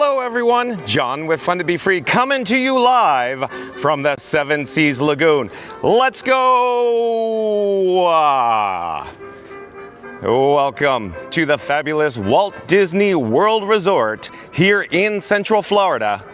Hello everyone, John with Fun to Be Free coming to you live from the Seven Seas Lagoon. Let's go! Welcome to the fabulous Walt Disney World Resort here in Central Florida.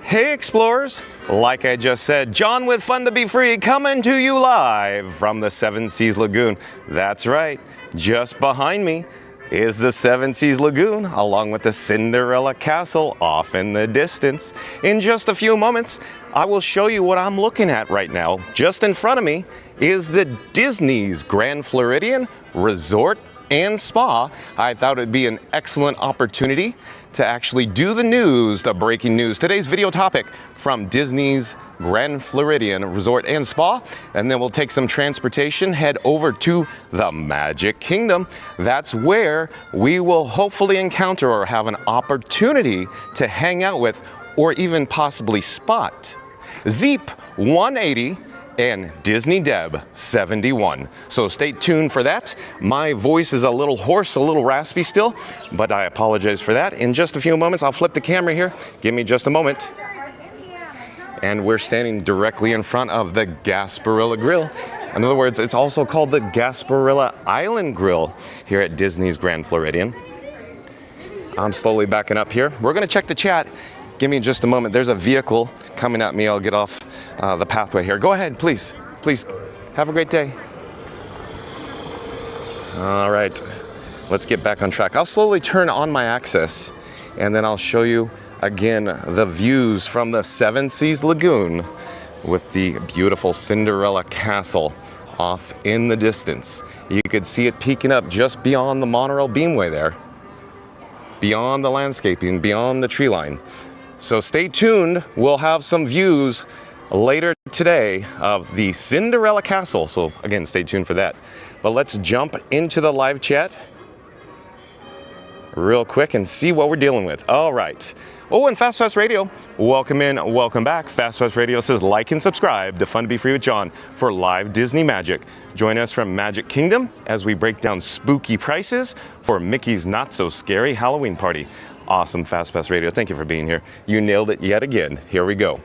Hey explorers, like I just said, John with Fun to Be Free coming to you live from the Seven Seas Lagoon. That's right, just behind me is the Seven Seas Lagoon along with the Cinderella Castle off in the distance. In just a few moments, I will show you what I'm looking at right now. Just in front of me is the Disney's Grand Floridian Resort and Spa. I thought it'd be an excellent opportunity to actually do the news, the breaking news. Today's video topic from Disney's Grand Floridian Resort and Spa, and then we'll take some transportation, head over to the Magic Kingdom. That's where we will hopefully encounter or have an opportunity to hang out with or even possibly spot Zeep 180 and Disney Deb 71. So stay tuned for that. My voice is a little hoarse, a little raspy still, but I apologize for that. In just a few moments, I'll flip the camera here. Give me just a moment. And we're standing directly in front of the Gasparilla Grill. In other words, it's also called the Gasparilla Island Grill here at Disney's Grand Floridian. I'm slowly backing up here. We're gonna check the chat. Give me just a moment. There's a vehicle coming at me. I'll get off the pathway here. Go ahead, please. Please, have a great day. All right, let's get back on track. I'll slowly turn on my access, and then I'll show you again the views from the Seven Seas Lagoon with the beautiful Cinderella Castle off in the distance. You could see it peeking up just beyond the monorail beamway there, beyond the landscaping, beyond the tree line. So stay tuned, we'll have some views later today of the Cinderella Castle. So again, stay tuned for that. But let's jump into the live chat real quick and see what we're dealing with. All right. Oh, and Fast Pass Radio, welcome in, welcome back. Fast Pass Radio says like and subscribe to Fun to Be Free with John for live Disney magic. Join us from Magic Kingdom as we break down spooky prices for Mickey's Not So Scary Halloween Party. Awesome, Fast Pass Radio. Thank you for being here. You nailed it yet again. Here we go.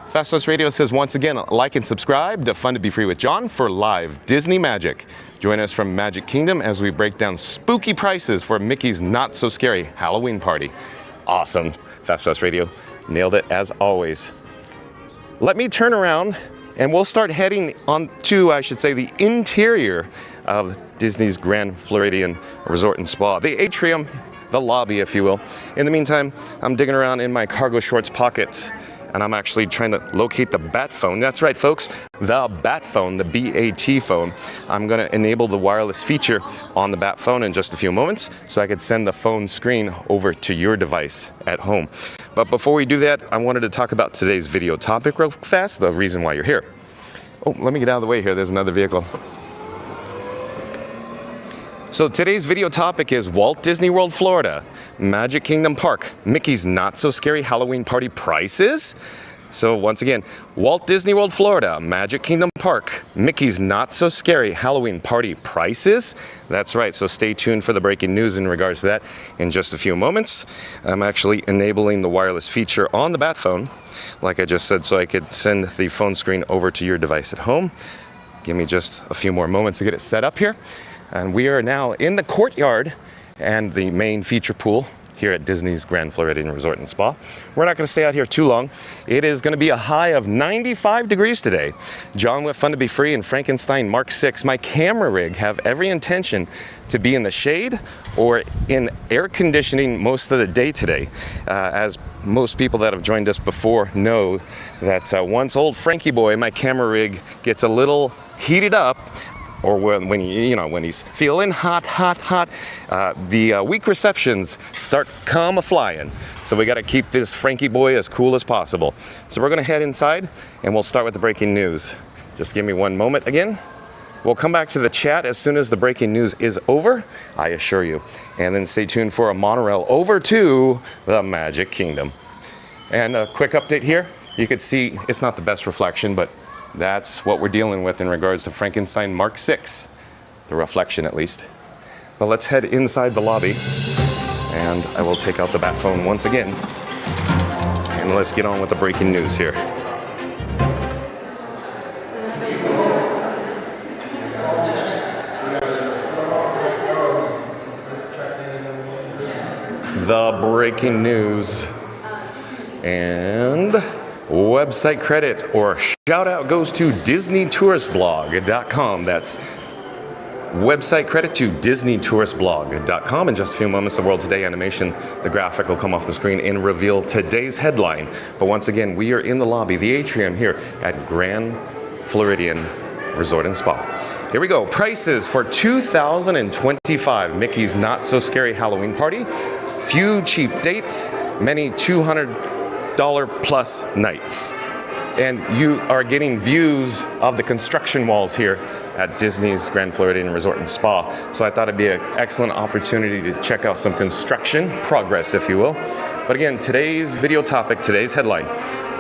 Fast Pass Radio says once again, like and subscribe to Fun to Be Free with John for live Disney magic. Join us from Magic Kingdom as we break down spooky prices for Mickey's Not So Scary Halloween Party. Awesome, Fast Pass Radio. Nailed it as always. Let me turn around and we'll start heading on to, I should say, the interior of Disney's Grand Floridian Resort and Spa. The atrium, the lobby, if you will. In the meantime, I'm digging around in my cargo shorts pockets and I'm actually trying to locate the bat phone. That's right, folks, the bat phone, the BAT phone. I'm gonna enable the wireless feature on the bat phone in just a few moments so I could send the phone screen over to your device at home. But before we do that, I wanted to talk about today's video topic real fast, the reason why you're here. Oh, let me get out of the way here, there's another vehicle. So today's video topic is Walt Disney World, Florida, Magic Kingdom Park, Mickey's Not So Scary Halloween Party prices. So once again, Walt Disney World, Florida, Magic Kingdom Park, Mickey's Not So Scary Halloween Party prices. That's right, so stay tuned for the breaking news in regards to that in just a few moments. I'm actually enabling the wireless feature on the bat phone, like I just said, so I could send the phone screen over to your device at home. Give me just a few more moments to get it set up here. And we are now in the courtyard and the main feature pool here at Disney's Grand Floridian Resort and Spa. We're not gonna stay out here too long. It is gonna be a high of 95 degrees today. John with Fun to Be Free and Frankenstein Mark 6, my camera rig, have every intention to be in the shade or in air conditioning most of the day today. As most people that have joined us before know that once old Frankie boy, my camera rig, gets a little heated up, or when he's feeling hot, the weak receptions start come a-flying. So we gotta keep this Frankie boy as cool as possible. So we're gonna head inside and we'll start with the breaking news. Just give me one moment again. We'll come back to the chat as soon as the breaking news is over, I assure you. And then stay tuned for a monorail over to the Magic Kingdom. And a quick update here. You could see it's not the best reflection, but that's what we're dealing with in regards to Frankenstein Mark 6, the reflection at least. But let's head inside the lobby, and I will take out the bat phone once again, and let's get on with the breaking news here. The breaking news, and website credit or shout out goes to DisneyTouristBlog.com. That's website credit to DisneyTouristBlog.com. In just a few moments, the World Today animation, the graphic will come off the screen and reveal today's headline. But once again, we are in the lobby, the atrium here at Grand Floridian Resort and Spa. Here we go. Prices for 2025 Mickey's Not So Scary Halloween Party. Few cheap dates, many $200 plus nights. And you are getting views of the construction walls here at Disney's Grand Floridian Resort and Spa. So I thought it'd be an excellent opportunity to check out some construction progress, if you will. But again, today's video topic, today's headline,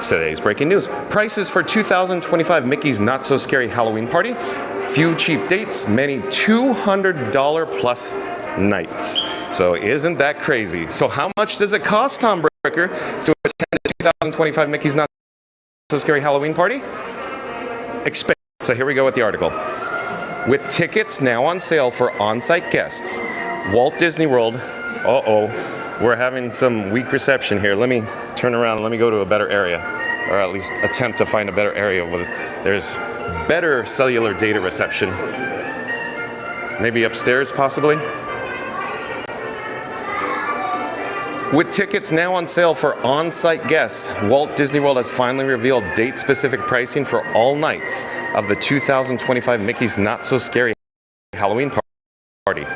today's breaking news. Prices for 2025 Mickey's Not So Scary Halloween Party. Few cheap dates, many $200 plus nights. So isn't that crazy? So how much does it cost, Tom Bricker, to attend the 2025 Mickey's Not So Scary Halloween Party? Expensive. So here we go with the article. With tickets now on sale for on-site guests, Walt Disney World, we're having some weak reception here. Let me turn around and let me go to a better area, or at least attempt to find a better area where there's better cellular data reception. Maybe upstairs, possibly? With tickets now on sale for on-site guests, Walt Disney World has finally revealed date-specific pricing for all nights of the 2025 Mickey's Not So Scary Halloween Party.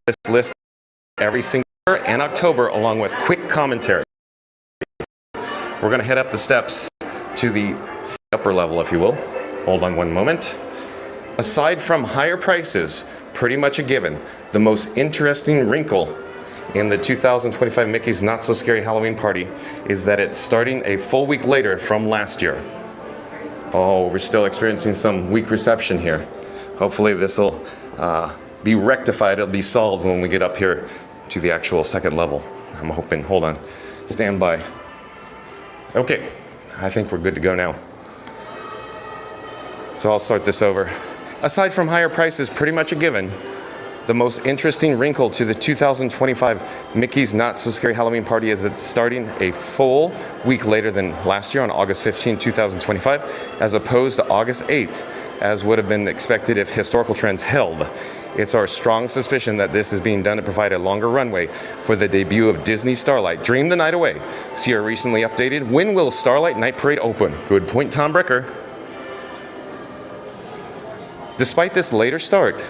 This lists every single year and October along with quick commentary. We're going to head up the steps to the upper level, if you will. Hold on one moment. Aside from higher prices, pretty much a given, the most interesting wrinkle in the 2025 Mickey's Not So Scary Halloween Party is that it's starting a full week later from last year. Oh, we're still experiencing some weak reception here. Hopefully this will be rectified. It'll be solved when we get up here to the actual second level. I'm hoping. Hold on. Stand by. Okay. I think we're good to go now. So I'll start this over. Aside from higher prices, pretty much a given, the most interesting wrinkle to the 2025 Mickey's Not So Scary Halloween Party is it's starting a full week later than last year on August 15, 2025, as opposed to August 8th, as would have been expected if historical trends held. It's our strong suspicion that this is being done to provide a longer runway for the debut of Disney Starlight, Dream the Night Away. See our recently updated, when will Starlight Night Parade open? Good point, Tom Bricker. Despite this later start,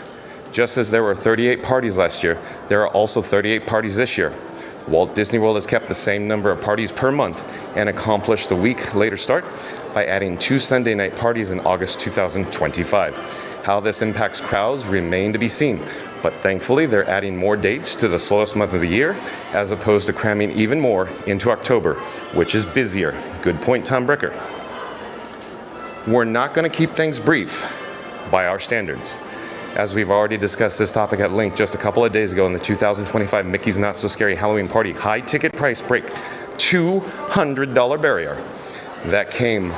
just as there were 38 parties last year, there are also 38 parties this year. Walt Disney World has kept the same number of parties per month and accomplished the week later start by adding 2 Sunday night parties in August 2025. How this impacts crowds remain to be seen, but thankfully they're adding more dates to the slowest month of the year as opposed to cramming even more into October, which is busier. Good point, Tom Bricker. We're not going to keep things brief by our standards, as we've already discussed this topic at length just a couple of days ago in the 2025 Mickey's Not So Scary Halloween Party high ticket price break, $200 barrier. That came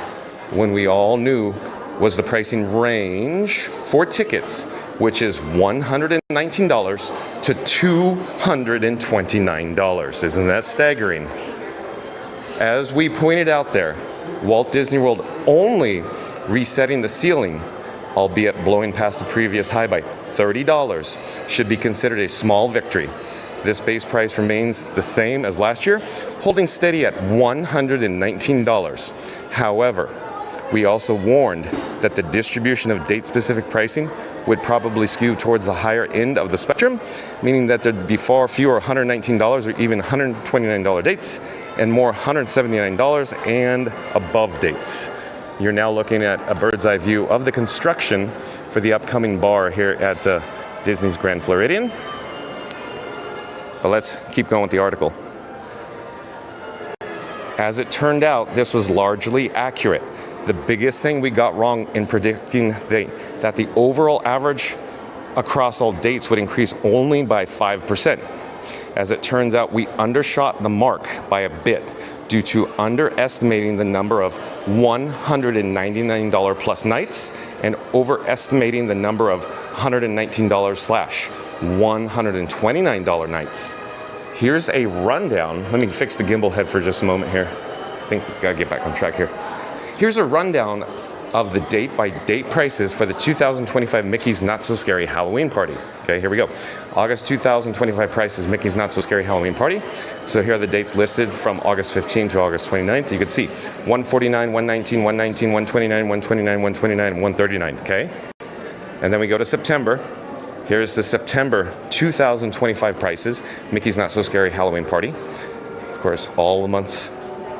when we all knew was the pricing range for tickets, which is $119 to $229. Isn't that staggering? As we pointed out there, Walt Disney World only resetting the ceiling, albeit blowing past the previous high by $30, should be considered a small victory. This base price remains the same as last year, holding steady at $119. However, we also warned that the distribution of date-specific pricing would probably skew towards the higher end of the spectrum, meaning that there'd be far fewer $119 or even $129 dates, and more $179 and above dates. You're now looking at a bird's eye view of the construction for the upcoming bar here at Disney's Grand Floridian. But let's keep going with the article. As it turned out, this was largely accurate. The biggest thing we got wrong in predicting that the overall average across all dates would increase only by 5%. As it turns out, we undershot the mark by a bit due to underestimating the number of $199 plus nights and overestimating the number of $119/$129 nights. Here's a rundown. Let me fix the gimbal head for just a moment here. I think we gotta get back on track here. Here's a rundown of the date-by-date prices for the 2025 Mickey's Not So Scary Halloween Party. Okay, here we go. August 2025 prices, Mickey's Not So Scary Halloween Party. So here are the dates listed from August 15 to August 29th. You can see 149, 119, 119, 129, 129, 129, 139, okay? And then we go to September. Here's the September 2025 prices, Mickey's Not So Scary Halloween Party. Of course, all the months,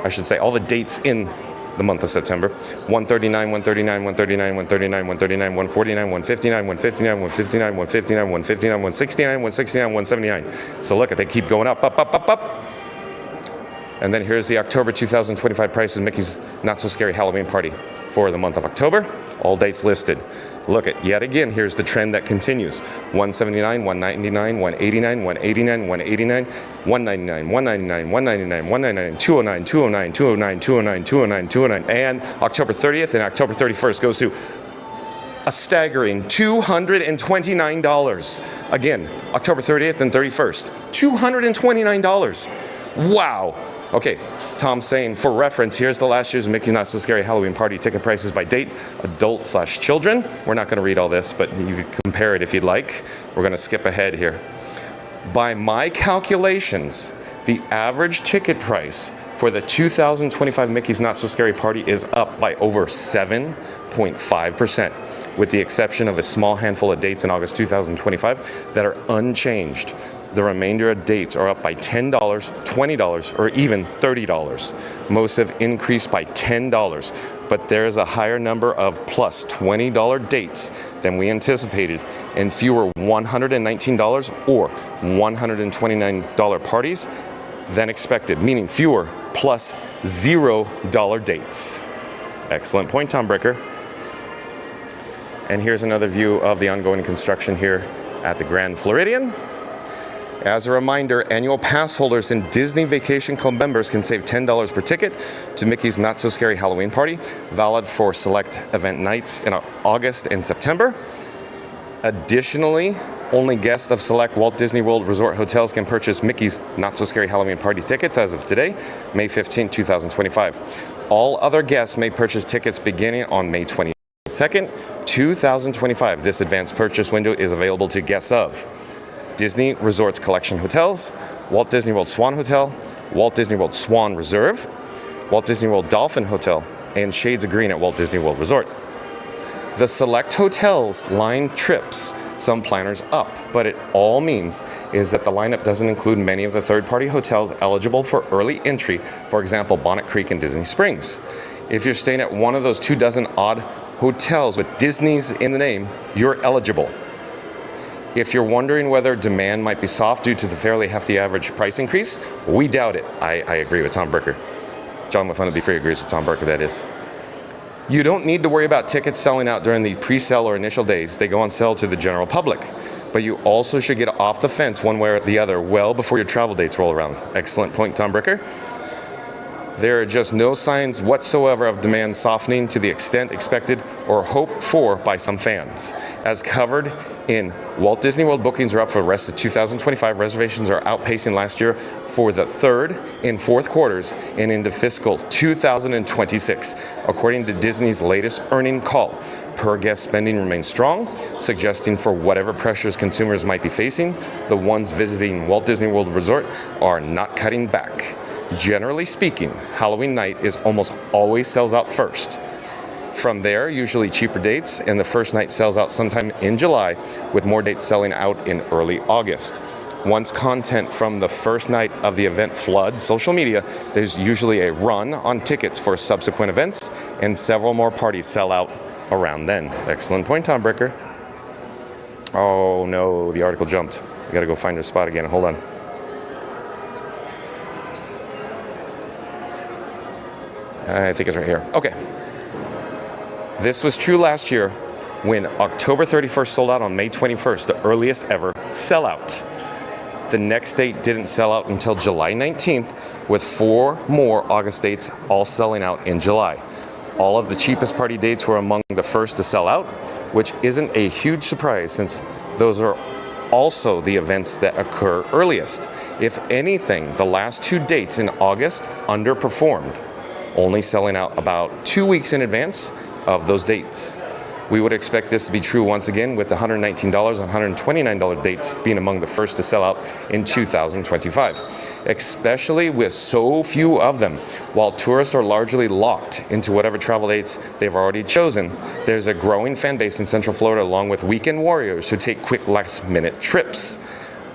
I should say, all the dates in the month of September. 139, 139, 139, 139, 139, 149, 159, 159, 159, 159, 159, 169, 169, 179. So look, they keep going up, up, up, up, up. And then here's the October 2025 prices, Mickey's Not So Scary Halloween Party for the month of October. All dates listed. Look at, yet again, here's the trend that continues. 179, 199, 189, 189, 189, 199, 199, 199, 199, 209, 209, 209, 209, 209, 209. And October 30th and October 31st goes to a staggering $229. Again, October 30th and 31st, $229. Wow. Okay, Tom's saying, for reference, here's the last year's Mickey Not So Scary Halloween Party ticket prices by date, adult/children. We're not going to read all this, but you can compare it if you'd like. We're going to skip ahead here. By my calculations, the average ticket price for the 2025 Mickey's Not So Scary Party is up by over 7.5%, with the exception of a small handful of dates in August 2025 that are unchanged. The remainder of dates are up by $10, $20, or even $30. Most have increased by $10, but there is a higher number of plus $20 dates than we anticipated, and fewer $119 or $129 parties than expected, meaning fewer plus $0 dates. Excellent point, Tom Bricker. And here's another view of the ongoing construction here at the Grand Floridian. As a reminder, annual pass holders and Disney Vacation Club members can save $10 per ticket to Mickey's Not So Scary Halloween Party, valid for select event nights in August and September. Additionally, only guests of select Walt Disney World Resort hotels can purchase Mickey's Not So Scary Halloween Party tickets as of today, May 15, 2025. All other guests may purchase tickets beginning on May 22nd, 2025. This advanced purchase window is available to guests of Disney Resorts Collection Hotels, Walt Disney World Swan Hotel, Walt Disney World Swan Reserve, Walt Disney World Dolphin Hotel, and Shades of Green at Walt Disney World Resort. The select hotels line trips some planners up, but it all means is that the lineup doesn't include many of the third-party hotels eligible for early entry, for example, Bonnet Creek and Disney Springs. If you're staying at one of those 24 odd hotels with Disney's in the name, you're eligible. If you're wondering whether demand might be soft due to the fairly hefty average price increase, we doubt it. I agree with Tom Bricker. John with Fun to Be Free agrees with Tom Bricker, that is. You don't need to worry about tickets selling out during the pre-sale or initial days. They go on sale to the general public. But you also should get off the fence one way or the other well before your travel dates roll around. Excellent point, Tom Bricker. There are just no signs whatsoever of demand softening to the extent expected or hoped for by some fans. As covered in Walt Disney World, bookings are up for the rest of 2025. Reservations are outpacing last year for the third and fourth quarters and into fiscal 2026. According to Disney's latest earnings call, per guest spending remains strong, suggesting for whatever pressures consumers might be facing, the ones visiting Walt Disney World Resort are not cutting back. Generally speaking, Halloween night is almost always sells out first. From there, usually cheaper dates, and the first night sells out sometime in July, with more dates selling out in early August. Once content from the first night of the event floods social media, there's usually a run on tickets for subsequent events, and several more parties sell out around then. Excellent point, Tom Bricker. Oh no, the article jumped. We gotta go find our spot again. Hold on. I think it's right here. Okay. This was true last year when October 31st sold out on May 21st, the earliest ever sellout. The next date didn't sell out until July 19th, with 4 more August dates all selling out in July. All of the cheapest party dates were among the first to sell out, which isn't a huge surprise since those are also the events that occur earliest. If anything, the last 2 dates in August underperformed, only selling out about 2 weeks in advance of those dates. We would expect this to be true once again with the $119 and $129 dates being among the first to sell out in 2025, especially with so few of them. While tourists are largely locked into whatever travel dates they've already chosen, there's a growing fan base in Central Florida along with weekend warriors who take quick last-minute trips.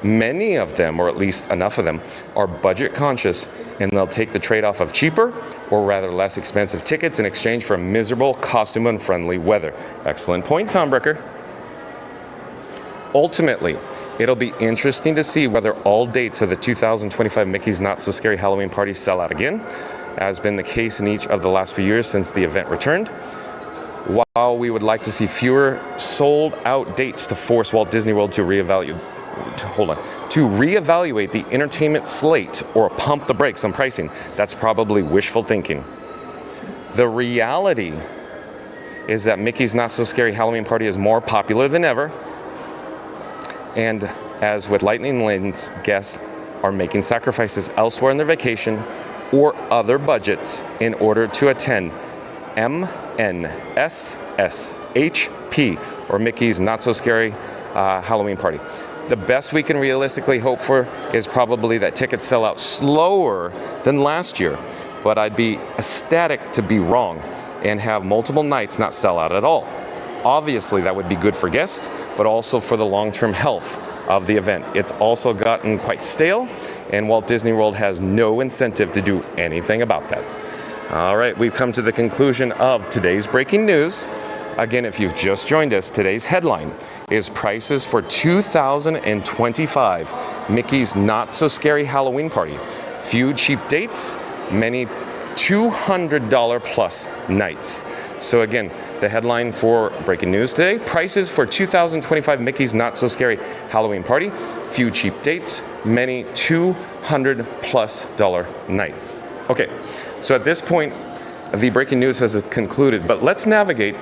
Many of them, or at least enough of them, are budget conscious and they'll take the trade-off of cheaper or rather less expensive tickets in exchange for miserable, costume-unfriendly weather. Excellent point, Tom Bricker. Ultimately, it'll be interesting to see whether all dates of the 2025 Mickey's Not So Scary Halloween Party sell out again, as has been the case in each of the last few years since the event returned. While we would like to see fewer sold-out dates to force Walt Disney World to reevaluate the entertainment slate or pump the brakes on pricing, that's probably wishful thinking. The reality is that Mickey's Not So Scary Halloween Party is more popular than ever, and as with Lightning Lanes, guests are making sacrifices elsewhere in their vacation or other budgets in order to attend MNSSHP, or Mickey's Not So Scary Halloween Party. The best we can realistically hope for is probably that tickets sell out slower than last year, but I'd be ecstatic to be wrong and have multiple nights not sell out at all. Obviously, that would be good for guests, but also for the long-term health of the event. It's also gotten quite stale, and Walt Disney World has no incentive to do anything about that. All right, we've come to the conclusion of today's breaking news. Again, if you've just joined us, today's headline is prices for 2025 Mickey's Not So Scary Halloween Party. Few cheap dates, many $200 plus nights. So again, the headline for breaking news today, prices for 2025 Mickey's Not So Scary Halloween Party. Few cheap dates, many $200 plus nights. Okay, so at this point, the breaking news has concluded, but let's navigate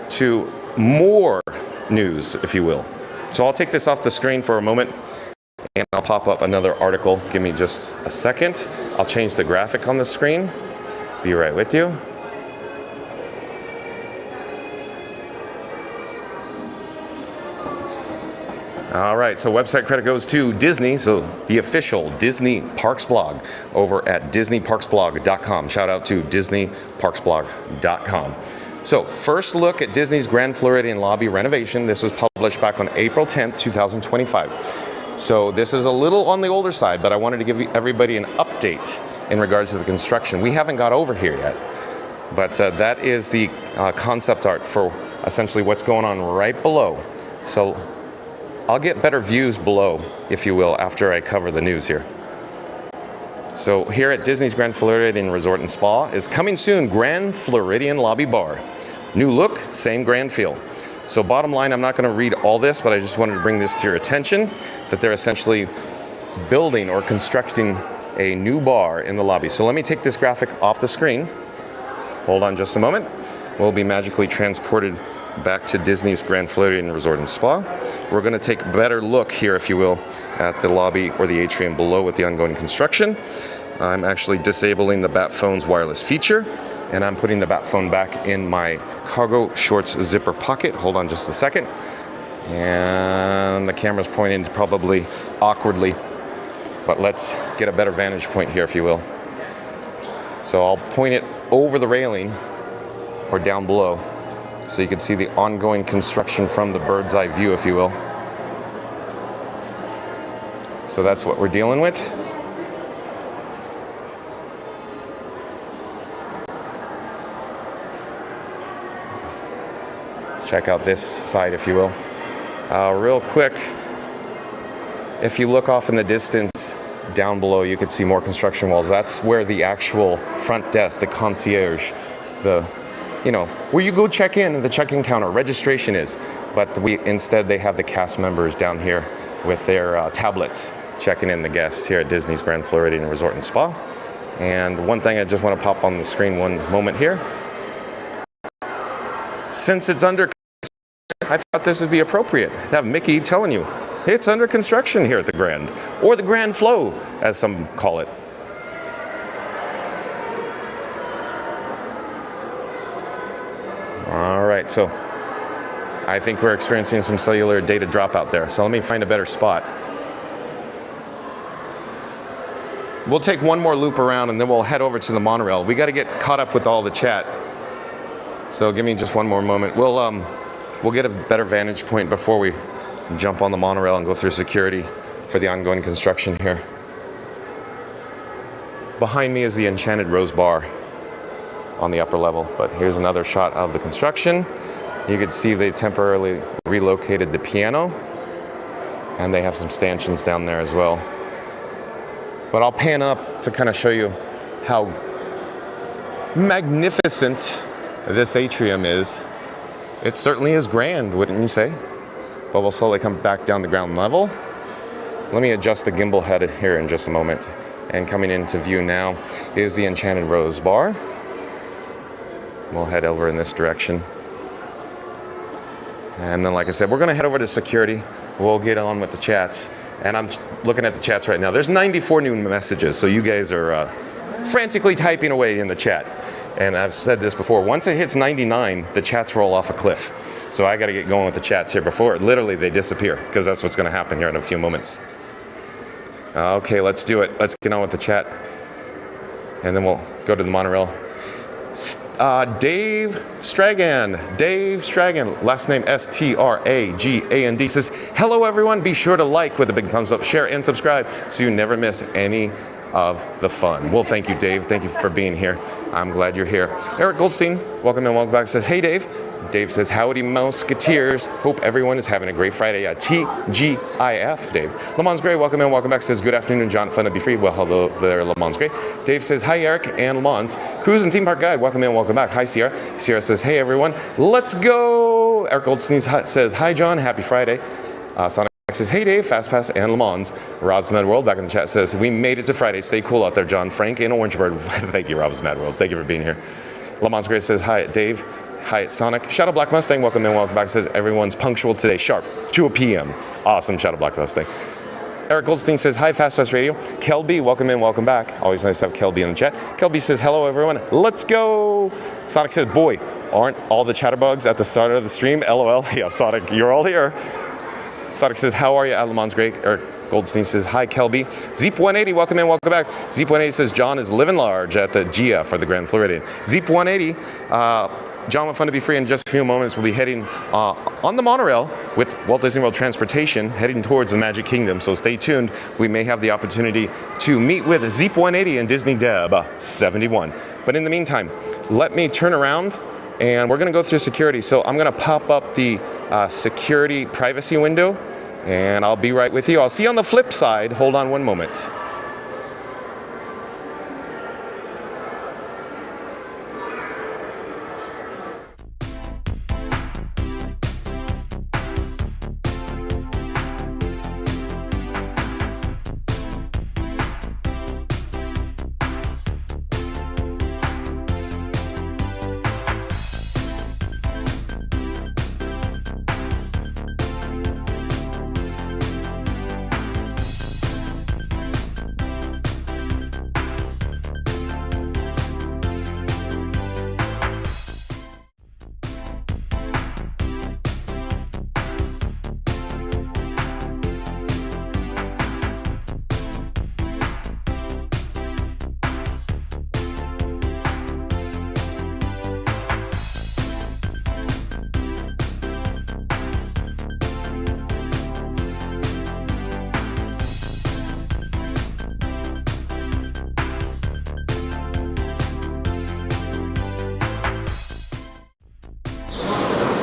to more news, if you will. So I'll take this off the screen for a moment and I'll pop up another article. Give me just a second. I'll change the graphic on the screen. Be right with you. All right, so website credit goes to Disney, so the official Disney Parks blog over at DisneyParksblog.com. Shout out to DisneyParksblog.com. So first look at Disney's Grand Floridian lobby renovation. This was published back on April 10th, 2025. So this is a little on the older side, but I wanted to give everybody an update in regards to the construction. We haven't got over here yet, but that is the concept art for essentially what's going on right below. So I'll get better views below, if you will, after I cover the news here. So here at Disney's Grand Floridian Resort and Spa is coming soon Grand Floridian Lobby Bar. New look, same grand feel. So bottom line, I'm not going to read all this, but I just wanted to bring this to your attention, that they're essentially building or constructing a new bar in the lobby. So let me take this graphic off the screen. Hold on just a moment. We'll be magically transported back to Disney's Grand Floridian Resort and Spa. We're going to take a better look here, if you will, at the lobby or the atrium below with the ongoing construction. I'm actually disabling the Bat Phone's wireless feature, and I'm putting the Bat Phone back in my cargo shorts zipper pocket. Hold on just a second. And the camera's pointing probably awkwardly, but let's get a better vantage point here, if you will. So I'll point it over the railing or down below so you can see the ongoing construction from the bird's eye view, if you will. So that's what we're dealing with. Check out this side, if you will. Real quick, if you look off in the distance, Down below, you could see more construction walls. That's where the actual front desk, the concierge, where you go check in, the check-in counter, registration is. But instead, they have the cast members down here with their tablets checking in the guests here at Disney's Grand Floridian Resort and Spa. And one thing I just want to pop on the screen one moment here. Since it's under construction, I thought this would be appropriate to have Mickey telling you it's under construction here at the Grand, or the Grand Flow, as some call it. All right, so I think we're experiencing some cellular data dropout there. So let me find a better spot. We'll take one more loop around and then we'll head over to the monorail. We got to get caught up with all the chat. So give me just one more moment. We'll get a better vantage point before we jump on the monorail and go through security for the ongoing construction here. Behind me is the Enchanted Rose Bar on the upper level, but here's another shot of the construction. You can see they temporarily relocated the piano, and they have some stanchions down there as well. But I'll pan up to kind of show you how magnificent this atrium is. It certainly is grand, wouldn't you say? But we'll slowly come back down to ground level. Let me adjust the gimbal head here in just a moment. And coming into view now is the Enchanted Rose Bar. We'll head over in this direction. And then, like I said, we're going to head over to security. We'll get on with the chats. And I'm looking at the chats right now. There's 94 new messages, so you guys are frantically typing away in the chat. And I've said this before, once it hits 99, the chats roll off a cliff. So I got to get going with the chats here before literally they disappear, because that's what's going to happen here in a few moments. Okay, let's do it. Let's get on with the chat. And then we'll go to the monorail. Dave Stragan, last name S-T-R-A-G-A-N-D, says, hello everyone, be sure to like with a big thumbs up, share and subscribe so you never miss any of the fun. Well, thank you, Dave. Thank you for being here. I'm glad you're here. Eric Goldstein, welcome and welcome back, says, hey Dave. Dave says, howdy Mouseketeers. Hope everyone is having a great Friday. TGIF, Dave. Lamons Gray, welcome and welcome back. Says, good afternoon, John. Fun to be free. Well, hello there, Lamons Gray. Dave says, hi, Eric and Lamons. Cruise and Theme Park Guide, welcome and welcome back. Hi, Sierra. Sierra says, hey, everyone. Let's go. Eric Goldstein says, hi, John. Happy Friday. Sonic says, hey, Dave, Fast Pass and Lamons. Rob's Mad World back in the chat says, we made it to Friday. Stay cool out there, John. Frank in Orangeburg. Thank you, Rob's Mad World. Thank you for being here. Lamons Gray says, hi, Dave. Hi, it's Sonic. Shadow Black Mustang, welcome and welcome back. Says everyone's punctual today, sharp, 2 p.m. Awesome, Shadow Black Mustang. Eric Goldstein says, hi, Fast Fast Radio. Kelby, welcome and welcome back. Always nice to have Kelby in the chat. Kelby says, hello, everyone. Let's go. Sonic says, boy, aren't all the chatterbugs at the start of the stream? LOL. Yeah, Sonic, you're all here. Sonic says, how are you, Alamon's great. Eric Goldstein says, hi, Kelby. Zeep180, welcome and welcome back. Zeep180 says, John is living large at the GIA for the Grand Floridian. Zeep180, John with Fun to Be Free in just a few moments. We'll be heading on the monorail with Walt Disney World Transportation, heading towards the Magic Kingdom. So stay tuned. We may have the opportunity to meet with Zeep 180 and Disney Deb 71. But in the meantime, let me turn around and we're going to go through security. So I'm going to pop up the security privacy window and I'll be right with you. I'll see you on the flip side. Hold on one moment.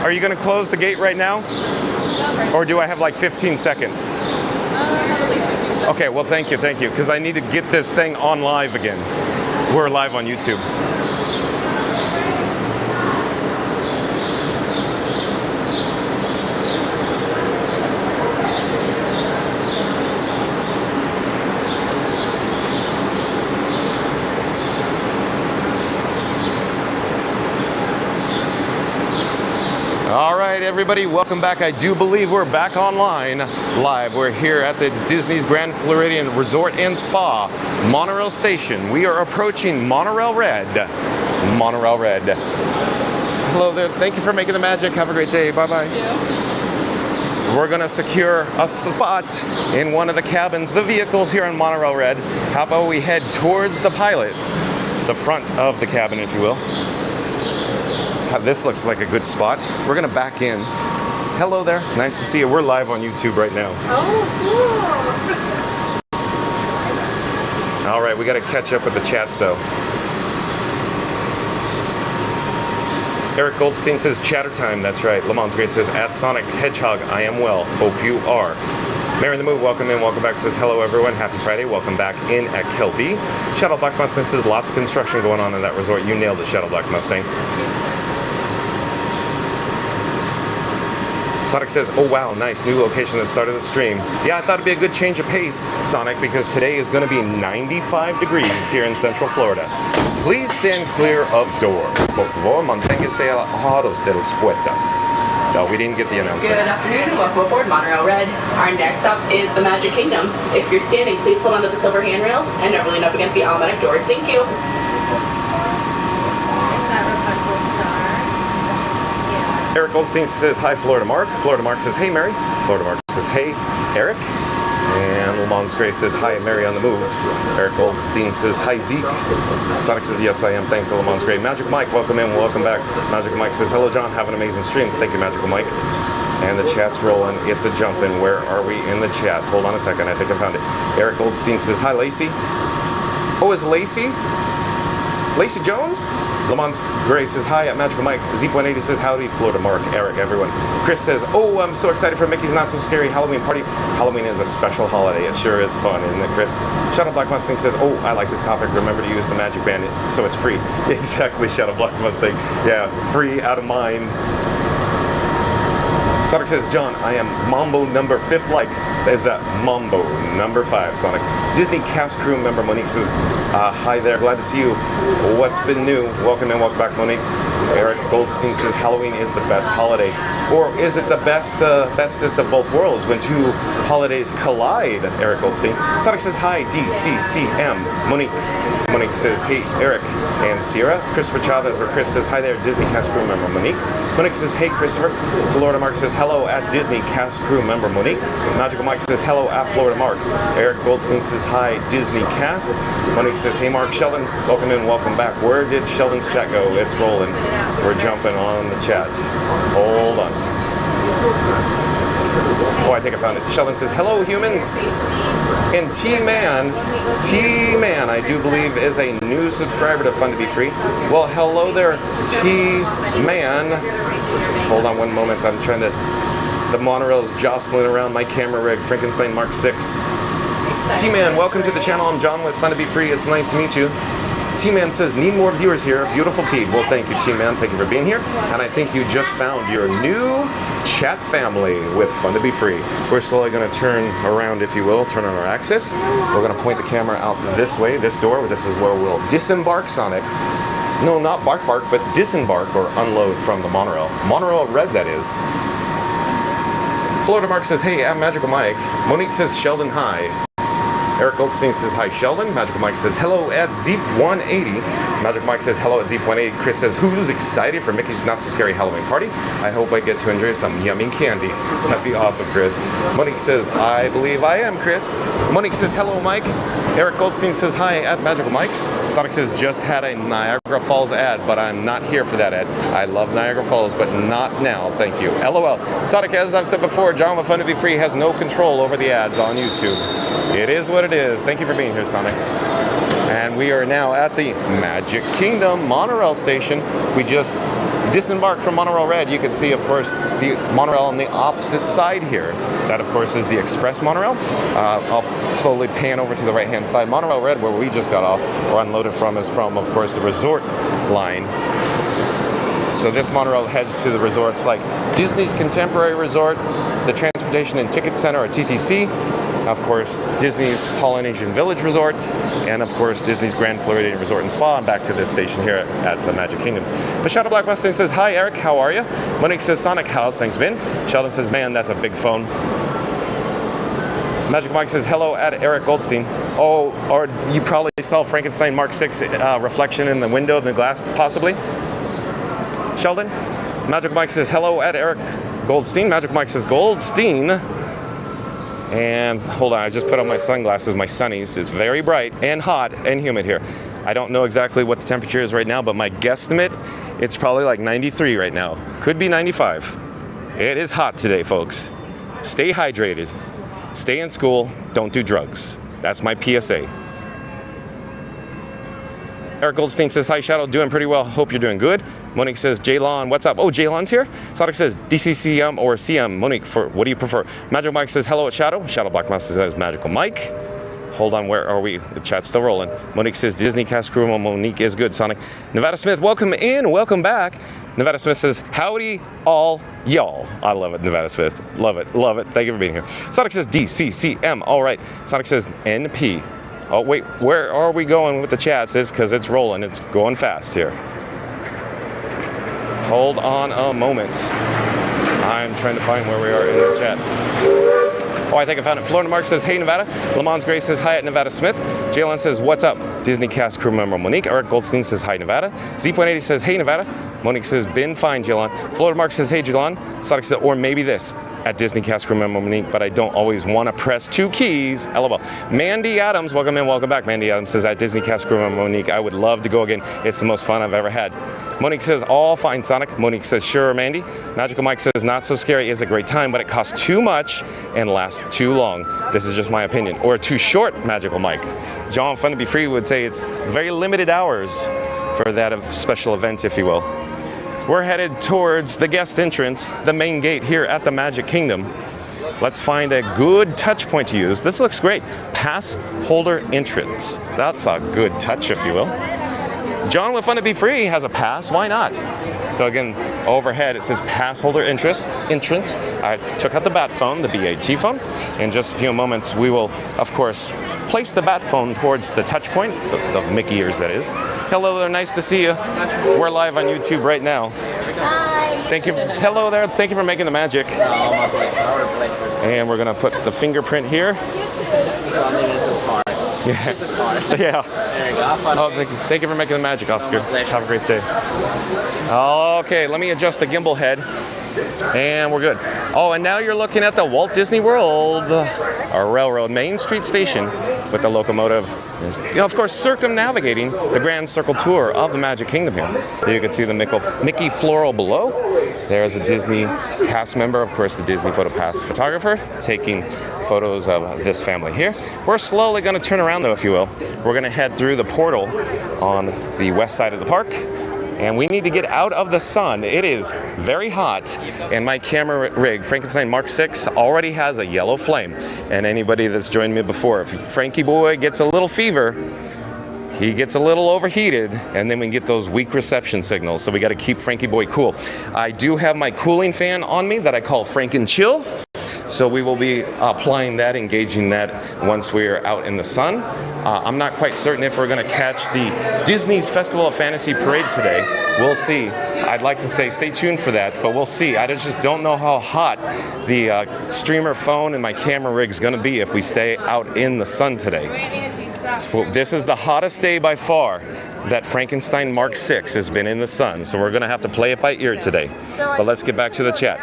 Are you going to close the gate right now? Or do I have like 15 seconds? At least 15 seconds. Okay, well, thank you, because I need to get this thing on live again. We're live on YouTube. All right, everybody, welcome back. I do believe we're back online live. We're here at the Disney's Grand Floridian Resort and Spa, Monorail Station. We are approaching Monorail Red. Monorail Red. Hello there. Thank you for making the magic. Have a great day. Bye-bye. We're going to secure a spot in one of the cabins, the vehicles here on Monorail Red. How about we head towards the pilot, the front of the cabin, if you will. This looks like a good spot. We're gonna back in. Hello there, nice to see you. We're live on YouTube right now. Oh, cool. All right, we gotta catch up with the chat, so. Eric Goldstein says, chatter time, that's right. Lamont's Grace says, at Sonic Hedgehog, I am well, hope you are. Mary in the Move, welcome in, welcome back, says, hello everyone, happy Friday, welcome back in at Kelby. Shadow Black Mustang says, lots of construction going on in that resort. You nailed it, Shadow Black Mustang. Sonic says, oh wow, nice, new location at the start of the stream. Yeah, I thought it'd be a good change of pace, Sonic, because today is going to be 95 degrees here in Central Florida. Please stand clear of doors. Por favor, manténgase alejados de las puertas. No, we didn't get the announcement. Good afternoon, welcome aboard Monorail Red. Our next stop is the Magic Kingdom. If you're standing, please hold onto the silver handrail and never lean up against the automatic doors. Thank you. Eric Goldstein says, hi, Florida Mark. Florida Mark says, hey, Mary. Florida Mark says, hey, Eric. And Lamont's Grace says, hi, Mary on the move. Eric Goldstein says, hi, Zeke. Sonic says, yes, I am. Thanks to Lamont's Grace. Magic Mike, welcome in, welcome back. Magic Mike says, hello, John. Have an amazing stream. Thank you, Magical Mike. And the chat's rolling. It's a jumping. Where are we in the chat? Hold on a second. I think I found it. Eric Goldstein says, hi, Lacey. Oh, is Lacey? Lacey Jones? Lamont's Gray says, hi at Magical Mike. Zeep180 says, howdy, Florida Mark, Eric, everyone. Chris says, oh, I'm so excited for Mickey's Not So Scary Halloween Party. Halloween is a special holiday. It sure is fun, isn't it, Chris? Shadow Black Mustang says, oh, I like this topic. Remember to use the magic band, so it's free. Exactly, Shadow Black Mustang. Yeah, free, out of mind. Sonic says, John, I am Mambo number 5th like. Is that Mambo number 5, Sonic? Disney cast crew member Monique says, hi there, glad to see you. What's been new? Welcome and welcome back, Monique. Eric Goldstein says, Halloween is the best holiday. Or is it the bestest of both worlds when two holidays collide, Eric Goldstein? Sonic says, hi, DCCM. Monique says, hey, Eric and Sierra. Christopher Chavez, or Chris says, hi there, Disney cast crew member Monique. Monique says, hey, Christopher. Florida Mark says, hello at Disney cast crew member Monique. Magical Mike says, hello at Florida Mark. Eric Goldstein says, hi, Disney cast. Monique says, hey, Mark. Sheldon, welcome in, welcome back. Where did Sheldon's chat go? It's rolling. We're jumping on the chats. Hold on. Oh, I think I found it. Sheldon says, hello, humans. And T-Man, I do believe, is a new subscriber to Fun to Be Free. Well, hello there, T-Man. Hold on one moment. I'm trying to... The monorail's jostling around my camera rig. Frankenstein Mark 6. T-Man, welcome to the channel. I'm John with Fun to Be Free. It's nice to meet you. T-Man says, need more viewers here. Beautiful feed. Well, thank you, T-Man. Thank you for being here. And I think you just found your new chat family with Fun to Be Free. We're slowly going to turn around, if you will, turn on our axis. We're going to point the camera out this way, this door. This is where we'll disembark Sonic. No, not bark, but disembark or unload from the monorail. Monorail Red, that is. Florida Mark says, hey, I'm Magical Mike. Monique says, Sheldon, hi. Eric Goldstein says, hi, Sheldon. Magical Mike says, hello at Zeep180. Magical Mike says, hello at Zeep180. Chris says, who's excited for Mickey's Not So Scary Halloween Party? I hope I get to enjoy some yummy candy. That'd be awesome, Chris. Monique says, I believe I am, Chris. Monique says, hello, Mike. Eric Goldstein says, hi at Magical Mike. Sonic says, just had a Niagara Falls ad, but I'm not here for that ad. I love Niagara Falls, but not now, thank you. LOL. Sonic, as I've said before, John with Fun to Be Free has no control over the ads on YouTube. It is what it is. Thank you for being here, Sonic. And we are now at the Magic Kingdom monorail station. We just disembark from Monorail Red, you can see, of course, the monorail on the opposite side here. That, of course, is the express monorail. I'll slowly pan over to the right-hand side. Monorail Red, where we just got off or unloaded from, is from, of course, the resort line. So this monorail heads to the resorts like Disney's Contemporary Resort, the Transportation and Ticket Center, or TTC, of course, Disney's Polynesian Village Resorts, and of course, Disney's Grand Floridian Resort and Spa, and back to this station here at the Magic Kingdom. But Shadow Black Mustang says, hi Eric, how are you? Monique says, Sonic, how's things been? Sheldon says, man, that's a big phone. Magic Mike says, hello at Eric Goldstein. Oh, or you probably saw Frankenstein Mark 6 reflection in the window of the glass, possibly. Sheldon? Magic Mike says, hello at Eric Goldstein. Magic Mike says, Goldstein. And hold on, I just put on my sunglasses, my sunnies. It's very bright and hot and humid here. I don't know exactly what the temperature is right now, but my guesstimate, it's probably like 93 right now. Could be 95. It is hot today, folks. Stay hydrated. Stay in school. Don't do drugs. That's my PSA. Eric Goldstein says, hi Shadow, doing pretty well. Hope you're doing good. Monique says, Jaylon, what's up? Oh, Jaylon's here. Sonic says, DCCM or CM. Monique, for what do you prefer? Magic Mike says, hello at Shadow. Shadow Black Master says, Magical Mike. Hold on, where are we? The chat's still rolling. Monique says, Disney cast crew. Monique is good, Sonic. Nevada Smith, welcome in, welcome back. Nevada Smith says, howdy all y'all. I love it, Nevada Smith. Love it, love it. Thank you for being here. Sonic says, DCCM. All right. Sonic says, NP. Oh, wait, where are we going with the chats? It's because it's rolling. It's going fast here. Hold on a moment. I'm trying to find where we are in the chat. Oh, I think I found it. Florida Mark says, hey, Nevada. Lamont Gray says, hi at Nevada Smith. Jalen says, what's up? Disney cast crew member Monique. Eric Goldstein says, hi, Nevada. Z.80 says, hey, Nevada. Monique says, been fine, Jalen. Florida Mark says, hey, Jalen. Sonic says, or maybe this. At Disney cast crew member Monique, but I don't always want to press two keys. LOL. Mandy Adams, welcome in, welcome back. Mandy Adams says, at Disney cast crew member Monique, I would love to go again. It's the most fun I've ever had. Monique says, all fine, Sonic. Monique says, sure, Mandy. Magical Mike says, not so scary. It's a great time, but it costs too much and lasts too long. This is just my opinion. Or too short, Magical Mike. John Fun to Be Free would say it's very limited hours for that special event, if you will. We're headed towards the guest entrance, the main gate here at the Magic Kingdom. Let's find a good touch point to use. This looks great. Pass holder entrance. That's a good touch, if you will. John with Fun to Be Free has a pass. Why not? So again, overhead it says pass holder entrance. I took out the bat phone, the BAT phone. In just a few moments, we will, of course, place the bat phone towards the touch point, the Mickey ears that is. Hello there, nice to see you. We're live on YouTube right now. Hi. Thank you. Hello there, thank you for making the magic. And we're gonna put the fingerprint here. Yeah. Yeah. There you go. Oh, thank you for making the magic, Oscar. Have a great day. Okay, let me adjust the gimbal head. And we're good. Oh, and now you're looking at the Walt Disney World, our railroad Main Street station with the locomotive. Of course, circumnavigating the Grand Circle Tour of the Magic Kingdom here. You can see the Mickey floral below. There's a Disney cast member, of course, the Disney Photo Pass photographer, taking photos of this family here. We're slowly going to turn around, though, if you will. We're going to head through the portal on the west side of the park. And we need to get out of the sun. It is very hot, and my camera rig, Frankenstein Mark 6, already has a yellow flame. And anybody that's joined me before, if Frankie Boy gets a little fever, he gets a little overheated, and then we get those weak reception signals. So we got to keep Frankie Boy cool. I do have my cooling fan on me that I call Franken Chill. So we will be applying that, engaging that once we're out in the sun. I'm not quite certain if we're going to catch the Disney's Festival of Fantasy Parade today. We'll see. I'd like to say stay tuned for that, but we'll see. I just don't know how hot the streamer phone and my camera rig is going to be if we stay out in the sun today. Well, this is the hottest day by far that Frankenstein Mark 6 has been in the sun, so we're going to have to play it by ear today. But let's get back to the chat.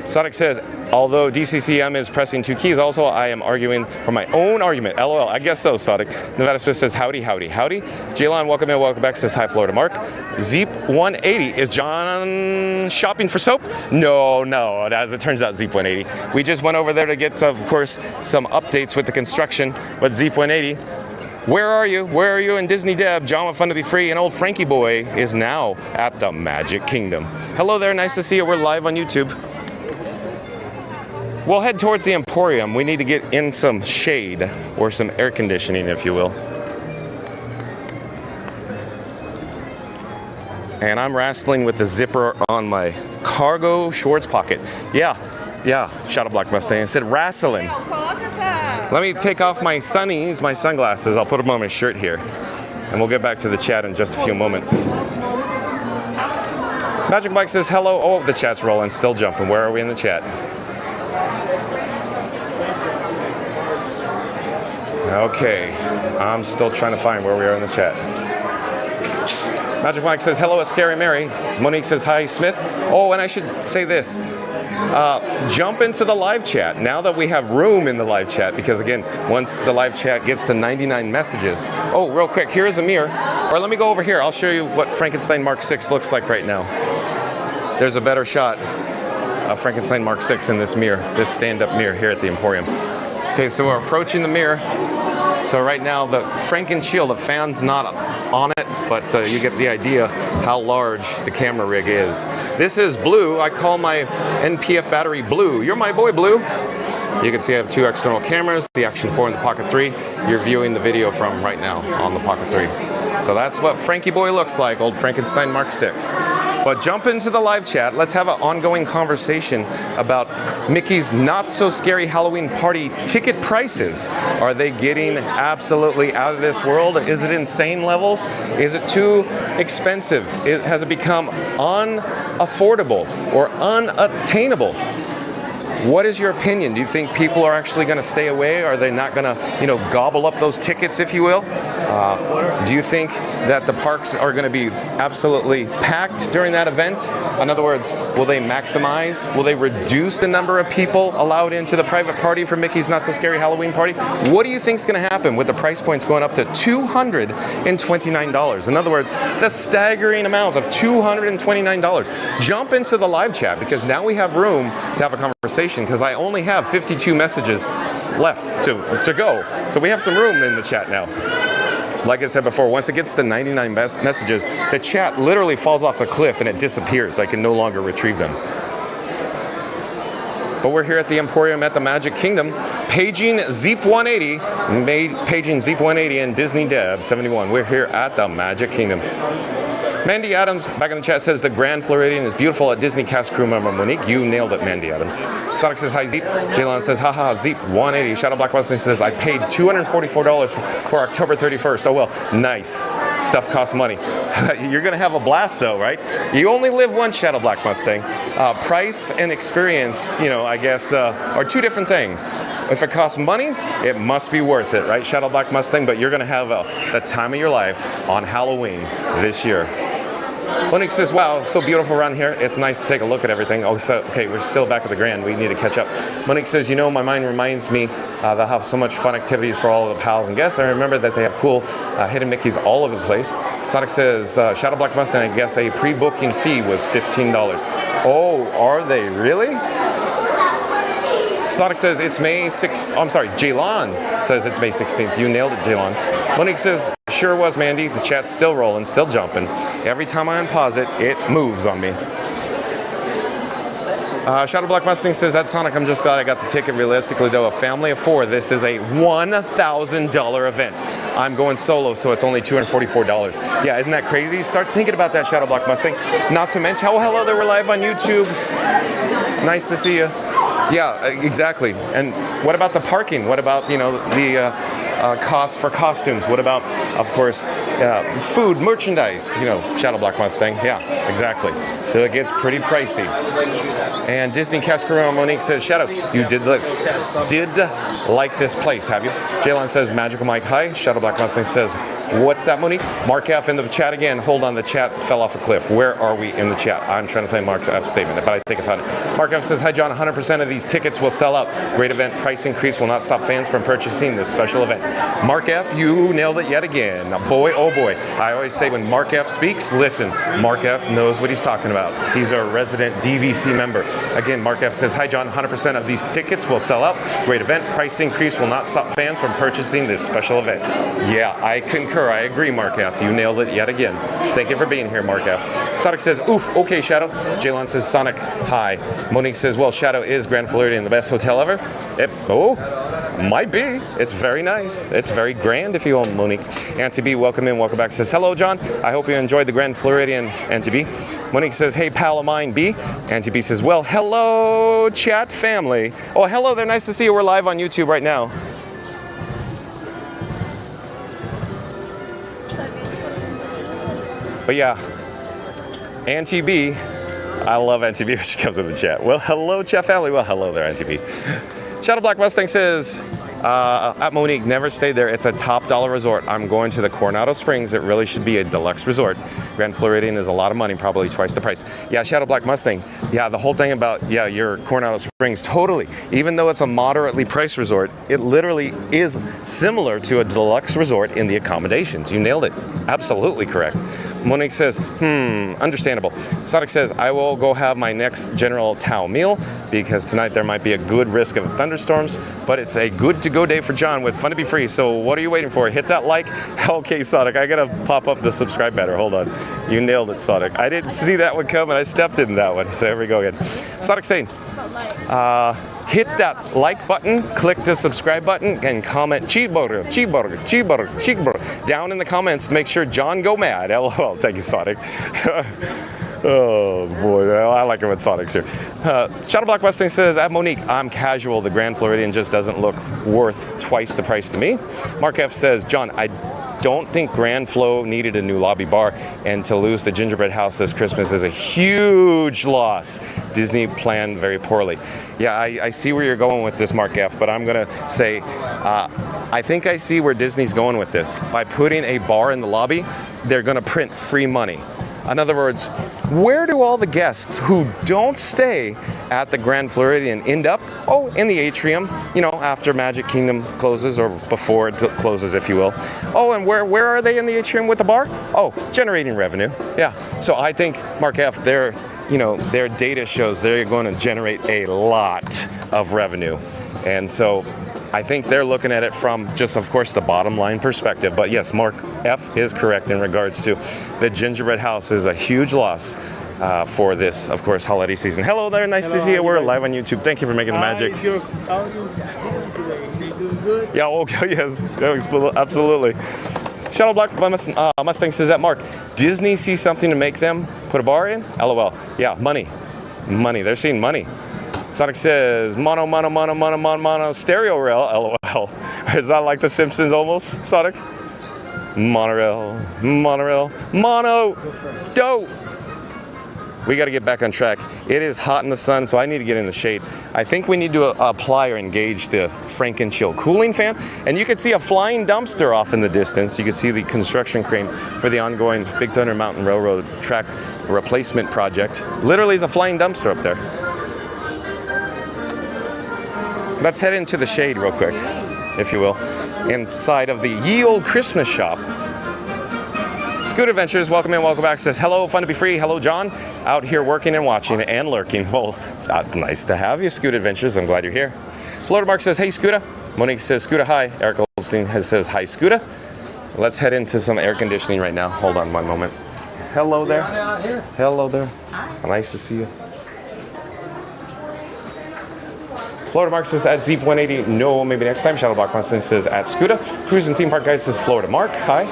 Sonic says, although DCCM is pressing two keys, also I am arguing for my own argument. LOL, I guess so, Sonic. Nevada Smith says, howdy, howdy, howdy. Jaylon, welcome in, welcome back, says, hi, Florida Mark. Zeep180, is John shopping for soap? No, as it turns out, Zeep180. We just went over there to get, of course, some updates with the construction, but Zeep180, Where are you? Where are you in Disney Deb? John with Fun to Be Free, and old Frankie Boy is now at the Magic Kingdom. Hello there, nice to see you. We're live on YouTube. We'll head towards the Emporium. We need to get in some shade or some air conditioning, if you will. And I'm wrestling with the zipper on my cargo shorts pocket. Yeah, Shadow Black Mustang. I said wrestling. Let me take off my sunnies, my sunglasses. I'll put them on my shirt here. And we'll get back to the chat in just a few moments. Magic Mike says hello. Oh, the chat's rolling, still jumping. Where are we in the chat? Okay, I'm still trying to find where we are in the chat. Magic Mike says hello, a Scary Mary. Monique says hi, Smith. Oh, and I should say this. Jump into the live chat now that we have room in the live chat, because again, once the live chat gets to 99 messages. Oh, real quick, here's a mirror. Or let me go over here. I'll show you what Frankenstein Mark 6 looks like right now. There's a better shot of Frankenstein Mark 6 in this mirror, this stand-up mirror here at the Emporium. Okay, so we're approaching the mirror. So right now the Franken Shield, the fan's not on it, but you get the idea how large the camera rig is. This is Blue. I call my NPF battery Blue. You're my boy, Blue. You can see I have two external cameras, the Action 4 and the Pocket 3. You're viewing the video from right now on the Pocket 3. So that's what Frankie Boy looks like, old Frankenstein Mark 6. But jump into the live chat. Let's have an ongoing conversation about Mickey's Not So Scary Halloween Party ticket prices. Are they getting absolutely out of this world? Is it insane levels? Is it too expensive? Has it become unaffordable or unattainable? What is your opinion? Do you think people are actually going to stay away? Are they not going to, gobble up those tickets, if you will? Do you think that the parks are going to be absolutely packed during that event? In other words, will they maximize? Will they reduce the number of people allowed into the private party for Mickey's Not So Scary Halloween Party? What do you think is going to happen with the price points going up to $229? In other words, the staggering amount of $229. Jump into the live chat, because now we have room to have a conversation, because I only have 52 messages left to go. So we have some room in the chat now. Like I said before, once it gets to 99 messages, the chat literally falls off a cliff and it disappears. I can no longer retrieve them. But we're here at the Emporium at the Magic Kingdom, paging Zeep 180, paging Zeep 180 and Disney Deb 71. We're here at the Magic Kingdom. Mandy Adams back in the chat says the Grand Floridian is beautiful at Disney cast crew member Monique. You nailed it, Mandy Adams. Sonic says hi, Zeep. Jaylon says haha, Zeep 180. Shadow Black Mustang says I paid $244 for October 31st. Oh well, nice. Stuff costs money. You're gonna have a blast though, right? You only live once, Shadow Black Mustang. Price and experience, I guess, are two different things. If it costs money, it must be worth it, right, Shadow Black Mustang? But you're gonna have the time of your life on Halloween this year. Monique says, wow, so beautiful around here. It's nice to take a look at everything. Oh, so, okay, we're still back at the Grand. We need to catch up. Monique says, my mind reminds me they'll have so much fun activities for all of the pals and guests. I remember that they have cool hidden Mickeys all over the place. Sonic says, Shadow Black Mustang, I guess a pre-booking fee was $15. Oh, are they really? Sonic says it's May 6th. Oh, I'm sorry, Jaylon says it's May 16th. You nailed it, Jaylon. Monique says, sure was, Mandy. The chat's still rolling, still jumping. Every time I unpause it, it moves on me. Shadow Black Mustang says, that's Sonic. I'm just glad I got the ticket. Realistically, though, a family of four, this is a $1,000 event. I'm going solo, so it's only $244. Yeah, isn't that crazy? Start thinking about that, Shadow Black Mustang. Not to mention, oh, hello there, we're live on YouTube. Nice to see you. Yeah, exactly. And what about the parking? What about, the costs for costumes? What about, of course, food, merchandise? Shadow Black Mustang. Yeah, exactly. So it gets pretty pricey. And Disney Cascarilla Monique says, Shadow, you did like this place, have you? Jaylon says, Magical Mike, hi. Shadow Black Mustang says, What's that, Monique? Mark F in the chat again. Hold on, the chat fell off a cliff. Where are we in the chat? I'm trying to find Mark F's statement, but I think I found it. Mark F says, hi John, 100% of these tickets will sell out. Great event, price increase will not stop fans from purchasing this special event. Mark F, you nailed it yet again. Boy, oh boy. I always say when Mark F speaks, listen, Mark F knows what he's talking about. He's our resident DVC member. Again, Mark F says, hi John, 100% of these tickets will sell out. Great event, price increase will not stop fans from purchasing this special event. Yeah, I concur. I agree, Mark F. You nailed it yet again. Thank you for being here, Mark F. Sonic says, oof, okay, Shadow. Jaylon says, Sonic, hi. Monique says, well, Shadow is Grand Floridian, the best hotel ever. Might be. It's very nice. It's very grand, if you will, Monique. Auntie B, welcome in, welcome back. Says, hello, John. I hope you enjoyed the Grand Floridian, Auntie B. Monique says, hey, pal of mine, B. Auntie B says, well, hello, chat family. Oh, hello there. Nice to see you. We're live on YouTube right now. But yeah, Auntie B, I love Auntie B when she comes in the chat. Well, hello, chat family. Well, hello there, Auntie B. Shadow Black Mustang says, at Monique, never stayed there. It's a top dollar resort. I'm going to the Coronado Springs. It really should be a deluxe resort. Grand Floridian is a lot of money, probably twice the price. Yeah, Shadow Black Mustang. Yeah, the whole thing about, yeah, your Coronado Springs, totally. Even though it's a moderately priced resort, it literally is similar to a deluxe resort in the accommodations. You nailed it. Absolutely correct. Monique says, understandable. Sonic says, I will go have my next General Tao meal because tonight there might be a good risk of thunderstorms, but it's a good to go day for John with Fun to Be Free. So what are you waiting for? Hit that like. Okay, Sonic, I gotta pop up the subscribe banner. Hold on. You nailed it, Sonic. I didn't see that one come and I stepped in that one. So here we go again. Sonic saying, hit that like button, click the subscribe button, and comment cheeseburger, cheeseburger, cheeseburger, cheeseburger down in the comments to make sure John go mad. LOL. Thank you, Sonic. Oh boy, I like it when Sonic's here. Shadow Black Mustang says, at Monique, I'm casual. The Grand Floridian just doesn't look worth twice the price to me. Mark F says, John, I don't think Grand Flo needed a new lobby bar, and to lose the gingerbread house this Christmas is a huge loss. Disney planned very poorly. Yeah, I see where you're going with this, Mark F, but I'm gonna say, I think I see where Disney's going with this. By putting a bar in the lobby, they're gonna print free money. In other words, where do all the guests who don't stay at the Grand Floridian end up? Oh, in the atrium, you know, after Magic Kingdom closes or before it closes, if you will. Oh, and where are they in the atrium with the bar? Oh, generating revenue. Yeah. So I think, Mark F, their data shows they're going to generate a lot of revenue. And so I think they're looking at it from just, of course, the bottom line perspective. But yes, Mark F is correct in regards to the gingerbread house is a huge loss for this, of course, holiday season. Hello there, nice to see you. We're live on YouTube. Thank you for making the magic. How are you doing today? You doing good? Yeah, okay, yes, absolutely. Shadow Black Mustang says that, Mark, Disney sees something to make them put a bar in? LOL. Yeah, money. They're seeing money. Sonic says, mono, stereo rail, LOL. Is that like The Simpsons almost, Sonic? Monorail, mono, dope. We got to get back on track. It is hot in the sun, so I need to get in the shade. I think we need to apply or engage the Franken Chill cooling fan. And you can see a flying dumpster off in the distance. You can see the construction crane for the ongoing Big Thunder Mountain Railroad track replacement project. Literally is a flying dumpster up there. Let's head into the shade real quick, if you will, inside of the Ye Olde Christmas shop. Scoot Adventures, welcome in, welcome back. Says, hello, Fun to Be Free. Hello, John. Out here working and watching and lurking. Well, nice to have you, Scoot Adventures. I'm glad you're here. Florida Mark says, hey, Scooter. Monique says, Scooter, hi. Eric Goldstein says, hi, Scooter. Let's head into some air conditioning right now. Hold on one moment. Hello there. Hello there. Nice to see you. Florida Mark says at Zeep 180, no, maybe next time. Shadow Block Constant says at Scuda. Cruise and Theme Park Guide says Florida Mark, hi.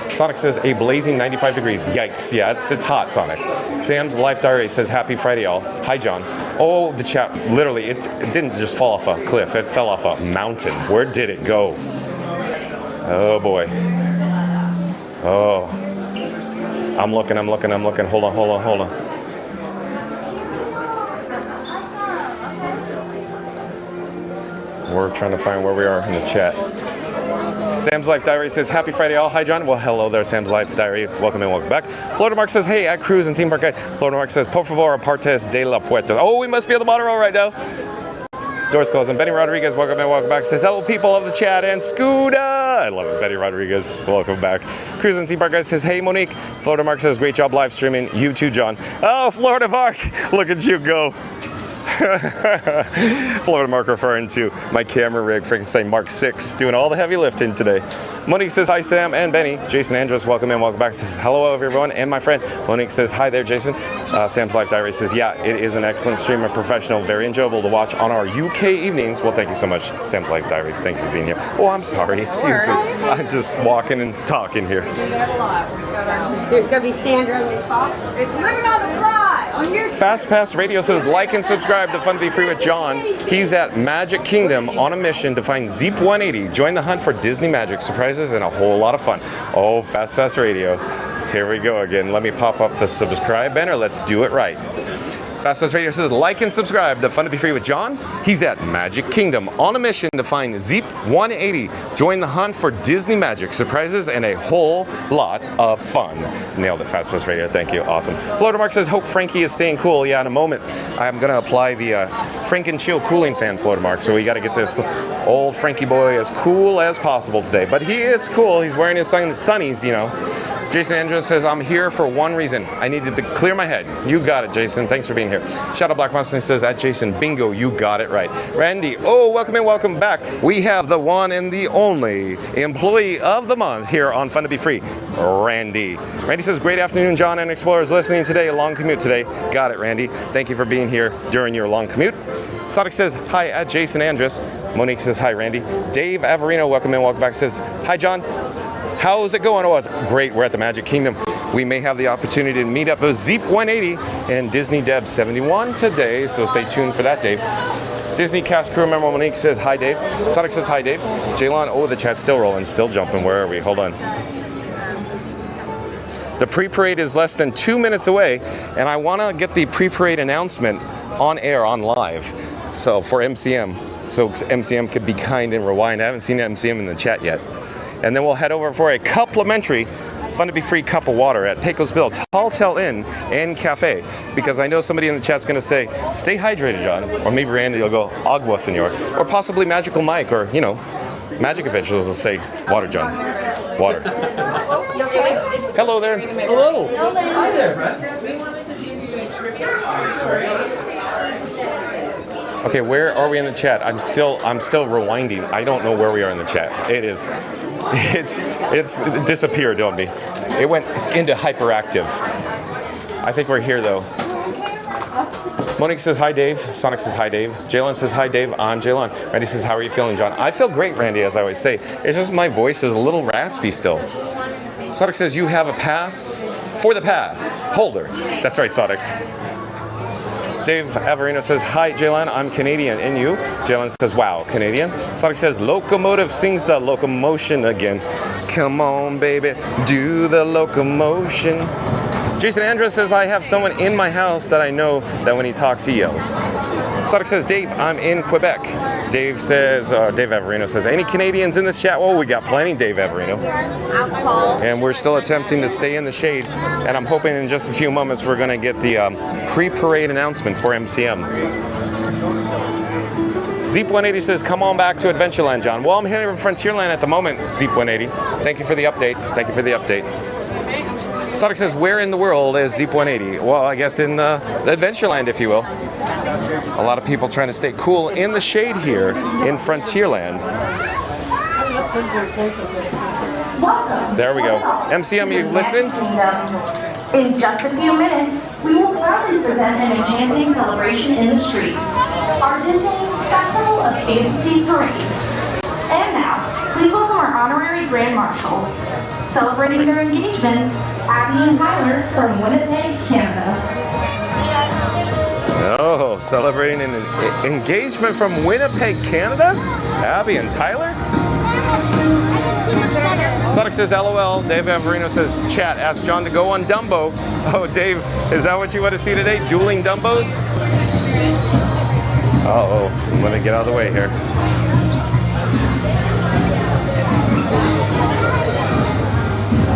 Sonic says a blazing 95 degrees. Yikes, yeah, it's hot, Sonic. Sam's Life Diary says happy Friday, y'all. Hi, John. Oh, the chat, literally, it didn't just fall off a cliff. It fell off a mountain. Where did it go? Oh, boy. Oh. I'm looking. Hold on. We're trying to find where we are in the chat. Sam's Life Diary says, happy Friday all. Hi, John. Well, hello there, Sam's Life Diary. Welcome and welcome back. Florida Mark says, hey, at Cruise and Theme Park Guide. Florida Mark says, por favor, partes de la puerta. Oh, we must be on the monorail right now. Doors closed. And Benny Rodriguez, welcome and welcome back. Says, hello, people of the chat. And Scooter. I love it. Betty Rodriguez, welcome back. Cruise and Theme Park Guide says, hey, Monique. Florida Mark says, great job live streaming. You too, John. Oh, Florida Mark. Look at you go. Florida Mark referring to my camera rig, Frankenstein Mark 6, doing all the heavy lifting today. Monique says, hi Sam and Benny. Jason Andrews, welcome and welcome back. Says, hello everyone, and my friend. Monique says, hi there Jason. Sam's Life Diary says, yeah, it is an excellent stream and professional, very enjoyable to watch on our UK evenings. Well, thank you so much, Sam's Life Diary. Thank you for being here. Oh, I'm sorry, excuse me. I'm just walking and talking here. There's gonna be Sandra and Fox. It's living on the fly on your Fast Pass Radio says, like and subscribe to Fun to Be Free with John. He's at Magic Kingdom on a mission to find Zeep 180. Join the hunt for Disney magic surprises and a whole lot of fun. Oh, Fast Pass Radio. Here we go again. Let me pop up the subscribe banner. Let's do it right. Fast Pass Radio says, like and subscribe to Fun to Be Free with John. He's at Magic Kingdom on a mission to find Zeep 180. Join the hunt for Disney magic surprises and a whole lot of fun. Nailed it, Fast Pass Radio. Thank you. Awesome. Florida Mark says, hope Frankie is staying cool. Yeah, in a moment, I'm going to apply the Frank and Chill cooling fan, Florida Mark. So we got to get this old Frankie boy as cool as possible today. But he is cool. He's wearing his sunnies, you know. Jason Andrews says, I'm here for one reason. I needed to clear my head. You got it, Jason. Thanks for being here. Shadow Black Mustang says, at Jason, bingo, you got it right. Randy, oh, welcome and welcome back. We have the one and the only employee of the month here on Fun to Be Free, Randy. Randy says, great afternoon, John and Explorers listening today. A long commute today. Got it, Randy. Thank you for being here during your long commute. Sonic says, hi, at Jason Andrus. Monique says, hi, Randy. Dave Averino, welcome and welcome back, says, hi, John. How's it going? Oh, it's great. We're at the Magic Kingdom. We may have the opportunity to meet up with Zeep 180 and Disney Deb 71 today, so stay tuned for that, Dave. Disney cast crew member Monique says, hi, Dave. Sonic says, hi, Dave. Jaylon, oh, the chat's still rolling, still jumping. Where are we? Hold on. The pre-parade is less than 2 minutes away, and I want to get the pre-parade announcement on air, on live, so for MCM. So MCM could be kind and rewind. I haven't seen MCM in the chat yet. And then we'll head over for a complimentary Fun to Be Free cup of water at Pecos Bill Tall Tale Inn and Cafe, because I know somebody in the chat's going to say, stay hydrated, John. Or maybe Randy will go, agua, senor. Or possibly Magical Mike, or, you know, Magic Adventures will say, water, John. Water. Hello there. Hello. Hi there. Okay, where are we in the chat? I'm still rewinding. I don't know where we are in the chat. It's disappeared on me. It went into hyperactive. I think we're here though. Monique says hi, Dave. Sonic says hi, Dave. Jalen says hi, Dave. I'm Jalen. Randy says, how are you feeling, John? I feel great, Randy, as I always say. It's just my voice is a little raspy still. Sonic says, you have a pass for the pass holder. That's right, Sonic. Dave Averino says, hi, Jalen, I'm Canadian. And you? Jalen says, wow, Canadian. Sonic says, locomotive sings the locomotion again. Come on, baby, do the locomotion. Jason Andrews says, I have someone in my house that I know that when he talks, he yells. Sonic says, Dave, I'm in Quebec. Dave says, Dave Averino says, any Canadians in this chat? Well, we got plenty, Dave Averino. And we're still attempting to stay in the shade. And I'm hoping in just a few moments we're going to get the pre-parade announcement for MCM. Zeep 180 says, come on back to Adventureland, John. Well, I'm here in Frontierland at the moment, Zeep 180. Thank you for the update. Thank you for the update. Sonic says, where in the world is Zeep 180? Well, I guess in Adventureland, if you will. A lot of people trying to stay cool in the shade here in Frontierland. There we go. MCM, you listening? In just a few minutes, we will proudly present an enchanting celebration in the streets, our Disney Festival of Fantasy Parade. And now, please welcome our honorary Grand Marshals, celebrating their engagement, Abby and Tyler from Winnipeg, Canada. Oh, celebrating an engagement from Winnipeg, Canada? Abby and Tyler? Sonic says, LOL. Dave Averino says, chat, ask John to go on Dumbo. Oh, Dave, is that what you want to see today? Dueling Dumbos? Uh-oh, let me get out of the way here.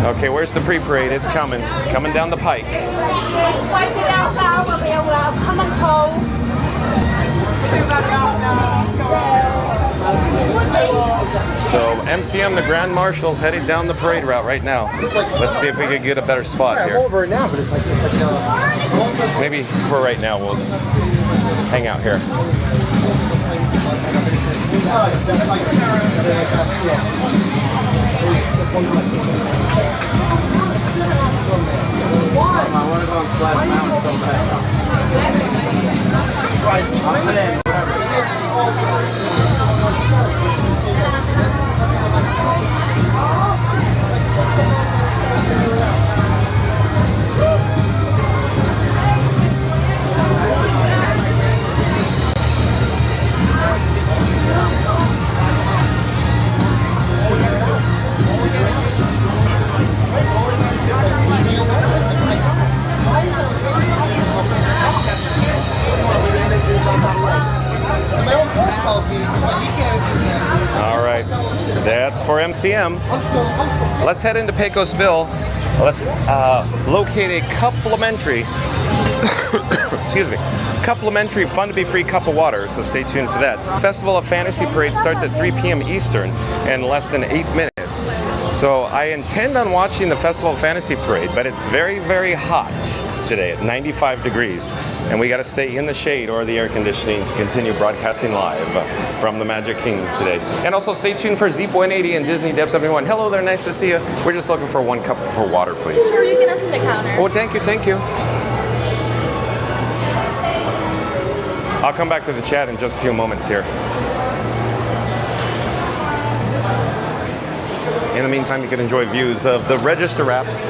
Okay, where's the pre-parade? It's coming down the pike. So MCM, the Grand Marshal's heading down the parade route right now. Let's see if we can get a better spot here. I'm over it now, but it's like Maybe for right now, we'll just hang out here. All right, that's for MCM. Let's head into Pecos Bill. Let's locate a complimentary, excuse me, complimentary fun to be free cup of water, so stay tuned for that. Festival of Fantasy Parade starts at 3 p.m. Eastern in less than 8 minutes. So I intend on watching the Festival of Fantasy Parade, but it's very, very hot today at 95 degrees. And we got to stay in the shade or the air conditioning to continue broadcasting live from the Magic Kingdom today. And also stay tuned for Zeep 180 and Disney Deb 71. Hello there, nice to see you. We're just looking for 1 cup for water, please. Sure, you can ask the counter. Oh, thank you, thank you. I'll come back to the chat in just a few moments here. In the meantime, you can enjoy views of the register wraps.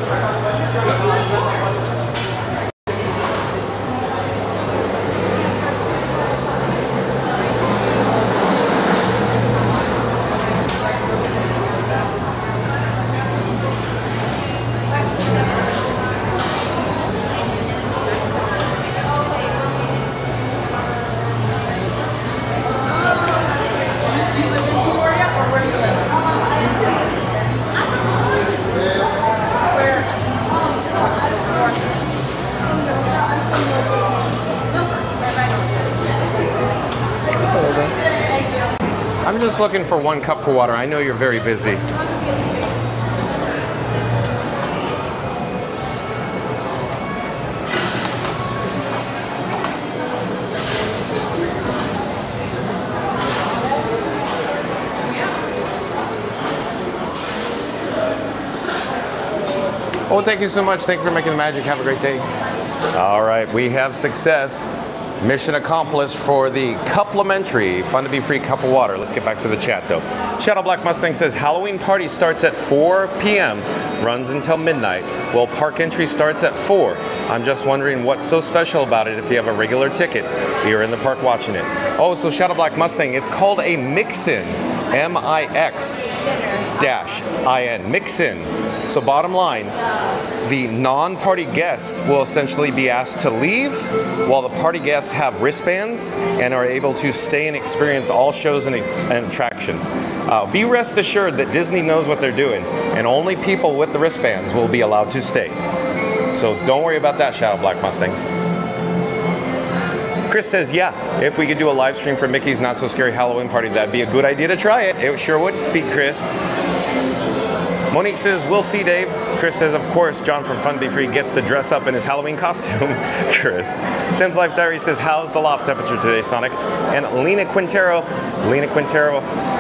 I'm just looking for 1 cup for water. I know you're very busy. Oh, thank you so much. Thank you for making the magic. Have a great day. All right, we have success. Mission accomplished for the complimentary fun to be free cup of water. Let's get back to the chat though. Shadow Black Mustang says Halloween party starts at 4 p.m. runs until midnight. Well, park entry starts at 4. I'm just wondering what's so special about it if you have a regular ticket. You're in the park watching it. Oh, so Shadow Black Mustang, it's called a mix-in. M-I-X-I-N. Mix-in. So bottom line, the non-party guests will essentially be asked to leave while the party guests have wristbands and are able to stay and experience all shows and attractions. Be rest assured that Disney knows what they're doing and only people with the wristbands will be allowed to stay. So don't worry about that, Shadow Black Mustang. Chris says, yeah, if we could do a live stream for Mickey's Not So Scary Halloween Party, that'd be a good idea to try it. It sure would be, Chris. Monique says, we'll see, Dave. Chris says, of course, John from Fun Be Free gets to dress up in his Halloween costume. Chris. Sam's Life Diary says, how's the loft temperature today, Sonic? And Lena Quintero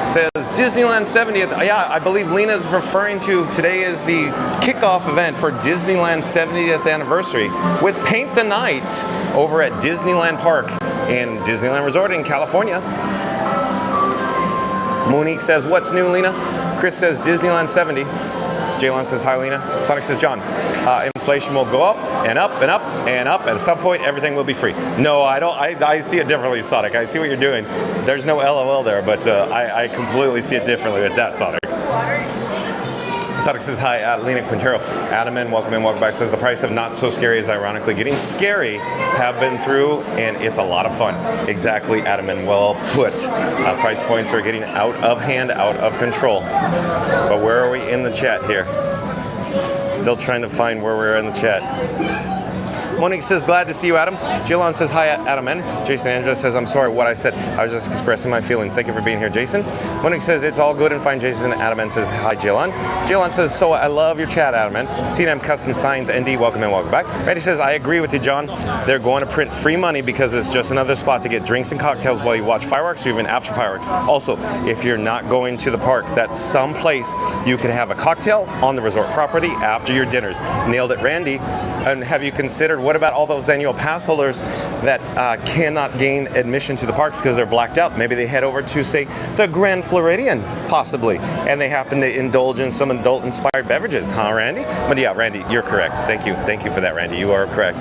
says, Disneyland 70th. Yeah, I believe Lena's referring to today is the kickoff event for Disneyland 70th anniversary with Paint the Night over at Disneyland Park in Disneyland Resort in California. Monique says, what's new, Lena? Chris says Disneyland 70. Jalen says, hi, Lena. Sonic says, John, inflation will go up and up and up and up. At some point, everything will be free. No, I don't. I see it differently, Sonic. I see what you're doing. There's no LOL there, but I completely see it differently with that, Sonic. Sonic says, hi, Lena Quintero. Adam and welcome back. Says, the price of Not So Scary is ironically getting scary. Have been through, and it's a lot of fun. Exactly, Adam, and well put. Price points are getting out of hand, out of control. But where are we in the chat here? Still trying to find where we're in the chat. Monique says, glad to see you, Adam. Jilon says, hi, Adam N. Jason Andrews says, I'm sorry what I said. I was just expressing my feelings. Thank you for being here, Jason. Monique says, it's all good and fine, Jason. Adam N says, hi, Jilon. Jilon says, so I love your chat, Adam N. C&M Custom Signs, ND, welcome and welcome back. Randy says, I agree with you, John. They're going to print free money because it's just another spot to get drinks and cocktails while you watch fireworks or even after fireworks. Also, if you're not going to the park, that's some place you can have a cocktail on the resort property after your dinners. Nailed it, Randy. And have you considered, what about all those annual pass holders that cannot gain admission to the parks because they're blacked out? Maybe they head over to, say, the Grand Floridian, possibly, and they happen to indulge in some adult-inspired beverages, huh, Randy? But yeah, Randy, you're correct. Thank you for that, Randy. You are correct.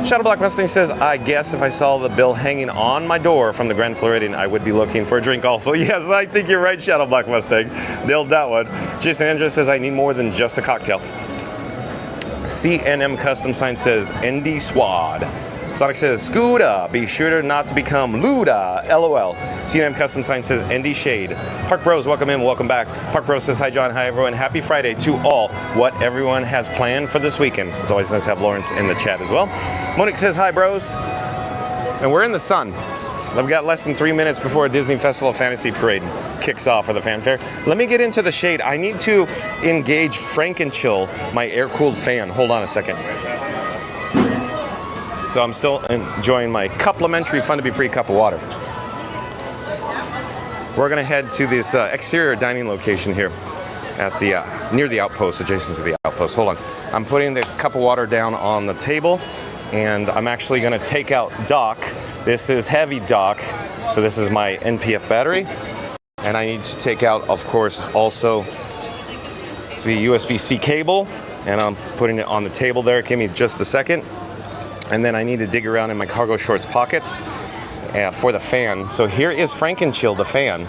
Shadow Black Mustang says, I guess if I saw the bill hanging on my door from the Grand Floridian, I would be looking for a drink also. Yes, I think you're right, Shadow Black Mustang. Nailed that one. Jason Andrews says, I need more than just a cocktail. CNM Custom Sign says, ND Swad. Sonic says, Scooda, be sure not to become Luda, LOL. CNM Custom Sign says, ND Shade. Park Bros, welcome in, welcome back. Park Bros says, hi John, hi everyone. Happy Friday to all. What everyone has planned for this weekend. It's always nice to have Lawrence in the chat as well. Monique says, hi bros. And we're in the sun. I've got less than 3 minutes before Disney Festival of Fantasy Parade kicks off for the fanfare. Let me get into the shade. I need to engage Frankenchill, my air-cooled fan. Hold on a second. So I'm still enjoying my complimentary Fun to Be Free cup of water. We're gonna head to this exterior dining location here at the near the outpost, adjacent to the outpost. Hold on. I'm putting the cup of water down on the table, and I'm actually gonna take out dock. This is heavy dock, so this is my NPF battery. And I need to take out, of course, also the USB-C cable, and I'm putting it on the table there. Give me just a second. And then I need to dig around in my cargo shorts pockets for the fan. So here is Frankenchill, the fan.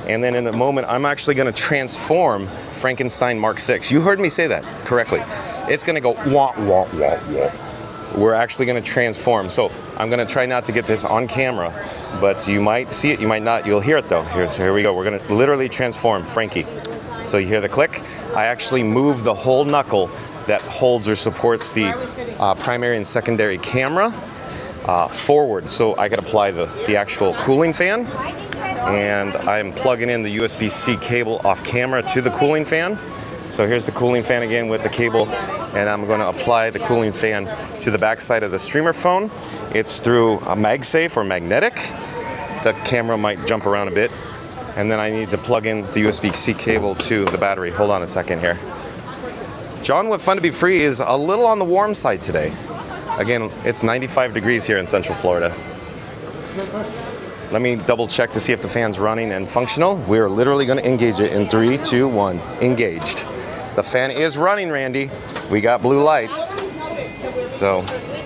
And then in a moment, I'm actually gonna transform Frankenstein Mark 6. You heard me say that correctly. It's gonna go wah, wah, wah, wah. We're actually going to transform. So I'm going to try not to get this on camera, but you might see it, you might not. You'll hear it though. Here we go. We're going to literally transform Frankie. So you hear the click. I actually move the whole knuckle that holds or supports the primary and secondary camera forward, so I could apply the actual cooling fan. And I'm plugging in the USB-C cable off camera to the cooling fan. So here's the cooling fan again with the cable, and I'm going to apply the cooling fan to the back side of the streamer phone. It's through a MagSafe or magnetic. The camera might jump around a bit. And then I need to plug in the USB-C cable to the battery. Hold on a second here. John with Fun to Be Free is a little on the warm side today. Again, it's 95 degrees here in Central Florida. Let me double check to see if the fan's running and functional. We're literally going to engage it in 3, 2, 1. Engaged. The fan is running, Randy. We got blue lights. So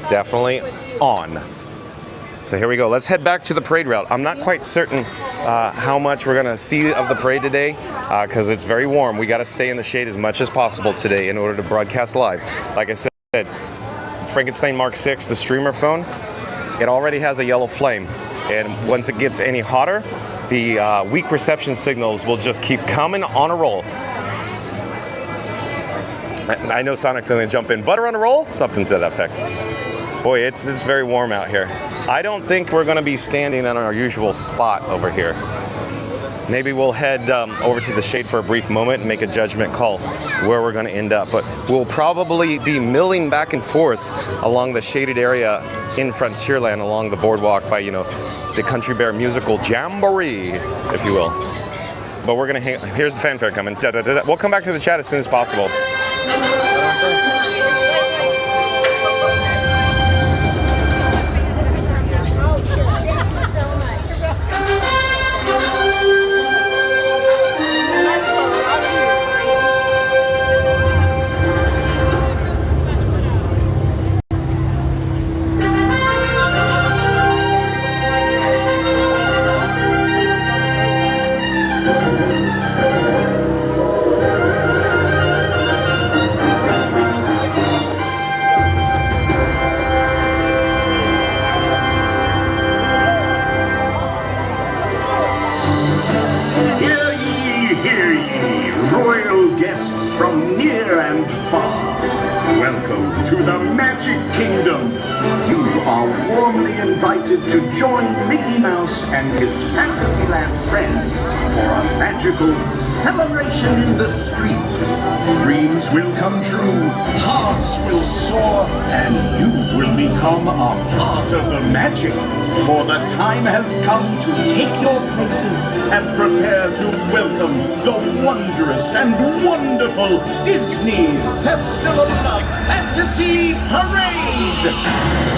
definitely on. So here we go. Let's head back to the parade route. I'm not quite certain how much we're going to see of the parade today because it's very warm. We got to stay in the shade as much as possible today in order to broadcast live. Like I said, Frankenstein Mark 6, the streamer phone, it already has a yellow flame. And once it gets any hotter, the weak reception signals will just keep coming on a roll. I know Sonic's going to jump in. Butter on a roll? Something to that effect. Boy, it's very warm out here. I don't think we're going to be standing in our usual spot over here. Maybe we'll head over to the shade for a brief moment and make a judgment call where we're going to end up. But we'll probably be milling back and forth along the shaded area in Frontierland, along the boardwalk by, the Country Bear Musical Jamboree, if you will. But we're going to here's the fanfare coming. Da, da, da, da. We'll come back to the chat as soon as possible. Hear ye, royal guests from near and far, welcome to the Magic Kingdom. You are warmly invited to join Mickey Mouse and his Fantasyland friends for a magical celebration in the streets. Dreams will come true, hearts will soar, and you will become a part of the magic. For the time has come to take your places and prepare to welcome the wondrous and wonderful Disney Festival of Fantasy Parade!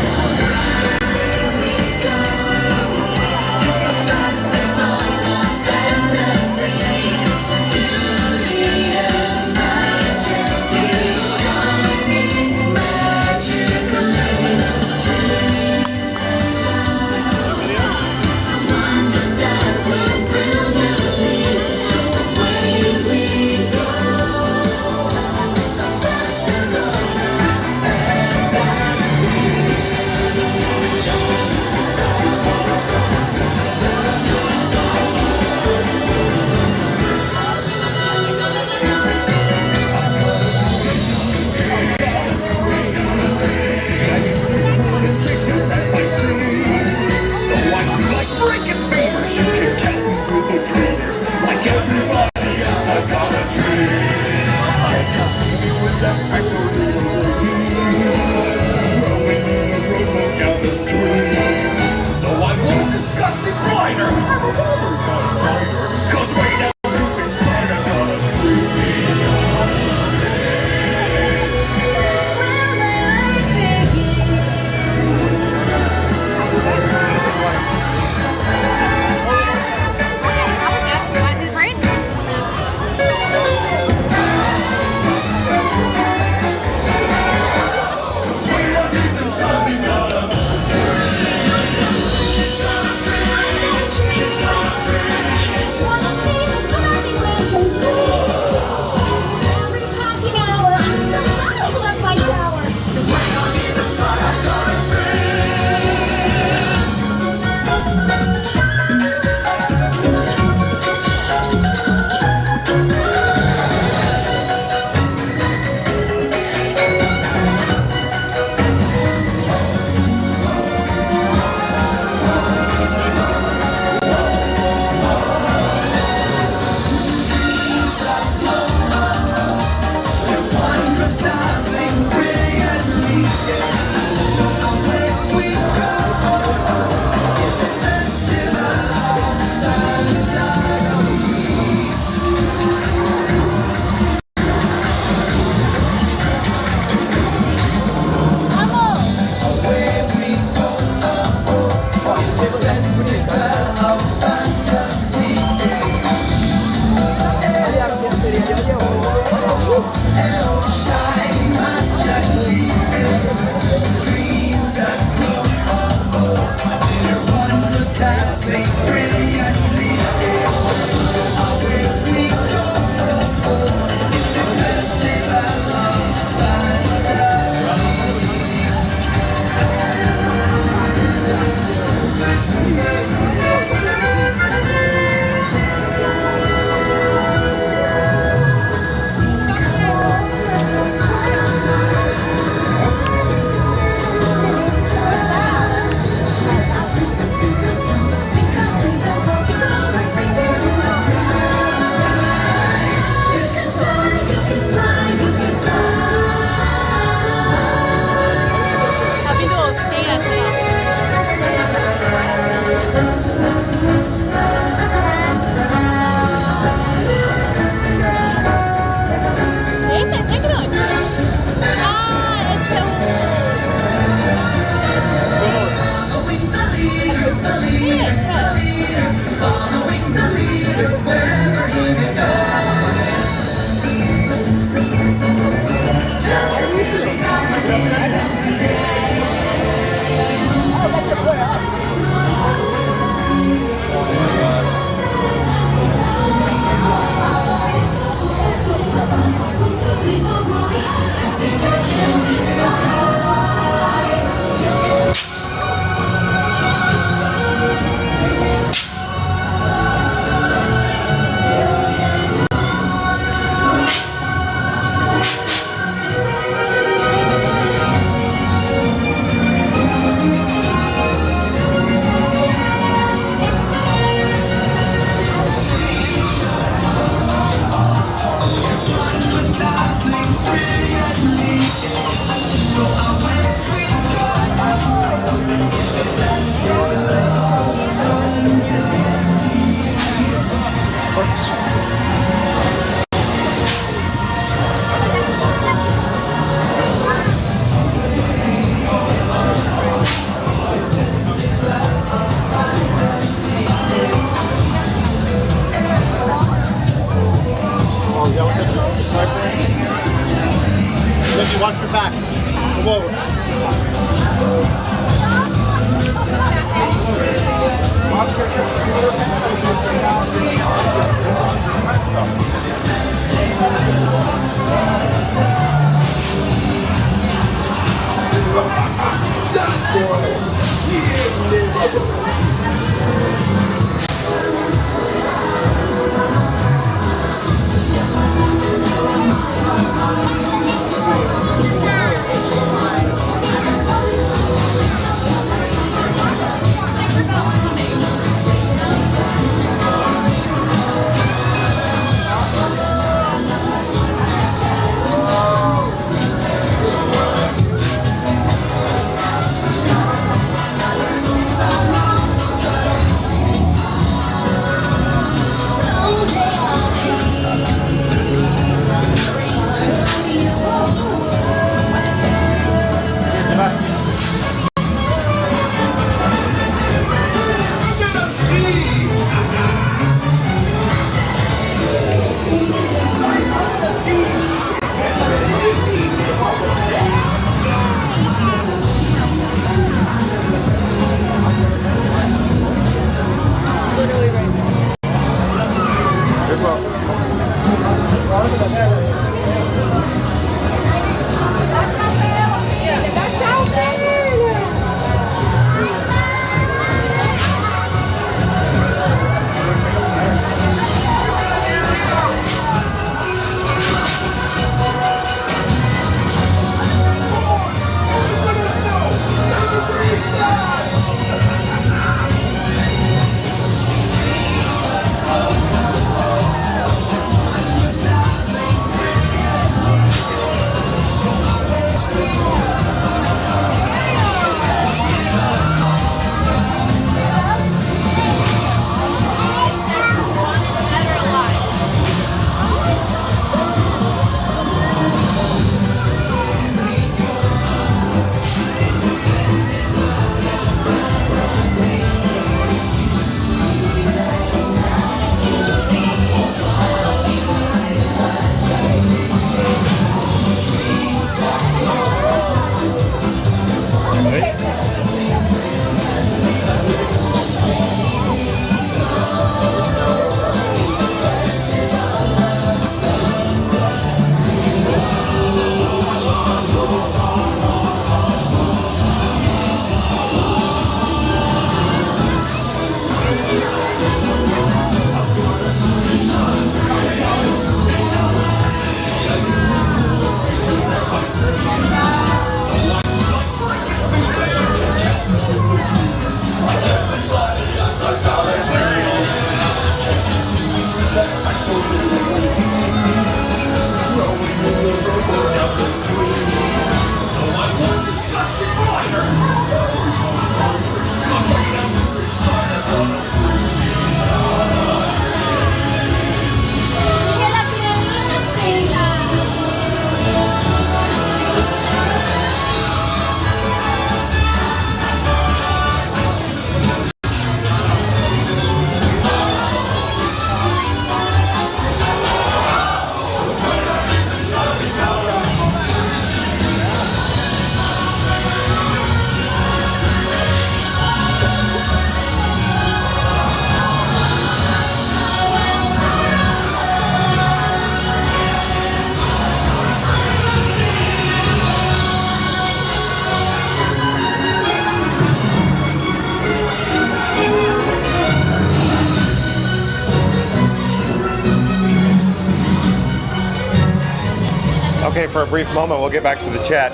Okay, for a brief moment, we'll get back to the chat.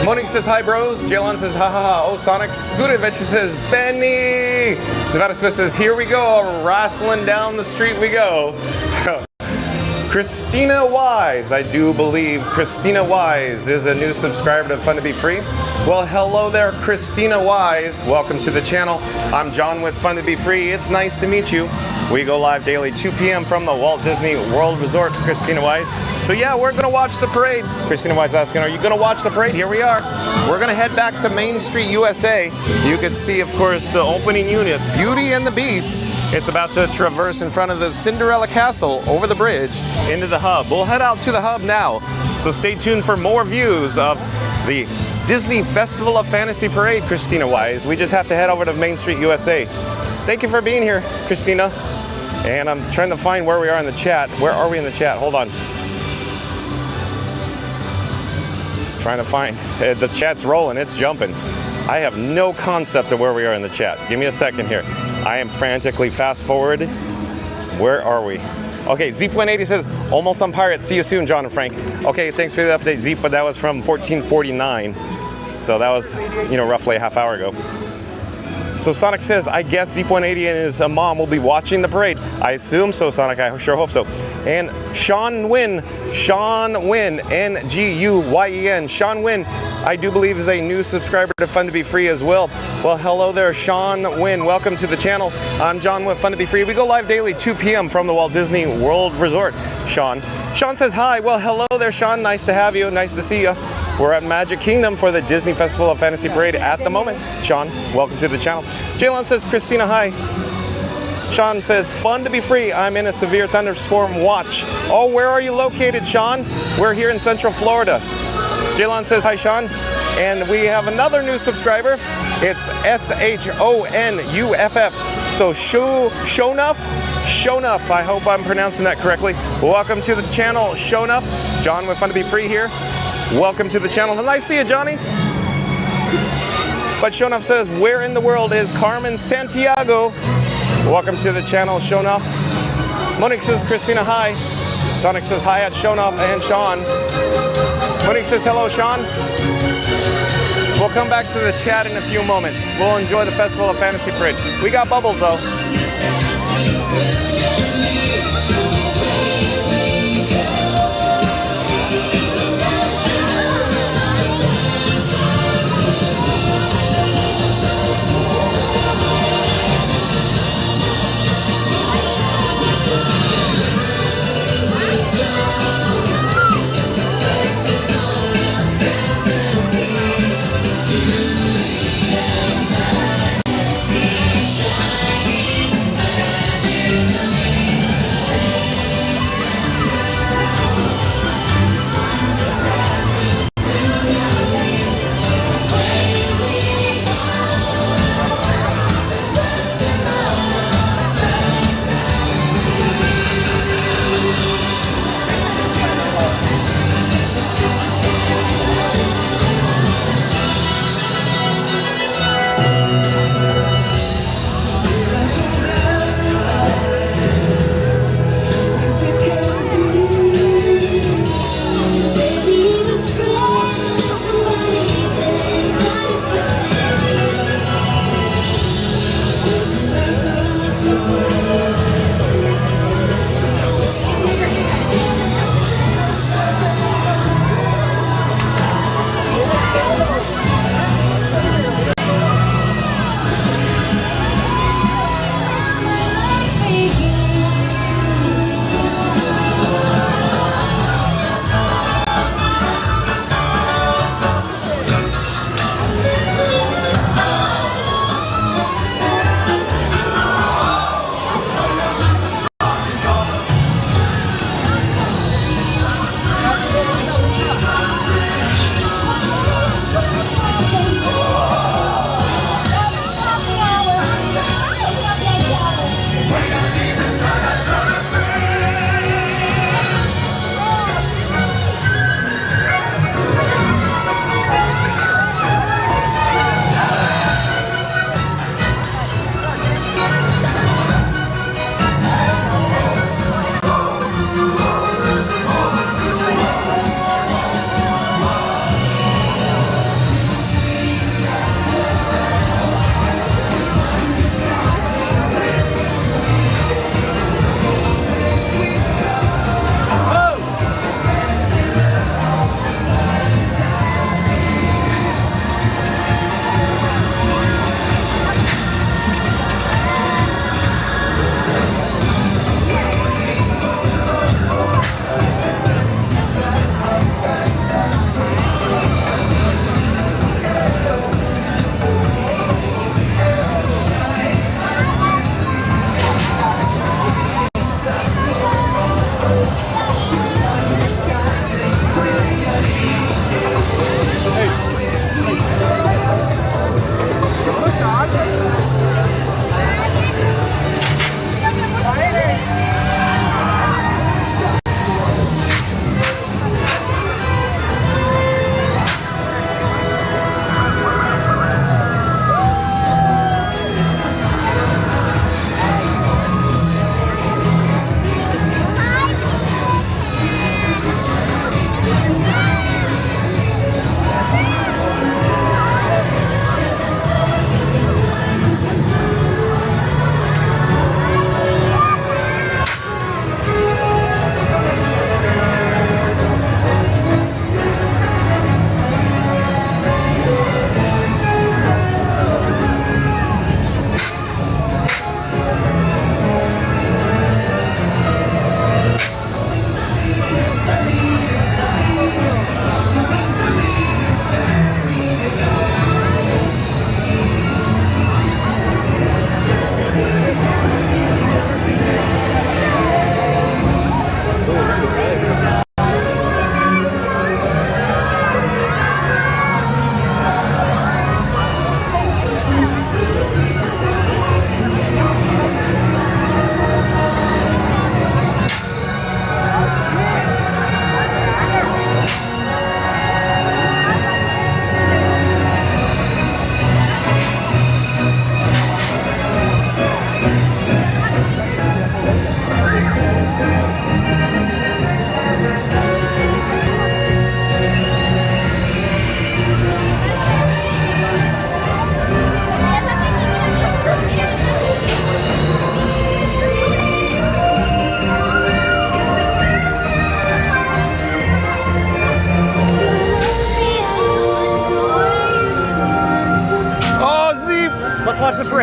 Monique says, hi, bros. Jaylon says, ha ha ha. Oh, Sonic's Good Adventure says, Benny. Nevada Smith says, here we go. Wrestling down the street we go. Christina Wise, I do believe Christina Wise is a new subscriber to Fun to Be Free. Well, hello there, Christina Wise. Welcome to the channel. I'm John with Fun to Be Free. It's nice to meet you. We go live daily 2 p.m. from the Walt Disney World Resort, Christina Wise. So yeah, we're gonna watch the parade. Christina Wise asking, are you gonna watch the parade? Here we are. We're gonna head back to Main Street, USA. You can see, of course, the opening unit, Beauty and the Beast. It's about to traverse in front of the Cinderella Castle over the bridge into the hub. We'll head out to the hub now. So stay tuned for more views of the Disney Festival of Fantasy Parade, Christina Wise. We just have to head over to Main Street, USA. Thank you for being here, Christina. And I'm trying to find where we are in the chat. Where are we in the chat? Hold on. Trying to find. The chat's rolling. It's jumping. I have no concept of where we are in the chat. Give me a second here. I am frantically fast forward. Where are we? Okay, Zeep180 says, almost on Pirates. See you soon, John and Frank. Okay, thanks for the update, Zeep, but that was from 1449. So that was, roughly a half hour ago. So Sonic says, I guess Zeep180 and his mom will be watching the parade. I assume so, Sonic. I sure hope so. And Sean Wynn, N-G-U-Y-E-N, Sean Wynn, I do believe is a new subscriber to Fun to Be Free as well. Well, hello there, Sean Wynn. Welcome to the channel. I'm John with Fun to Be Free. We go live daily 2 p.m. from the Walt Disney World Resort. Sean says, hi. Well, hello there, Sean. Nice to have you. Nice to see you. We're at Magic Kingdom for the Disney Festival of Fantasy Parade at the moment. Sean, welcome to the channel. Jaylon says, Christina, hi. Sean says, fun to be free. I'm in a severe thunderstorm watch. Oh, where are you located, Sean? We're here in Central Florida. Jaylon says, hi, Sean. And we have another new subscriber. It's S-H-O-N-U-F-F. So Shonuff. I hope I'm pronouncing that correctly. Welcome to the channel, Shonuff. John with Fun to Be Free here. Welcome to the channel. Nice to see you, Johnny. But Shonuff says, where in the world is Carmen Santiago? Welcome to the channel, Shonuff. Monique says, Christina, hi. Sonic says, hi at Shonuff and Sean. Monique says, hello, Sean. We'll come back to the chat in a few moments. We'll enjoy the Festival of Fantasy Parade. We got bubbles, though.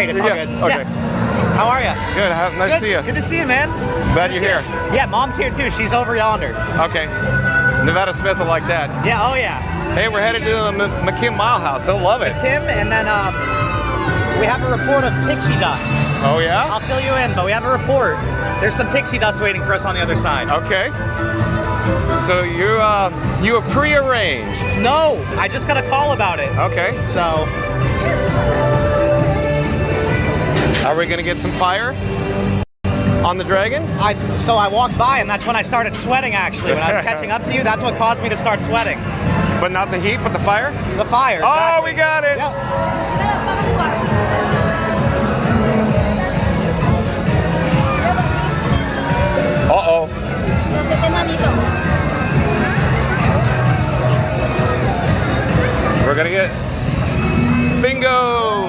great. It's all Yeah, good. okay. Yeah. How are you? Good. Nice to see you. Good to see you, man. Glad Good to you're see here. you. Yeah, Mom's here too. She's over yonder. Okay. Nevada Smith will like that. Yeah. Oh yeah. Hey, we're headed to the McKim Mile House. He'll love it. Kim, and then we have a report of pixie dust. Oh yeah? I'll fill you in, but we have a report. There's some pixie dust waiting for us on the other side. Okay. So you were pre-arranged. No, I just got a call about it. Okay. So, Are we gonna get some fire on the dragon? so I walked by, and that's when I started sweating. Actually, when I was catching up to you, that's what caused me to start sweating. But not the heat, but the fire? The fire. Oh, Exactly. we got it. Yep. Uh-oh. We're gonna get bingo.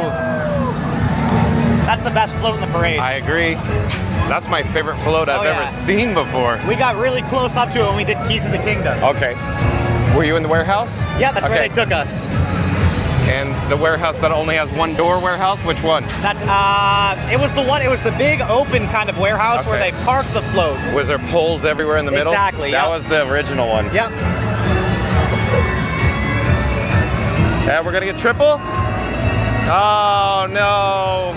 That's the best float in the parade. I agree. That's my favorite float I've Oh, ever yeah. seen before. We got really close up to it when we did Keys of the Kingdom. Okay. Were you in the warehouse? Yeah, that's where Okay. they took us. And the warehouse that only has one door warehouse? Which one? That's it was the big open kind of warehouse where Okay. they parked the floats. Was there poles everywhere in the middle? Exactly, That yep. was the original one. Yep. Yeah, we're gonna get triple? Oh no.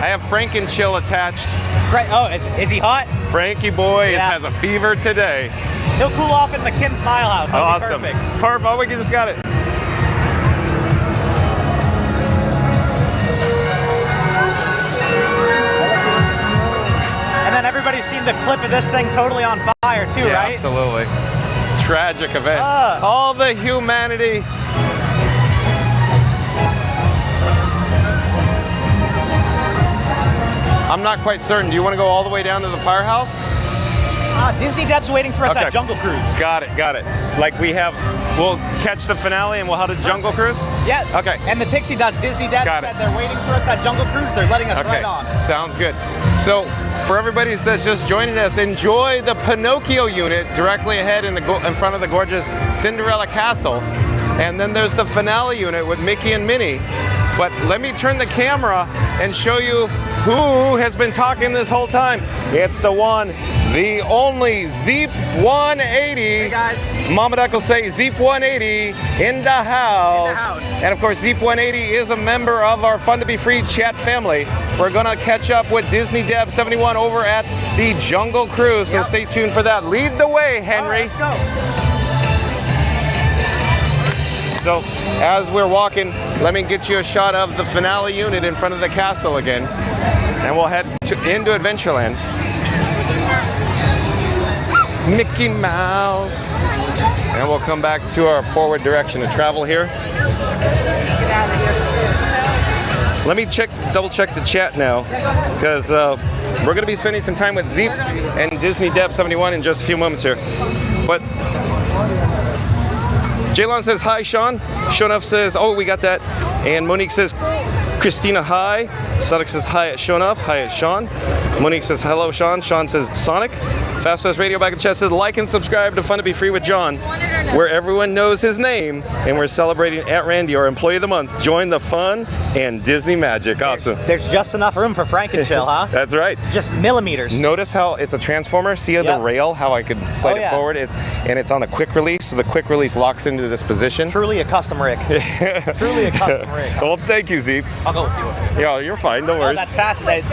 I have Frankenchill attached. Right. Oh, is he hot? Frankie boy Yeah. has a fever today. He'll cool off in McKim's Smile House. That'll be Awesome. perfect. Perfect. Oh, we just got it. And then everybody's seen the clip of this thing totally on fire too, Yeah, right? absolutely. It's a tragic event. Ah. All the humanity. I'm not quite certain. Do you want to go all the way down to the firehouse? Disney Deb's waiting for us Okay. at Jungle Cruise. Got it, got it. Like we'll catch the finale and we'll have a Jungle Cruise? Yeah. Okay. And the Pixie Dust, Disney Deb Got said it. they're waiting for us at Jungle Cruise. They're letting us Okay, right on. sounds good. So for everybody that's just joining us, enjoy the Pinocchio unit directly ahead in front of the gorgeous Cinderella Castle. And then there's the finale unit with Mickey and Minnie. But let me turn the camera and show you who has been talking this whole time. It's the one, the only Zeep 180. Hey guys. Mama Duck will say Zeep 180 in the house. In the house. And of course, Zeep 180 is a member of our Fun to Be Free chat family. We're gonna catch up with Disney Deb 71 over at the Jungle Cruise, so Yep. stay tuned for that. Lead the way, Henry. Let's go. So as we're walking, let me get you a shot of the finale unit in front of the castle again. And we'll head into Adventureland. Mickey Mouse. And we'll come back to our forward direction of travel here. Let me double check the chat now, because we're going to be spending some time with Zeep and Disney Deb 71 in just a few moments here. But Jaylon says, hi, Sean. Shonuf says, oh, we got that. And Monique says, Christina, hi. Sonic says, hi at Shonuf. Hi at Sean. Monique says, hello, Sean. Sean says, Sonic. Fast Fast Radio back in chat says, like and subscribe to Fun to Be Free with John, where everyone knows his name, and we're celebrating at Randy, our Employee of the Month. Join the fun and Disney magic. Awesome. There's just enough room for Frankenchill, huh? That's right. Just millimeters. Notice how it's a transformer. See the Yep. rail, how I could slide Oh, it yeah. forward? It's on a quick release, so the quick release locks into this position. Truly a custom rig. Truly a custom rig. Well, thank you, Zeep. I'll go with you. Yeah, you're fine. No Oh, worries. that's fascinating.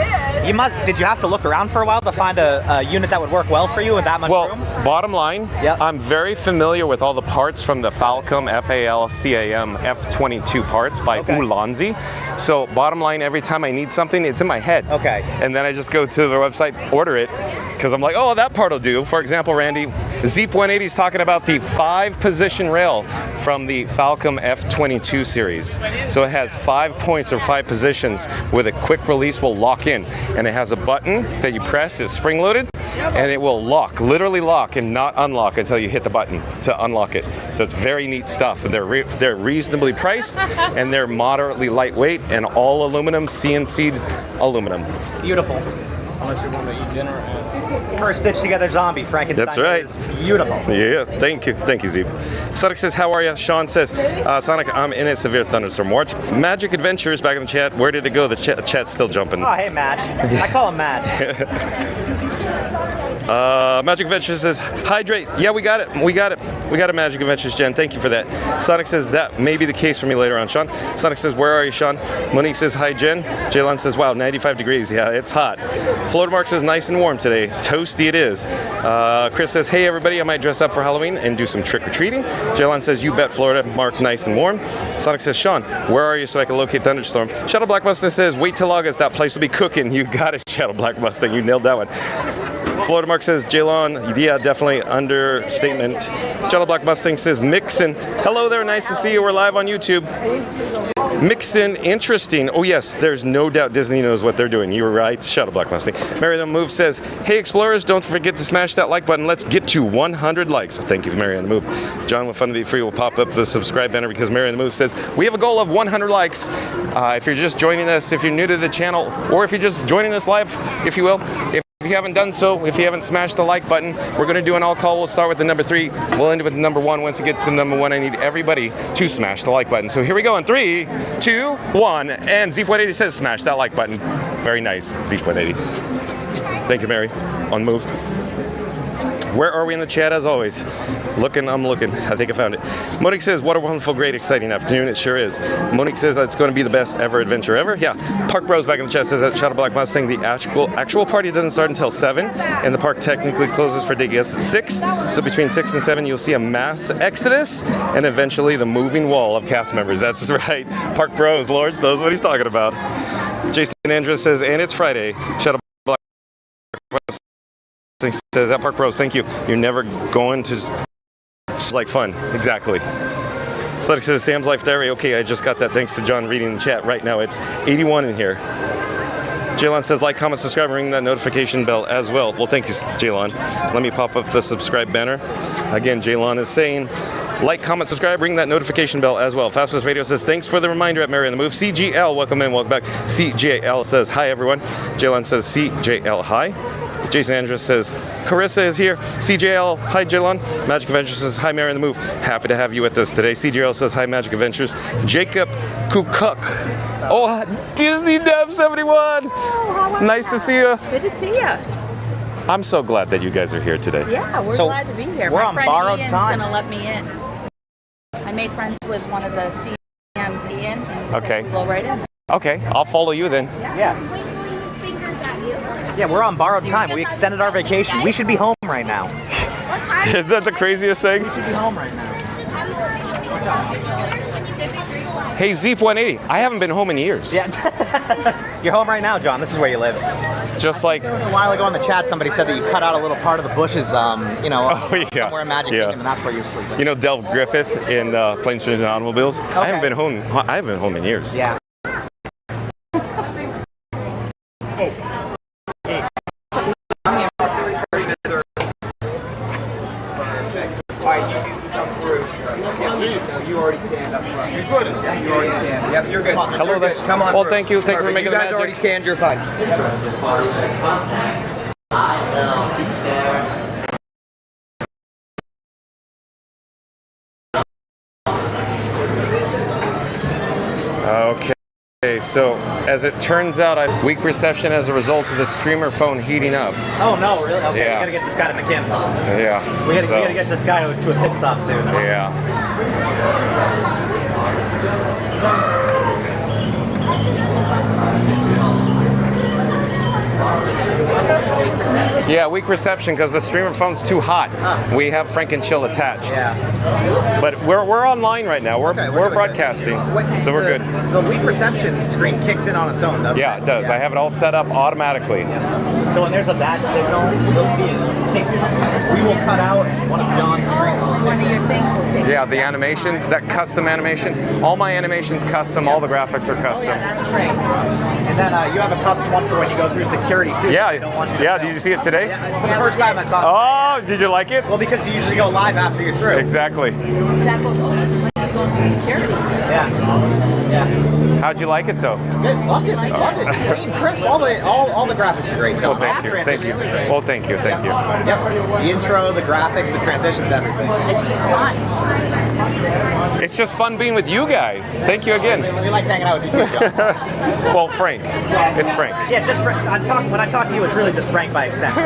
Did you have to look around for a while to find a unit that would work well for you with that much Well, room? bottom line, Yep. I'm very familiar with all the parts from the Falcom FALCAM F22 parts by Okay. Ulanzi. So bottom line, every time I need something, it's in my head. Okay. And then I just go to the website, order it, because I'm like, oh, that part will do. For example, Randy, Zeep 180 is talking about the 5-position rail from the Falcom F22 series. So it has 5 points or 5 positions with a quick release will lock in. And it has a button that you press, it's spring loaded, and it will lock, literally lock and not unlock until you hit the button to unlock it. So it's very neat stuff. They're reasonably priced, and they're moderately lightweight and all aluminum, CNC'd aluminum. Beautiful. Unless you want to eat dinner. And First stitch together zombie, Frankenstein. That's right. It's beautiful. Yeah, thank you, Zeke. Sonic says, how are you? Sean says, Sonic, I'm in a severe thunderstorm. Watch Magic Adventures back in the chat. Where did it go? The chat's still jumping. Oh, hey, Match. I call him Match. Magic Adventures says, hydrate. Yeah, we got it. We got a Magic Adventures, Jen. Thank you for that. Sonic says, that may be the case for me later on, Sean. Sonic says, where are you, Sean? Monique says, hi, Jen. Jaylon says, wow, 95 degrees. Yeah, it's hot. Floater Mark says, nice and warm today. Toasty it is. Chris says, hey, everybody, I might dress up for Halloween and do some trick-or-treating. Jaylon says, you bet, Florida. Mark, nice and warm. Sonic says, Sean, where are you so I can locate Thunderstorm? Shadow Black Mustang says, wait till August. That place will be cooking. You got it, Shadow Black Mustang. You nailed that one. Florida Mark says, Jaylon, yeah, definitely understatement. Shadow Black Mustang says, Mixin. Hello there, nice to see you. We're live on YouTube. Mixin, interesting. Oh yes, there's no doubt Disney knows what they're doing. You were right, Shadow Black Mustang. Mariana Move says, hey Explorers, don't forget to smash that like button. Let's get to 100 likes. Thank you, Mariana Move. John with Fun to Be Free will pop up the subscribe banner because Mariana Move says, we have a goal of 100 likes. If you're just joining us, if you're new to the channel, or if you're just joining us live, if you will, if you haven't done so, if you haven't smashed the like button, we're going to do an all call. We'll start with the number 3. We'll end with the number 1. Once it gets to number 1, I need everybody to smash the like button. So here we go in 3, 2, 1. And Zeep180 says smash that like button. Very nice, Zeep180. Thank you, Mary. On Move. Where are we in the chat as always? I'm looking. I think I found it. Monique says, what a wonderful, great, exciting afternoon. It sure is. Monique says it's going to be the best ever adventure ever. Yeah. Park Bros back in the chat says that Shadow Black Mustang, the actual party doesn't start until 7, and the park technically closes for day 6. So between 6 and 7, you'll see a mass exodus and eventually the moving wall of cast members. That's right. Park Bros, Lords, knows what he's talking about. Jason Andrews says, and it's Friday. Shadow Black Mustang says that Park Bros, thank you. You're never going to... It's like fun, exactly. Sletic says, Sam's Life Diary. Okay, I just got that thanks to John reading the chat right now. It's 81 in here. Jaylon says, like, comment, subscribe, ring that notification bell as well. Well, thank you, Jaylon. Let me pop up the subscribe banner. Again, Jaylon is saying, like, comment, subscribe, ring that notification bell as well. Fastest Radio says, thanks for the reminder at Mary on the Move. CGL, welcome in, welcome back. CJL says, hi, everyone. Jaylon says, CJL, hi. Jason Andrews says, Carissa is here. CJL, hi Jaylon. Magic Adventures says, hi Mary on the Move. Happy to have you with us today. CJL says, hi Magic Adventures. Jacob Kukuk. Oh, Disney Dev 71. Oh, nice to see you. Good to see you. I'm so glad that you guys are here today. Yeah, we're So, glad to be here. we're My on friend borrowed Ian's time. gonna let me in. I made friends with one of the CMs, Ian. And Okay. we go right in. Okay, I'll follow you then. Yeah. Yeah, we're on borrowed time. We extended our vacation. We should be home right now. Is that the craziest thing? We should be home right now. Hey, Zeep180, I haven't been home in years. Yeah. You're home right now, John. This is where you live. Just like... A while ago in the chat, somebody said that you cut out a little part of the bushes, somewhere in Magic Kingdom, and that's where you're sleeping. You know Del Griffith in Planes, Trains, and Automobiles? Okay. I haven't been home in years. Yeah. You already stand up front. You're good. Yeah, you already stand. Yep, you're good. Hello there. Come on. Well, through. thank you. Thank you for making the magic. You guys already scanned. You're fine. Okay, so as it turns out, I weak reception as a result of the streamer phone heating up. Oh, no, really? Okay, Yeah. we gotta get this guy to McKim's. Yeah. We gotta get this guy to a pit stop soon. Yeah. Yeah, weak reception because the streamer phone's too hot. We have Franken-Chill attached. Yeah. But we're online right now. We're good. broadcasting, so we're good. The weak reception screen kicks in on its own, doesn't it? Yeah, it does. I have it all set up automatically. Yeah. So when there's a bad signal, you'll see it. We will cut out one of John's screens. One of your things will pick. Yeah, the animation, that custom animation. All my animation's custom. All the graphics are Oh custom. yeah, that's great. And then you have a custom one for when you go through security too. Yeah, They don't want you to yeah. fail. Did you see it today? Yeah, for the first time I saw it. Oh, did you like it? Well, because you usually go live after you're through. Exactly. Zach goes, oh, going through security. Yeah. Yeah. How'd you like it though? Good. Loved it. Loved it. Clean, crisp. All the graphics are great. Well, thank you. Thank you. Well, thank you. Thank you. Yep. The intro, the graphics, the transitions, everything. It's just fun. It's just fun being with you guys. Thank you again. We like hanging out with you too, Joe. Well, Frank. It's Frank. Yeah, just Frank. When I talk to you, it's really just Frank by extension.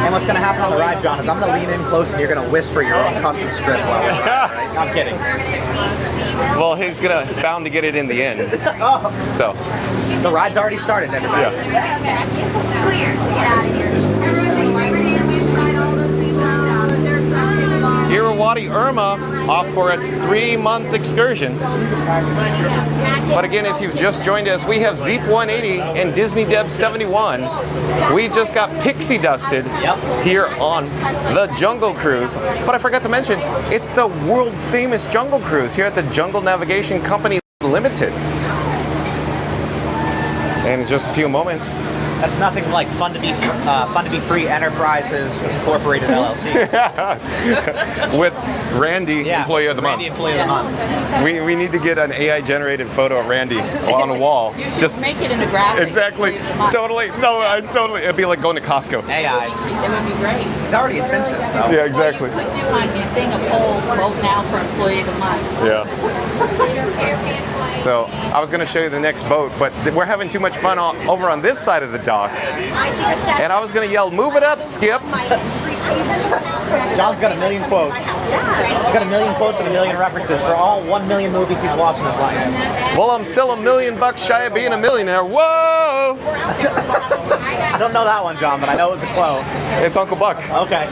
And what's going to happen on the ride, John, is I'm going to lean in close and you're going to whisper your own custom script while we're riding, right? I'm kidding. Well, he's bound to get it in the end. So the ride's already started, everybody. Irrawaddy Irma off for its 3-month excursion. But again, if you've just joined us, we have Zeep 180 and Disney Deb 71. We just got pixie dusted here on the Jungle Cruise. But I forgot to mention, it's the world famous Jungle Cruise here at the Jungle Navigation Company Limited. And in just a few moments, that's nothing like Fun to Be Free Enterprises Incorporated LLC. With Randy, Employee of the Month. Randy, Employee of the Month. We need to get an AI generated photo of Randy on a wall. You should make it into graphics. Exactly. Totally. No, totally. It'd be like going to Costco. AI. It would be great. He's already a Simpson, so. Yeah, exactly. Well, you could do my new thing of vote now for Employee of the Month. Yeah. So I was going to show you the next boat, but we're having too much fun over on this side of the dock. And I was going to yell, "Move it up, Skip!" John's got a million quotes. He's got a million quotes and a million references for all 1 million movies he's watched in his life. Well, I'm still $1 million shy of being a millionaire. Whoa! I don't know that one, John, but I know it was a quote. It's Uncle Buck. Okay.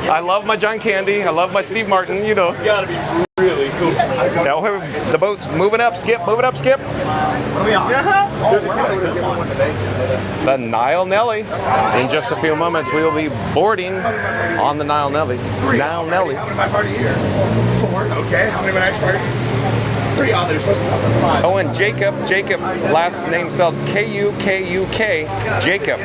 I love my John Candy. I love my Steve Martin. You know. You gotta be really cool. Now the boat's moving up, Skip. Move it up, Skip. What are we on? The Nile Nelly. In just a few moments, we will be boarding on the Nile Nelly. Nile Nelly. My party here. 4. Okay. How many my next party? 3. Oh, they're supposed to come to 5. Oh, and Jacob, last name spelled K-U-K-U-K, Jacob.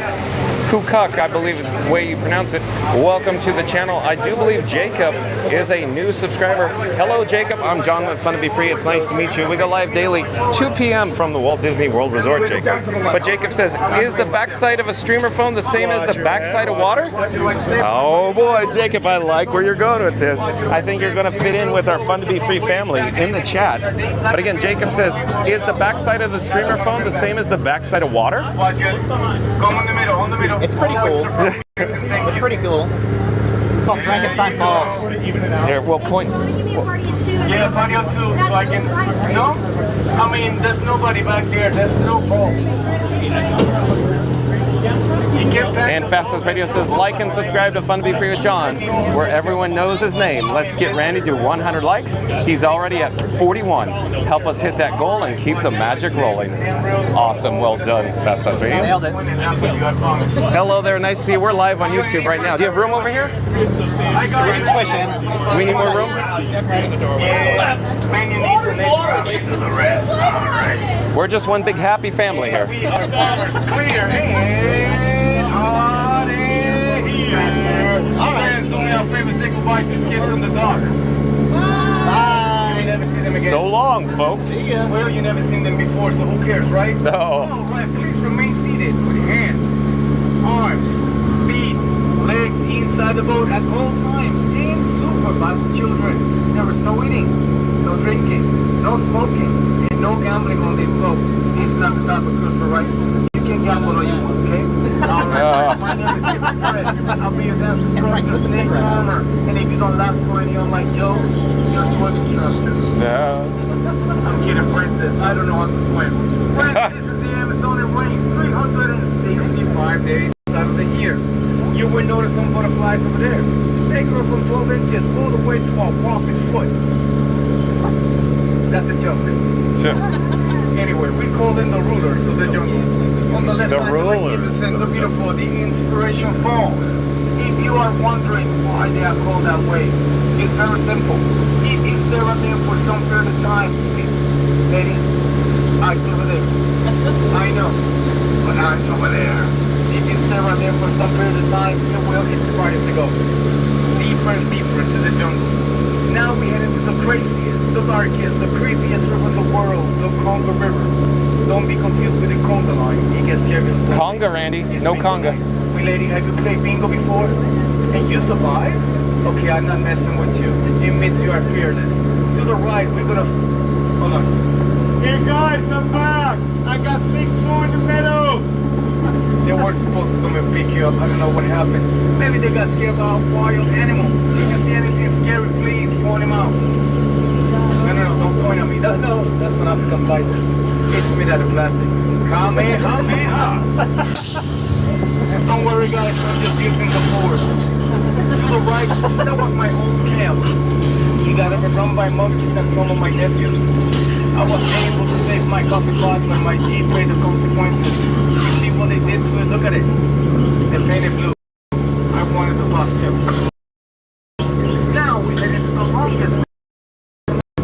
Kukuk, I believe is the way you pronounce it. Welcome to the channel. I do believe Jacob is a new subscriber. Hello, Jacob. I'm John with Fun to Be Free. It's nice to meet you. We go live daily, 2 p.m. from the Walt Disney World Resort, Jacob. But Jacob says, is the backside of a streamer phone the same as the backside of water? Oh boy, Jacob, I like where you're going with this. I think you're going to fit in with our Fun to Be Free family in the chat. But again, Jacob says, is the backside of the streamer phone the same as the backside of water? It's pretty cool. It's pretty cool. It's called Frankenstein Falls. Here, we'll point. Yeah, party up too, so I can, no? I mean, there's nobody back there, there's no ball. And Fastest Radio says, like and subscribe to Fun to Be Free with John, where everyone knows his name. Let's get Randy to 100 likes. He's already at 41. Help us hit that goal and keep the magic rolling. Awesome. Well done, Fast Radio. Nailed it. Hello there. Nice to see you. We're live on YouTube right now. Do you have room over here? We can squish in. Do we need more room? We're just one big happy family here. So long, folks. Well, you never seen them before, so who cares, right? No. Oh, right. Please remain seated with your hands, arms, feet, legs inside the boat at all times. Staying supervised children. There is no eating, no drinking, no smoking, and no gambling on this boat. This is not the type of cruise, right? You can gamble all you want, okay? All right. My name is Fred. I'll be your dance instructor, snake charmer. And if you don't laugh to any of my jokes, you're a swim instructor. Yeah. I'm kidding, princess. I don't know how to swim. Princess is the Amazon rains 365 days out of the year. You will notice some butterflies over there. They grow from 12 inches all the way to a whopping foot. That's a joke. Anyway, we call them the rulers of the jungle. On the left side, the beautiful, the Inspiration Falls. If you are wondering why they are called that way, it's very simple. It is stay right there for some period of time, lady, eyes over there. I know, but eyes over there. If you stay right there for some period of time, you will inspire to go deeper and deeper into the jungle. Now we head into the craziest, the darkest, the creepiest river in the world, the Congo River. Don't be confused with the Conga line. You get scared of yourself. Conga, Randy. No Conga. Wait, lady, have you played bingo before? And you survived? Okay, I'm not messing with you. You admit you are fearless. To the right, we're gonna... Hold on. Hey guys, I'm back! I got 6 more in the middle! They were supposed to come and pick you up. I don't know what happened. Maybe they got scared about wild animals. If you see anything scary, please point them out. No, don't point at me. No, that's an African fighter. It's me that is plastic. Kamehameha! Don't worry guys, I'm just using the force. To the right, that was my home camp. You got overrun by monkeys and some of my nephews. I was able to save my coffee pot when my Jeep paid the consequences. You see what they did to it? Look at it. They painted blue. I wanted the bus tip. Now we head into the longest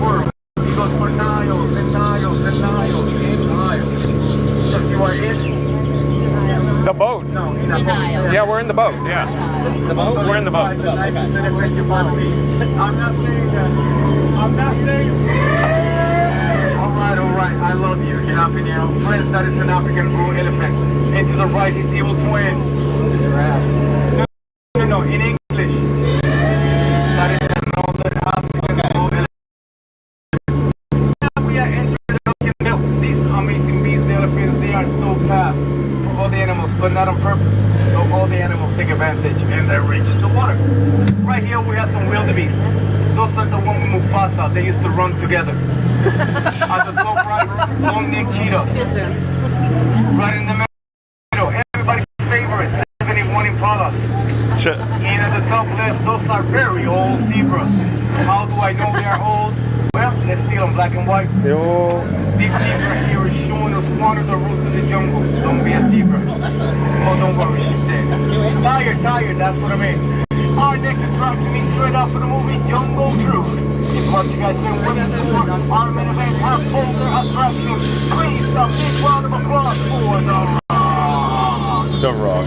world. He goes for Niles and Niles and Niles and Niles. So you are in? The boat. No, in a boat. Yeah, we're in the boat. Yeah. The boat? We're in the boat. I'm not saying that. I'm not saying. All right. I love you. You're happy now. Friends, that is an African blue elephant. And to the right, his evil twin. It's a giraffe. No, in English. That is another African blue elephant. Now we are entering the milk. These amazing beasts, the elephants, they are so fast for all the animals, but not on purpose. So all the animals take advantage and they reach the water. Right here we have some wildebeest. Those are the ones with Mufasa. They used to run together. At the top right, long-necked cheetahs. Right in the middle, everybody's favorite, 71 Impala. And at the top left, those are very old zebras. How do I know they are old? Well, let's see on black and white. This zebra here is showing us one of the rules of the jungle. Don't be a zebra. Oh, don't worry, she said. Tired, that's what I mean. Our next attraction is straight out from the movie Jungle Cruise. It's what you guys been waiting for. Our main event, our bolder attraction. Please, a big round of applause for The Rock. The Rock.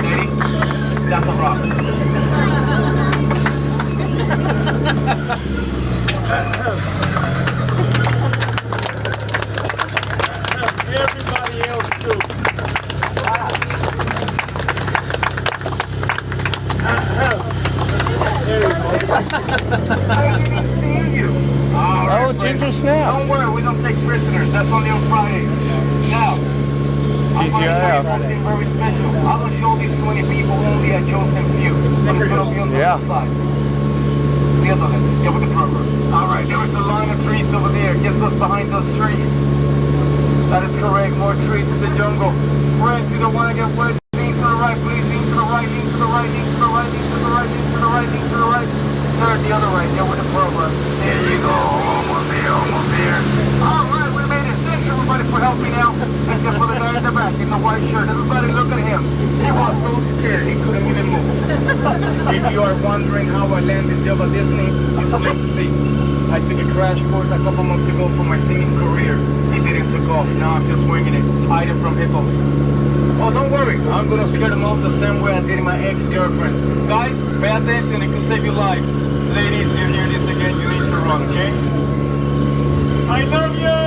Lady, that's a rock. Everybody else too. I didn't see you. All right, Ginger Snaps. Don't worry, we don't take prisoners. That's only on Fridays. Now, I'm going to show you something very special. I'm going to show these 20 people only a chosen few. So it's going to be on the other side. The other left. Yeah, with the proper. All right, there is a line of trees over there. Guess what's behind those trees? That is correct. More trees in the jungle. Friends, you don't want to get wet. Lean to the right, please. Lean to the right, lean to the right, lean to the right, lean to the right, lean to the right, lean to the right. Third, the other right. Yeah, with the proper. There you go. Almost there, almost there. All right, we made it. Thanks everybody for helping out. Except for the guy in the back in the white shirt. Everybody look at him. He was so scared he couldn't even move. If you are wondering how I landed job at Disney, you can make see. I took a crash course a couple months ago for my singing career. It didn't took off. Now I'm just winging it. Hiding from hippos. Oh, don't worry. I'm going to scare them off the same way I did my ex-girlfriend. Guys, pay attention. It could save your life. Ladies, if you hear this again, you need to run, okay? I love you!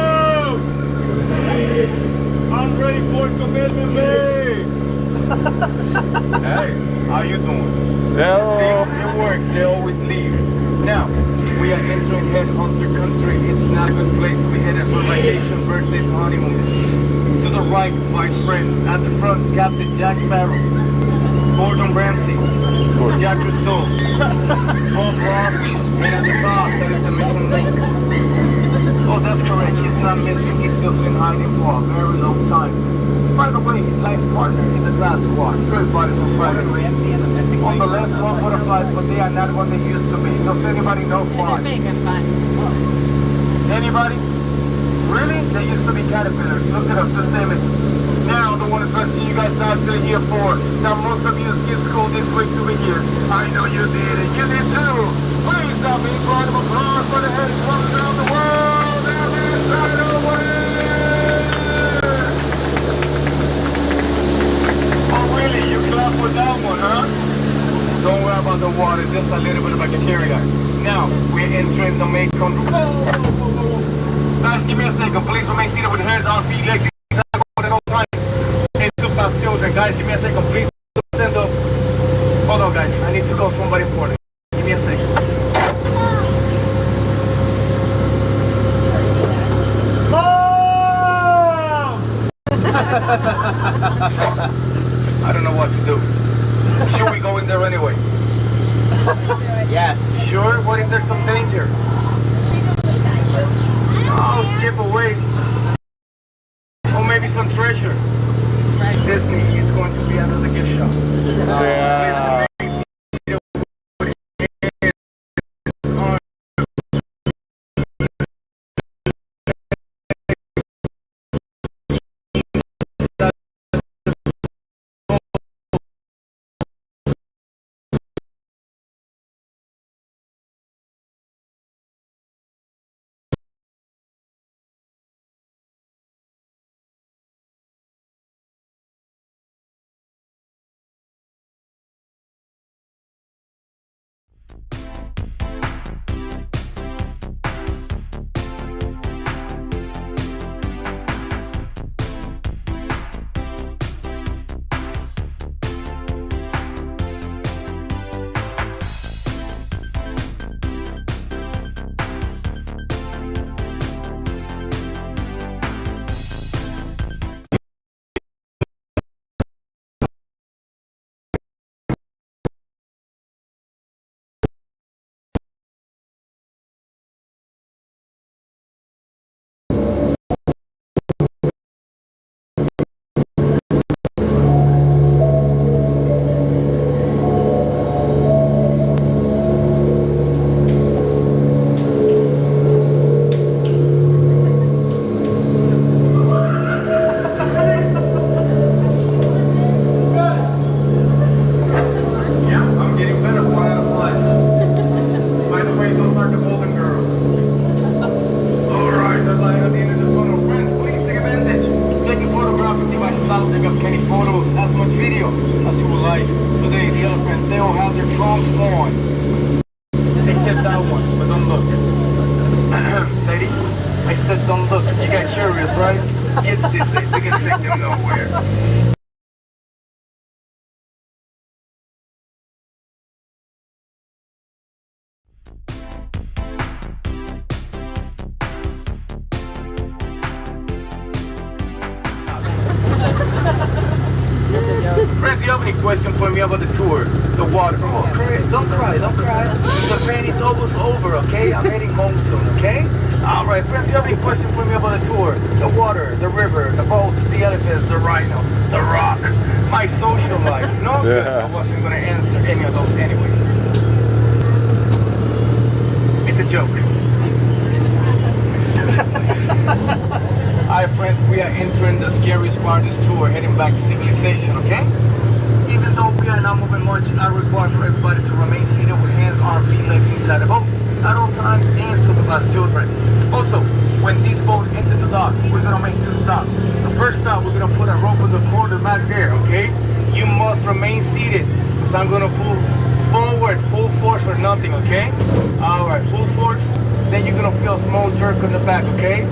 I'm ready for commitment, babe! Hey, how you doing? Hello. It works. They always leave. Now, we are entering headhunter country. It's not a good place to be headed for vacation, birthdays, honeymoons. To the right, my friends. At the front, Captain Jack Sparrow, Gordon Ramsay, Jack Cousteau, Bob Ross, and at the top, that is the missing link. Oh, that's correct. He's not missing. He's just been hiding for a very long time. By the way, his life partner is the last squad. Good bodies on Friday. On the left, more butterflies, but they are not what they used to be. Does anybody know why? Anybody? Really? They used to be caterpillars. Look it up, just name it. Now, the one attraction you guys are actually here for. Now, most of you skipped school this week to be here. I know you did, and you did too. Please stop me. Round of applause for the head from around the world. Oh, really? You clap with that one, huh? Don't worry about the water, just a little bit of bacteria. Now, we're entering the main control. Guys, give me a second. Please remain seated with hands on feet, legs inside at all times. And two fast children. Guys, give me a second. Please stand up. Hold on, guys. I need to call somebody important. Give me a second. Mom! I don't know what to do. Should we go in there anyway? Yes. Sure? What if there's some danger? Oh, skip away. Or maybe some treasure. Disney is going to be another gift shop. Yeah. Friends, you have any question for me about the tour? The water? Oh, don't cry, don't cry. The pain is almost over, okay? I'm heading home soon, okay? Alright, friends, you have any question for me about the tour? The water, the river, the boats, the elephants, the rhino, the rock, my social life. No, good. I wasn't going to answer any of those anyway. It's a joke. Alright, friends, we are entering the scariest part of this tour, heading back to civilization, okay? Even though we are not moving much, I require for everybody to remain seated with hands, arms, feet, legs inside the boat at all times and supervise children. Also, when this boat enters the dock, we're going to make 2 stops. The first stop, we're going to put a rope on the corner back there, okay? You must remain seated, because I'm going to pull forward, full force or nothing, okay? Alright, full force, then you're going to feel a small jerk on the back, okay?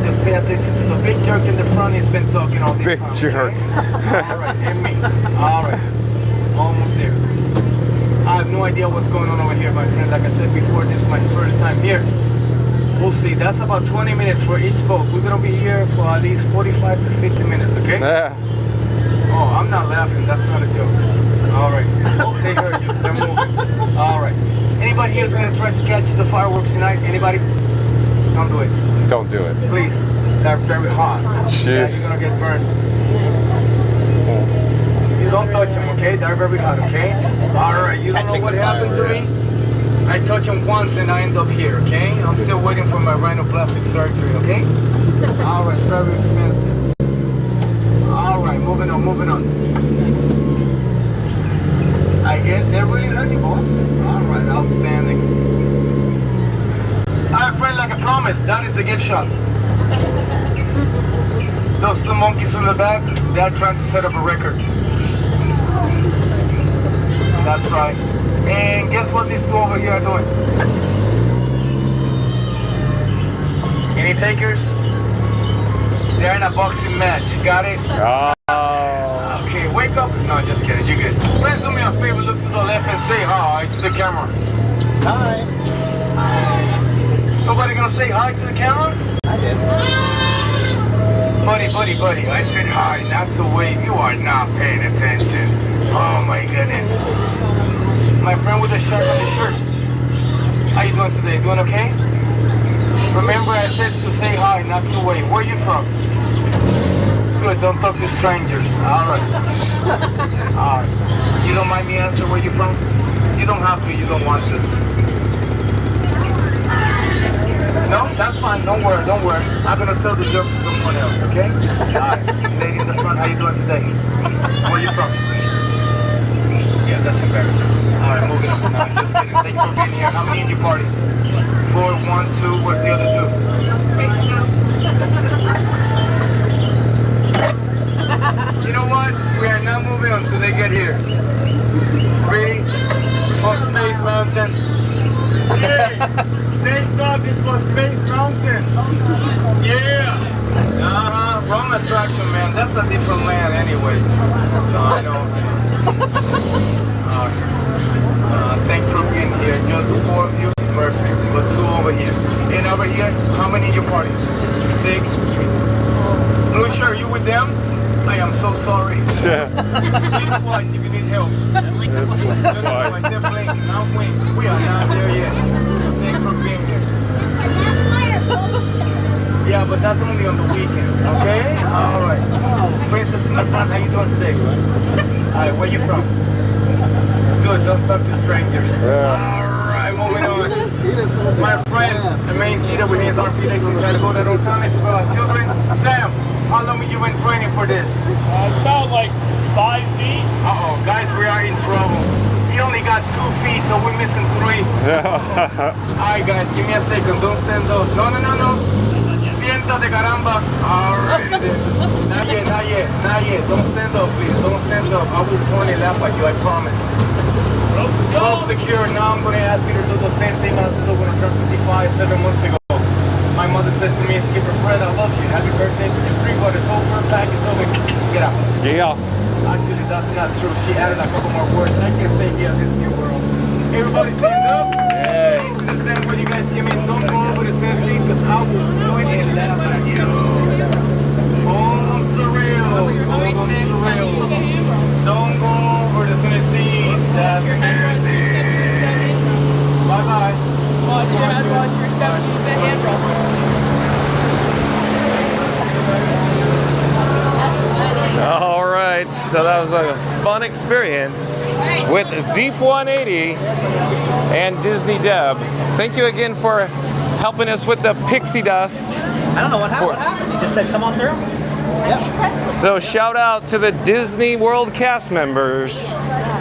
Just pay attention to the big jerk in the front. He's been talking all this Big time, jerk. Okay? Alright, and me. Alright, almost there. I have no idea what's going on over here, my friend. Like I said before, this is my first time here. We'll see. That's about 20 minutes for each boat. We're going to be here for at least 45 to 50 minutes, okay? Yeah. Oh, I'm not laughing. That's not a joke. Alright. Oh, they heard you. They're moving. Alright. Anybody here is going to try to catch the fireworks tonight? Anybody? Don't do it. Don't do it. Please. They're very hot. Jeez. Yeah, you're going to get burned. You don't touch them, okay? They're very hot, okay? Alright. You don't know what happened to me? I touch them once and I end up here, okay? I'm still waiting for my rhinoplastic surgery, okay? Alright, very expensive. Alright, moving on, moving on. I guess they're really hurt you, boss. Alright, outstanding. shot. Those two monkeys in the back, they're trying to set up a record. That's right. And guess what these two over here are doing? Any takers? They're in a boxing match. Got it? Oh. Okay, wake up. No, just kidding. You're good. Friends, do me a favor. Look to the left and say hi to the camera. Hi. Nobody gonna say hi to the camera? I did. Buddy. I said hi, not to wave. You are not paying attention. Oh my goodness. My friend with the shirt on the shirt. How you doing today? Doing okay? Remember I said to say hi, not to wave. Where you from? Good, don't talk to strangers. Alright. Alright. You don't mind me asking where you from? You don't have to, you don't want to. No, that's fine. Don't worry. I'm gonna tell the joke to someone else, okay? Alright. Lady in the front, how you doing today? Where you from? Yeah, that's embarrassing. Alright, moving on. No, just kidding. Thank you for being here. How many in your party? 4, 1, 2, what's the other 2? You know what? We are not moving until they get here. Ready? On Space Mountain. Yay! They thought this was Space Mountain. Yeah! Wrong attraction, man. That's a different land anyway. No, I know. Thanks for being here. Just 4 of you. Perfect. But 2 over here. And over here, how many in your party? 6. Blue shirt, you with them? I am so sorry. Blink twice if you need help. Twice. They're blinking. Now blink. We are not there yet. Thanks for being here. Yeah, but that's only on the weekends, okay? All right. Princess in the front, how you doing today? All right, where you from? Good, don't talk to strangers. All right, moving on. My friend, the main leader with his architect, who try to go to those summits for our children. Sam, how long have you been training for this? It's about like 5 feet. Uh-oh, guys, we are in trouble. He only got 2 feet, so we're missing 3. Alright, guys, give me a second. Don't stand up. No. Siéntate, caramba. Alright, not yet. Don't stand up, please. Don't stand up. I will point and laugh at you, I promise. Rope secure. Now I'm going to ask you to do the same thing I did when I turned 55 7 months ago. My mother said to me, Skipper Fred, I love you. Happy birthday to your free, but it's over. Pack is over. Get out. Yeah. Actually, that's not true. She added a couple more words. I can't say yeah, Disney World. Everybody stand up. Hey. The same when you guys give me. Don't go over the same thing because I will point and laugh at you. Hold the rails. Don't go over the same seats. That's embarrassing. Bye-bye. Watch your head, watch your step, use the handrail. All right, so that was a fun experience with Zeep 180 and Disney Deb. Thank you again for helping us with the pixie dust. I don't know what happened. You just said come on through? Yep. So shout out to the Disney World cast members,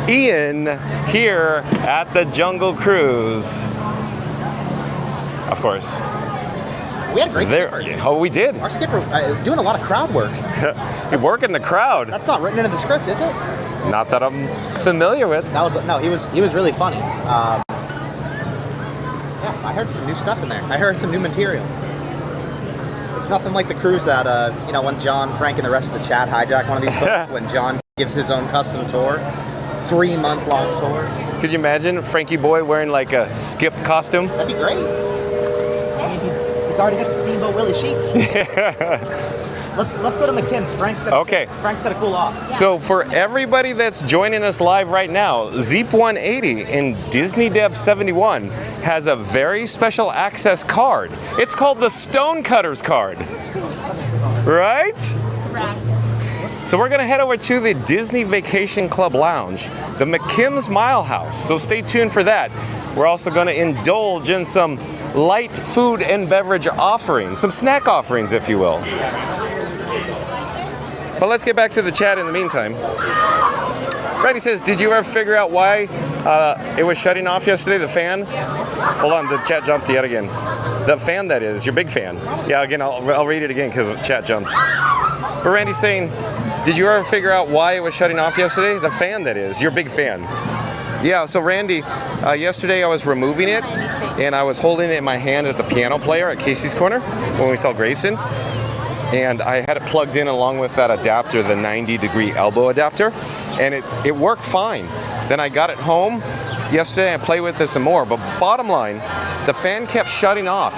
Ian, here at the Jungle Cruise. Of course. We had a great skipper. Oh, we did. Our skipper doing a lot of crowd work. You're working the crowd. That's not written into the script, is it? Not that I'm familiar with. That was no. He was really funny. Yeah, I heard some new stuff in there. I heard some new material. It's nothing like the cruise that when John, Frank, and the rest of the chat hijack one of these boats. When John gives his own custom tour, 3-month-long tour. Could you imagine Frankie Boy wearing like a skip costume? That'd be great. I mean, he's already got the Steamboat Willie sheets. Let's go to McKinn's. Frank's got to cool off. So for everybody that's joining us live right now, Zeep 180 and Disney Deb 71 has a very special access card. It's called the Stonecutters card. Right? So we're going to head over to the Disney Vacation Club Lounge, the McKim's Mile House. So stay tuned for that. We're also going to indulge in some light food and beverage offerings, some snack offerings, if you will. But let's get back to the chat in the meantime. Randy says, did you ever figure out why it was shutting off yesterday, the fan? Hold on, the chat jumped yet again. The fan, that is, your big fan. Yeah, again, I'll read it again because the chat jumped. But Randy's saying, did you ever figure out why it was shutting off yesterday? The fan, that is, your big fan. Yeah, so Randy, yesterday I was removing it, and I was holding it in my hand at the piano player at Casey's Corner when we saw Grayson. And I had it plugged in along with that adapter, the 90-degree elbow adapter, and it worked fine. Then I got it home yesterday and I played with this some more, but bottom line, the fan kept shutting off.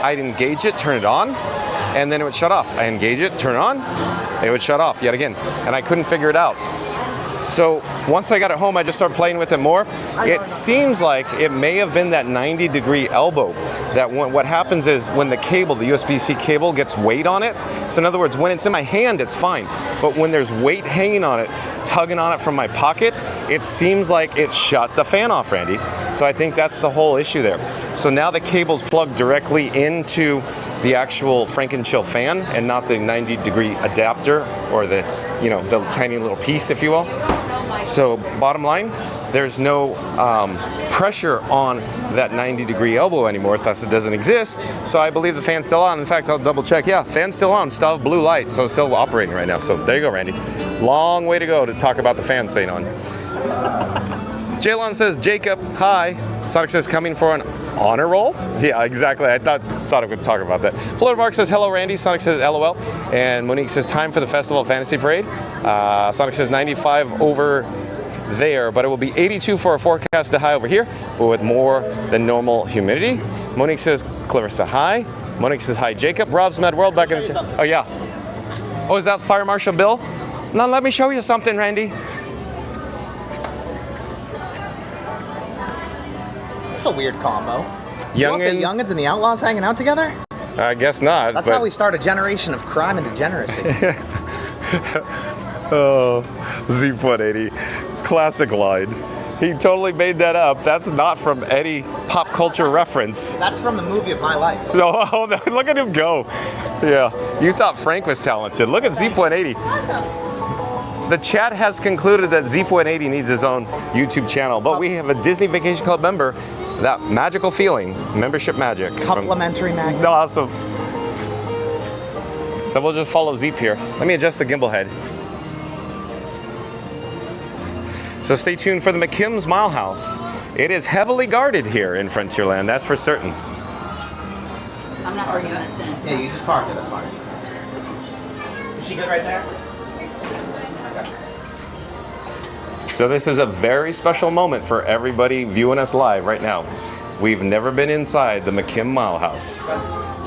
I'd engage it, turn it on, and then it would shut off. I engage it, turn it on, it would shut off yet again, and I couldn't figure it out. So once I got it home, I just started playing with it more. It seems like it may have been that 90-degree elbow. That what happens is when the cable, the USB-C cable, gets weight on it. So in other words, when it's in my hand, it's fine. But when there's weight hanging on it, tugging on it from my pocket, it seems like it shut the fan off, Randy. So I think that's the whole issue there. So now the cable's plugged directly into the actual Franken-Chill fan and not the 90-degree adapter or the, you know, the tiny little piece, if you will. So bottom line, there's no pressure on that 90-degree elbow anymore, thus it doesn't exist. So I believe the fan's still on. In fact, I'll double check. Yeah, fan's still on, still have blue light, so it's still operating right now. So there you go, Randy. Long way to go to talk about the fan staying on. Jaylon says, Jacob, hi. Sonic says, coming for an honor roll? Yeah, exactly. I thought Sonic would talk about that. Florida Mark says, hello, Randy. Sonic says, LOL. And Monique says, time for the Festival of Fantasy Parade. Sonic says, 95 over there, but it will be 82 for a forecast high over here, but with more than normal humidity. Monique says, Clarissa, hi. Monique says, hi, Jacob. Rob's Mad World back in the chat. Oh, yeah. Oh, is that Fire Marshal Bill? Now let me show you something, Randy. It's a weird combo. You want Youngins? the Youngins and the Outlaws hanging out together? I guess not. That's how we start a generation of crime and degeneracy. Oh, Zeep180. Classic line. He totally made that up. That's not from any pop culture reference. That's from the movie of my life. Oh, look at him go. Yeah, you thought Frank was talented. Look at Zeep180. The chat has concluded that Zeep180 needs his own YouTube channel, but we have a Disney Vacation Club member, that magical feeling, membership magic. Complimentary magnet. Awesome. So we'll just follow Zeep here. Let me adjust the gimbal head. So stay tuned for the McKim's Mile House. It is heavily guarded here in Frontierland, that's for certain. I'm not arguing this in. Yeah, you just parked it, that's fine. Is she good right there? Okay. So this is a very special moment for everybody viewing us live right now. We've never been inside the McKim Mile House.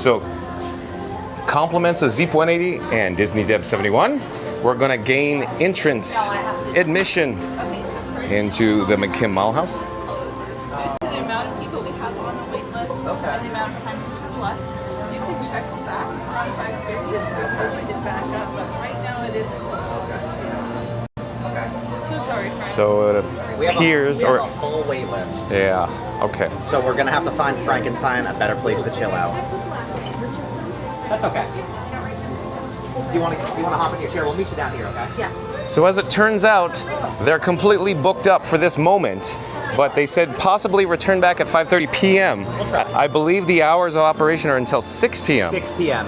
So compliments of Zeep180 and Disney Deb 71. We're gonna gain entrance, admission into the McKim Mile House. Due to the amount of people we have on the wait list and the amount of time we have left, you can check back around 5:30 if we're going to back up, but right now it is closed. Okay. So sorry, Frank. So it appears, we have a full wait list. Yeah, okay. So we're gonna have to find Frankenstein a better place to chill out. That's okay. You wanna hop in your chair? We'll meet you down here, okay? Yeah. So as it turns out, they're completely booked up for this moment, but they said possibly return back at 5:30 p.m. We'll try. I believe the hours of operation are until 6 p.m. 6 p.m.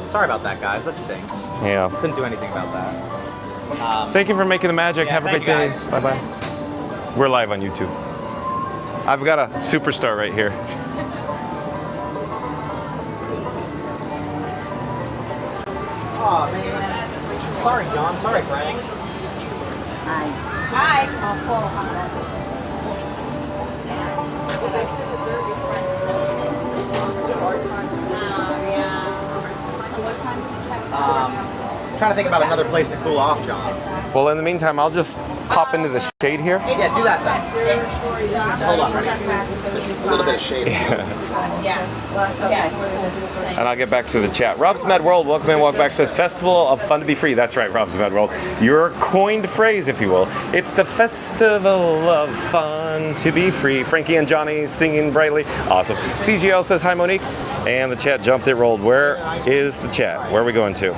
Sorry about that, guys. That stinks. Yeah. Couldn't do anything about that. Thank you for making the magic. Yeah, Have a thank great day. you, guys. Bye-bye. We're live on YouTube. I've got a superstar right here. Oh man. Sorry, John. Sorry, Frank. Hi. I'll fall on that. So what time do you check? Trying to think about another place to cool off, John. Well, in the meantime, I'll just pop into the shade here. Yeah, do that then. Hold on, ready? Just a little bit of shade. And I'll get back to the chat. Rob's Mad World, welcome in, welcome back. Says Festival of Fun to be Free. That's right, Rob's Mad World. Your coined phrase, if you will. It's the Festival of Fun to be Free. Frankie and Johnny singing brightly. Awesome. CGL says hi, Monique. And the chat jumped, it rolled. Where is the chat? Where are we going to?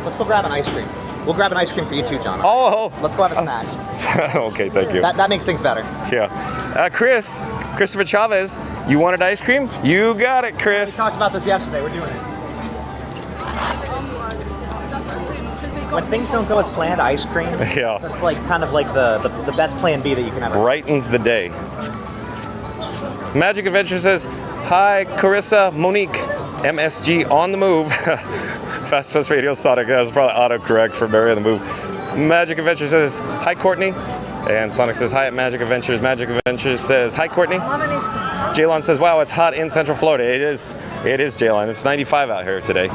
Let's go grab an ice cream. We'll grab an ice cream for you too, John. Oh, Let's go have a snack. okay, thank you. That makes things better. Yeah. Christopher Chavez, you wanted ice cream? You got it, We Chris. talked about this yesterday. We're doing it. When things don't go as planned, ice cream. Yeah. That's like kind of like the best plan B that you can have. Brightens the day. Magic Adventure says, hi, Carissa, Monique, MSG on the move. Fast Pass Radio Sonic has probably autocorrect for Mary on the move. Magic Adventure says, hi, Courtney. And Sonic says, hi at Magic Adventures. Magic Adventures says, hi, Courtney. Jaylon says, wow, it's hot in Central Florida. It is, Jaylon. It's 95 out here today.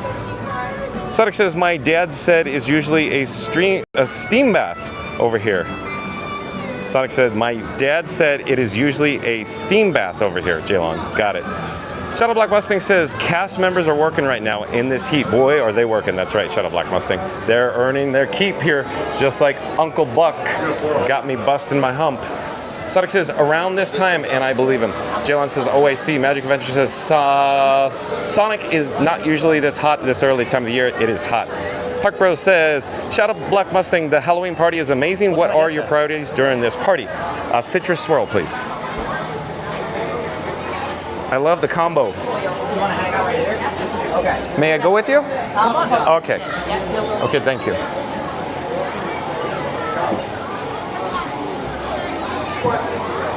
Sonic says, my dad said is usually a steam bath over here. Sonic said, my dad said it is usually a steam bath over here. Jaylon, got it. Shadow Black Mustang says, cast members are working right now in this heat. Boy, are they working. That's right, Shadow Black Mustang. They're earning their keep here, just like Uncle Buck got me busting my hump. Sonic says, around this time, and I believe him. Jaylon says, OAC. Magic Adventure says, Sonic is not usually this hot this early time of the year. It is hot. Park Bro says, Shadow Black Mustang, the Halloween party is amazing. What are your priorities during this party? Citrus swirl, please. I love the combo. You want to hang out right here? Okay. May I go with you? Okay. Okay, thank you.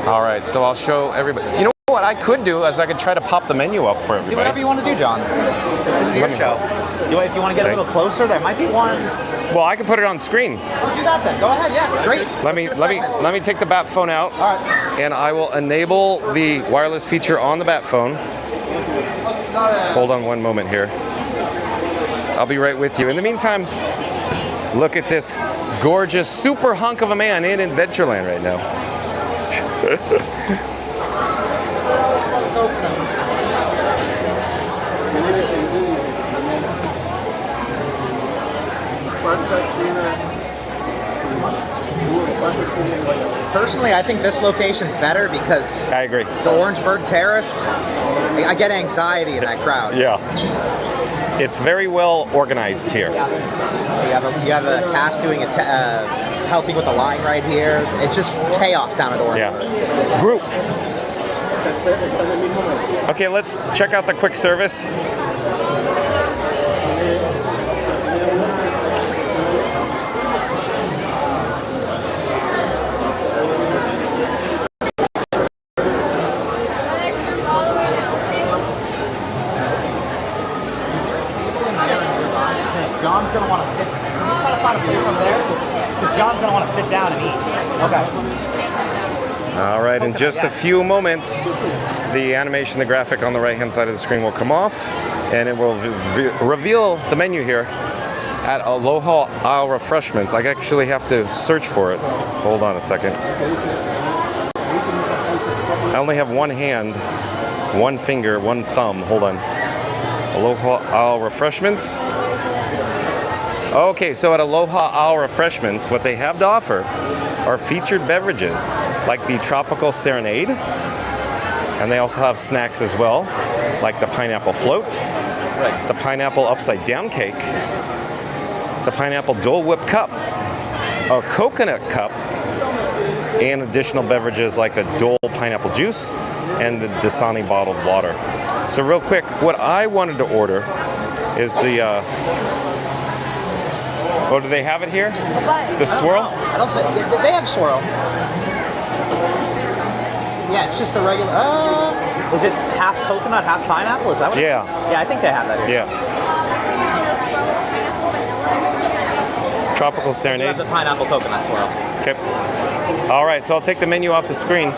All right, so I'll show everybody. You know what I could do is I could try to pop the menu up for everybody. Do whatever you want to do, John. This is your show. If you want to get a little closer, there might be one. Well, I can put it on screen. Do that then. Go ahead. Yeah, great. Let me take the bat phone out. All right. And I will enable the wireless feature on the bat phone. Hold on one moment here. I'll be right with you. In the meantime, look at this gorgeous super hunk of a man in Adventureland right now. Personally, I think this location's better because I agree. The Orangeburg Terrace, I get anxiety in that crowd. Yeah. It's very well organized here. You have a cast doing helping with the line right here. It's just chaos down at Orangeburg. Yeah. Group. Okay, let's check out the quick service. John's going to want to sit. Can you try to find a place over there? Because John's going to want to sit down and eat. Okay. All right, in just a few moments, the animation, the graphic on the right-hand side of the screen will come off, and it will reveal the menu here at Aloha Isle Refreshments. I actually have to search for it. Hold on a second. I only have one hand, one finger, one thumb. Hold on. Aloha Isle Refreshments. Okay, so at Aloha Isle Refreshments, what they have to offer are featured beverages like the Tropical Serenade, and they also have snacks as well, like the Pineapple Float, the Pineapple Upside Down Cake, the Pineapple Dole Whip Cup, a Coconut Cup, and additional beverages like the Dole Pineapple Juice and the Dasani Bottled Water. So real quick, what I wanted to order is the oh, do they have it here? The swirl? I don't think they have swirl. Yeah, it's just the regular. Is it half coconut, half pineapple? Is that what it is? Yeah, I think they have that here. Yeah. Tropical Serenade. They have the pineapple coconut swirl. Okay. All right, so I'll take the menu off the screen.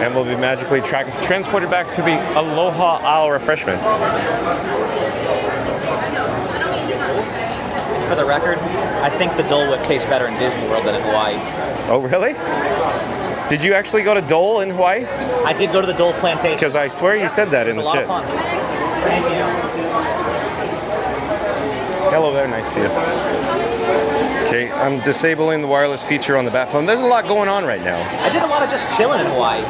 And we'll be magically transported back to the Aloha Isle Refreshments. For the record, I think the Dole Whip tastes better in Disney World than in Hawaii. Oh, really? Did you actually go to Dole in Hawaii? I did go to the Dole Plantation. Because I swear you said that in the chat. It was a lot of fun. Thank you. Hello there, nice to see you. Okay, I'm disabling the wireless feature on the bat phone. There's a lot going on right now. I did a lot of just chilling in Hawaii.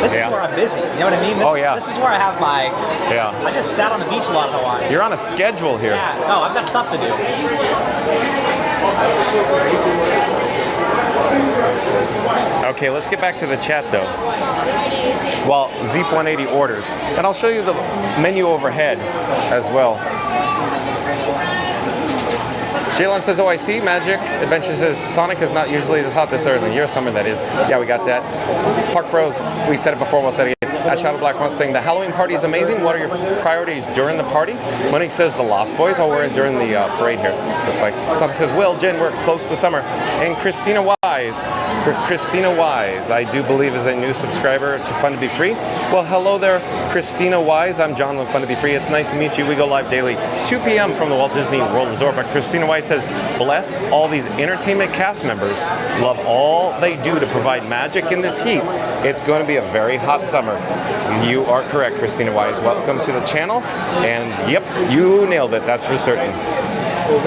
This Yeah. is where I'm busy. You know what I mean? This Oh, yeah. This is where I have my. Yeah. I just sat on the beach a lot in Hawaii. You're on a schedule here. Yeah. No, I've got stuff to do. Okay, let's get back to the chat though. Well, Zeep 180 orders. And I'll show you the menu overhead as well. Jalen says, oh, I see. Magic Adventure says, Sonic is not usually this hot this early in the year. Summer, that is. Yeah, we got that. Park Bros, we said it before, we'll say it again. Shadow Black Mustang, the Halloween party is amazing. What are your priorities during the party? Monique says, the Lost Boys. Oh, we're during the parade here. Looks like. Sonic says, well, Jen, we're close to summer. And Christina Wise, I do believe is a new subscriber to Fun to Be Free. Well, hello there, Christina Wise. I'm John with Fun to Be Free. It's nice to meet you. We go live daily, 2 p.m. from the Walt Disney World Resort. But Christina Wise says, bless all these entertainment cast members. Love all they do to provide magic in this heat. It's going to be a very hot summer. You are correct, Christina Wise. Welcome to the channel. And yep, you nailed it. That's for certain.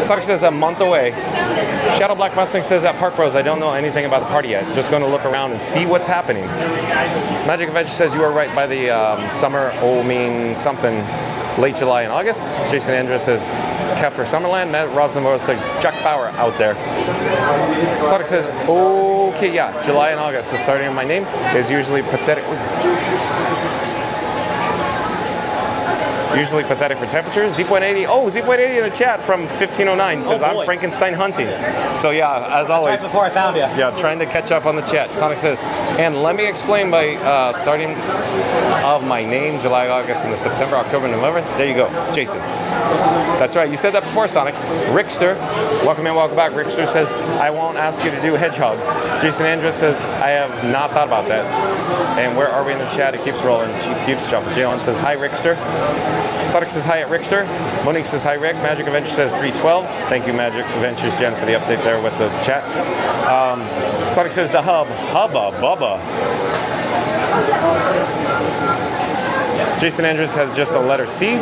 Sonic says a month away. Shadow Black Mustang says at Park Bros, I don't know anything about the party yet. Just going to look around and see what's happening. Magic Adventure says you are right by the summer. Oh, mean something. Late July and August. Jason Andrews says Kef for Summerland. Matt Robson says Jack Bauer out there. Sonic says, okay, yeah, July and August. The starting of my name is usually pathetic. Usually pathetic for temperatures. Zeep180. Oh, Zeep180 in the chat from 1509 says, I'm Frankenstein hunting. So yeah, as always. Right before I found you. Yeah, trying to catch up on the chat. Sonic says, and let me explain by starting of my name, July, August, and the September, October, November. There you go, Jason. That's right. You said that before, Sonic. Rickster, welcome in, welcome back. Rickster says, I won't ask you to do Hedgehog. Jason Andrews says, I have not thought about that. And where are we in the chat? It keeps rolling. She keeps jumping. Jalen says, hi, Rickster. Sonic says hi at Rickster. Monique says hi, Rick. Magic Adventure says 312. Thank you, Magic Adventures, Jen, for the update there with the chat. Sonic says the hub. Hubba Bubba. Jason Andrews has just a letter C.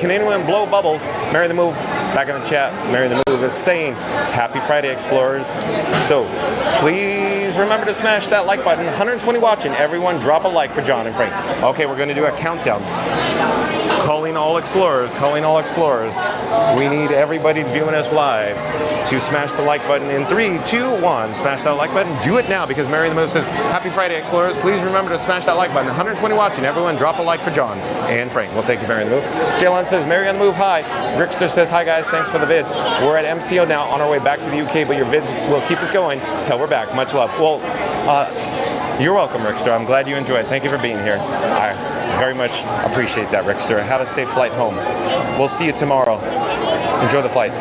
Canadian Women Blow Bubbles. Mary the Move, back in the chat. Mary the Move is saying, happy Friday, Explorers. So, please remember to smash that like button. 120 watching. Everyone drop a like for John and Frank. Okay, we're going to do a countdown. Calling all explorers, calling all explorers. We need everybody viewing us live to smash the like button in 3, 2, 1. Smash that like button. Do it now because Mary the Move says, happy Friday, Explorers. Please remember to smash that like button. 120 watching. Everyone drop a like for John and Frank. Well, thank you, Mary on the Move. Jalen says, Mary on the Move, hi. Rickster says, hi guys, thanks for the vids. We're at MCO now on our way back to the UK, but your vids will keep us going until we're back. Much love. Well, you're welcome, Rickster. I'm glad you enjoyed. Thank you for being here. I very much appreciate that, Rickster. Have a safe flight home. We'll see you tomorrow. Enjoy the flight.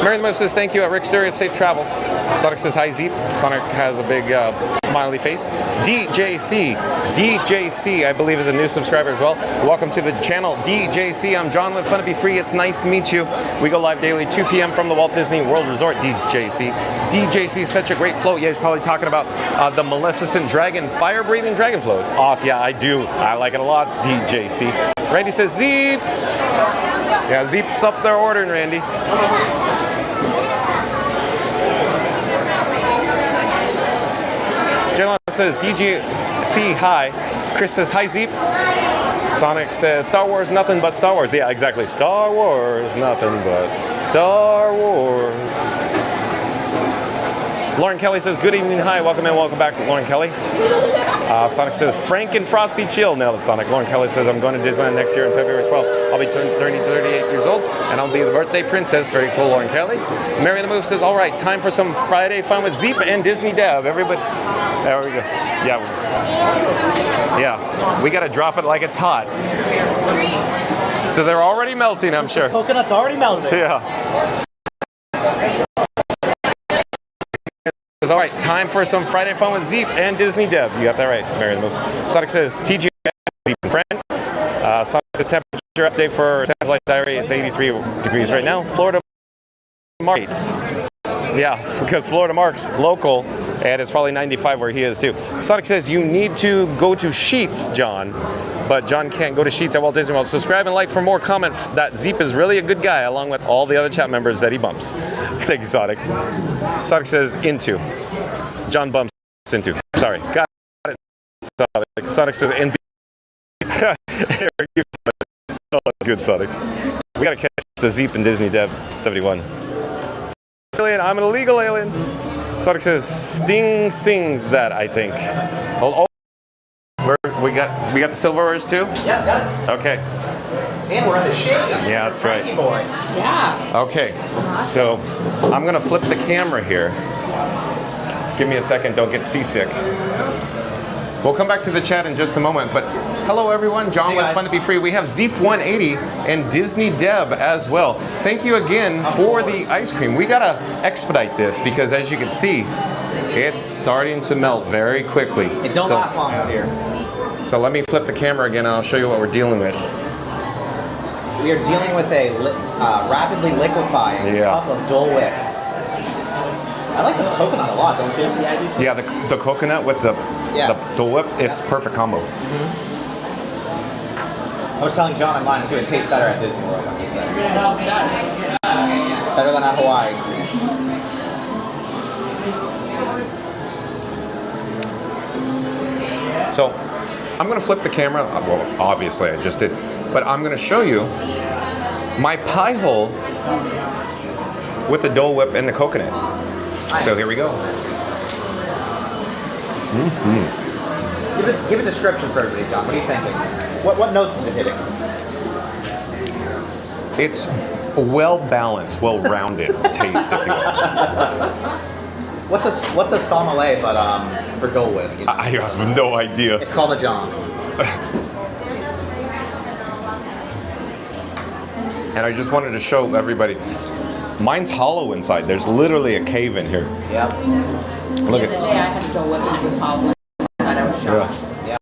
Mary the Move says thank you at Rickster. Safe travels. Sonic says hi, Zeep. Sonic has a big smiley face. DJC, I believe, is a new subscriber as well. Welcome to the channel, DJC. I'm John with Fun to Be Free. It's nice to meet you. We go live daily, 2 p.m. from the Walt Disney World Resort, DJC. DJC is such a great float. Yeah, he's probably talking about the Maleficent Dragon, fire-breathing dragon float. Awesome, yeah, I do. I like it a lot, DJC. Randy says, Zeep. Yeah, Zeep's up there ordering, Randy. Jalen says, DGC, hi. Chris says, hi, Zeep. Sonic says, Star Wars, nothing but Star Wars. Yeah, exactly. Star Wars, nothing but Star Wars. Lauren Kelly says, good evening, hi. Welcome in, welcome back, Lauren Kelly. Sonic says, Frank and Frosty chill. Nailed it, Sonic. Lauren Kelly says, I'm going to Disneyland next year on February 12th. I'll be turning 38 years old, and I'll be the birthday princess. Very cool, Lauren Kelly. Mary the Move says, all right, time for some Friday fun with Zeep and Disney Dev. Everybody, there we go. Yeah, we got to drop it like it's hot. So they're already melting, I'm sure. Coconut's already melted. Yeah. All right, time for some Friday fun with Zeep and Disney Dev. You got that right, Mary the Move. Sonic says, TG Zeep and friends. Sonic says, temperature update for Sam's Life Diary. It's 83 degrees right now. Florida Mark. Yeah, because Florida Mark's local, and it's probably 95 where he is too. Sonic says, you need to go to Sheets, John. But John can't go to Sheets at Walt Disney World. Subscribe and like for more comment that Zeep is really a good guy, along with all the other chat members that he bumps. Thank you, Sonic. Sonic says, into. John bumps into. Sorry. Got it. Sonic. Sonic says NZ. Oh, good Sonic. We gotta catch the Zeep and Disney Dev 71. Alien, I'm an illegal alien. Sonic says Sting sings that, I think. Oh, we got the silverwares too? Yeah, got it. Okay. And we're on the shade. Yeah, that's right. Boy. Yeah. Okay. So I'm gonna flip the camera here. Give me a second, don't get seasick. We'll come back to the chat in just a moment, but hello everyone, John with Fun to Be Free. We have Zeep 180 and Disney Deb as well. Thank you again for the ice cream. We gotta expedite this because as you can see, it's starting to melt very quickly. It don't last long out here. So let me flip the camera again and I'll show you what we're dealing with. We are dealing with a rapidly liquefying cup of Dole Whip. I like the coconut a lot, don't you? Yeah, I do too. Yeah, the coconut with the Dole Whip, it's perfect combo. I was telling John online too, it tastes better at Disney World, I'm just saying. Better than at Hawaii. So, I'm going to flip the camera. Well, obviously I just did. But I'm going to show you my pie hole with the Dole Whip and the coconut. Nice. So here we go. Give a description for everybody, John. What are you thinking? What notes is it hitting? It's a well-balanced, well-rounded taste, if you will. What's a sommelier but for Dole Whip? You know? I have no idea. It's called a John. And I just wanted to show everybody, mine's hollow inside. There's literally a cave in here. Yeah. Look The other day I had a Dole Whip and it was hollow inside. I was shocked. Yeah.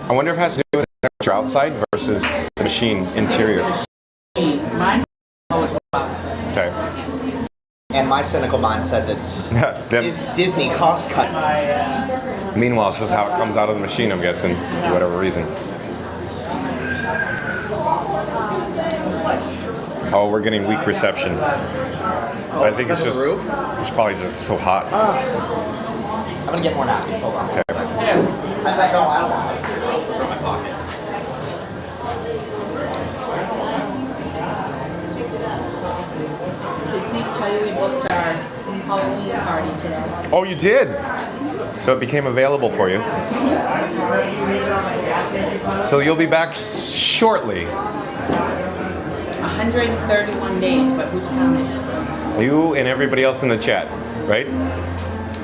I wonder if it has to do with the temperature outside versus the machine interior. Mine's always well. Okay. And my cynical mind says it's Disney cost cut. Meanwhile, it's just how it comes out of the machine, I'm guessing, for whatever reason. Oh, we're getting weak reception. I think it's just, it's probably just so hot. I'm gonna get more napkins, hold on. Okay. I don't want it. It's in my pocket. Did Zeke tell you we booked our Halloween party today? Oh, you did? So it became available for you. So you'll be back shortly. 131 days, but who's counting? You and everybody else in the chat, right?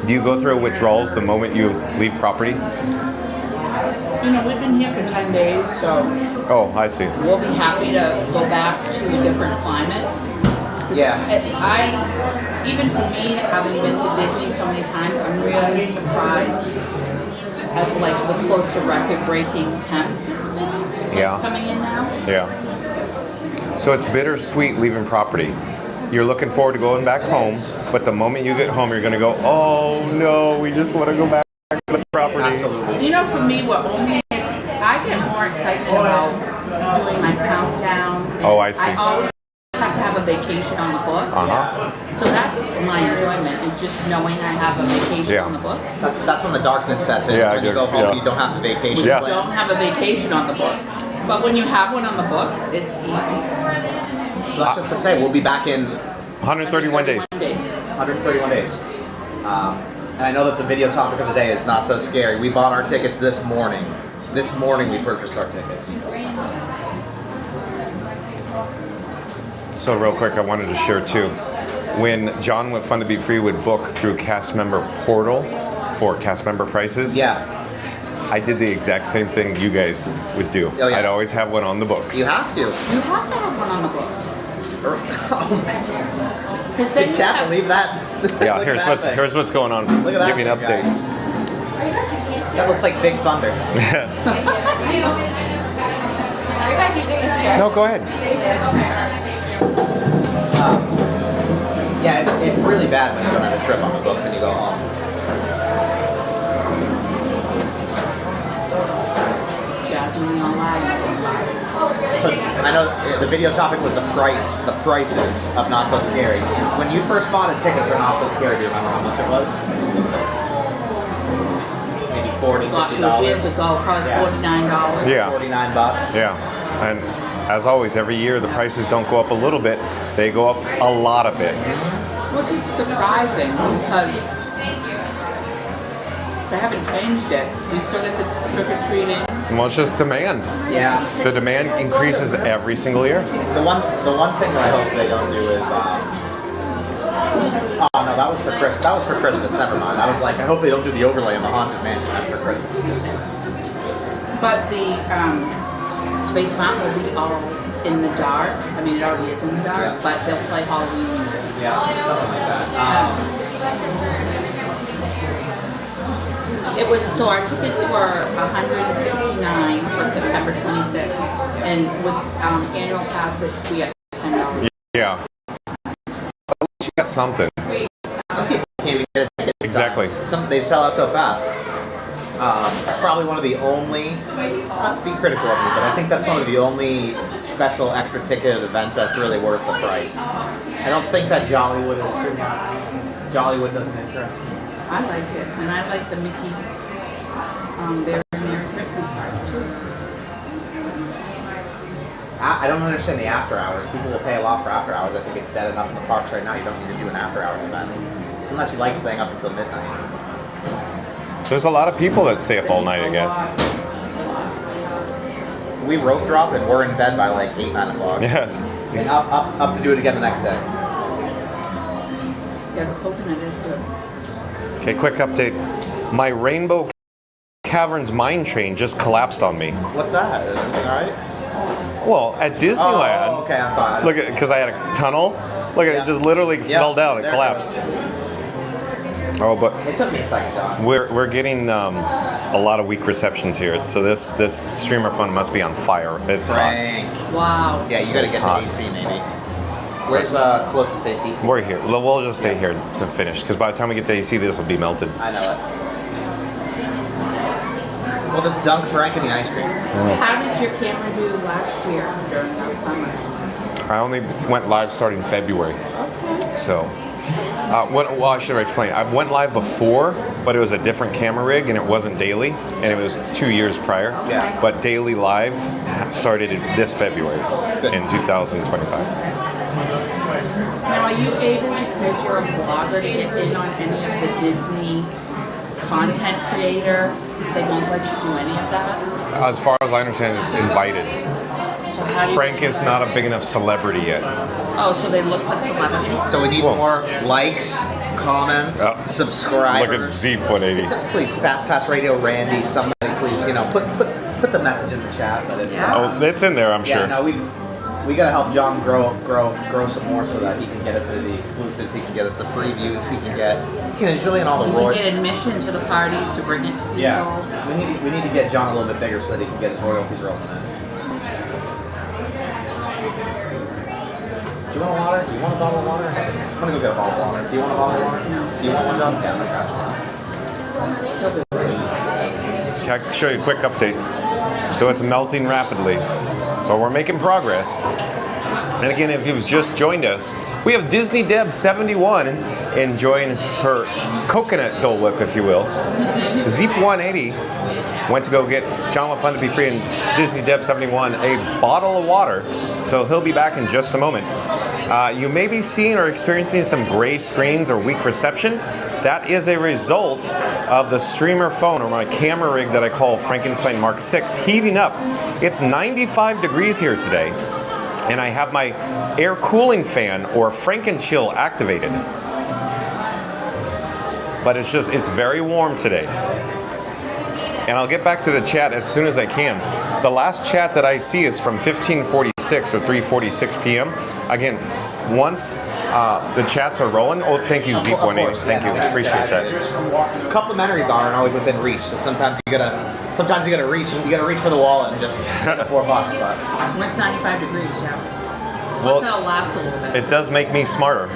Do you go through withdrawals the moment you leave property? You know, we've been here for 10 days, so Oh, I see. we'll be happy to go back to a different climate. Yeah. Even for me, having been to Disney so many times, I'm really surprised at like the close to record-breaking temps it's been coming in now. Yeah. So it's bittersweet leaving property. You're looking forward to going back home, but the moment you get home, you're going to go, oh no, we just want to go back to the property. Absolutely. You know, for me, what only is, I get more excitement about doing my countdown. Oh, I see. I always have to have a vacation on the books. So that's my enjoyment, is just knowing I have a vacation on the books. That's when the darkness sets in. Yeah, When you go home and you don't have a vacation. Yeah. Don't have a vacation on the books. But when you have one on the books, it's easy. So that's just to say, we'll be back in 131 days. 131 days. And I know that the video topic of the day is not so scary. We bought our tickets this morning. This morning we purchased our tickets. So real quick, I wanted to share too. When John with Fun to Be Free would book through cast member portal for cast member prices, I did the exact same thing you guys would do. Oh, yeah. I'd always have one on the books. You have to. You have to have one on the books. Oh man. Because then Good chat, leave that. Yeah, Look at here's that what's thing. here's what's going on. Look at that Give you an thing, update. guys. That looks like Big Thunder. Are you guys using this chair? No, go ahead. Yeah, it's really bad when you don't have a trip on the books and you go home. Jasmine online. So I know the video topic was the prices of Not So Scary. When you first bought a ticket for Not So Scary, do you remember how much it was? Maybe $40, Gosh, $50. it was years ago, probably Yeah. $49. Yeah. $49. Yeah. And as always, every year the prices don't go up a little bit, they go up a lot of it. Which is surprising because they haven't changed it. You still get the trick-or-treating. Well, it's just demand. Yeah. The demand increases every single year. The one thing that I hope they don't do is oh no, that was for Christmas. That was for Christmas. Never mind. I was like, I hope they don't do the overlay in the Haunted Mansion. That's for Christmas. But the Space Mountain will be all in the dark. I mean, it already is in the dark, Yeah. but they'll play Halloween music. Yeah, something like that. It was, so our tickets were $169 for September 26th, and with annual pass that we got $10. Yeah. At least you got something. Some people can't even get a ticket. Exactly. They sell out so fast. That's probably one of the only, not be critical of me, but I think that's one of the only special extra ticketed events that's really worth the price. I don't think that Jollywood is too much. Jollywood doesn't interest me. I liked it, and I liked the Mickey's Very Merry Christmas party too. I don't understand the after hours. People will pay a lot for after hours. I think it's dead enough in the parks right now. You don't need to do an after hours event. Unless you like staying up until midnight. There's a lot of people that stay up all night, I guess. We rope drop and we're in bed by like 8, 9 o'clock. Yes. And up to do it again the next day. Yeah, the coconut is good. Okay, quick update. My Rainbow Caverns mine train just collapsed on me. What's that? Is everything alright? Well, at Disneyland. Oh, okay, I'm fine. Look at, because I had a tunnel. Look at it, just literally fell down. It there collapsed. goes. Oh, but It took me a second, John. we're getting a lot of weak receptions here. So this streamer phone must be on fire. It's Frank. Wow. Yeah, you gotta It's get hot. to AC maybe. Where's closest AC? hot. We're here. We'll just stay here to finish because by the time we get to AC, this will be melted. I know it. We'll just dunk Frank in the ice cream. How did your camera do last year during that summer? I only went live starting February. So, well, I should have explained. I went live before, but it was a different camera rig and it wasn't daily, and it was 2 years prior. Yeah. But daily live started this February in 2025. Now, are you able, because you're a blogger, to get in on any of the Disney content creator? They won't let you do any of that? As far as I understand, it's invited. So how do you Frank is not a big enough celebrity yet. Oh, so they look for celebrities? So we need more likes, comments, Yep. subscribers. Look at Z180. Please, Fast Pass Radio Randy, somebody please, put the message in the chat. But it's, Yeah. Oh, it's in there, I'm yeah, sure. no, we gotta help John grow some more so that he can get us into the exclusives, he can get us the previews, he can enjoy in all the You can royal. get admission to the parties to bring it to people. Yeah, we need to get John a little bit bigger so that he can get his royalties rolling in. Do you want a water? Do you want a bottle of water? I'm gonna go get a bottle of water. Do you want a bottle of water? No. Do you want one, John? Yeah, I'm gonna grab one. Can I show you a quick update? So it's melting rapidly, but we're making progress. And again, if you've just joined us, we have Disney Deb 71 enjoying her coconut Dole Whip, if you will. Zeep 180 went to go get John with Fun to Be Free and Disney Deb 71 a bottle of water. So he'll be back in just a moment. You may be seeing or experiencing some gray screens or weak reception. That is a result of the streamer phone or my camera rig that I call Frankenstein Mark 6 heating up. It's 95 degrees here today, and I have my air cooling fan or Frankenchill activated. But it's very warm today. And I'll get back to the chat as soon as I can. The last chat that I see is from 15:46 or 3:46 p.m. Again, once the chats are rolling. Oh, thank you, Zeep180. Thank you, appreciate that. Complimentaries aren't always within reach, so sometimes you gotta reach. You gotta reach for the wallet and just get the $4. But When it's 95 degrees, yeah. Well, Once it'll last a little bit. it does make me smarter.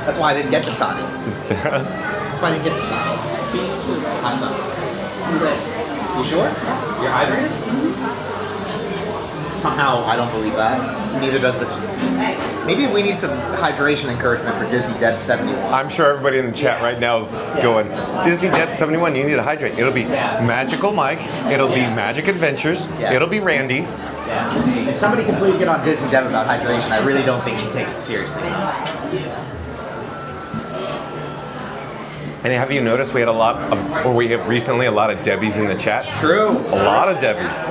that's why I didn't get the Sani. That's why I didn't get the Sani. How's that? I'm good. You sure? You're hydrated? Somehow, I don't believe that. Neither does the... Maybe we need some hydration encouragement for Disney Deb 71. I'm sure everybody in the chat right now is going, Disney Deb 71, you need to hydrate. It'll be Magical Mike. It'll be Magic Adventures. Yeah. It'll be Randy. Yeah. If somebody can please get on Disney Deb about hydration, I really don't think she takes it seriously. And have you noticed we had we have recently a lot of Debbies in the chat? True. A lot of Debbies.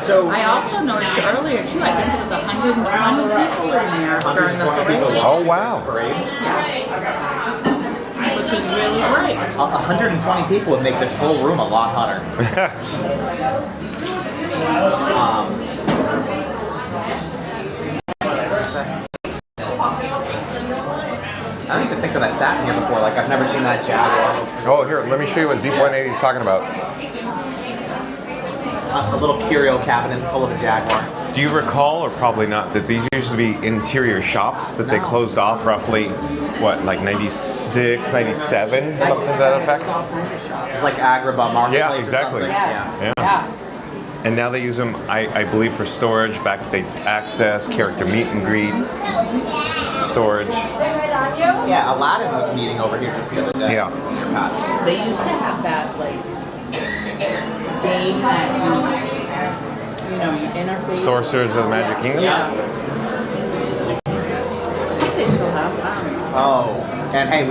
So I also noticed earlier too, I think there was 120 people in there during the parade. Oh, wow. Parade. Yeah. Which is really great. 120 people would make this whole room a lot hotter. I don't even think that I've sat in here before. Like, I've never seen that Jaguar. Oh, here, let me show you what Z.80 is talking about. A little curio cabinet full of a Jaguar. Do you recall, or probably not, that these used to be interior shops that they closed off roughly, what, like 96, 97, something to that effect? It's like Agrabah Marketplace Yeah, exactly. or something. Yes. Yeah. And now they use them, I believe, for storage, backstage access, character meet and greet, storage. Yeah, Aladdin was meeting over here just the other day. Yeah. You're passing. They used to have that like game that you interface. Sorcerers of the Magic Kingdom? Yeah. I think they still have that. Oh, and hey,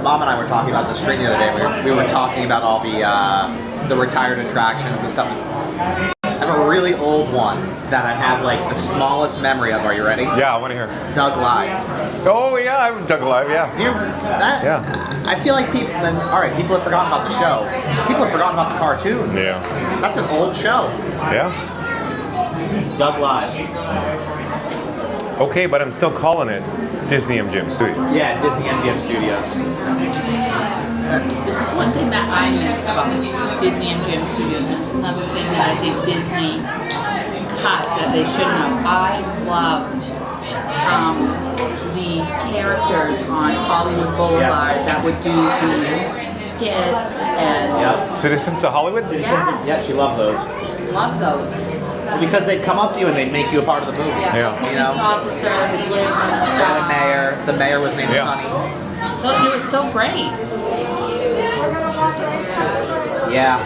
Mom and I were talking about the screen the other day. We were talking about all the retired attractions and stuff. I have a really old one that I have like the smallest memory of. Are you ready? Yeah, I want to hear. Doug Live. Oh yeah, I'm Doug Alive, yeah. Do you, that, Yeah. I feel like people have forgotten about the show. People have forgotten about the cartoon. Yeah. That's an old show. Yeah. Doug Live. Okay, but I'm still calling it Disney MGM Studios. Yeah, Disney MGM Studios. This is one thing that I miss about Disney MGM Studios, and it's another thing that I think Disney cut that they shouldn't have. I loved the characters on Hollywood Boulevard that would do the skits and Citizens of Hollywood? Yes. Yeah, she loved those. love those. Because they'd come up to you and they'd make you a part of the movie. Yeah, Yeah. the police officer, the glitter stuff. The mayor was named Yeah. Sonny. It was so great. Yeah,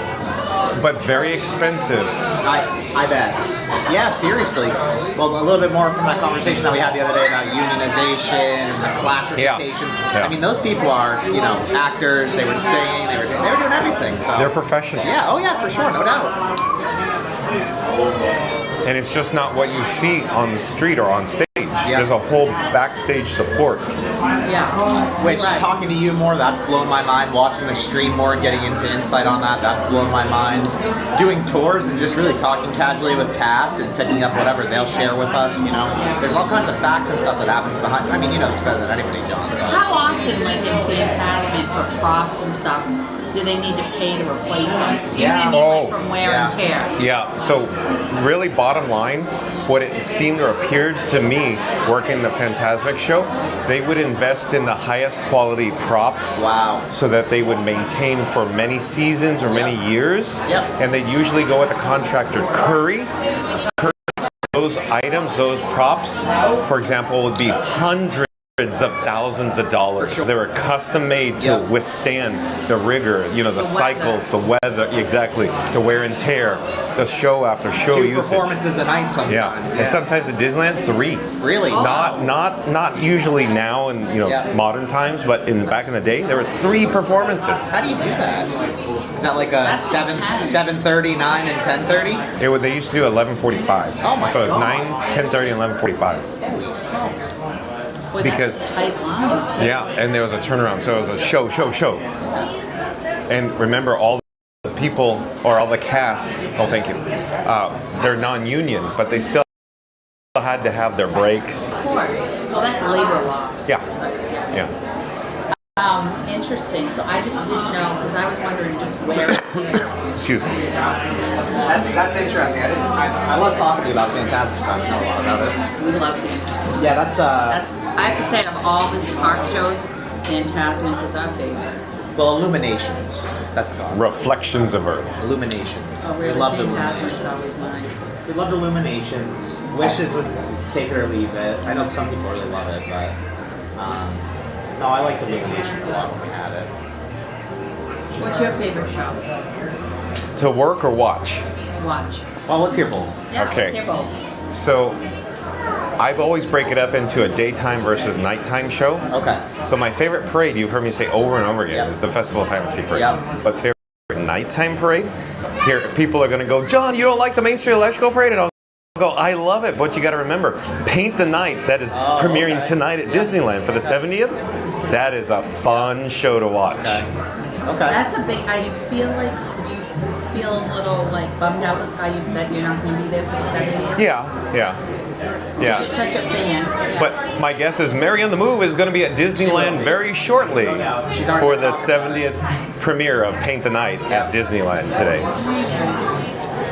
But very expensive. I bet. Yeah, seriously. Well, a little bit more from that conversation that we had the other day about unionization and the classification. Yeah. I mean, those people are, actors. They were singing. They were doing everything. So They're professionals. yeah. Oh yeah, for sure, no doubt. And it's just not what you see on the street or on stage. Yeah. There's a whole backstage support. Yeah. Which, Right. talking to you more, that's blown my mind. Watching the stream more and getting into insight on that, that's blown my mind. Doing tours and just really talking casually with cast and picking up whatever they'll share with us, There's all kinds of facts and stuff that happens behind. I mean, you know this better than anybody, John. But How often, like in Phantasmic for props and stuff, do they need to pay to replace them? You know what I mean? Oh, Like from wear and tear. Yeah, so really bottom line, what it seemed or appeared to me working the Phantasmic show, they would invest in the highest quality props. Wow. So that they would maintain for many seasons or many years. Yep. And they'd usually go with a contractor. Curry, those items, those props, for example, would be hundreds of thousands of dollars. For sure. They were custom made to Yep. withstand the rigor, the cycles, the weather, exactly, the wear and tear, the show after show 2 usage. performances a night sometimes. Yeah. And sometimes at Disneyland, 3. Really? Not usually now in Yeah. modern times, but back in the day, there were 3 performances. How do you do that? Is that like a That's 7:30, 9, and 10:30? They used to do 11:45. Oh my So it was God. 9, 10:30, and 11:45. Holy smokes. Boy, Because- that's a tight line. Yeah, and there was a turnaround, so it was a show. And remember, all the people, or all the cast, thank you, they're non-union, but they still had to have their breaks. Of course. Well, that's labor law. Yeah, yeah. Interesting. So I just didn't know, because I was wondering just where. Excuse me. That's interesting. I love talking to you about Phantasmic. I don't know a lot about it. We love Phantasmic. Yeah, that's I have to say, of all the park shows, Phantasmic is our favorite. well, Illuminations. That's gone. Reflections of Earth. Illuminations. Oh, We really? love Phantasmic's always mine. We loved Illuminations. Wishes was take it or leave it. I know some people really love it, but no, I liked Illuminations a lot when we had it. What's your favorite show? To work or watch? Watch. Well, let's hear both. Yeah, Okay. let's hear both. So I always break it up into a daytime versus nighttime show. Okay. So my favorite parade, you've heard me say over and over again, Yep. is the Festival of Fantasy Parade. Yep. But favorite nighttime parade, here people are going to go, John, you don't like the Main Street Electrical Parade? And I'll go, I love it, but you got to remember, Paint the Night, that is premiering tonight at Disneyland for the 70th. That is a fun show to watch. Okay. That's a big. I feel like. Do you feel a little like bummed out with how that you're not going to be there for the 70th? Yeah. You're such a fan. But my guess is Mary on the Move is going to be at Disneyland very shortly for the 70th premiere of Paint the Night at Disneyland today.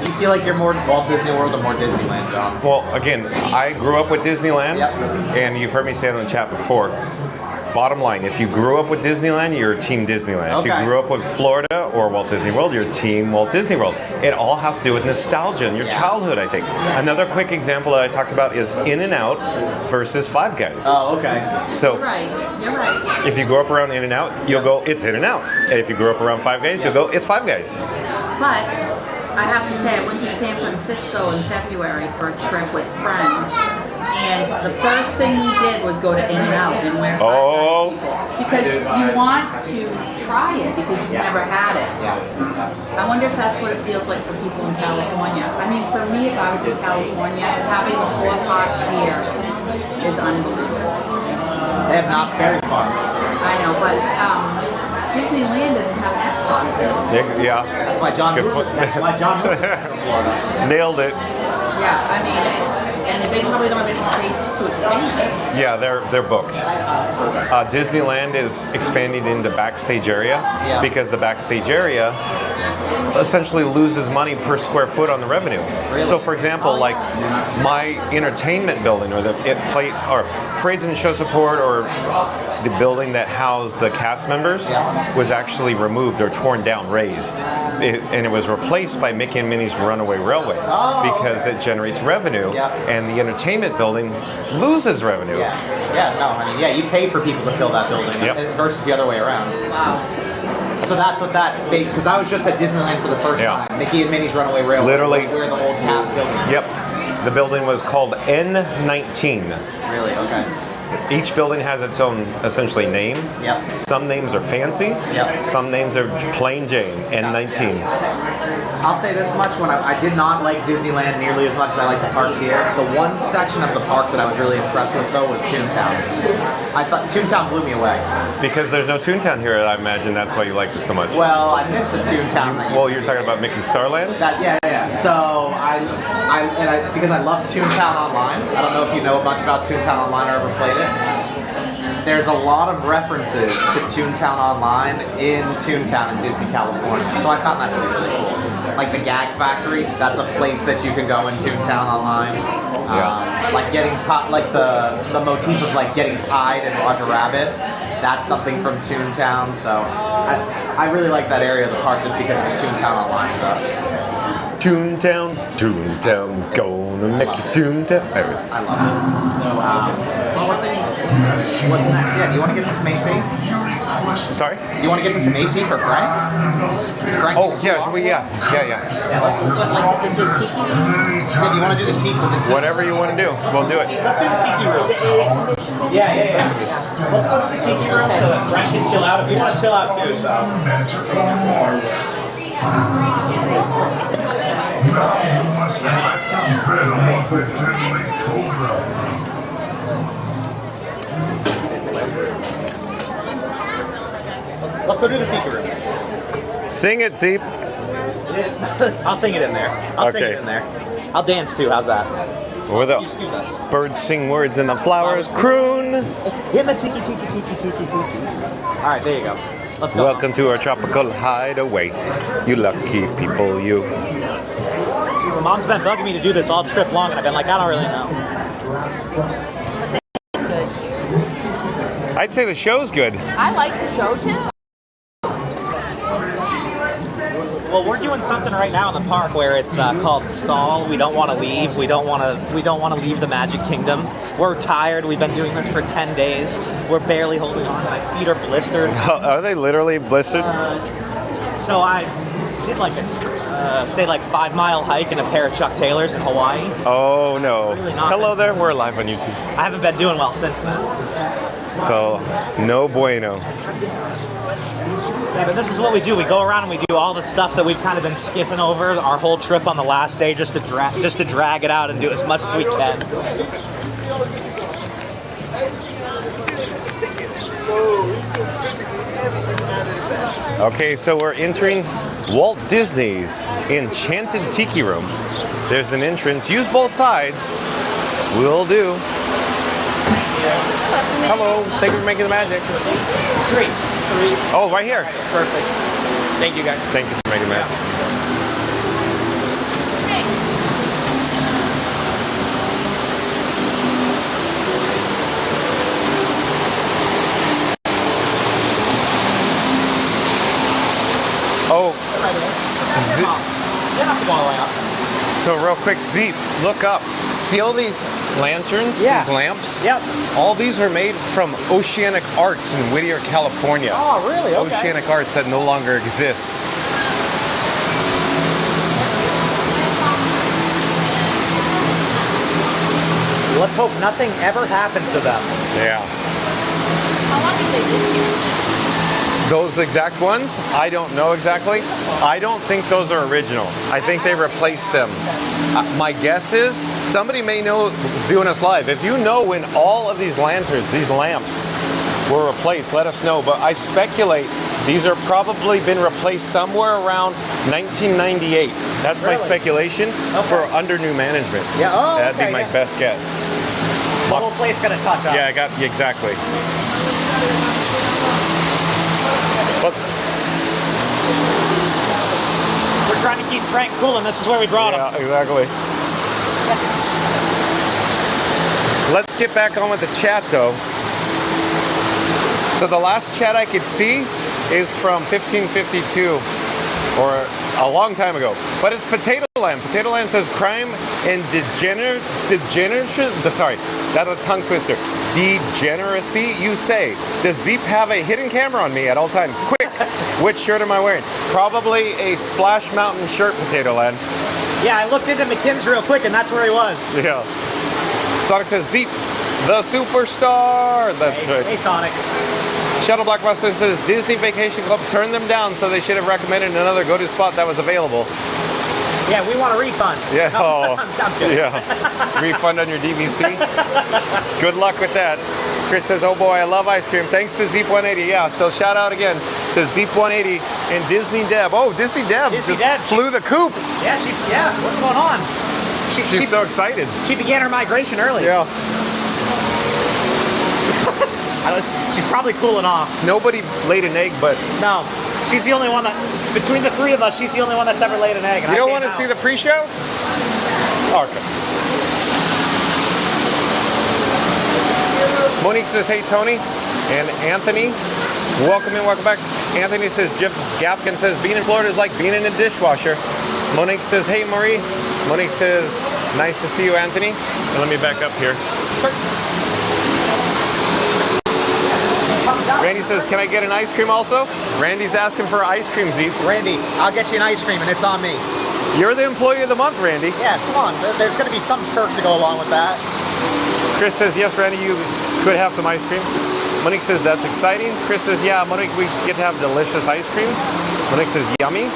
Do you feel like you're more Walt Disney World or more Disneyland, John? Well, again, I grew up with Disneyland, Yep. and you've heard me say it in the chat before. Bottom line, if you grew up with Disneyland, you're Team Disneyland. If you Okay. grew up with Florida or Walt Disney World, you're Team Walt Disney World. It all has to do with nostalgia and your childhood, I think. Another quick example that I talked about is In-N-Out versus Five Guys. Oh, okay. So You're right. You're right. if you grew up around In-N-Out, you'll go, it's In-N-Out. And if you grew up around Five Guys, you'll go, it's Five Guys. But I have to say, I went to San Francisco in February for a trip with friends, and the first thing we did was go to In-N-Out and wear Five Guys people. Because you want to try it because you've never had it. Yeah. I wonder if that's what it feels like for people in California. I mean, for me, if I was in California, having the 4 parks here is unbelievable. They have Knott's Berry Farm. I know, but Disneyland doesn't have that park. Yeah. That's why John. Good point. That's why John moved to Florida. Nailed it. Yeah, I mean, and they probably don't have any space to expand. Yeah, they're booked. Disneyland is expanding into backstage area because the backstage area essentially loses money per square foot on the revenue. Really? So, for example, like my entertainment building or the parades and show support or the building that housed the cast members was actually removed or torn down, razed, and it was replaced by Mickey and Minnie's Runaway Railway because it generates revenue, and the entertainment building loses revenue. You pay for people to fill that building versus the other way around. Wow. So that's what that space, because I was just at Disneyland for the first time. Mickey and Minnie's Runaway Railway. Literally. Was where the old cast building is. Yep. The building was called N19. Really? Okay. Each building has its own, essentially, name. Yep. Some names are fancy. Yep. Some names are plain Jane. N19. I'll say this much: when I did not like Disneyland nearly as much as I like the parks here. The one section of the park that I was really impressed with, though, was Toontown. I thought Toontown blew me away. Because there's no Toontown here, I imagine that's why you liked it so much. Well, I missed the Toontown. You're talking about Mickey's Starland? Yeah. So it's because I love Toontown Online. I don't know if you know much about Toontown Online or ever played it. There's a lot of references to Toontown Online in Toontown in Disney, California. So I found that really cool. Like the Gags Factory, that's a place that you can go in Toontown Online. Like getting like the motif of like getting pied in Roger Rabbit. That's something from Toontown. So I really like that area of the park just because of the Toontown Online stuff. Toontown, going to Mickey's Toontown. Anyways. I love it. What's next? Yeah, do you want to get to some AC? Sorry? Do you want to get to some AC for Frank? Is Frank Oh, yeah. But like, is it Tiki? Do you want to do the Tiki? Whatever you want to do, we'll do it. Let's do the Tiki room. Is it air conditioned? Yeah. Let's go to the Tiki room so that Frank can chill out. If you want to chill out too, so. Let's go do the Tiki room. Sing it, Zeep. I'll sing it in there. I'll sing it in there. I'll dance too. How's that? Where the Excuse us. birds sing words and the flowers croon. In the Tiki. All right, there you go. Let's go. Welcome to our tropical hideaway. You lucky people, you. Mom's been bugging me to do this all trip long, and I've been like, I don't really know. It's good. I'd say the show's good. I like the show too. Well, we're doing something right now in the park where it's called stall. We don't want to leave. We don't want to leave the Magic Kingdom. We're tired. We've been doing this for 10 days. We're barely holding on. My feet are blistered. Are they literally blistered? So I did like a, say like 5-mile hike in a pair of Chuck Taylors in Hawaii. Oh no. Really not Hello there, we're live on YouTube. I haven't been doing well since then. So, no bueno. Yeah, but this is what we do. We go around and we do all the stuff that we've kind of been skipping over our whole trip on the last day just to drag it out and do as much as we can. Okay, so we're entering Walt Disney's Enchanted Tiki Room. There's an entrance. Use both sides. Will do. Hello. Thank you for making the magic. Three. Oh, right here. Right, perfect. Thank you, guys. Thank you for making the magic. Oh. So real quick, Zeep, look up. See all these lanterns, these lamps? Yep. All these are made from Oceanic Arts in Whittier, California. Oh, really? Okay. Oceanic Arts that no longer exists. Let's hope nothing ever happens to them. Yeah. How long have they been here? Those exact ones, I don't know exactly. I don't think those are original. I think they replaced them. My guess is somebody may know viewing us live. If you know when all of these lanterns, these lamps were replaced, let us know. But I speculate these are probably been replaced somewhere around 1998. That's my speculation for under new management. Yeah, oh, that'd be my best guess. The whole place got a touch up. Yeah, exactly. But we're trying to keep Frank cool, and this is where we brought him. Yeah, exactly. Let's get back on with the chat, though. So the last chat I could see is from 1552, or a long time ago. But it's Potato Land. Potato Land says crime and degeneration. Sorry, that's a tongue twister. Degeneracy, you say. Does Zeep have a hidden camera on me at all times? Quick, which shirt am I wearing? Probably a Splash Mountain shirt, Potato Land. Yeah, I looked into McKim's real quick, and that's where he was. Yeah. Sonic says, Zeep, the superstar. That's right. Hey, Sonic. Shuttle Blockbuster says, Disney Vacation Club turned them down, so they should have recommended another go-to spot that was available. Yeah, we want a refund. Yeah. No, Oh, I'm kidding. yeah. Refund on your DVC. Good luck with that. Chris says, oh boy, I love ice cream. Thanks to Zeep180. Yeah, so shout out again to Zeep180 and Disney Deb. Oh, Disney Deb flew the coop. Yeah, what's going on? She's so excited. She began her migration early. Yeah. She's probably cooling off. Nobody laid an egg, but... No. She's the only one that, between the three of us, she's the only one that's ever laid an egg. You don't want to see the pre-show? Okay. Monique says, hey, Tony and Anthony. Welcome in, welcome back. Anthony says, Jeff Gafkin says, being in Florida is like being in a dishwasher. Monique says, hey, Marie. Monique says, nice to see you, Anthony. And let me back up here. Randy says, can I get an ice cream also? Randy's asking for ice cream, Zeep. Randy, I'll get you an ice cream, and it's on me. You're the employee of the month, Randy. Yeah, come on. There's going to be some perk to go along with that. Chris says, yes, Randy, you could have some ice cream. Monique says, that's exciting. Chris says, yeah, Monique, we get to have delicious ice cream. Monique says, yummy.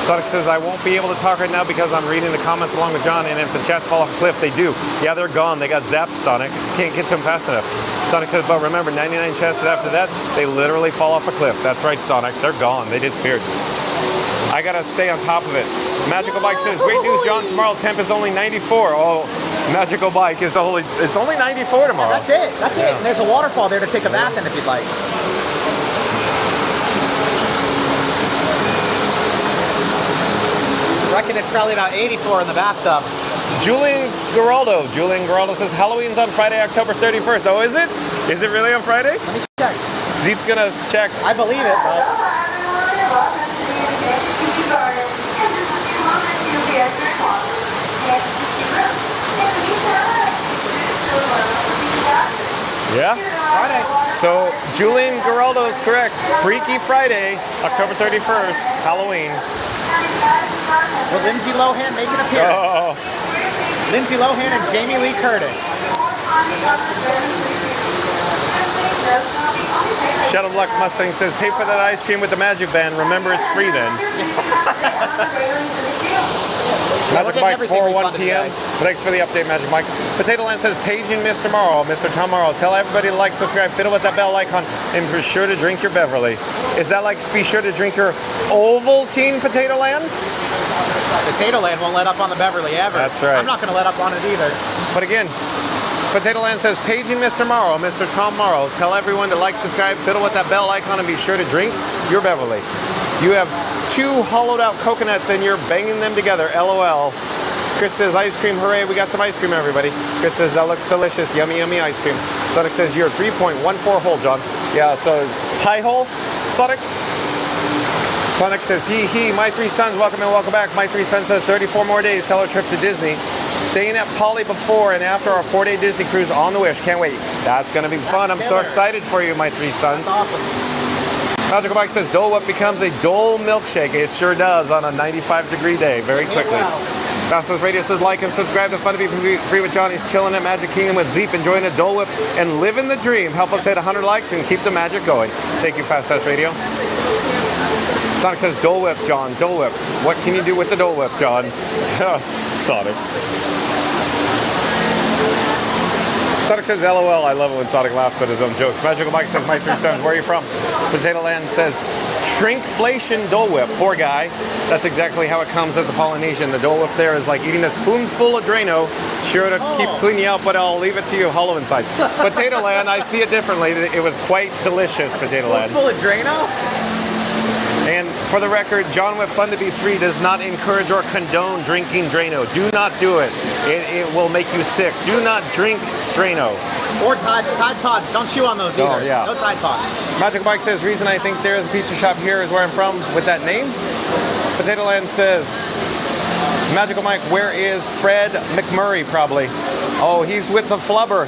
Sonic says, I won't be able to talk right now because I'm reading the comments along with John, and if the chats fall off a cliff, they do. Yeah, they're gone. They got zapped, Sonic. Can't get to them fast enough. Sonic says, but remember, 99 chances after that, they literally fall off a cliff. That's right, Sonic. They're gone. They disappeared. I got to stay on top of it. Magical Bike says, great news, John. Tomorrow, temp is only 94. Oh, Magical Bike is only 94 tomorrow. That's it. That's it. And there's a waterfall there to take a bath in if you'd like. I reckon it's probably about 84 in the bathtub. Julian Geraldo says Halloween's on Friday, October 31st. Oh, is it? Is it really on Friday? Let me check. Zeep's gonna check. I believe it, but... Yeah? Friday. So Julian Geraldo is correct. Freaky Friday, October 31st, Halloween. With Lindsay Lohan making an appearance. Lindsay Lohan and Jamie Lee Curtis. Shadow Luck Mustang says, pay for that ice cream with the Magic Band. Remember, it's free then. Magic Mike, 4:01 p.m. Thanks for the update, Magic Mike. Potato Land says, paging Mr. Morrow, Mr. Tom Morrow. Tell everybody to like, subscribe, fiddle with that bell icon, and be sure to drink your Beverly. Is that like, be sure to drink your Ovaltine, Potato Land? Potato Land won't let up on the Beverly ever. That's right. I'm not going to let up on it either. But again, Potato Land says, paging Mr. Morrow, Mr. Tom Morrow. Tell everyone to like, subscribe, fiddle with that bell icon, and be sure to drink your Beverly. You have 2 hollowed out coconuts and you're banging them together. LOL. Chris says, ice cream, hooray, we got some ice cream, everybody. Chris says, that looks delicious. Yummy, yummy ice cream. Sonic says, you're 3.14 hole, John. Yeah, so high hole, Sonic. Sonic says, my 3 sons, welcome and welcome back. My 3 sons says, 34 more days, sell our trip to Disney. Staying at Poly before and after our 4-day Disney cruise on the Wish. Can't wait. That's going to be fun. I'm so excited for you, my 3 sons. That's awesome. Magical Mike says, Dole Whip becomes a Dole milkshake. It sure does on a 95-degree day, very quickly. Fastest Radio says, like and subscribe to Fun to Be Free with John. He's chilling at Magic Kingdom with Zeep, enjoying a Dole Whip and living the dream. Help us hit 100 likes and keep the magic going. Thank you, Fast Radio. Sonic says, Dole Whip, John, Dole Whip. What can you do with the Dole Whip, John? Sonic. Sonic says, LOL, I love it when Sonic laughs at his own jokes. Magical Mike says, my 3 sons, where are you from? Potato Land says, shrinkflation Dole Whip. Poor guy. That's exactly how it comes as a Polynesian. The Dole Whip there is like eating a spoonful of Drano. Sure to keep cleaning you out, but I'll leave it to you hollow inside. Potato Land, I see it differently. It was quite delicious, Potato Land. Full of Drano? And for the record, John with Fun to Be Free does not encourage or condone drinking Drano. Do not do it. It will make you sick. Do not drink Drano. Or Tide Pods. Don't chew on those either. Yeah. No Tide Pods. Magical Mike says, reason I think there is a pizza shop here is where I'm from with that name. Potato Land says, Magical Mike, where is Fred McMurray probably? Oh, he's with the flubber.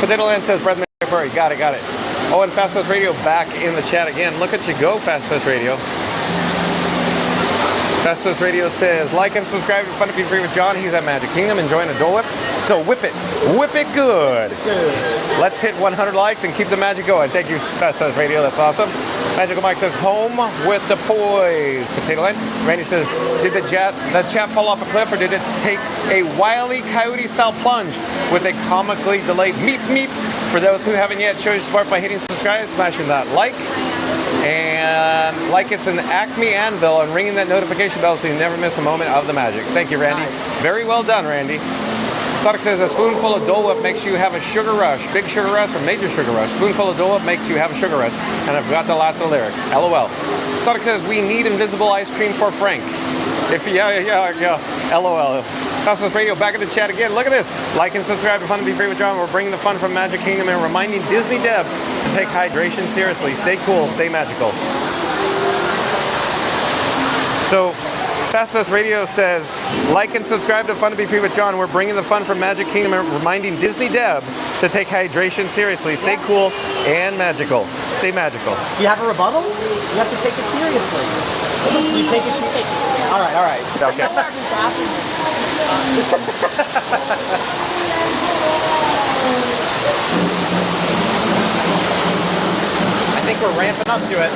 Potato Land says, Fred McMurray. Got it. Oh, and Fast Pass Radio back in the chat again. Look at you go, Fast Pass Radio. Fast Pass Radio says, like and subscribe to Fun to Be Free with John. He's at Magic Kingdom enjoying a Dole Whip. So whip it good. Let's hit 100 likes and keep the magic going. Thank you, Fast Pass Radio. That's awesome. Magical Mike says, home with the boys. Potato Land. Randy says, did the chap fall off a cliff or did it take a Wile E. Coyote-style plunge with a comically delayed meep meep? For those who haven't yet, show your support by hitting subscribe, smashing that like, and like it's an Acme anvil, and ringing that notification bell so you never miss a moment of the magic. Thank you, Randy. Very well done, Randy. Sonic says, a spoonful of Dole Whip makes you have a sugar rush. Big sugar rush or major sugar rush? Spoonful of Dole Whip makes you have a sugar rush. And I forgot the last of the lyrics. LOL. Sonic says, we need invisible ice cream for Frank. Yeah. LOL. Cosmos Radio back in the chat again. Look at this. Like and subscribe to Fun to Be Free with John. We're bringing the fun from Magic Kingdom and reminding Disney Deb to take hydration seriously. Stay cool, stay magical. So, Fast Pass Radio says, like and subscribe to Fun to Be Free with John. We're bringing the fun from Magic Kingdom and reminding Disney Deb to take hydration seriously. Stay cool and magical. Stay magical. Do you have a rebuttal? You have to take it seriously. You take it seriously. All right. Okay. I think we're ramping up to it.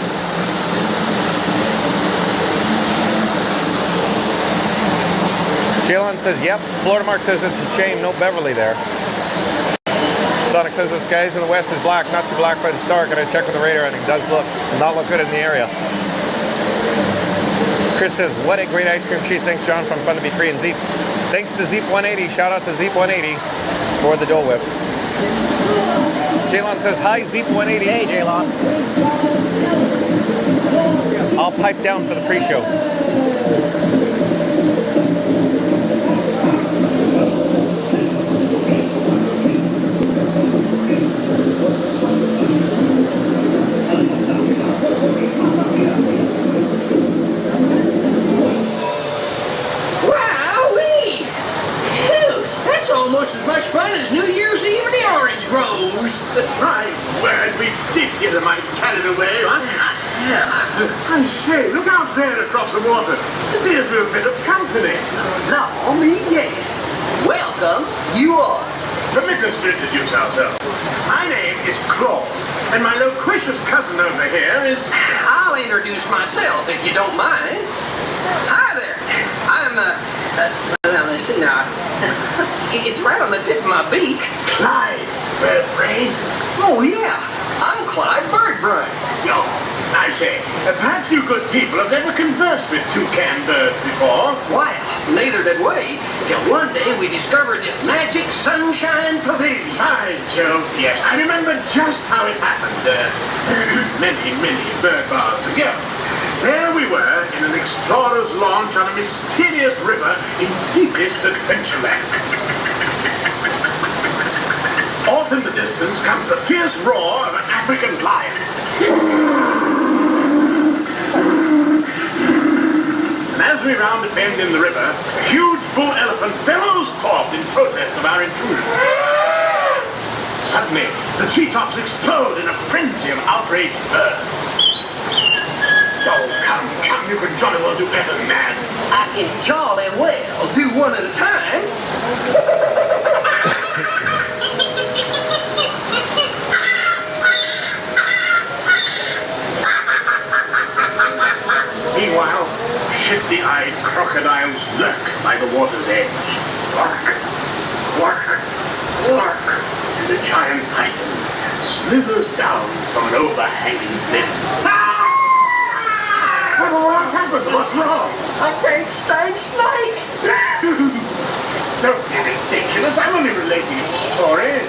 Jalen says, yep. Florida Mark says it's a shame, no Beverly there. Sonic says the skies in the west is black, not too black, but it's dark. And I checked with the radar and it does not look good in the area. Chris says, what a great ice cream treat. Thanks, John, from Fun to Be Free and Zeep. Thanks to Zeep180. Shout out to Zeep180 for the Dole Whip. Jaylon says, hi, Zeep180. Hey, Jaylon. I'll pipe down for the pre-show. My word, we did get a mite carried away, huh? Yeah. I say, look out there across the water. There's a bit of company. Now, me, yes. Welcome, you all. Permit us to introduce ourselves. My name is Claude, and my loquacious cousin over here is... I'll introduce myself, if you don't mind. Hi there. I'm, now listen now. It's right on the tip of my beak. Clyde Birdbrain. Oh, yeah. I'm Clyde Birdbrain. No, I say, perhaps you good people have never conversed with toucan birds before. Wow, neither did we, till one day we discovered this magic sunshine pavilion. By Jove, yes, I remember just how it happened, many bird baths ago. There we were in an explorer's launch on a mysterious river in deepest Adventureland. Off in the distance comes the fierce roar of an African lion. And as we round a bend in the river, a huge bull elephant bellows forth in protest of our intrusion. Suddenly, the treetops explode in a frenzy of outraged birds. Oh, come, you can jolly well do better than that. I can jolly well do one at a time. Meanwhile, shifty-eyed crocodiles lurk by the water's edge. Lark, lark, lark, and the giant python slithers down from an overhanging cliff. What happened? What's wrong? I can't stand snakes. Don't be ridiculous. I'm only relating a story.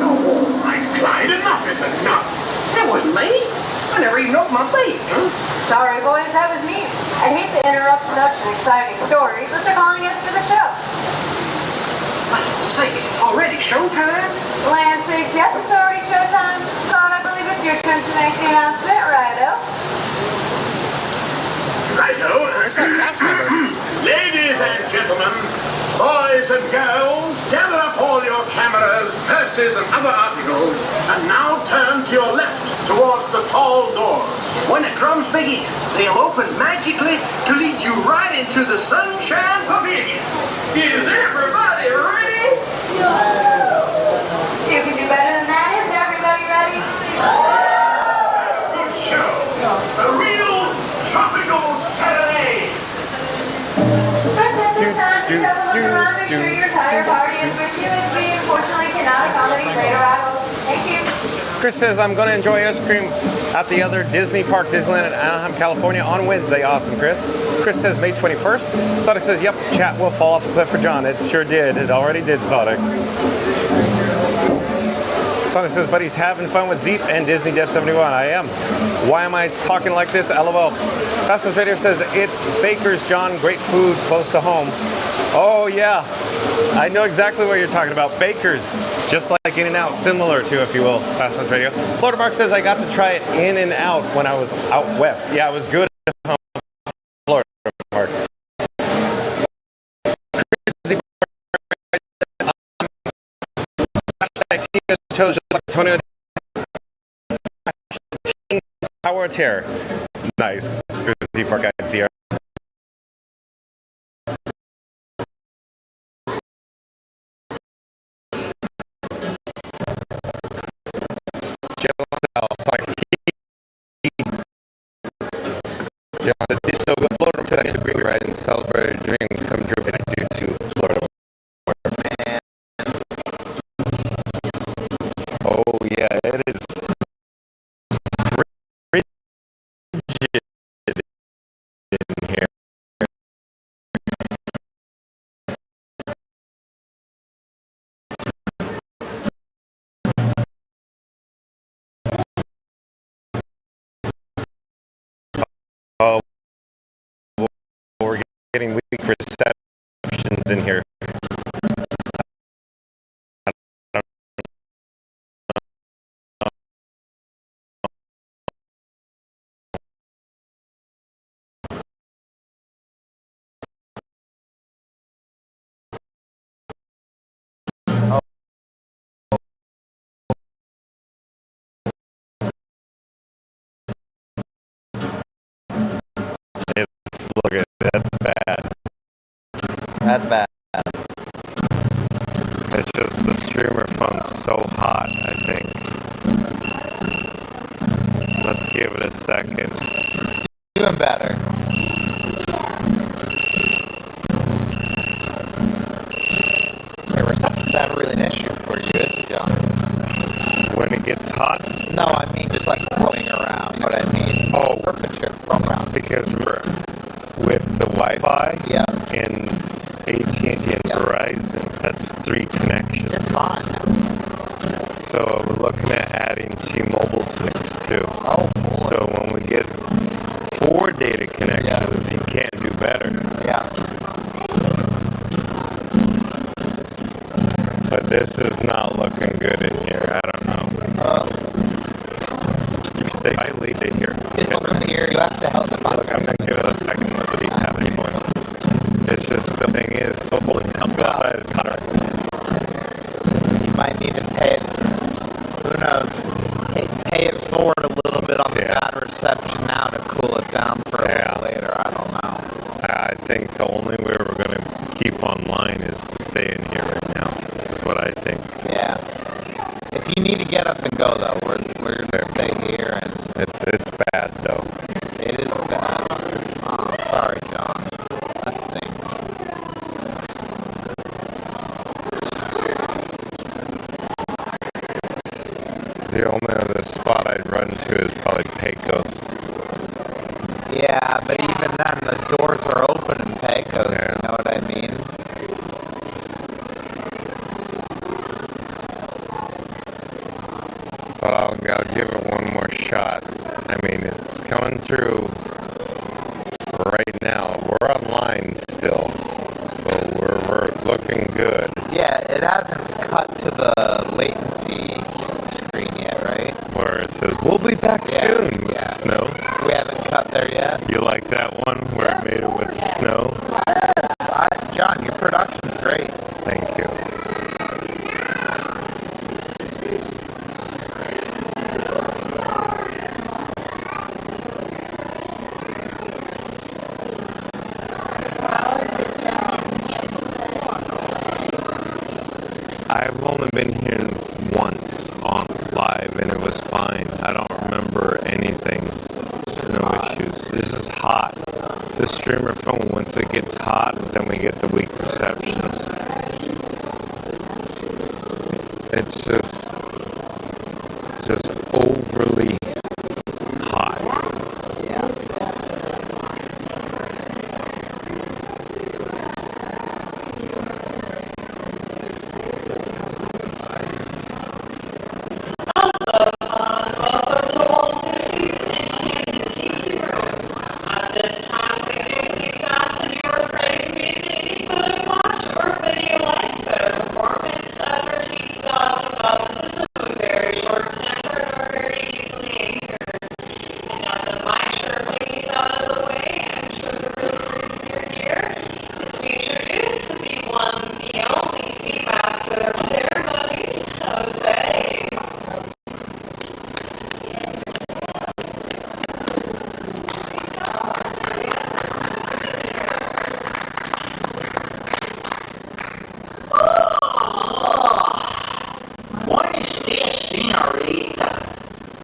No, all right, Clyde, enough is enough. That wasn't me. I never even opened my beak. Sorry, boys, that was me. I'd hate to interrupt such an exciting story, but they're calling us for the show. My sakes, it's already showtime? Land sakes, yes, it's already showtime. Claude, I believe it's your turn to make the announcement, righto? Righto. Ladies and gentlemen, boys and girls, gather up all your cameras, purses, and other articles, and now turn to your left towards the tall doors. When the drums begin, they'll open magically to lead you right into the Sunshine Pavilion. Is everybody ready? You can do better than that. Is everybody ready? Good show. A real tropical serenade. Make sure your entire party is with you as we unfortunately cannot accommodate late arrivals. Thank you. Chris says, I'm going to enjoy ice cream at the other Disney Park, Disneyland in Anaheim, California on Wednesday. Awesome, Chris. Chris says May 21st. Sonic says, yep, chat will fall off a cliff for John. It sure did. It already did, Sonic. Sonic says, but he's having fun with Zeep and Disney Deb 71. I am. Why am I talking like this? LOL. Fastest Video says, it's Baker's, John. Great food close to home. Oh, yeah. I know exactly what you're talking about. Baker's. Just like In-N-Out, similar to, if you will, Fastest Video. Florida Mark says, I got to try it In-N-Out when I was out west. Yeah, it was good at home. Florida Mark. Just like Antonio. Power Terror. Nice. Disney Park at Sierra. It's so good. Florida today to bring you right and celebrate a dream come true. And I do too, Florida. Man. Oh yeah, it is frigid in here. Oh, we're getting weak receptions in here. look at that's bad. That's bad. It's just the streamer phone's so hot, I think. Let's give it a second. Doing better. Hey, reception's not really an issue for you, is it, John? When it gets hot? No, I mean just like roaming around. You know what I mean? Oh, perfect trip. Roam around. Because we're with the Wi-Fi and AT&T and Verizon. That's 3 connections. You're fine. So we're looking at adding T-Mobile to this too. Oh, boy. So when we get 4 data connections, you can't do better. Yeah. But this is not looking good in here. I don't know. You stay, I leave it here. It's looking here. You have to help them out. Look, I'm going to give it a second. Let's see how it's going. It's just the thing is, so holy Wi-Fi is cutter. You might need to pay it. Who knows? Pay it forward a little bit on the bad reception now to cool it down for a little later. I don't know. I think the only way we're going to keep online is to stay in here right now. That's what I think. Yeah. If you need to get up and go, though, we're going to stay here. And it's bad, though. It is bad. Oh, sorry, John. That stinks. The only other spot I'd run to is probably Pecos. Yeah, but even then, the doors are open in Pecos. You know what I mean? But I'll give it one more shot. I mean, it's coming through right now. We're online still, so we're looking good. Yeah, it hasn't cut to the latency screen yet, right? Where it says, we'll be back soon with the snow. We haven't cut there yet. You like that one where it made it with the snow? John, your production's great. Thank you. I've only been here once on live and it was fine. I don't remember anything. No issues. This is hot. The streamer phone, once it gets hot, then we get the weak receptions. It's just overly hot.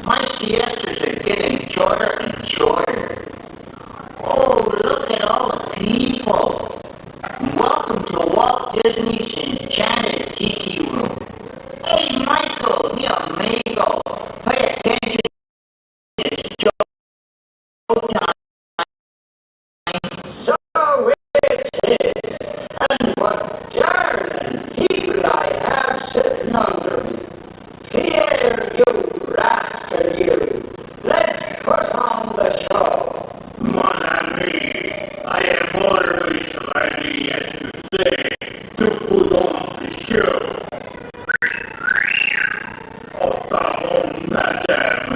My siestas are getting shorter and shorter. Oh, look at all the people. Welcome to Walt Disney's enchanted Tiki room. Hey, Michael, mi amigo, pay attention. It's showtime. So it is. And what darling people I have sitting under me. Here, you rascal, you. Let's put on the show. Mon ami, I am always ready, as you say, to put on the show. Oh, pardon, madame,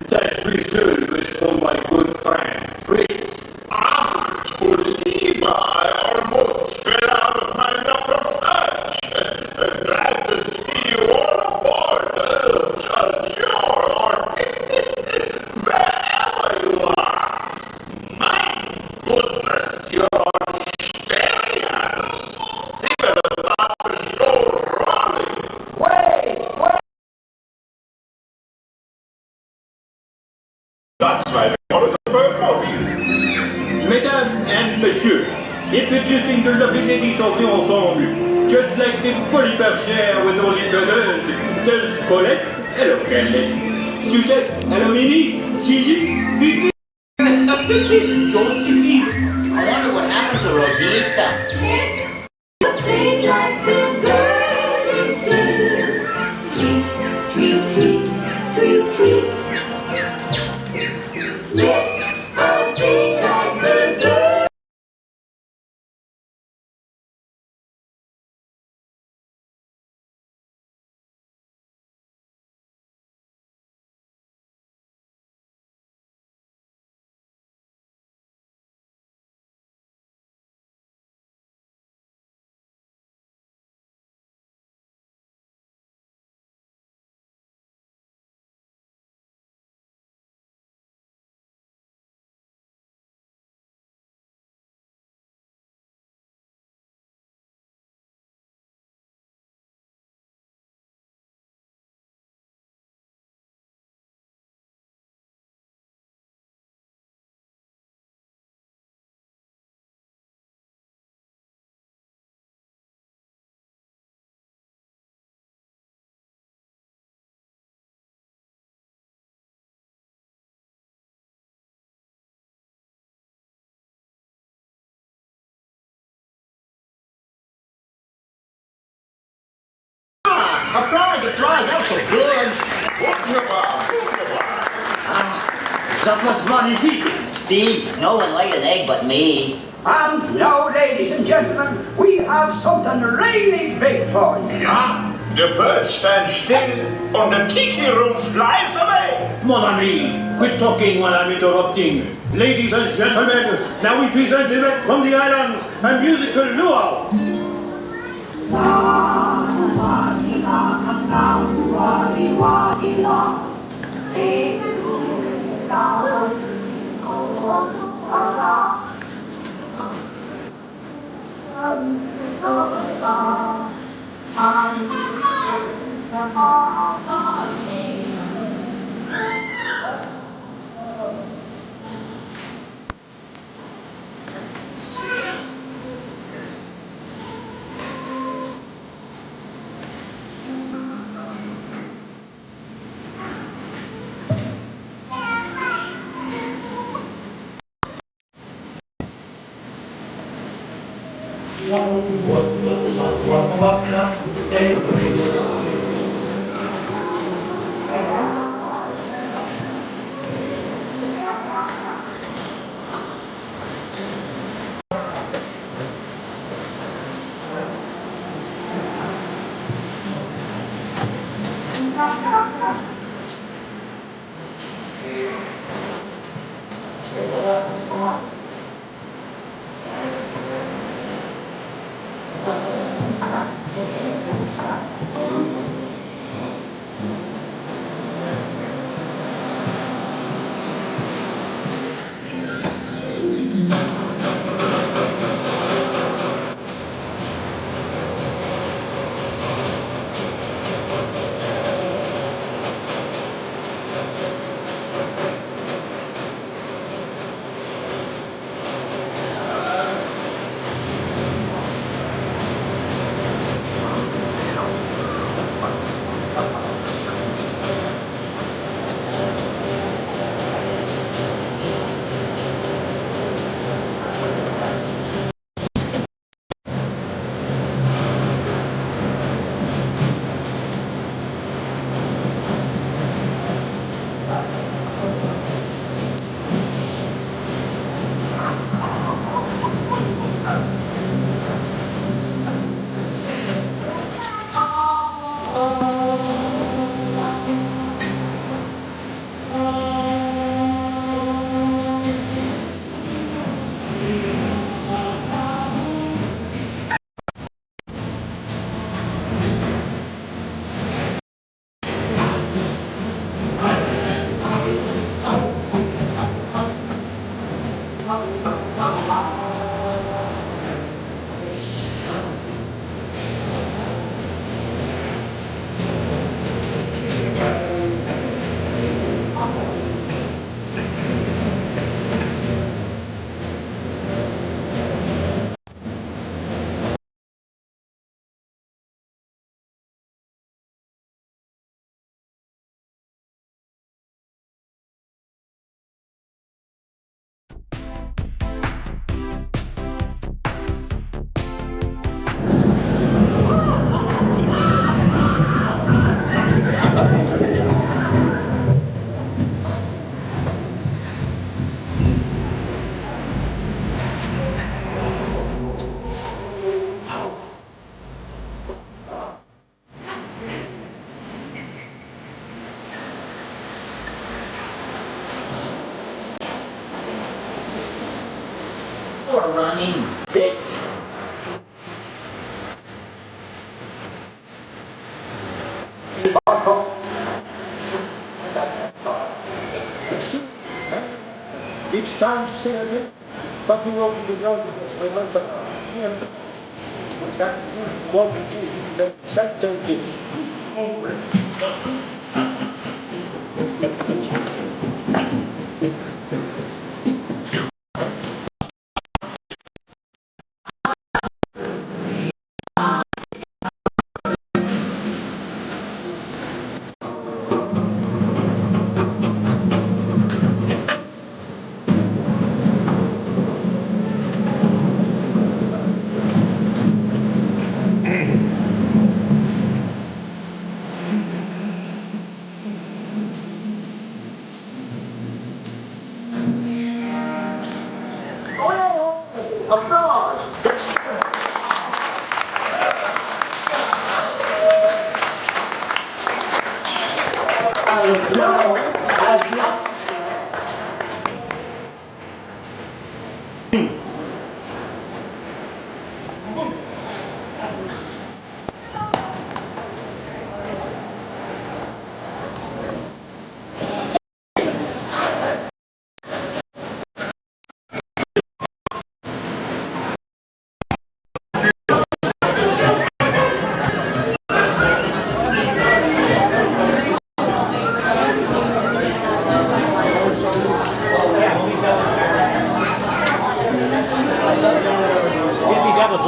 that reserve is for my good friend Fritz. Ah, Oliva, I almost fell out of my number patch. Glad to see you all aboard. Sure, wherever you are. My goodness. That's why they call it a birdmobile. Mesdames and messieurs, introducing the lovely ladies of the ensemble, just like the fully bergère with only brothers, there's Colette, hello Colette, Suzette, hello Mimi, Gigi, Vicky, Josephine. I wonder what happened to Rosita. Kids, sing like some birdies sing. Tweet, tweet, tweet, tweet, tweet. Let's all sing like some birdies. Applause, applause, that was so good. That was magnifique. Steve, no one laid an egg but me. And now, ladies and gentlemen, we have something really big for you. Ah, the bird stands still and the Tiki room flies away. Mon ami, quit talking while I'm interrupting. Ladies and gentlemen, now we present direct from the islands a musical luau. you're running big. Each time you say again, but you will be the only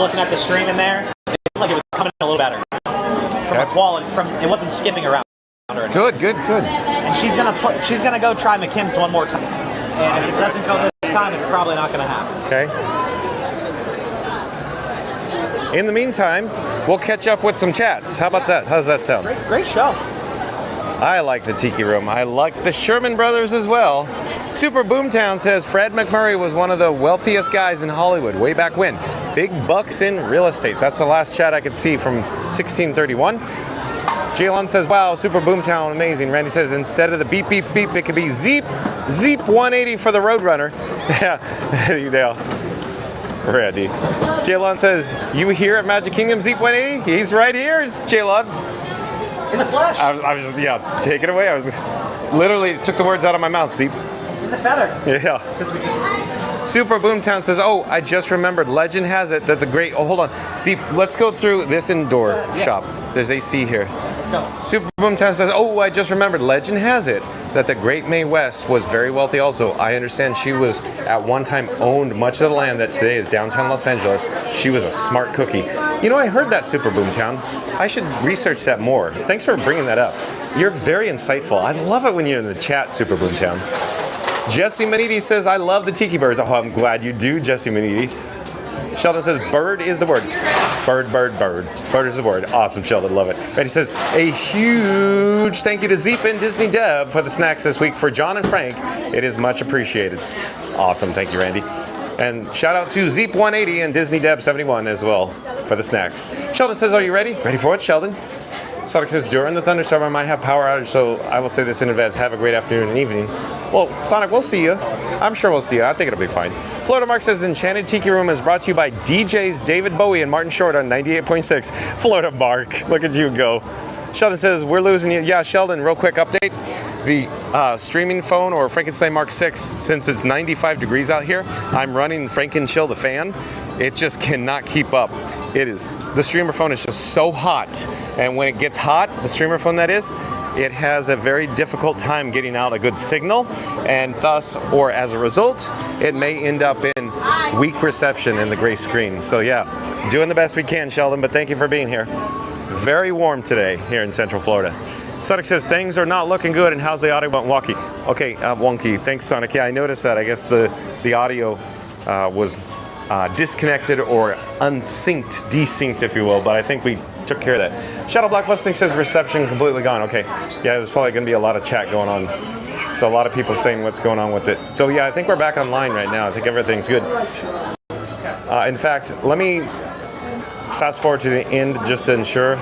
looking at the stream in there, it looked like it was coming in a little better. From a quality, it wasn't skipping around. Good. And she's gonna go try McKim's one more time. And if it doesn't go this time, it's probably not gonna happen. Okay. In the meantime, we'll catch up with some chats. How about that? How's that sound? Great show. I like the Tiki Room. I like the Sherman Brothers as well. Super Boomtown says Fred McMurray was one of the wealthiest guys in Hollywood way back when. Big bucks in real estate. That's the last chat I could see from 1631. Jaylon says, wow, Super Boomtown, amazing. Randy says, instead of the beep, beep, beep, it could be Zeep 180 for the Roadrunner. Yeah, Randy. Jaylon says, you here at Magic Kingdom, Zeep 180? He's right here, Jaylon. In the flesh. I was just, take it away. I was literally took the words out of my mouth, Zeep. In the feather. Yeah. Since we just... Super Boomtown says, oh, I just remembered. Legend has it that the great... Oh, hold on. See, let's go through this indoor shop. There's AC here. No. Super Boomtown says, oh, I just remembered. Legend has it that the great Mae West was very wealthy also. I understand she was at one time owned much of the land that today is downtown Los Angeles. She was a smart cookie. You know, I heard that, Super Boomtown. I should research that more. Thanks for bringing that up. You're very insightful. I love it when you're in the chat, Super Boomtown. Jesse Maniti says, I love the Tiki Birds. Oh, I'm glad you do, Jesse Maniti. Sheldon says, bird is the word. Bird. Bird is the word. Awesome, Sheldon, love it. Randy says, a huge thank you to Zeep and Disney Deb for the snacks this week for John and Frank. It is much appreciated. Awesome, thank you, Randy. And shout out to Zeep 180 and Disney Deb 71 as well for the snacks. Sheldon says, are you ready? Ready for what, Sheldon? Sonic says, during the thunderstorm, I might have power outage, so I will say this in advance. Have a great afternoon and evening. Well, Sonic, we'll see you. I'm sure we'll see you. I think it'll be fine. Florida Mark says, Enchanted Tiki Room is brought to you by DJs David Bowie and Martin Short on 98.6. Florida Mark, look at you go. Sheldon says, we're losing you. Yeah, Sheldon, real quick update. The streaming phone or Frankenstein Mark 6, since it's 95 degrees out here, I'm running Franken-Chill the fan. It just cannot keep up. The streamer phone is just so hot. And when it gets hot, the streamer phone that is, it has a very difficult time getting out a good signal. And thus, or as a result, it may end up in weak reception in the gray screen. So yeah, doing the best we can, Sheldon, but thank you for being here. Very warm today here in Central Florida. Sonic says, things are not looking good, and how's the audio wonky? Okay, wonky. Thanks, Sonic. Yeah, I noticed that. I guess the audio was disconnected or unsynced, desynced, if you will, but I think we took care of that. Shadow Black Mustang says, reception completely gone. Okay, yeah, there's probably going to be a lot of chat going on. So a lot of people saying what's going on with it. So yeah, I think we're back online right now. I think everything's good. In fact, let me fast forward to the end just to ensure.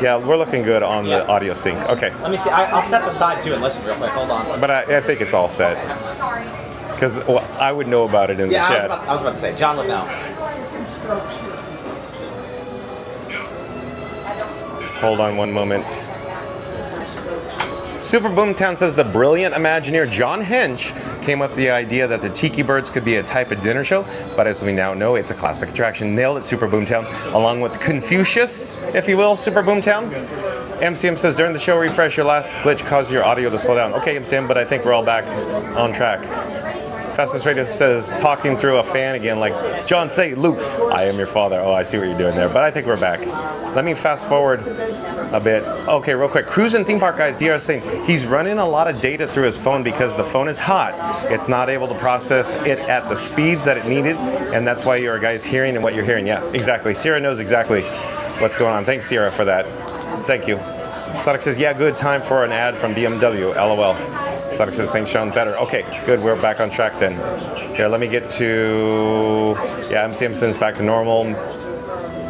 Yeah, we're looking good on the audio sync. Okay. Let me see. I'll step aside too and listen real quick. Hold on. But I think it's all set. Because I would know about it in the chat. I was about to say, John would know. Hold on one moment. Super Boomtown says the brilliant Imagineer John Hench came up with the idea that the Tiki Birds could be a type of dinner show, but as we now know, it's a classic attraction. Nailed it, Super Boomtown. Along with Confucius, if you will, Super Boomtown. MCM says during the show refresh, your last glitch caused your audio to slow down. Okay, MCM, but I think we're all back on track. Fastest Radio says talking through a fan again, like John, say, Luke, I am your father. Oh, I see what you're doing there, but I think we're back. Let me fast forward a bit. Okay, real quick. Cruise and Theme Park guys, DR is saying he's running a lot of data through his phone because the phone is hot. It's not able to process it at the speeds that it needed, and that's why your guys hearing and what you're hearing. Yeah, exactly. Sierra knows exactly what's going on. Thanks, Sierra, for that. Thank you. Sonic says, yeah, good time for an ad from BMW. LOL. Sonic says, thanks, Sean. Better. Okay, good. We're back on track then. Here, let me get to... Yeah, MCM sends back to normal.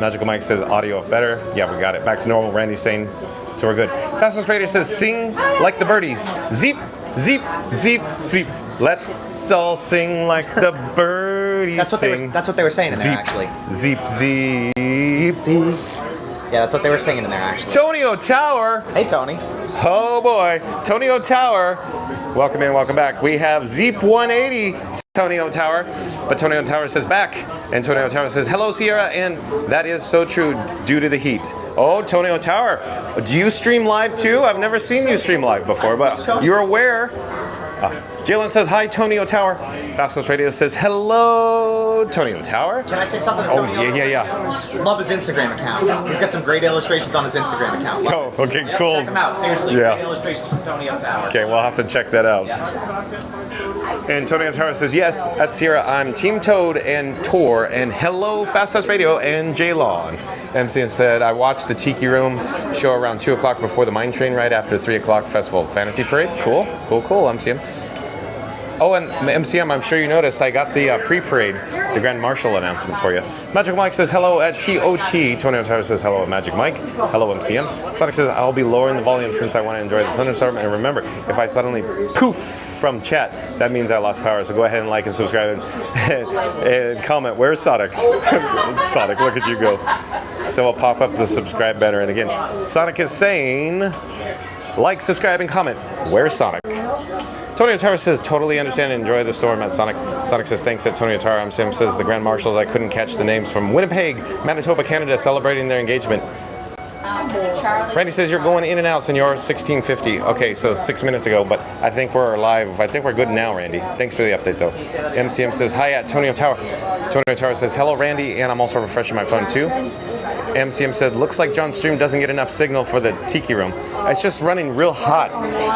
Magical Mike says, audio off better. Yeah, we got it. Back to normal. Randy's saying, so we're good. Fastest Radio says, sing like the birdies. Zeep, zeep, zeep, zeep. Let's all sing like the birdies That's what they were saying in there, actually. Zeep, zeep, zeep. Yeah, that's what they were singing in there, actually. Tony O'Tower. Hey, Tony. Oh, boy. Tony O'Tower. Welcome in, welcome back. We have Zeep 180, Tony O'Tower. But Tony O'Tower says back. And Tony O'Tower says, hello, Sierra. And that is so true due to the heat. Oh, Tony O'Tower. Do you stream live, too? I've never seen you stream live before, but you're aware. Jalen says, hi, Tony O'Tower. Fastest Radio says, hello, Tony O'Tower. Can I say something to Tony? Oh, yeah. Love his Instagram account. He's got some great illustrations on his Instagram account. Oh, okay, cool. Check him out, seriously. Yeah. Great illustrations from Tony O'Tower. Okay, we'll have to check that out. And Tony O'Tower says, yes, that's Sierra. I'm Team Toad and Tor, and hello, Fast Radio and J-Lawn. MCN said, I watched the Tiki Room show around 2 o'clock before the Mine Train, right after 3 o'clock Festival Fantasy Parade. Cool, MCM. Oh, and MCM, I'm sure you noticed I got the pre-parade, the Grand Marshal announcement for you. Magic Mike says hello at TOT. Tony O'Tower says hello at Magic Mike. Hello, MCM. Sonic says I'll be lowering the volume since I want to enjoy the thunderstorm. And remember, if I suddenly poof from chat, that means I lost power. So go ahead and like and subscribe and comment. Where's Sonic? Sonic, look at you go. So we'll pop up the subscribe banner. And again, Sonic is saying, like, subscribe, and comment. Where's Sonic? Tony O'Tower says, totally understand and enjoy the storm at Sonic. Sonic says, thanks at Tony O'Tower. MCM says, the Grand Marshals, I couldn't catch the names from Winnipeg, Manitoba, Canada, celebrating their engagement. Randy says, you're going in and out, Senor, 1650. Okay, so 6 minutes ago, but I think we're live. I think we're good now, Randy. Thanks for the update, though. MCM says, hi at Tony O'Tower. Tony O'Tower says, hello, Randy, and I'm also refreshing my phone, too. MCM said, looks like John's stream doesn't get enough signal for the Tiki Room. It's just running real hot.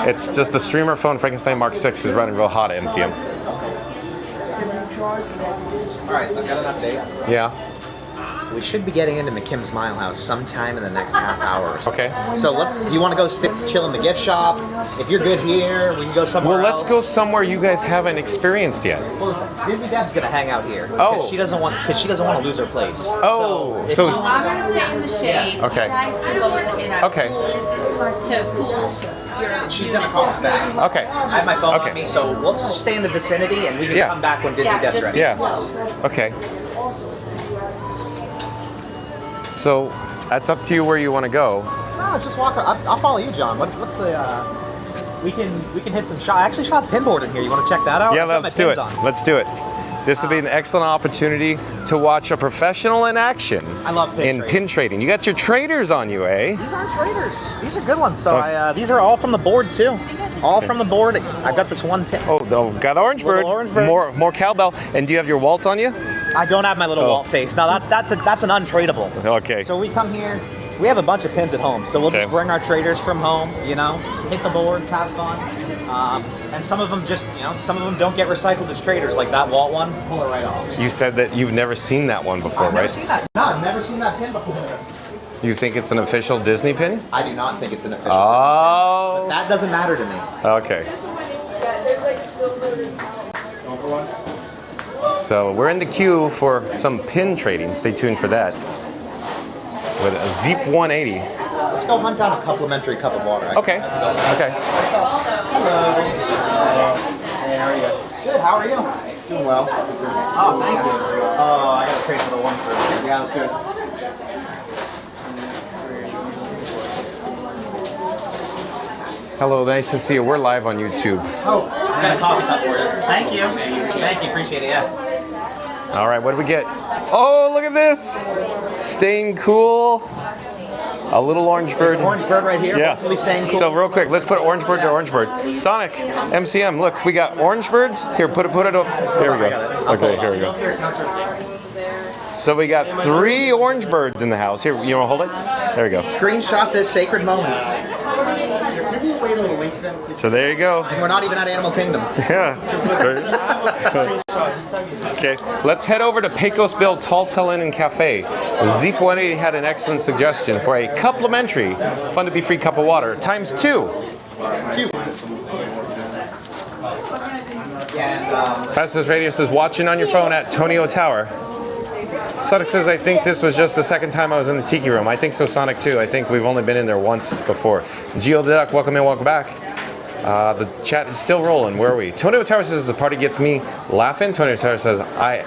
It's just the streamer phone, Frankenstein Mark 6, is running real hot at MCM. All right, I've got an update. Yeah. We should be getting into McKim's Smile House sometime in the next half hour or so. Okay. So do you want to go sit, chill in the gift shop? If you're good here, we can go somewhere else. Well, let's go somewhere you guys haven't experienced yet. Well, Disney Deb's gonna hang out here. Oh. Because she doesn't want to lose her place. Oh. So I'm gonna stay in the shade. Okay. You guys can go in a Okay. to cool your. She's gonna call us back. Okay. I have my phone on me, so we'll just stay in the vicinity and we can come back when Disney Deb's ready. Yeah. Okay. So that's up to you where you want to go. No, let's just walk. I'll follow you, John. What's the? We can hit some shot. I actually shot a pinboard in here. You want to check that out? Yeah, let's do it. Let's do it. This would be an excellent opportunity to watch a professional in action. I love pin trading. You got your traders on you, eh? These aren't traders. These are good ones. So these are all from the board too. All from the board. I've got this one pin. Oh, got Orange Bird. More cowbell. And do you have your Walt on you? I don't have my little Walt face. No, that's an untradeable. Okay. So we come here. We have a bunch of pins at home, so we'll just bring our traders from home. Hit the boards, have fun. And some of them don't get recycled as traders, like that Walt one. Pull it right off. You said that you've never seen that one before, I've right? never seen that. No, I've never seen that pin before. You think it's an official Disney pin? I do not think it's an official Disney pin. But that doesn't matter to me. Okay. So we're in the queue for some pin trading. Stay tuned for that. With a Zeep 180. Let's go hunt down a complimentary cup of water. Okay. Okay. Hello. There he is. Good. How are you? Doing well. Oh, thank you. Oh, I gotta trade for the one first. Yeah, that's good. Hello, nice to see you. We're live on YouTube. Oh, I got a coffee cup for you. Thank you. Thank you. Appreciate it. Yeah. All right, what do we get? Oh, look at this. Staying cool. A little orange bird. There's an orange bird right here. Yeah. Hopefully staying cool. So real quick, let's put orange bird to orange bird. Sonic, MCM, look, we got orange birds. Here, put it up. Here we go. Okay, here we go. So we got 3 orange birds in the house. Here, you want to hold it? There we go. Screenshot this sacred moment. So there you go. And we're not even at Animal Kingdom. Yeah. Okay, let's head over to Pecos Bill Tall Tale Inn and Cafe. Zeep 180 had an excellent suggestion for a complimentary, fun to be free cup of water, times 2. Fastest Radio says, watching on your phone at Tonio Tower. Sonic says, I think this was just the second time I was in the Tiki room. I think so, Sonic, too. I think we've only been in there once before. Geo the Duck, welcome in, welcome back. The chat is still rolling. Where are we? Tonio Tower says, the party gets me laughing. Tonio Tower says, I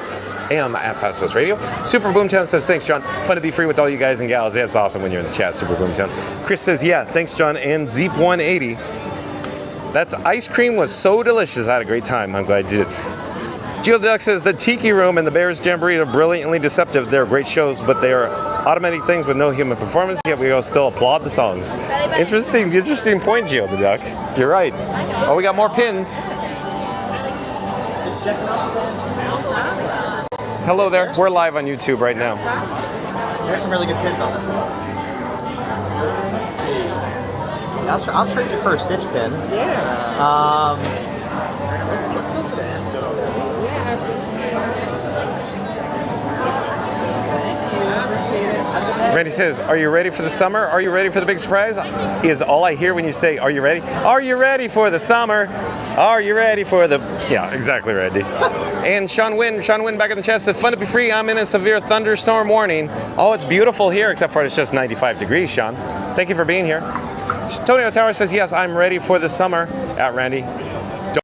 am at Fast West Radio. Super Boomtown says, thanks, John. Fun to be free with all you guys and gals. Yeah, it's awesome when you're in the chat, Super Boomtown. Chris says, yeah, thanks, John. And Zeep 180. That's ice cream was so delicious. I had a great time. I'm glad you did. Geo the Duck says, the Tiki Room and the Bears Jamboree are brilliantly deceptive. They're great shows, but they are automatic things with no human performance, yet we all still applaud the songs. Interesting point, Geo the Duck. You're right. Oh, we got more pins. Hello there. We're live on YouTube right now. There's some really good pins on this one. I'll trade you for a Stitch pin. Yeah. Let's go for that. Randy says, are you ready for the summer? Are you ready for the big surprise? Is all I hear when you say, are you ready? Are you ready for the summer? Are you ready for the... Yeah, exactly, Randy. And Sean Wynn back in the chat said, fun to be free. I'm in a severe thunderstorm warning. Oh, it's beautiful here, except for it's just 95 degrees, Sean. Thank you for being here. Tonio Tower says, yes, I'm ready for the summer. At Randy.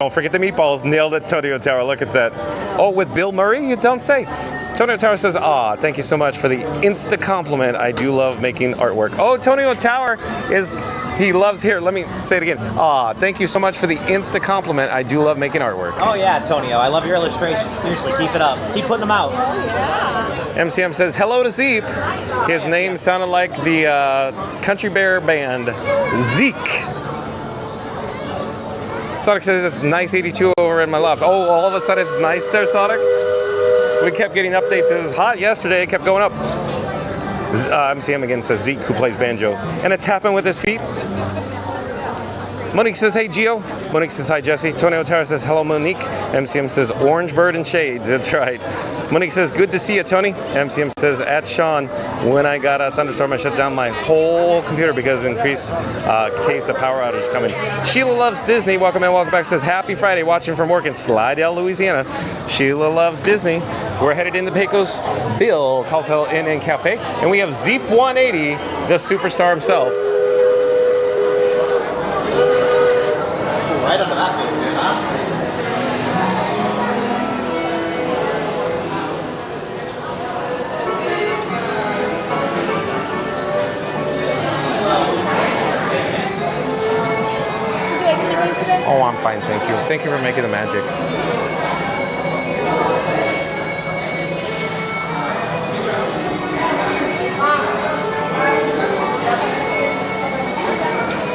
Don't forget the meatballs. Nailed it, Tonio Tower. Look at that. Oh, with Bill Murray? You don't say. Tonio Tower says, thank you so much for the insta compliment. I do love making artwork. Oh, Tonio Tower he loves, here, let me say it again. Thank you so much for the insta compliment. I do love making artwork. Oh yeah, Tonio, I love your illustrations. Seriously, keep it up. Keep putting them out. MCM says, hello to Zeep. His name sounded like the Country Bear band, Zeke. Sonic says, it's nice 82 over in my loft. Oh, all of a sudden it's nice there, Sonic? We kept getting updates. It was hot yesterday. It kept going up. MCM again says Zeke, who plays banjo. And a tapping with his feet. Monique says, hey, Gio. Monique says, hi, Jesse. Tonio Tower says, hello, Monique. MCM says, orange bird and shades. That's right. Monique says, good to see you, Tony. MCM says, at Sean, when I got a thunderstorm, I shut down my whole computer because increased case of power outage coming. Sheila Loves Disney. Welcome in, welcome back. Says, happy Friday, watching from work in Slidell, Louisiana. Sheila Loves Disney. We're headed into Pecos Bill Tall Tale Inn and Cafe. And we have Zeep 180, the superstar himself. Right under that thing, huh? Oh, I'm fine, thank you. Thank you for making the magic.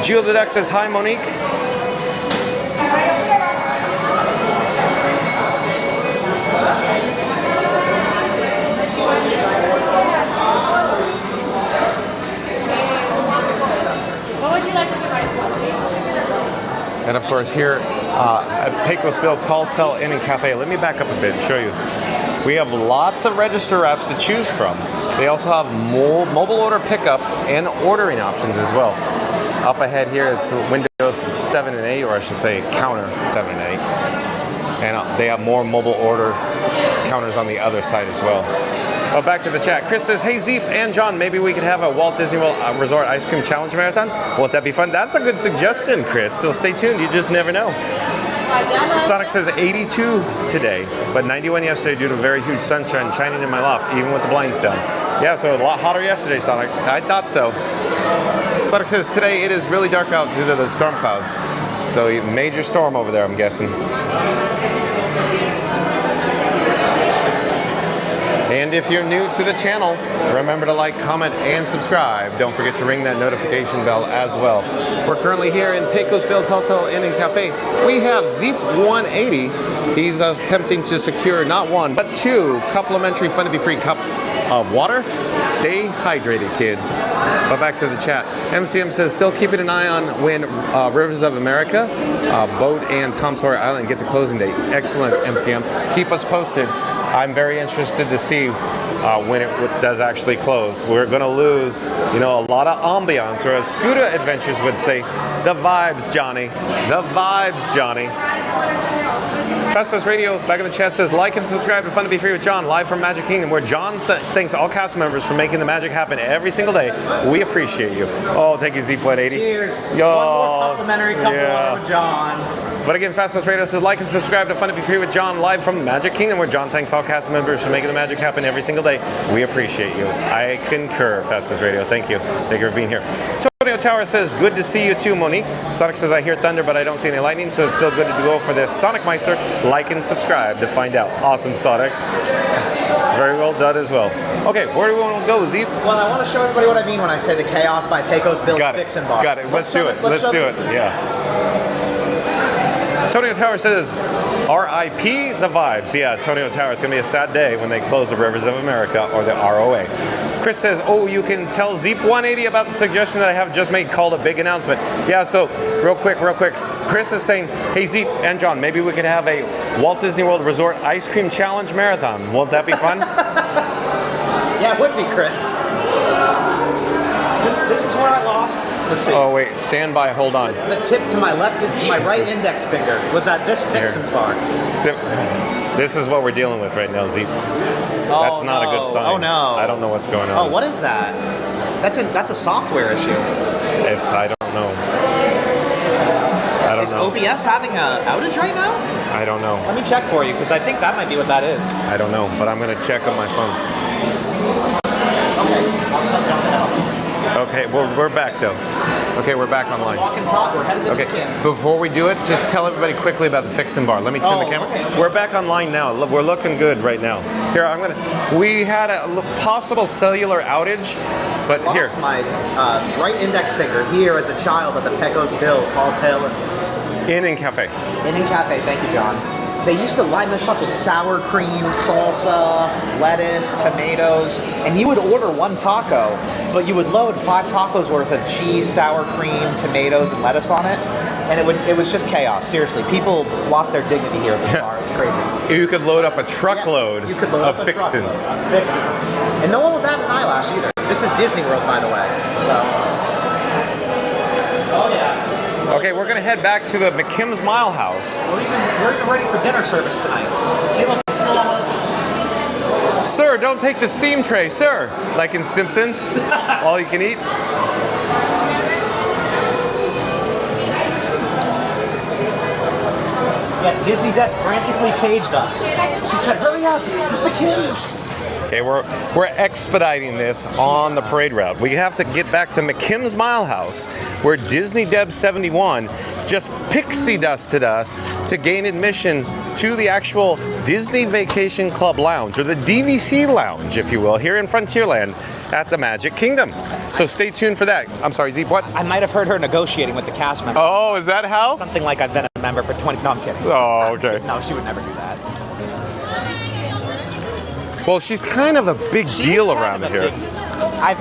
Geo the Duck says, hi, Monique. What would you like with the rice bowl? And of course here at Pecos Bill Tall Tale Inn and Cafe, let me back up a bit and show you. We have lots of register apps to choose from. They also have mobile order pickup and ordering options as well. Up ahead here is the Windows 7 and 8, or I should say counter 7 and 8. And they have more mobile order counters on the other side as well. Oh, back to the chat. Chris says, hey, Zeep and John, maybe we could have a Walt Disney World Resort Ice Cream Challenge Marathon. Won't that be fun? That's a good suggestion, Chris. So stay tuned. You just never know. Sonic says 82 today, but 91 yesterday due to very huge sunshine shining in my loft, even with the blinds down. Yeah, so a lot hotter yesterday, Sonic. I thought so. Sonic says today it is really dark out due to the storm clouds. So a major storm over there, I'm guessing. And if you're new to the channel, remember to like, comment, and subscribe. Don't forget to ring that notification bell as well. We're currently here in Pecos Bills Hotel Inn and Cafe. We have Zeep 180. He's attempting to secure not one, but 2 complimentary Fun to Be Free cups of water. Stay hydrated, kids. But back to the chat. MCM says, still keeping an eye on when Rivers of America, Boat and Tom Sawyer Island gets a closing date. Excellent, MCM. Keep us posted. I'm very interested to see when it does actually close. We're going to lose, you know, a lot of ambiance, or as Scooter Adventures would say, the vibes, Johnny. The vibes, Johnny. Festus Radio back in the chat says, like and subscribe to Fun to Be Free with John, live from Magic Kingdom, where John thanks all cast members for making the magic happen every single day. We appreciate you. Oh, thank you, Zeep180. Cheers. Yo, one more complimentary cup of water with John. But again, Festus Radio says, like and subscribe to Fun to Be Free with John, live from Magic Kingdom, where John thanks all cast members for making the magic happen every single day. We appreciate you. I concur, Festus Radio. Thank you. Thank you for being here. Antonio Tower says, good to see you too, Monique. Sonic says, I hear thunder, but I don't see any lightning, so it's still good to go for this. Sonic Meister, like and subscribe to find out. Awesome, Sonic. Very well done as well. Okay, where do we want to go, Zeep? Well, I want to show everybody what I mean when I say the Chaos by Pecos Bills Fix and Bar. Got it. Let's do it. Let's do it. Yeah. Antonio Tower says, R.I.P. the vibes. Yeah, Antonio Tower, it's going to be a sad day when they close the Rivers of America, or the ROA. Chris says, oh, you can tell Zeep180 about the suggestion that I have just made called a big announcement. Yeah, so real quick. Chris is saying, hey, Zeep and John, maybe we could have a Walt Disney World Resort Ice Cream Challenge Marathon. Won't that be fun? Yeah, it would be, Chris. This is where I lost. Let's see. Oh, wait, stand by, hold on. The tip to my right index finger was at this Fixins bar. This is what we're dealing with right now, Zeep. That's not a good sign. Oh no. I don't know what's going on. Oh, what is that? That's a software issue. I don't know. Is OBS having an outage right now? I don't know. Let me check for you, because I think that might be what that is. I don't know, but I'm going to check on my phone. Okay, I'll tell John to help. Okay, well, we're back though. Okay, we're back online. Let's walk and talk. We're headed to the cameras. Before we do it, just tell everybody quickly about the Fix and Bar. Let me turn the camera. Okay. We're back online now. We're looking good right now. Here, we had a possible cellular outage, but here. My right index finger here as a child at the Pecos Bill Tall Tale Inn and Cafe. Inn and Cafe. Thank you, John. They used to line this up with sour cream, salsa, lettuce, tomatoes, and you would order one taco, but you would load 5 tacos worth of cheese, sour cream, tomatoes, and lettuce on it, and it was just chaos. Seriously, people lost their dignity here at this bar. It was crazy. You could load up a truckload of Fixins. Fixins. And no one would bat an eyelash either. This is Disney World, by the way. So. Oh yeah. Okay, we're gonna head back to the McKim's Mile House. We're even ready for dinner service tonight. See, look, it's still all. Sir, don't take the steam tray, sir. Like in Simpsons, all you can eat. Yes, Disney Debt frantically paged us. She said, "Hurry up, McKim's." Okay, we're expediting this on the parade route. We have to get back to McKim's Mile House, where Disney Deb 71 just pixie dusted us to gain admission to the actual Disney Vacation Club Lounge, or the DVC Lounge, if you will, here in Frontierland at the Magic Kingdom. So stay tuned for that. I'm sorry, Zeep, what? I might have heard her negotiating with the cast member. Oh, is that how? Something like I've been a member for 20. No, I'm kidding. Oh, okay. No, she would never do that. Well, she's kind of a big deal around here. I've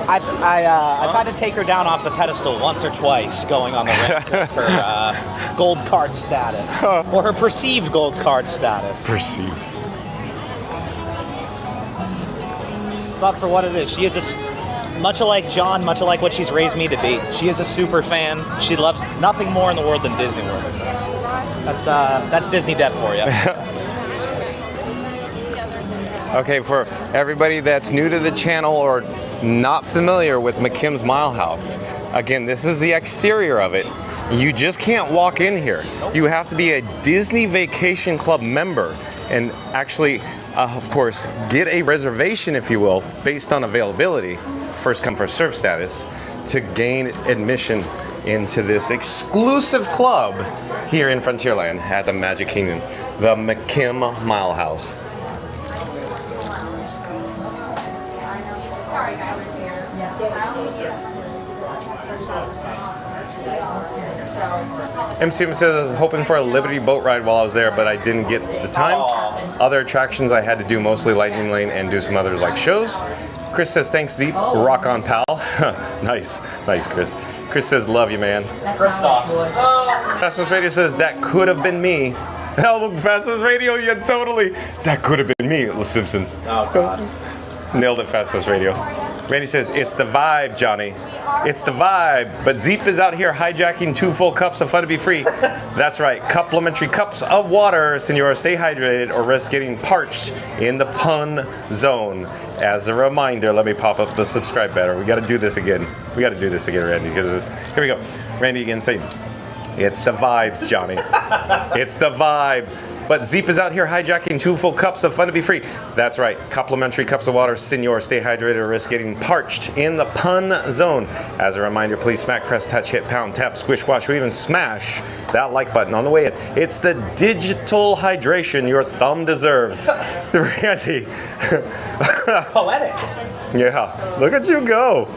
had to take her down off the pedestal once or twice going on the ramp for her gold card status. Or her perceived gold card status. Perceived. But for what it is, she is much like John, much like what she's raised me to be. She is a super fan. She loves nothing more in the world than Disney World. So that's Disney Debt for you. Okay, for everybody that's new to the channel or not familiar with McKim's Mile House, again, this is the exterior of it. You just can't walk in here. You have to be a Disney Vacation Club member and actually, of course, get a reservation, if you will, based on availability, first come first serve status, to gain admission into this exclusive club here in Frontierland at the Magic Kingdom, the McKim Mile House. MCM says I was hoping for a Liberty boat ride while I was there, but I didn't get the time. Other attractions I had to do mostly Lightning Lane and do some others like shows. Chris says, thanks, Zeep. Rock on, pal. Nice, Chris. Chris says, love you, man. Chris is awesome. Fastest Radio says, that could have been me. Hell, Fastest Radio, yeah, totally. That could have been me, The Simpsons. Oh, God. Nailed it, Fastest Radio. Randy says, it's the vibe, Johnny. It's the vibe. But Zeep is out here hijacking 2 full cups of Fun to Be Free. That's right. Complimentary cups of water, Senora. Stay hydrated or risk getting parched in the pun zone. As a reminder, let me pop up the subscribe banner. We got to do this again. Randy, because here we go. Randy again saying, it's the vibes, Johnny. It's the vibe. But Zeep is out here hijacking 2 full cups of Fun to Be Free. That's right. Complimentary cups of water, Senor. Stay hydrated or risk getting parched in the pun zone. As a reminder, please smack, press, touch, hit, pound, tap, squish, squash, or even smash that like button on the way in. It's the digital hydration your thumb deserves. Randy. Poetic. Yeah. Look at you go.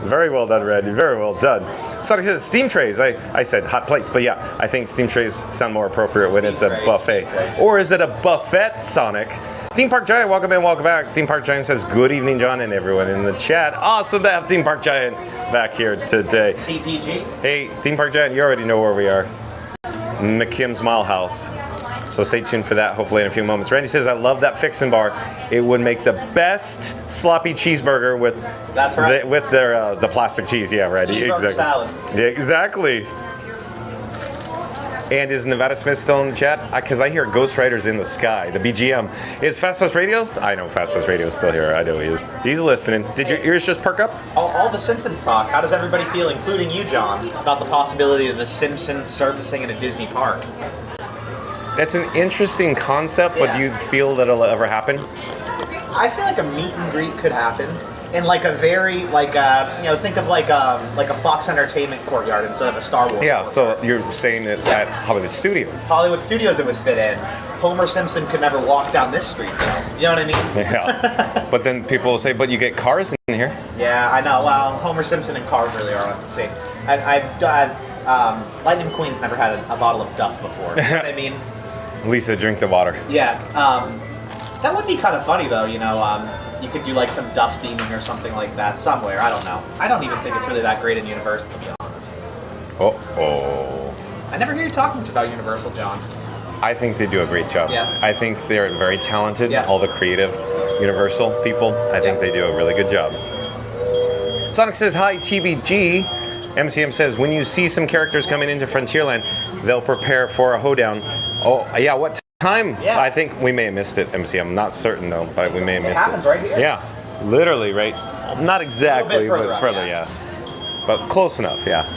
Very well done, Randy. Very well done. Sonic says steam trays. I said hot plates, but yeah, I think steam trays sound more appropriate when it's a buffet. Or is it a buffet, Sonic? Theme Park Giant, welcome in, welcome back. Theme Park Giant says, good evening, John, and everyone in the chat. Awesome to have Theme Park Giant back here today. TPG. Hey, Theme Park Giant, you already know where we are. McKim's Mile House. So stay tuned for that, hopefully in a few moments. Randy says, I love that fixin' bar. It would make the best sloppy cheeseburger with That's right. with their the plastic cheese. Yeah, Randy. Cheeseburger Exactly. salad. Yeah, exactly. And is Nevada Smith still in the chat? Because I hear Ghost Riders in the Sky. The BGM. Is Fast West Radios? I know Fast West Radio's still here. I know he is. He's listening. Did your ears just perk up? All the Simpsons talk. How does everybody feel, including you, John, about the possibility of the Simpsons surfacing in a Disney park? It's an interesting concept, but do you feel that it'll ever happen? I feel like a meet and greet could happen in like a very think of like a Fox Entertainment courtyard instead of a Star Wars. Yeah, so you're saying it's at Hollywood Studios. Hollywood Studios it would fit in. Homer Simpson could never walk down this street though. You know what I mean? Yeah. But then people will say, but you get cars in here. Yeah, I know. Well, Homer Simpson and cars really are not the same. Lightning McQueen's never had a bottle of Duff before. You know what I mean? Lisa, drink the water. Yeah. That would be kind of funny though, you know. You could do like some Duff theming or something like that somewhere. I don't know. I don't even think it's really that great in Universal, to be honest. Uh-oh. I never hear you talking much about Universal, John. I think they do a great job. Yeah. I think they're very talented. Yeah. All the creative Universal people. I think they do a really good job. Sonic says, hi, TBG. MCM says, when you see some characters coming into Frontierland, they'll prepare for a hoedown. Oh, yeah, what time? Yeah. I think we may have missed it, MC. I'm not certain, though, but we may have missed it. It happens right here. Yeah, literally, right? Not exactly, further but up, further, yeah. But close enough, yeah.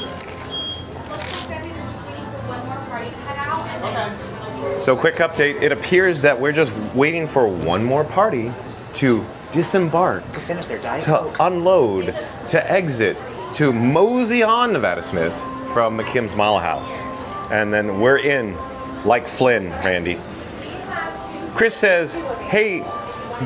So quick update. It appears that we're just waiting for one more party to disembark, To finish their diet to Coke. unload, to exit, to mosey on Nevada Smith from McKim's Mile House. And then we're in like Flynn, Randy. Chris says, hey,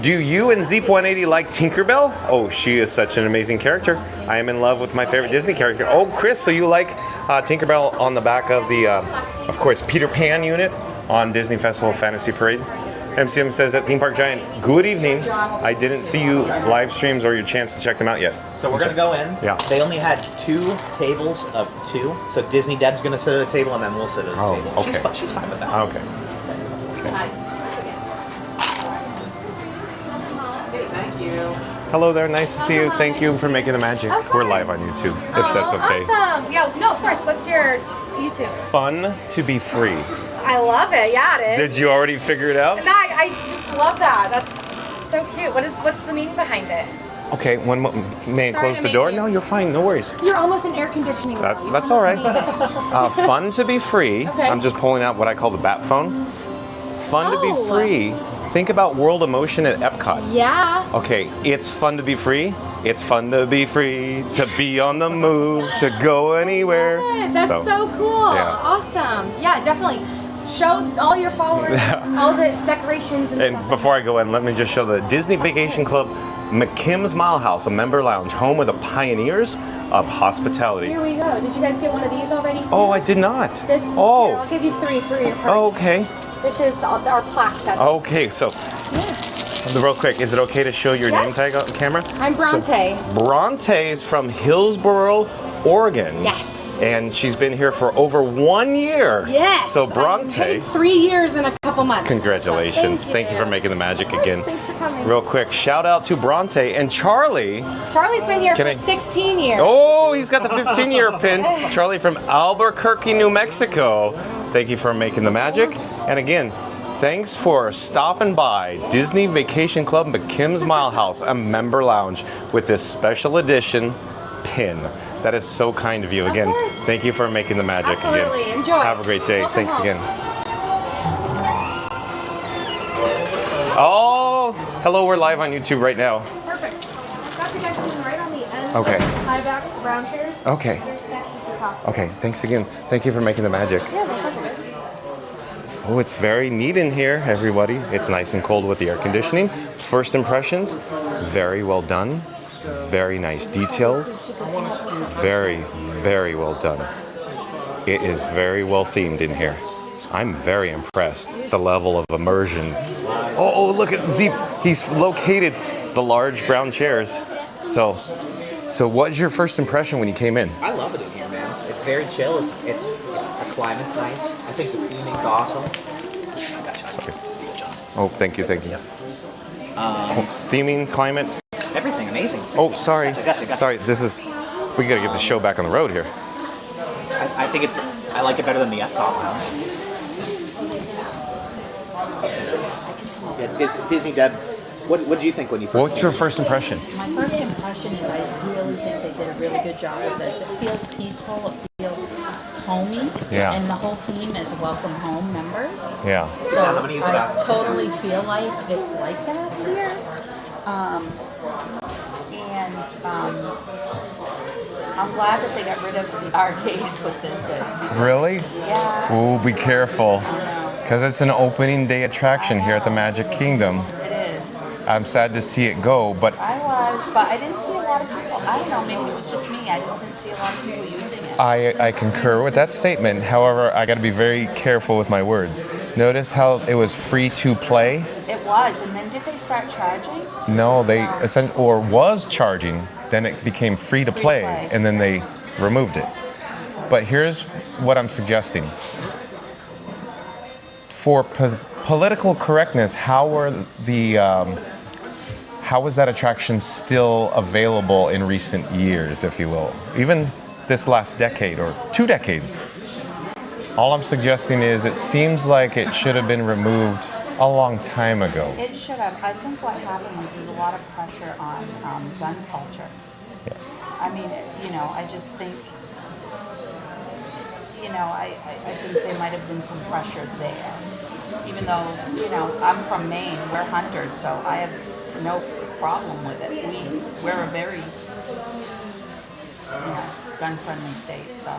do you and Zeep 180 like Tinkerbell? Oh, she is such an amazing character. I am in love with my favorite Disney character. Oh, Chris, so you like Tinkerbell on the back of the, of course, Peter Pan unit on Disney Festival Fantasy Parade? MCM says at Theme Park Giant, good evening. I didn't see you live streams or your chance to check them out yet. So we're going to go in. Yeah. They only had 2 tables of 2. So Disney Deb's going to sit at a table and then we'll sit at a table. Okay. She's fine with that. Okay. Thank you. Hello there. Nice to see you. Thank you for making the magic. We're live on YouTube, if that's okay. Awesome. Yeah, no, of course. What's your YouTube? Fun to be free. I love it. Yeah, it is. Did you already figure it out? No, I just love that. That's so cute. What's the meaning behind it? Okay, may I close the door? No, you're fine. No worries. You're almost in air conditioning. That's all right. Fun to be free. Okay. I'm just pulling out what I call the bat phone. Fun to be Oh. free. Think about World of Motion at Epcot. Yeah. Okay, it's fun to be free. It's fun to be free, to be on the move, to go anywhere. That's so cool. Yeah. Awesome. Yeah, definitely. Show all your followers all the decorations and And stuff. before I go in, let me just show the Disney Vacation Club McKim's Mile House, a member lounge, home of the pioneers of hospitality. Here we go. Did you guys get one of these already? Too? Oh, I did not. This. Oh. Here, I'll give you 3 for your party. Okay. This is our plaque. That's. Okay, so real quick, is it okay to show your name Yes. tag on camera? I'm Bronte. So, Bronte is from Hillsboro, Oregon. Yes. And she's been here for over 1 year. Yes. So I'm Bronte, hitting 3 years in a couple months. congratulations. So Thank you for making the magic again. Thanks for coming. Real quick, shout out to Bronte and Charlie. Charlie's been here Can for I- 16 years. Oh, he's got the 15-year pin. Charlie from Albuquerque, New Mexico. Thank you for making the magic. And again, thanks for stopping by Disney Vacation Club McKim's Mile House, a member lounge with this special edition pin. That is so kind of you. Again, thank you for making the magic Absolutely. again. Enjoy. Have a great day. Welcome Thanks home. again. Oh, hello. We're live on YouTube right now. Perfect. Got you guys sitting right on the end. Okay. Of the high backs, the brown chairs. Okay. There's sections for possible. Okay, thanks again. Thank you for making the magic. Yeah, my pleasure. Oh, it's very neat in here, everybody. It's nice and cold with the air conditioning. First impressions, very well done. Very nice details. Very, very well done. It is very well themed in here. I'm very impressed. The level of immersion. Oh, look at Zeep. He's located the large brown chairs. So what was your first impression when you came in? I love it in here, man. It's very chill. It's the climate's nice. I think the theming's awesome. I got you. Sorry. Oh, thank you. Theming, climate. Everything amazing. Oh, sorry. Gotcha. Sorry, we gotta get the show back on the road here. I think I like it better than the Epcot lounge. Yeah, Disney Deb, what did you think when you first What's your first impression? My first impression is I really think they did a really good job with this. It feels peaceful, it feels homey, Yeah. and the whole theme is welcome home members. Yeah. So I'm gonna use I that. totally feel like it's like that here. I'm glad that they got rid of the arcade and put this in. Really? Yeah. Oh, be careful. I know. Because it's an opening day attraction here at the Magic Kingdom. It is. I'm sad to see it go, but I was, but I didn't see a lot of people. I don't know, maybe it was just me. I just didn't see a lot of people using it. I concur with that statement. However, I got to be very careful with my words. Notice how it was free to play? It was, and then did they start charging? No, they was charging. Then it became free to play, and then they removed it. But here's what I'm suggesting. For political correctness, how was that attraction still available in recent years, if you will? Even this last decade or 2 decades. All I'm suggesting is it seems like it should have been removed a long time ago. It should have. I think what happened was there was a lot of pressure on gun culture. Yeah. I mean, I just think, I think there might have been some pressure there. Even though, I'm from Maine, we're hunters, so I have no problem with it. We're a very, gun-friendly state, so.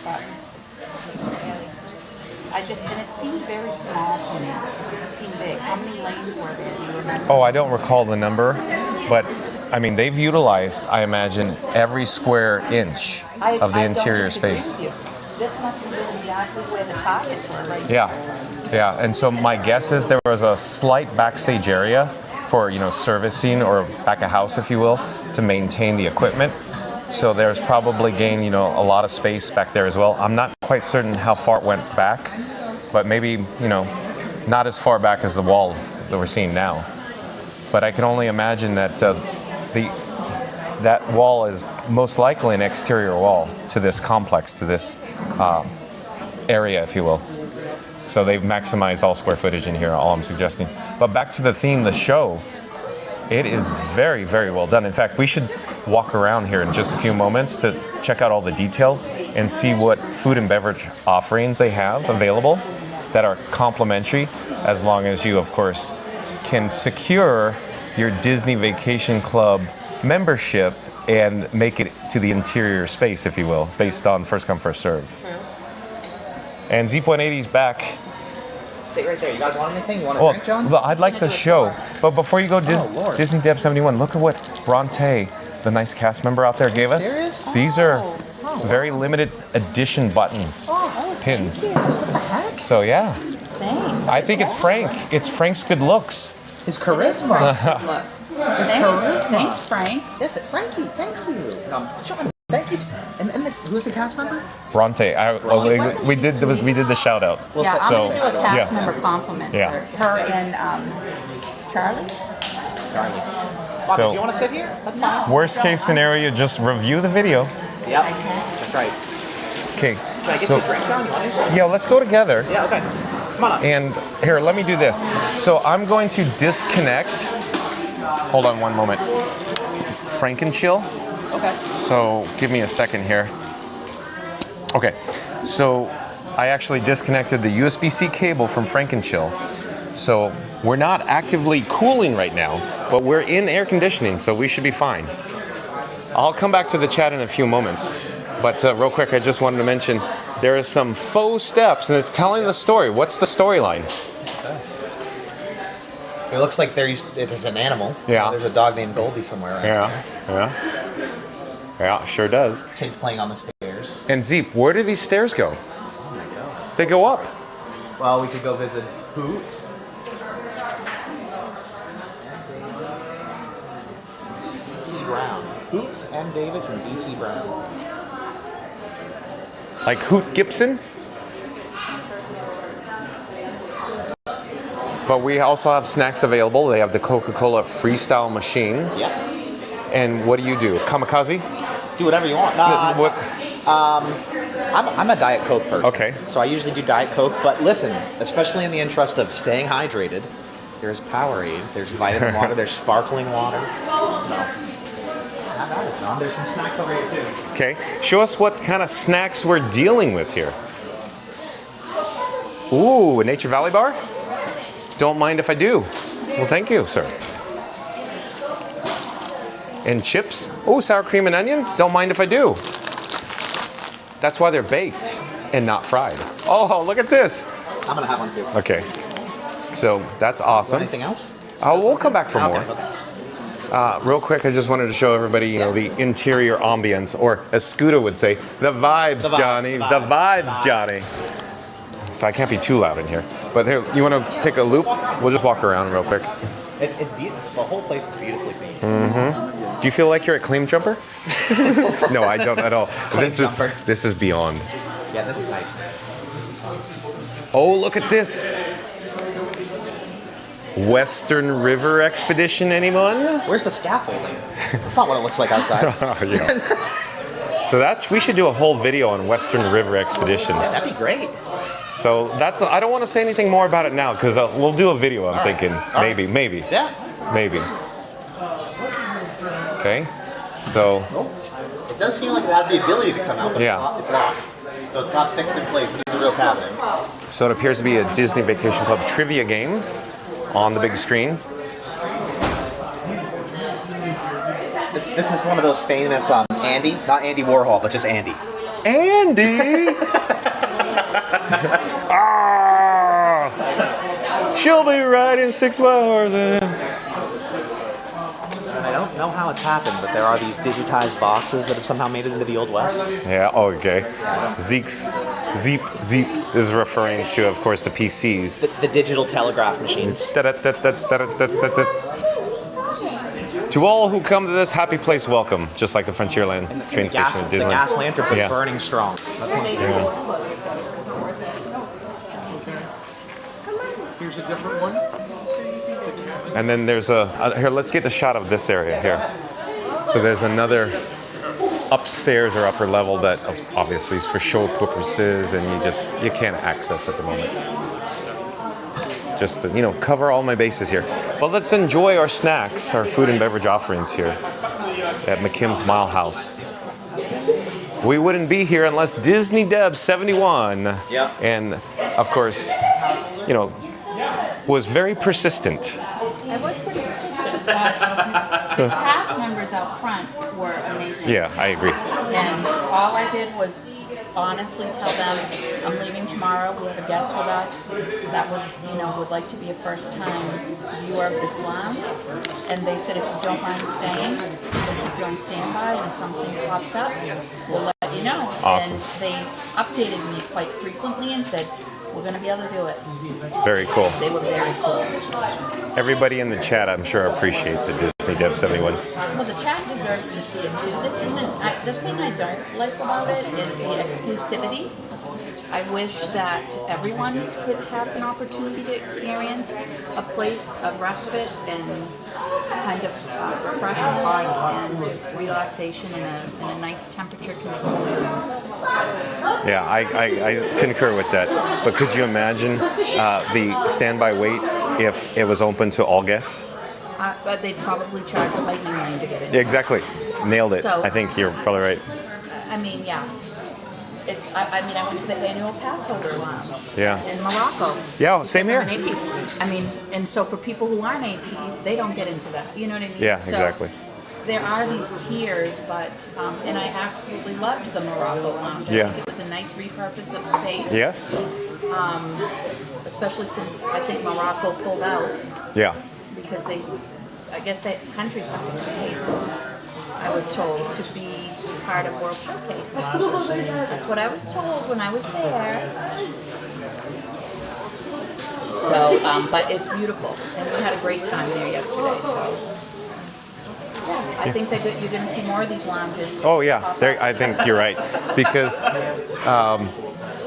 But, and it seemed very small to me. It didn't seem big. How many lanes were there? Do you remember? Oh, I don't recall the number, but I mean, they've utilized, I imagine, every square inch of the interior space. This must have been exactly where the targets were, right? Yeah. And so my guess is there was a slight backstage area for, servicing or back of house, if you will, to maintain the equipment. So there's probably gained, a lot of space back there as well. I'm not quite certain how far it went back, but maybe, not as far back as the wall that we're seeing now. But I can only imagine that that wall is most likely an exterior wall to this complex, to this area, if you will. So they've maximized all square footage in here, all I'm suggesting. But back to the theme, the show. It is very, very well done. In fact, we should walk around here in just a few moments to check out all the details and see what food and beverage offerings they have available that are complimentary, as long as you, of course, can secure your Disney Vacation Club membership and make it to the interior space, if you will, based on first come, first serve. And Z.80's back. Stay right there. You guys want anything? You want a drink, John? Well, I'd like to show, but before you go, Disney Deb 71, look at what Bronte, the nice cast member out there, gave us. Serious? These are very limited edition buttons, pins. What the heck? So yeah, Thanks. I think it's Frank. It's Frank's good looks. His charisma. Looks. His Thanks. charisma. Thanks, Frank. Yeah, Frankie, thank you. John, thank you. And who's the cast member? Bronte. We did the shout out. Yeah, I'm going to do a cast yeah. member compliment Yeah. for her and Charlie. Bob, So- do you want to sit here? That's fine. Worst case scenario, just review the video. Yep. That's right. Okay. Can I get So you a drink, John? You want anything? yeah, let's go together. Yeah, okay. Come on up. And here, let me do this. So I'm going to disconnect. Hold on one moment. Frankenchill. Okay. So give me a second here. Okay. So I actually disconnected the USB-C cable from Frankenchill. So we're not actively cooling right now, but we're in air conditioning, so we should be fine. I'll come back to the chat in a few moments. But real quick, I just wanted to mention there is some faux steps, and it's telling the story. What's the storyline? It looks like there's an animal. Yeah. There's a dog named Goldie somewhere. Right Yeah, sure does. Kids playing on the stairs. And Zeep, where do these stairs go? Oh my god. They go up. Well, we could go visit Hoot. B.T. Brown. Hoot, M. Davis, and B.T. Brown. Like Hoot Gibson? But we also have snacks available. They have the Coca-Cola Freestyle machines. Yeah. And what do you do? Kamikaze? Do whatever you want. What? I'm a Diet Coke person. Okay. So I usually do Diet Coke, but listen, especially in the interest of staying hydrated, there's Powerade, there's vitamin water, there's sparkling water. Have at it, John. There's some snacks over here too. Okay. Show us what kind of snacks we're dealing with here. Ooh, a Nature Valley bar? Don't mind if I do. Well, thank you, sir. And chips? Oh, sour cream and onion? Don't mind if I do. That's why they're baked and not fried. Oh, look at this. I'm gonna have one too. Okay. So that's awesome. Anything else? We'll come back for more. Okay. Real quick, I just wanted to show everybody, the interior ambience, or as Scooter would say, the vibes, Johnny. The vibes, Johnny. So I can't be too loud in here. But here, you want to take a loop? We'll just walk around real quick. It's beautiful. The whole place is beautifully themed. Mm-hmm. Do you feel like you're at Claim Jumper? No, I don't at all. This is beyond. Yeah, this is nice. Oh, look at this. Western River Expedition, anyone? Where's the scaffolding? That's not what it looks like outside. Oh, yeah. So we should do a whole video on Western River Expedition. Yeah, that'd be great. So I don't want to say anything more about it now because we'll do a video. I'm thinking maybe. Yeah. Maybe. Okay. So. It does seem like it has the ability to come out, but Yeah. it's locked. So it's not fixed in place. It is a real cabinet. So it appears to be a Disney Vacation Club trivia game on the big screen. This is one of those famous Andy, not Andy Warhol, but just Andy. Andy. Ah! She'll be right in 6 hours. I don't know how it's happened, but there are these digitized boxes that have somehow made it into the Old West. Yeah, okay. Zeep is referring to, of course, the PCs. The digital telegraph machines. To all who come to this happy place, welcome. Just like the Frontierland train station at Disneyland. The gas lanterns are burning strong. That's one thing. Here's a different one. And then there's here, let's get the shot of this area here. So there's another upstairs or upper level that obviously is for show purposes and you can't access at the moment. just to, cover all my bases here. But let's enjoy our snacks, our food and beverage offerings here at McKim's Mile House. We wouldn't be here unless Disney Deb 71, and of course, was very persistent. I was pretty persistent, but the cast members out front were amazing. Yeah, I agree. And all I did was honestly tell them, I'm leaving tomorrow. We have a guest with us that would like to be a first-time viewer of this lounge. And they said, if you don't mind staying, we'll keep you on standby, and if something pops up, we'll let you know. Awesome. And they updated me quite frequently and said, we're going to be able to do it. Very cool. They were very cool. Everybody in the chat, I'm sure, appreciates it, Disney Deb 71. Well, the chat deserves to see it too. This isn't, the thing I don't like about it is the exclusivity. I wish that everyone could have an opportunity to experience a place of respite and kind of refreshment and just relaxation in a nice temperature controlled room. Yeah, I concur with that. But could you imagine the standby wait if it was open to all guests? But they'd probably charge a lightning lane to get in. Exactly. Nailed it. So, I think you're probably right. I mean, yeah. I went to the annual pass holder lounge in Morocco. Yeah, same here. I mean, and so for people who aren't APs, they don't get into that. You know what I mean? Yeah, so exactly. There are these tiers, but, and I absolutely loved the Morocco lounge. I think it was a nice repurpose of space. Yes. Especially since I think Morocco pulled out. Yeah. Because I guess that countries have to pay, I was told, to be part of World Showcase. That's what I was told when I was there. So, but it's beautiful, and we had a great time there yesterday. So, yeah, I think that you're going to see more of these lounges. Oh yeah, I think you're right. Because,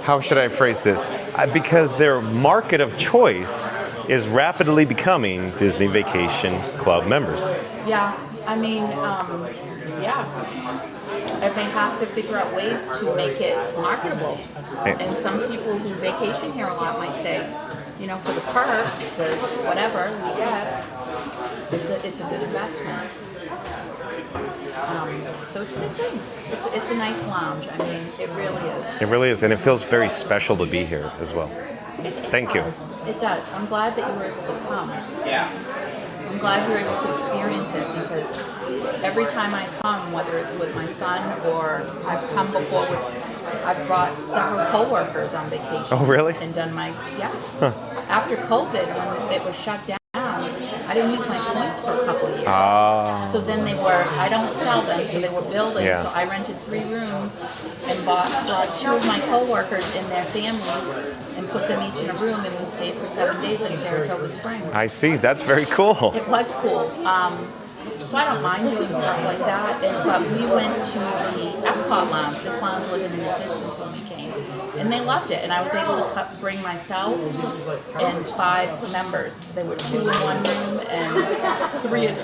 how should I phrase this? Because their market of choice is rapidly becoming Disney Vacation Club members. Yeah, I mean, yeah. And they have to figure out ways to make it marketable. And some people who vacation here a lot might say, for the perks, the whatever we get, it's a good investment. So it's a good thing. It's a nice lounge. I mean, it really is. It really is, and it feels very special to be here as well. Thank you. It does. I'm glad that you were able to come. Yeah. I'm glad you were able to experience it, because every time I come, whether it's with my son or I've come before I've brought several co-workers on vacation. Oh, really? And done after COVID, when it was shut down, I didn't use my points for a couple of years. So then I don't sell them, so they were building. Yeah. So I rented 3 rooms and brought 2 of my co-workers and their families and put them each in a room, and we stayed for 7 days in Saratoga Springs. I see. That's very cool. It was cool. So I don't mind doing stuff like that. But we went to the Epcot Lounge. This lounge wasn't in existence when we came. And they loved it. And I was able to bring myself and 5 members. There were 2 in one room and 3 in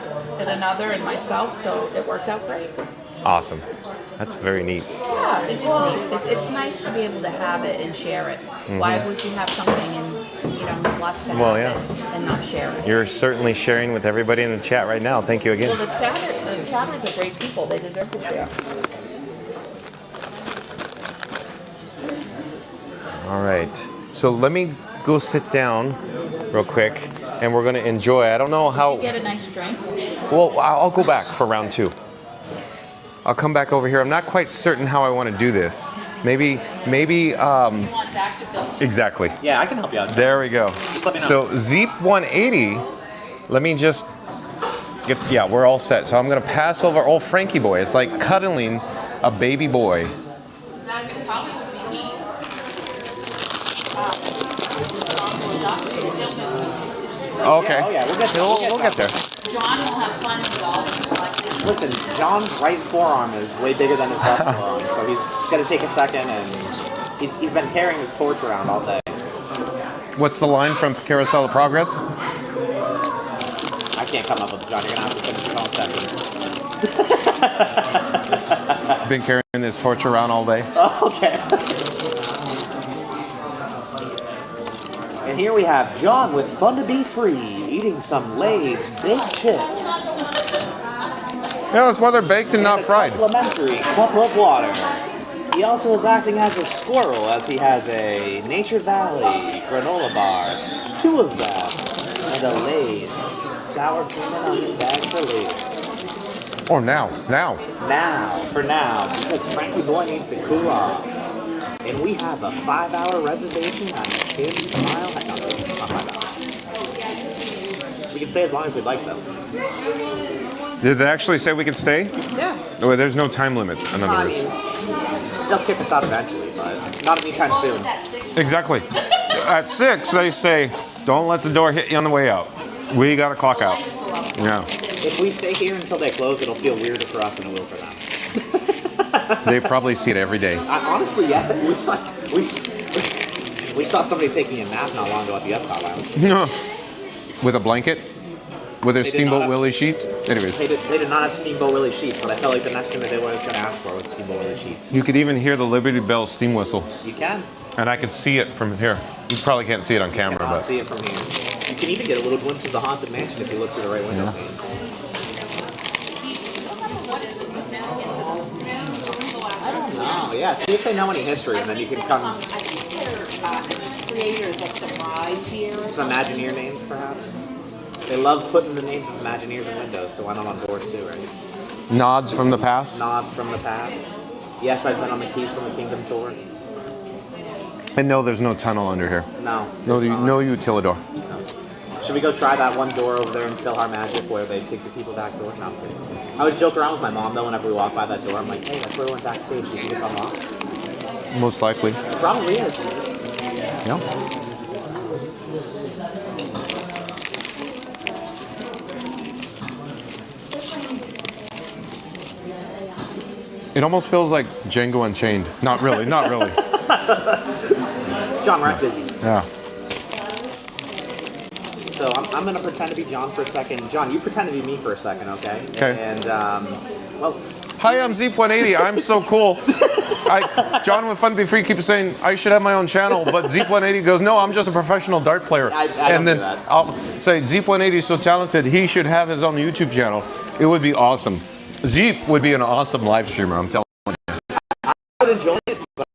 another, and myself. So it worked out great. Awesome. That's very neat. Yeah, it is neat. It's nice to be able to have it and share it. Mm-hmm. Why would you have something and blessed to have it and not share it? You're certainly sharing with everybody in the chat right now. Thank you again. Well, the chatters are great people. They deserve to share. All right. So let me go sit down real quick, and we're going to enjoy. I don't know how. Did you get a nice drink? Well, I'll go back for round 2. I'll come back over here. I'm not quite certain how I want to do this. Maybe. You want Zach to film? Exactly. Yeah, I can help you out. There we go. Just let me know. So Zeep 180. Let me just get. Yeah, we're all set. So I'm gonna pass over old Frankie boy. It's like cuddling a baby boy. Zach probably would be neat. Okay. Oh yeah, we'll get there. We'll get there. John will have fun with all this collection. Listen, John's right forearm is way bigger than his left forearm, so he's got to take a second, and he's been carrying his torch around all day. What's the line from Carousel of Progress? I can't come up with it, John. You're gonna have to finish your own sentence. Been carrying this torch around all day. Oh, okay. And here we have John with Fun to Be Free, eating some Lay's baked chips. Yeah, that's why they're baked and not fried. Complimentary cup of water. He also is acting as a squirrel as he has a Nature Valley granola bar, 2 of them, and a Lay's sour cream and onion bag for later. Oh, now. For now, because Frankie Boy needs to cool off. And we have a 5-hour reservation at the Kim's Smile. Not 5 hours. We can stay as long as we'd like, though. Did they actually say we could stay? Yeah. Oh, there's no time limit, in other words. They'll kick us out eventually, but not anytime soon. Exactly. At 6, they say, don't let the door hit you on the way out. We got to clock out. Yeah. If we stay here until they close, it'll feel weirder for us than it will for them. They probably see it every day. Honestly, yeah. We saw somebody taking a nap not long ago at the Epcot Lounge. With a blanket? With their Steamboat Willie sheets? Anyways. They did not have Steamboat Willie sheets, but I felt like the next thing that they were going to ask for was Steamboat Willie sheets. You could even hear the Liberty Bell steam whistle. You can. And I could see it from here. You probably can't see it on camera, You cannot but see it from here. You can even get a little glimpse of the Haunted Mansion if you look through the right window. Yeah. Oh, yeah. See if they know any history, and then you can come. Creators of some rides here. Some Imagineer names, perhaps. They love putting the names of Imagineers in windows, so why not on doors too, right? Nods from the past. Nods from the past. Yes, I've been on the Keys from the Kingdom tour. And no, there's no tunnel under here. No. No utilidor. No. Should we go try that one door over there in Philhar Magic where they take the people back doors? No, I would joke around with my mom though whenever we walk by that door. I'm like, hey, that's where we went backstage. Do you think it's unlocked? Most likely. It probably is. Yeah. It almost feels like Django Unchained. Not really, not really. John, we're at Disney. Yeah. So I'm going to pretend to be John for a second. John, you pretend to be me for a second, okay? Okay. And, well... Hi, I'm Z.80. I'm so cool. John with Fun to Be Free keeps saying I should have my own channel, but Z.80 goes, no, I'm just a professional dart player. I and then do that. I'll say Z.80 is so talented, he should have his own YouTube channel. It would be awesome. Zeep would be an awesome live streamer, I'm telling you. I would enjoy it, but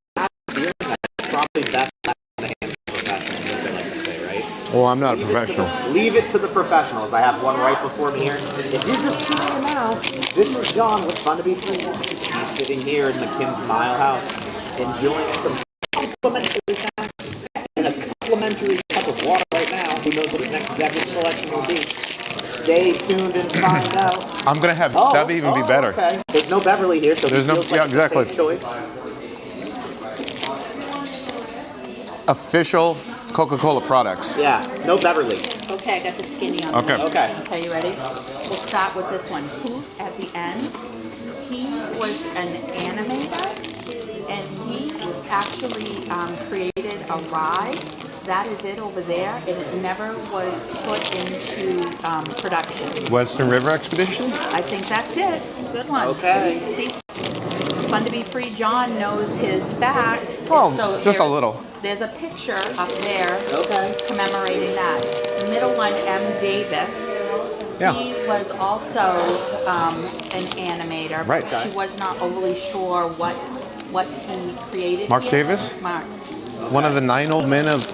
probably best in the hands of professionals, as they like to say, right? Oh, I'm not a professional. Leave it to the professionals. I have one right before me here. If you're just tuning in now, this is John with Fun to Be Free. He's sitting here in the Kim's Mile House, enjoying some complimentary snacks and a complimentary cup of water right now. Who knows what his next beverage selection will be? Stay tuned and find out. I'm gonna have that'd even be better. Okay. There's no Beverly here, so there's no feels like exactly. the safe choice. Official Coca-Cola products. Yeah, no Beverly. Okay, I got the skinny on. Okay. Okay. Okay, you ready? We'll start with this one. Hoot at the end. He was an animator, and he actually created a ride. That is it over there, and it never was put into production. Western River Expedition? I think that's it. Good one. Okay. See, Fun to Be Free John knows his facts. Well, so just a little. There's a picture up there okay. commemorating that. The middle one, M. Davis. Yeah. He was also an animator. Right. But she was not overly sure what he created. Mark here. Davis? Mark. One of the 9 old men of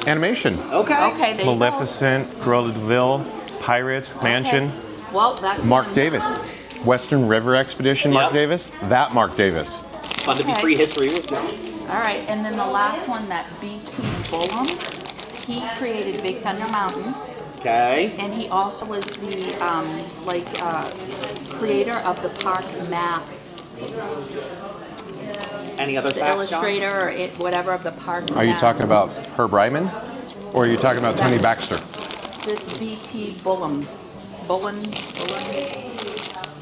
animation. Okay. Okay, there you go. Maleficent, Cruella de Vil, Pirates, Mansion. Well, that's Mark him. Davis. Western River Expedition, Mark Yep. Davis. That Mark Davis. Fun to Be Okay. Free history with John. All right, and then the last one, that B.T. Bullum. He created Big Thunder Mountain. Okay. And he also was the creator of the park map. Any other The facts, illustrator or whatever of the park map. Are you talking about Herb Ryman? Or are you talking about Tony Baxter? This B.T. Bullum. Bullen.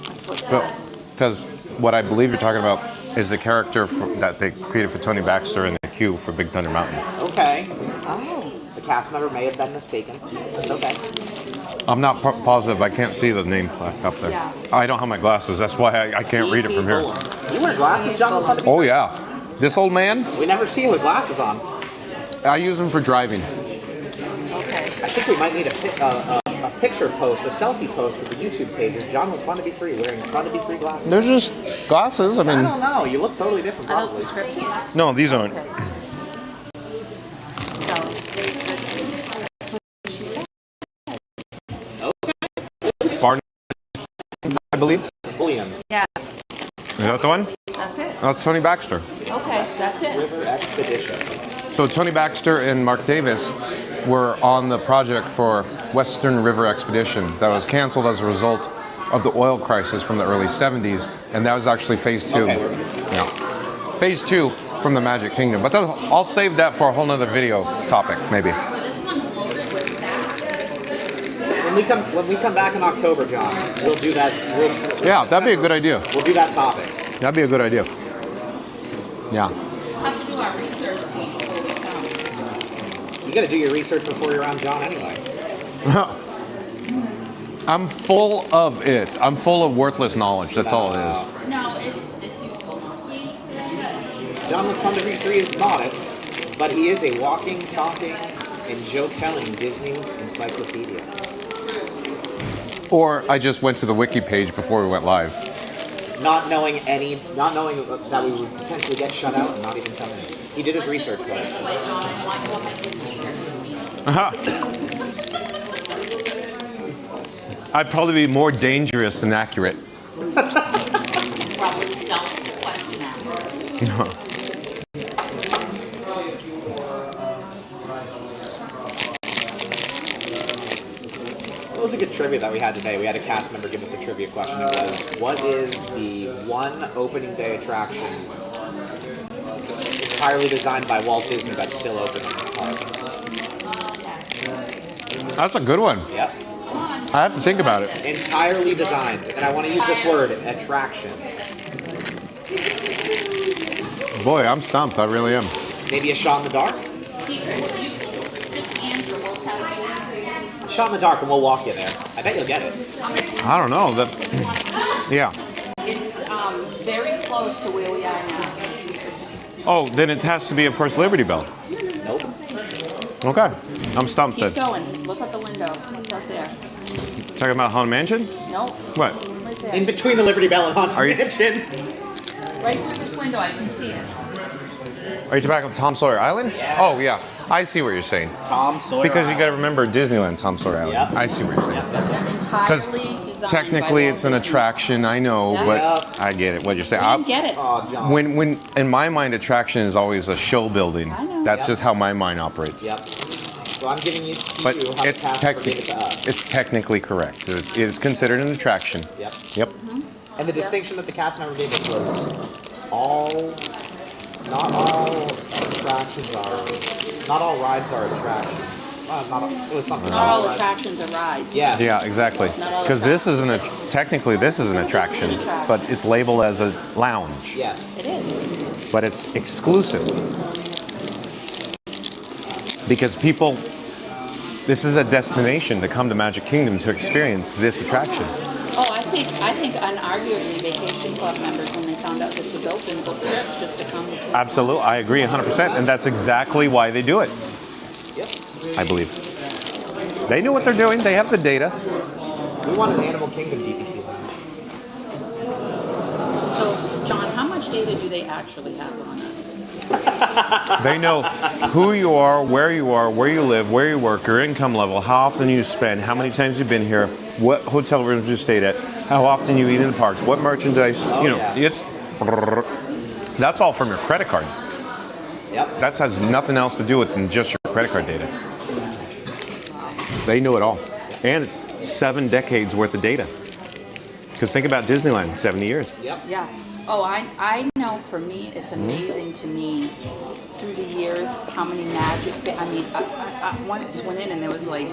That's what that. Because what I believe you're talking about is the character that they created for Tony Baxter in the queue for Big Thunder Mountain. Okay. Oh. The cast member may have been mistaken. It's okay. I'm not positive. I can't see the name plaque up there. Yeah. I don't have my glasses. That's why I can't read it from here. You wear glasses, John? With Oh, yeah. This old man, we never see him with glasses on. I use them for driving. I think we might need a picture post, a selfie post of the YouTube page of John with Fun to Be Free wearing Fun to Be Free glasses. They're just glasses. I mean, I don't know. You look totally different, Are those probably. prescription glasses? no, these aren't. Okay. Barn, I believe. William. Yes. Is that the one? That's it. That's Tony Baxter. Okay, that's it. River Expeditions. So Tony Baxter and Mark Davis were on the project for Western River Expedition that was canceled as a result of the oil crisis from the early 70s, and that was actually phase 2. Okay. Yeah. Phase 2 from the Magic Kingdom. But I'll save that for a whole nother video topic, maybe. This one's loaded with facts. When we come back in October, John, we'll do that. Yeah, that'd be a good idea. We'll do that topic. That'd be a good idea. Yeah. We'll have to do our research before we come. You got to do your research before you're on John anyway. I'm full of it. I'm full of worthless knowledge. That's all it is. No, it's useful knowledge. John with Fun to Be Free is modest, but he is a walking, talking, and joke-telling Disney encyclopedia. Or I just went to the wiki page before we went live. Not knowing that we would potentially get shut out and not even come in. He did his research for us. I'd probably be more dangerous than accurate. Probably self-question answer. What was a good trivia that we had today? We had a cast member give us a trivia question. It was, what is the one opening day attraction entirely designed by Walt Disney that's still open in this park? That's a good one. Yep. I have to think about it. Entirely designed. And I want to use this word, attraction. Boy, I'm stumped. I really am. Maybe a shot in the dark? Just answer, we'll tell you. Shot in the dark and we'll walk you there. I bet you'll get it. I don't know. Yeah. It's very close to where we are now. Oh, then it has to be, of course, Liberty Bell. Nope. Okay. I'm stumped Keep then. going. Look out the window. What's out there? Talking about Haunted Mansion? No. What? Right there. In between the Liberty Bell and Haunted Mansion. Right through this window, I can see it. Are you talking about Tom Sawyer Island? Yes. Oh, yeah. I see what you're saying. Tom Sawyer Because you Island. got to remember Disneyland, Tom Sawyer Island. Yep. I see what you're saying. Entirely designed Technically, by it's an Walt Disney. attraction. I know, Yeah. but I get it. What you're saying. I didn't get it. Oh, John. When in my mind, attraction is always a show building. I know. That's Yep. just how my mind operates. Yep. So I'm giving you But how the it's cast member gave it to us. it's technically correct. It is considered an attraction. Yep. Yep. And the distinction that the cast member gave us was not all rides are attractions. It was something. Not all rides. attractions are rides. Yes. Yeah, exactly. Not all Because this isn't technically this is an This is an attraction, attraction. but it's labeled as a lounge. Yes. It is. But it's exclusive because people. This is a destination to come to Magic Kingdom to experience this attraction. Oh, I think unarguably Vacation Club members, when they found out this was open, booked trips just to come to Absolutely, I agree 100%, and that's exactly why they do it. Yep. I believe. They know what they're doing. They have the data. We want an Animal Kingdom DVC Lounge. So, John, how much data do they actually have on us? They know who you are, where you live, where you work, your income level, how often you spend, how many times you've been here, what hotel rooms you stayed at, how often you eat in the parks, what merchandise. It's that's all from your credit card. Yep. That has nothing else to do with than just your credit card data. They know it all, and it's 7 decades worth of data. Because think about Disneyland, 70 years. Yep. Yeah. Oh, I know for me, it's amazing to me through the years how many magic I once went in and there was like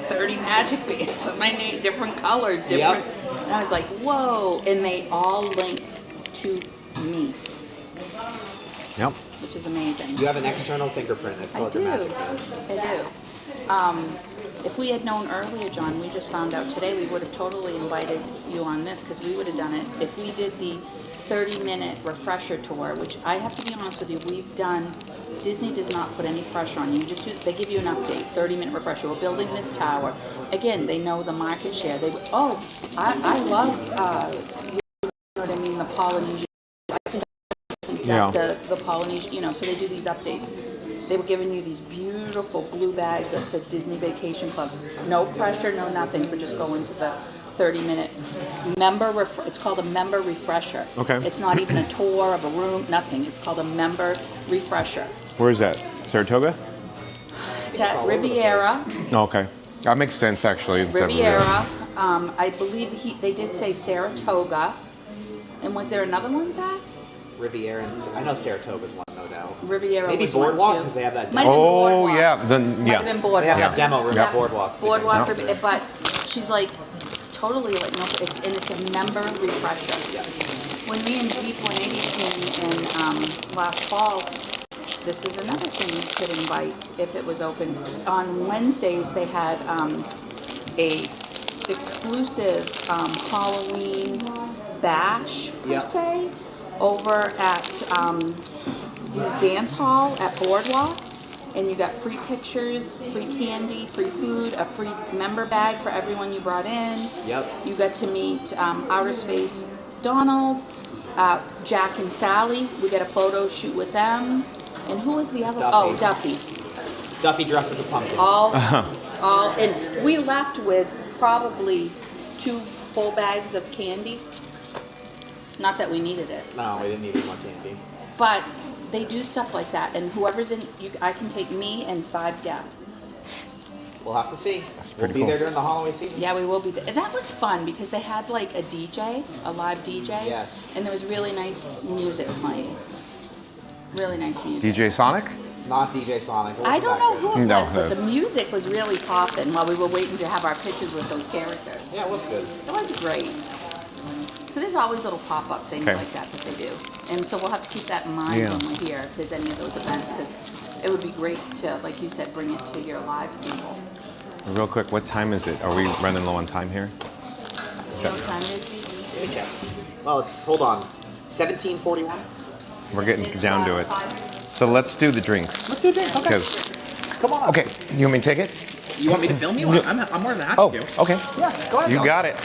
30 magic bands with my name, different colors, different. Yep. And I was like, whoa. And they all link to me, Yep. which is amazing. You have an external fingerprint that's I called do. your magic. I do. If we had known earlier, John, we just found out today, we would have totally invited you on this because we would have done it. If we did the 30-minute refresher tour, which I have to be honest with you, we've done Disney does not put any pressure on you. They give you an update, 30-minute refresher. We're building this tower. Again, they know the market share. I love, you know what I mean, the Polynesian. I think the Polynesian, you know, so they do these updates. They were giving you these beautiful blue bags that said Disney Vacation Club. No pressure, no nothing for just going to the 30-minute member. It's called a member refresher. Okay. It's not even a tour of a room, nothing. It's called a member refresher. Where is that? Saratoga? It's at Riviera. Oh, okay. That makes sense, actually. It's Riviera. I believe they did say Saratoga. And was there another one, Zach? Riviera, and I know Saratoga's one, no doubt. Riviera Maybe was Boardwalk, one too. because they have that Might demo. have been Oh, Boardwalk. yeah. Then, Might have been Boardwalk. They have that demo room at Boardwalk. Boardwalk, but she's like totally like no. It's a member refresher. Yeah. When me and Zeep 180 came in last fall, this is another thing you could invite if it was open. On Wednesdays they had a exclusive Halloween bash per se over at the dance hall at Boardwalk, and you got free pictures, free candy, free food, a free member bag for everyone you brought in. Yep. You got to meet Outer Space Donald, Jack and Sally. We got a photo shoot with them. And who was the other? Duffy. Oh, Duffy. Duffy dressed as a pumpkin. All, and we left with probably 2 full bags of candy. Not that we needed it. No, we didn't need any more candy. But they do stuff like that, and whoever's in, I can take me and 5 guests. We'll have to see. We'll be cool. there during the holiday season. Yeah, we will be there. And that was fun because they had like a DJ, a live DJ. Yes. And there was really nice music playing. Really nice music. DJ Sonic? Not DJ Sonic. I don't know who it No, was, but no. the music was really popping while we were waiting to have our pictures with those characters. Yeah, it was good. It was great. So there's always little pop-up things Okay. like that they do. And so we'll have to keep that in mind when we're here, if there's any of those events, because it would be great to, like you said, bring it to your live people. Real quick, what time is it? Are we running low on time here? You know what time it is? Let me check. Well, it's, hold on, 17:41? We're getting It's, down to it. 5. So let's do the drinks. Let's do a drink, okay. 'Cause- Come on. Okay, you want me to take it? You want me to film you? I'm more than happy Oh, to. okay. Yeah, go ahead. You got it.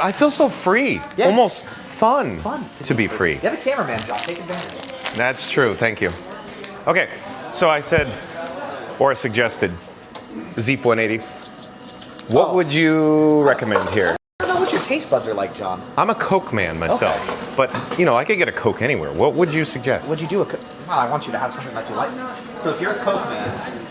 I feel so free. Yeah. Almost fun to be free. You have a cameraman job. Take advantage. That's true. Thank you. Okay, so I said, or suggested, Zeep 180. What would you recommend here? I don't know what your taste buds are like, John. I'm a Coke man myself, but you know I could get a Coke anywhere. What would you suggest? Would you do a Coke? Well, I want you to have something that you like. So if you're a Coke man,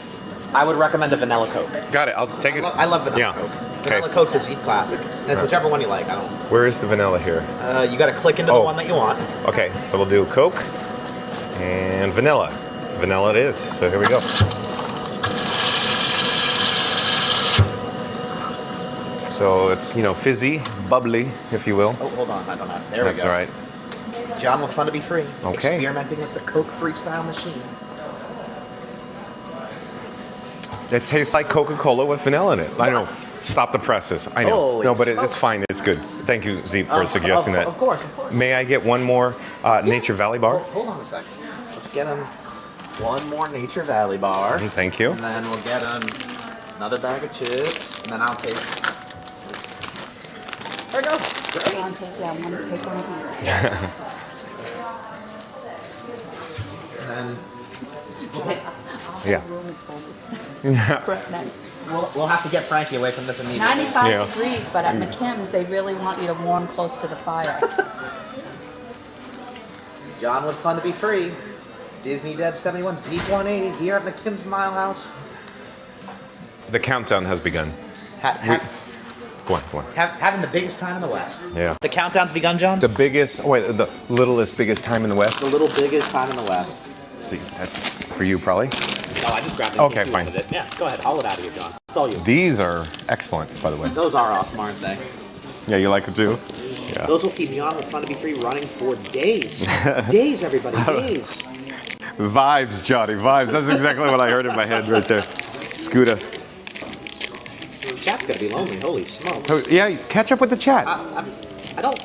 I would recommend a vanilla Coke. Got it. I'll take it. I love vanilla Coke. Vanilla Okay. Coke's a Zeep classic. And it's whichever one you like. I don't. Where is the vanilla here? You got to click into the one that you want. Okay, so we'll do Coke and vanilla. Vanilla it is. So here we go. So it's, you know, fizzy, bubbly, if you will. Oh, hold on. I don't have. There we go. That's all right. John with Fun to Be Free. Okay. Experimenting with the Coke Freestyle machine. It tastes like Coca-Cola with vanilla in it. I know. Stop the presses. I know. Holy No, but smokes. it's fine. It's good. Thank you, Zeep, for suggesting that. Of course, of course. May I get one more Nature Valley bar? Hold on a second. Let's get him one more Nature Valley bar. Thank you. And then we'll get him another bag of chips. And then I'll take. There we go. Great. John, take down one, take one here. And then. Okay. Yeah. The room is full. It's Yeah. pregnant. We'll have to get Frankie away from this immediately. 95 degrees, but at McKim's, they really want you to warm close to the fire. John with Fun to Be Free. Disney Deb 71, Zeep 180 here at McKim's Mile House. The countdown has begun. Go on, go on. Having the biggest time in the West. Yeah. The countdown's begun, John? The littlest, biggest time in the West. The little biggest time in the West. See, that's for you, probably. Oh, I just grabbed it. Okay, You fine. wanted it. Yeah, go ahead. Haul it out of you, John. It's all you. These are excellent, by the way. Those are awesome, aren't they? Yeah, you like it too? Yeah. Those will keep John with Fun to Be Free running for days. Days, everybody, days. Vibes, Johnny, vibes. That's exactly what I heard in my head right there. Scooter. The chat's gonna be lonely. Holy smokes. Oh, yeah, catch up with the chat. I don't.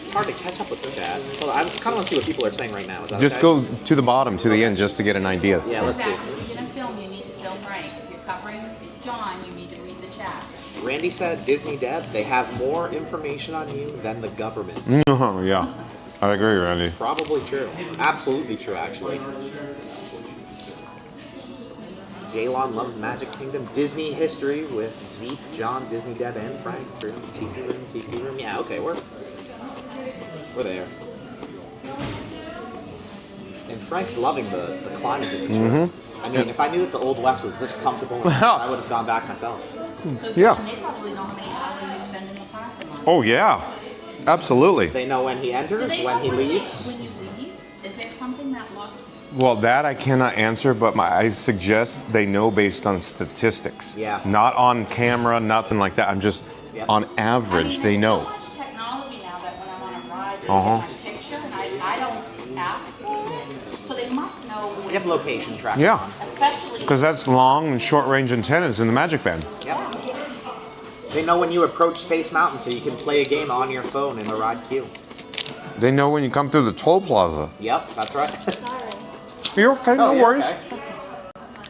It's hard to catch up with the chat. Well, I kind of want to see what people are saying right now. Is that Just okay? go to the bottom, to the end, just to get an idea. Yeah, let's see. Exactly. If you're gonna film, you need to film right. If you're covering it's John, you need to read the chat. Randy said, Disney Deb, they have more information on you than the government. Oh, yeah. I agree, Randy. Probably true. Absolutely true, actually. Jalon loves Magic Kingdom Disney history with Zeke, John, Disney Deb, and Frank. True. Tiki room. Yeah, okay, we're there. And Frank's loving the climate of the trip. I mean, if I knew that the Old West was this comfortable, I would have gone back myself. So Yeah. John, they probably know how many hours you spend in the parking lot. Oh, yeah. Absolutely. They know when he enters, Do they when know he leaves. When you leave? Is there something that looks... Well, that I cannot answer, but I suggest they know based on statistics. Yeah. Not on camera, nothing like that. I'm just, on average, they know. There's so much technology now that when I'm on a ride, they Uh-huh. get my picture, and I don't ask for it. So they must know when... You have location tracking. Yeah. Especially... Because that's long and short range antennas in the Magic Band. Yep. They know when you approach Space Mountain so you can play a game on your phone in the ride queue. They know when you come through the toll plaza. Yep, that's right. You're okay, no yeah, worries. okay.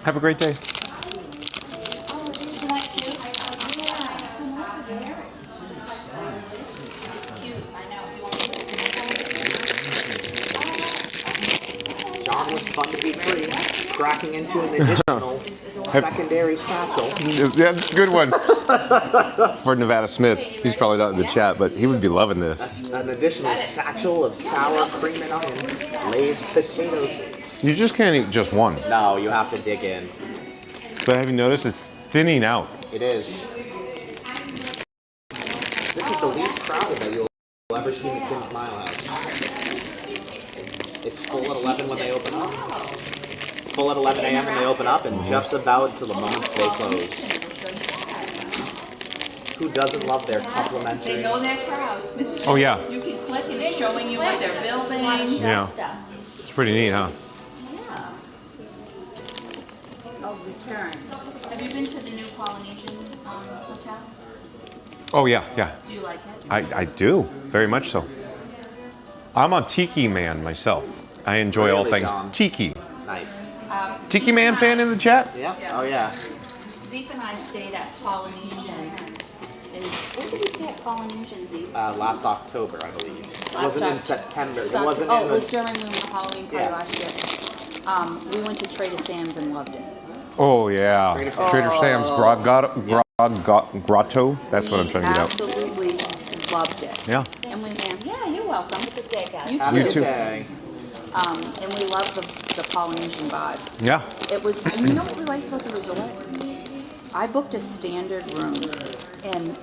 Have a great day. John was fun to be free, cracking into an additional secondary satchel. Yeah, good one. For Nevada Smith. He's probably not in the chat, but he would be loving this. An additional satchel of sour cream and onion, Lay's potatoes. You just can't eat just one. No, you have to dig in. But have you noticed it's thinning out? It is. This is the least crowded that you'll ever see in the Kim Smile House. It's full at 11 when they open up. It's full at 11 a.m. when they open up, and just about till the moment they close. Who doesn't love their complimentary? They know their crowds. Oh, yeah. You can click and it's showing you what they're building. Yeah. It's pretty neat, huh? Yeah. Oh, return. Have you been to the new Polynesian hotel? Oh, yeah, yeah. Do you like it? I do, very much so. I'm a Tiki man myself. I enjoy all Really, things John? Tiki. Nice. Tiki man fan in the chat? Yeah. Oh, yeah. Zeke and I stayed at Polynesian. And when did we stay at Polynesian, Zeke? Last October, I believe. It wasn't in September. It wasn't Oh, in it was the... during the Halloween party last year. We went to Trader Sam's and loved it. Oh, yeah. Trader Sam's Grotto. That's what I'm trying to get out. Absolutely loved it. Yeah. And we went, yeah, you're welcome. Have a good day, guys. Have a good day. And we loved the Polynesian vibe. Yeah. It was, and you know what we liked about the resort? I booked a standard room, and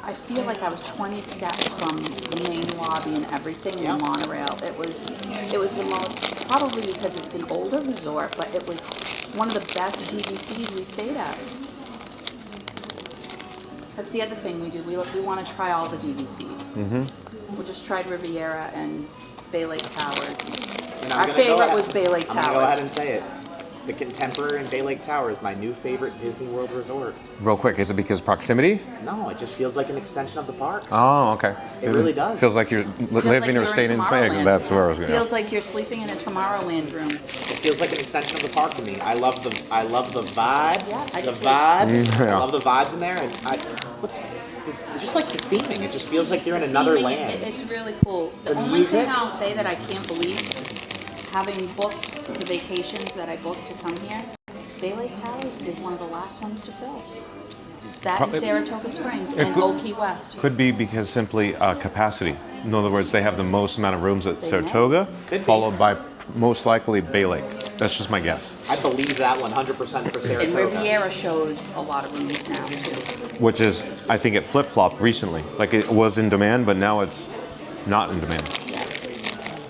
I feel like I was 20 steps from the main lobby and everything in monorail. It was the most, probably because it's an older resort, but it was one of the best DVCs we stayed at. That's the other thing we do. We want to try all the DVCs. We just tried Riviera and Bay Lake Towers. And Our favorite was Bay Lake I'm gonna Towers. go ahead and say it. The Contemporary in Bay Lake Tower is my new favorite Disney World resort. Real quick, is it because proximity? No, it just feels like an extension of the park. Oh, okay. It really does. Feels like you're living or staying in Vegas. That's where I was going. Feels like you're sleeping in a Tomorrowland room. It feels like an extension of the park to me. I love the vibe. Yeah, I the do too. vibes. Yeah. I love the vibes in there, and just like the theming. It just feels like you're in another Theming, land. It's really cool. The The only music? thing I'll say that I can't believe, having booked the vacations that I booked to come here, Bay Lake Towers is one of the last ones to fill. That and Saratoga Springs and Old Key West. Could be because simply capacity. In other words, they have the most amount of rooms at They Saratoga, Could be. followed by most likely Bay Lake. That's just my guess. I believe that 100% for And Saratoga. Riviera shows a lot of rooms now too. Which is, I think it flip-flopped recently. Like it was in demand, but now it's not in demand.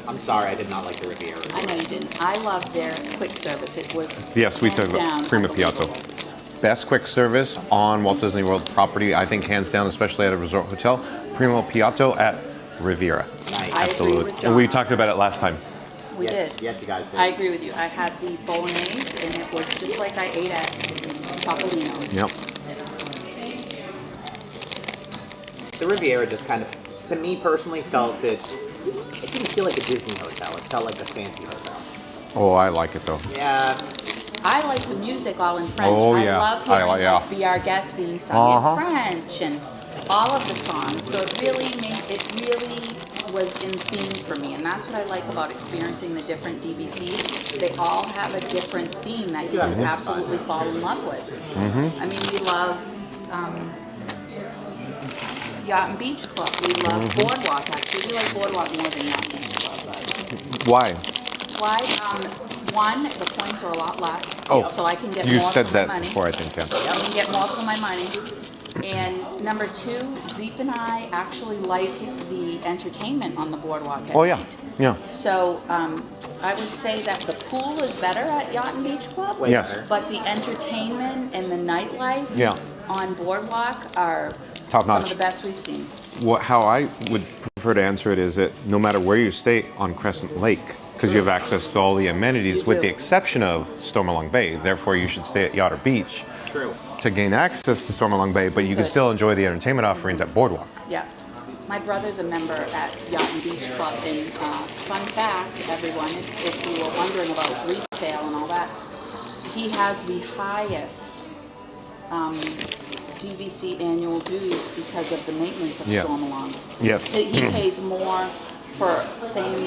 I'm sorry, I did not like the Riviera. I know you didn't. I loved their quick service. It was Yes, we hands talked about down Prima Piatto. Best quick service on Walt Disney World property, I think hands down, especially at a resort hotel. Primo Piatto at Riviera. Nice. I agree with John. And we talked about it last time. We Yes, did. yes, you guys did. I agree with you. I had the bolognese, and it was just like I ate at Topolino's. Yep. The Riviera just kind of, to me personally, felt that it didn't feel like a Disney hotel. It felt like a fancy hotel. Oh, I like it though. Yeah. I like the music all in French. Oh, I yeah. love hearing yeah. like Be Our Guest being sung Uh-huh. in French and all of the songs. So it really was in theme for me, and that's what I like about experiencing the different DVCs. They all have a different theme that you just absolutely fall in love with. Mm-hmm. I mean, we love Yacht and Beach Club. We love Boardwalk, actually. We like Boardwalk more than Yacht and Beach Club. But Why? why? One, the points are a lot less, Oh, so I can get you more said for that my money. before, I think, yeah. I can get more for my money. And number two, Zeep and I actually like the entertainment on the boardwalk at Oh, yeah. night. Yeah. So I would say that the pool is better at Yacht and Beach Club. Yes. But the entertainment and the nightlife Yeah. on Boardwalk are Top some notch. of the best we've seen. How I would prefer to answer it is that no matter where you stay on Crescent Lake, because you have access to all the amenities with the exception of Stormalong Bay, therefore you should stay at Yacht or Beach True. to gain access to Stormalong Bay, but you can still enjoy the entertainment offerings at Boardwalk. Yeah. My brother's a member at Yacht and Beach Club, and fun fact, everyone, if you were wondering about resale and all that, he has the highest DVC annual dues because of the maintenance of Yes. Stormalong. Yes. He pays more for same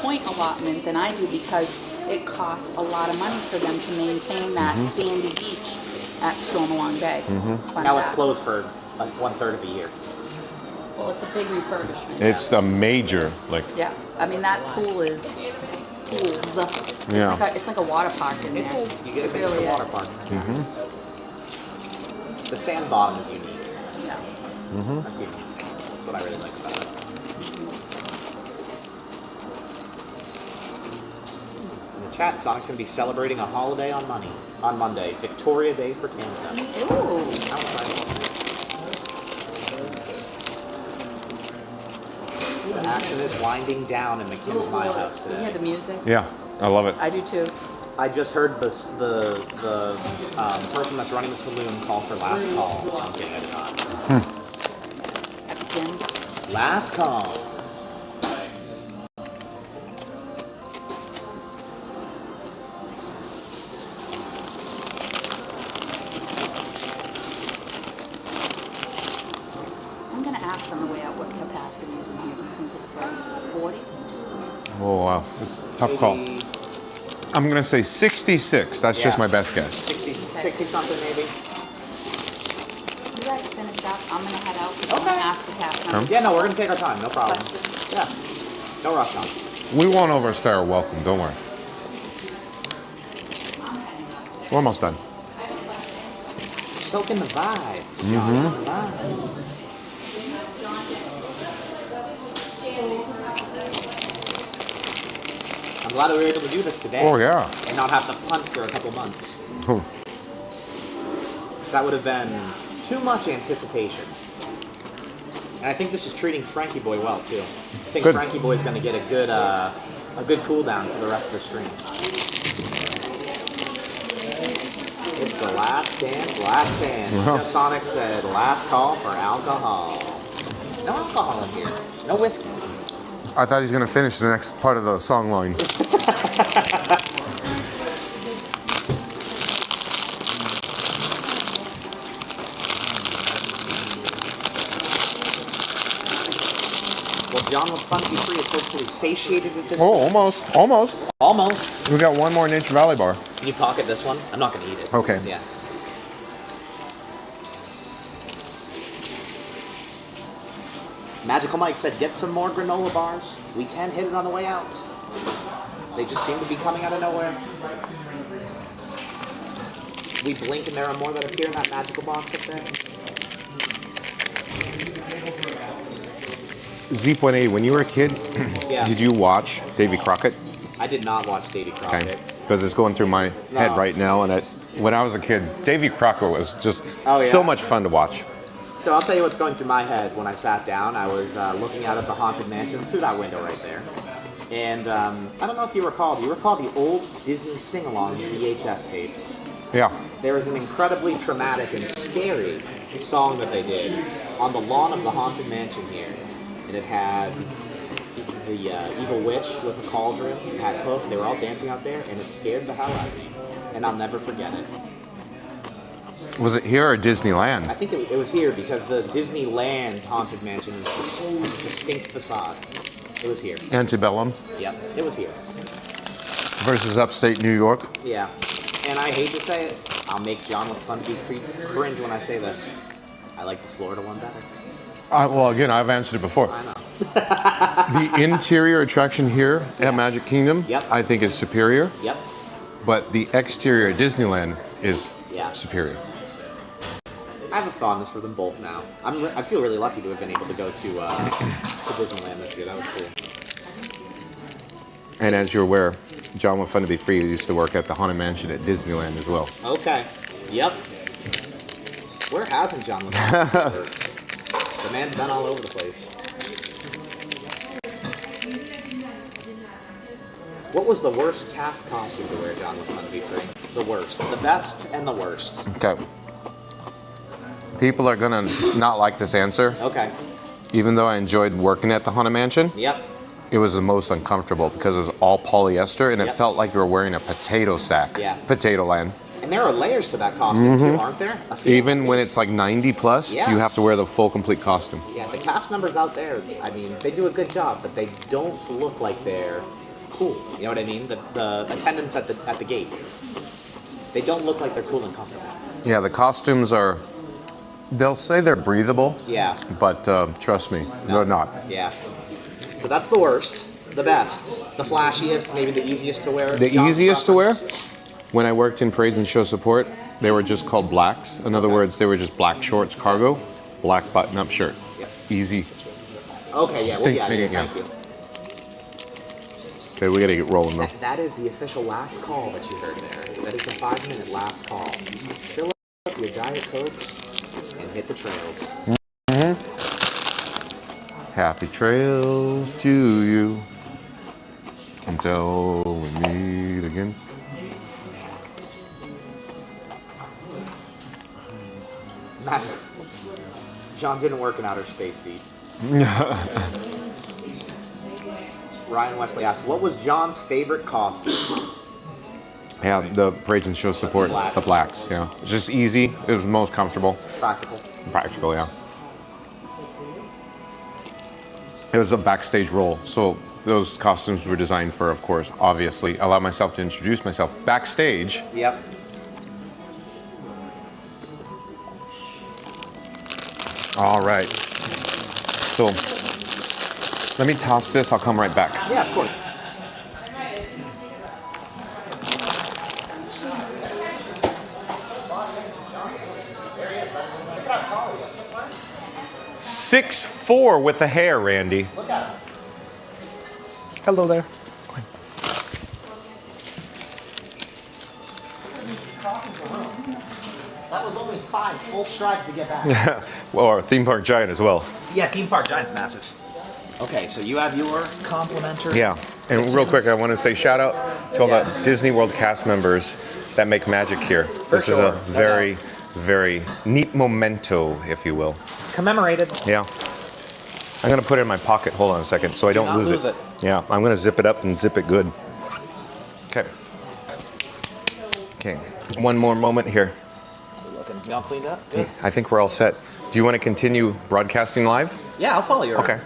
point allotment than I do because it costs a lot of money for them to maintain that sandy beach at Stormalong Bay. Fun Now it's fact. closed for like 1/3 of a year. Well, it's a big refurbishment. It's a major, like, Yeah, I mean that pool is pools. Yeah. It's like a water park in there. You get a It bit of really the water is. park experience. The sand bottom is unique. Yeah. That's unique. That's what I really like about it. In the chat, Sonic's going to be celebrating a holiday on Monday, Victoria Day for Canada. Ooh. How exciting. The action is winding down in McKinn's Mile House You hear today. the music? yeah, I love it. I do too. I just heard the person that's running the saloon call for last call. I'm kidding, I did not. At the Pins. Last call. I'm gonna ask on the way out what capacity is in here. Do you think it's like 40? Oh, wow. Tough call. I'm going to say 66. That's just my best guess. 60 something maybe. You guys finish up. I'm gonna head out because I'm gonna ask the cast members. Yeah, no, we're gonna take our time, no problem. Yeah. No rush on. We won't overstay our welcome, don't worry. We're almost done. Soak in the vibes. John, the vibes. I'm glad we were able to do this today. Oh, yeah. And not have to punt for a couple months. Oh. Because that would have been too much anticipation. And I think this is treating Frankie Boy well, too. I think Good. Frankie Boy's going to get a good cool down for the rest of the stream. It's the last dance, last chance. Uh-huh. Just Sonic said, last call for alcohol. No alcohol in here. No whiskey. I thought he's going to finish the next part of the song line. Well, John with Fun to Be Free is hopefully satiated at this Oh, point. almost. Almost. We got one more Nature Valley bar. Can you pocket this one? I'm not going to eat it. Okay. Yeah. Magical Mike said, get some more granola bars. We can hit it on the way out. They just seem to be coming out of nowhere. We blink and there are more that appear in that magical box up there. Zeep 180, when you were a kid, Yeah. did you watch Davy Crockett? I did not watch Davy Crockett. Okay. Because it's going through my head No. right now. And when I was a kid, Davy Crockett was just Oh, yeah? so much fun to watch. So I'll tell you what's going through my head when I sat down. I was looking out at the Haunted Mansion through that window right there. And I don't know if you recall the old Disney sing-along VHS tapes? Yeah. There was an incredibly traumatic and scary song that they did on the lawn of the Haunted Mansion here. and it had the evil witch with a cauldron. It had Hook. They were all dancing out there, and it scared the hell out of me. And I'll never forget it. Was it here or Disneyland? I think it was here because the Disneyland Haunted Mansion is a distinct facade. It was here. Antebellum Yep, it was here. versus upstate New York. Yeah, and I hate to say it, I'll make John with Fun to Be Free cringe when I say this. I like the Florida one better. Well, again, I've answered it before. I know. The interior attraction here at Magic Kingdom, I think, is superior. Yep. But the exterior at Disneyland is Yeah. superior. I have a fondness for them both now. I feel really lucky to have been able to go to Disneyland this year. That was cool. And as you're aware, John with Fun to Be Free used to work at the Haunted Mansion at Disneyland as well. Okay. Yep. Where hasn't John with Fun to Be Free worked? The man's been all over the place. What was the worst cast costume to wear, John with Fun to Be Free? The worst. The best and the worst. Okay. People are gonna not like this answer. Okay. Even though I enjoyed working at the Haunted Mansion, Yep. it was the most uncomfortable because it was all polyester and it Yep. felt like you were wearing a potato sack. Yeah. Potato land. And there are layers to that costume too, aren't there? A few Even when it's like 90 plus, Yeah. you have to wear the full complete costume. Yeah, the cast members out there, I mean, they do a good job, but they don't look like they're cool. You know what I mean? The attendants at the gate, they don't look like they're cool and comfortable. Yeah, the costumes are, they'll say they're breathable, Yeah. but trust me, they're not. Yeah. So that's the worst. The best. The flashiest, maybe the easiest to wear. The John's easiest to wear, preference. when I worked in parades and show support, they were just called blacks. In other words, they were just black shorts, cargo, black button-up shirt. Yep. Easy. Okay, yeah, we'll Thank be out of you. here. Thank you. Okay, we gotta get rolling though. That is the official last call that you heard there. That is the 5-minute last call. Fill up your Diet Cokes and hit the trails. Happy trails to you until we meet again. John didn't work in outer space seat. Ryan Wesley asked, what was John's favorite costume? Yeah, the parades and show support, the blacks, yeah. It's just easy, it was most comfortable. Practical. Practical, yeah. It was a backstage role, so those costumes were designed for, of course, obviously, allow myself to introduce myself backstage. Yep. All right. So, let me toss this, I'll come right back. Yeah, of course. Look how tall he is. 6'4" with the hair, Randy. Look at him. Hello there. That was only 5 full strides to get back. Well, our theme park giant as well. Yeah, theme park giant's massive. Okay, so you have your complimentary. Yeah, and real quick, I want to say shout out to all the Disney World cast members that make magic here. This is a very, very neat memento, if you will. Commemorated. Yeah. I'm going to put it in my pocket. Hold on a second so I don't lose it. Yeah, I'm going to zip it up and zip it good. Okay. Okay, one more moment here. Looking all cleaned up. Good. I think we're all set. Do you want to continue broadcasting live? Yeah, I'll follow you. Okay.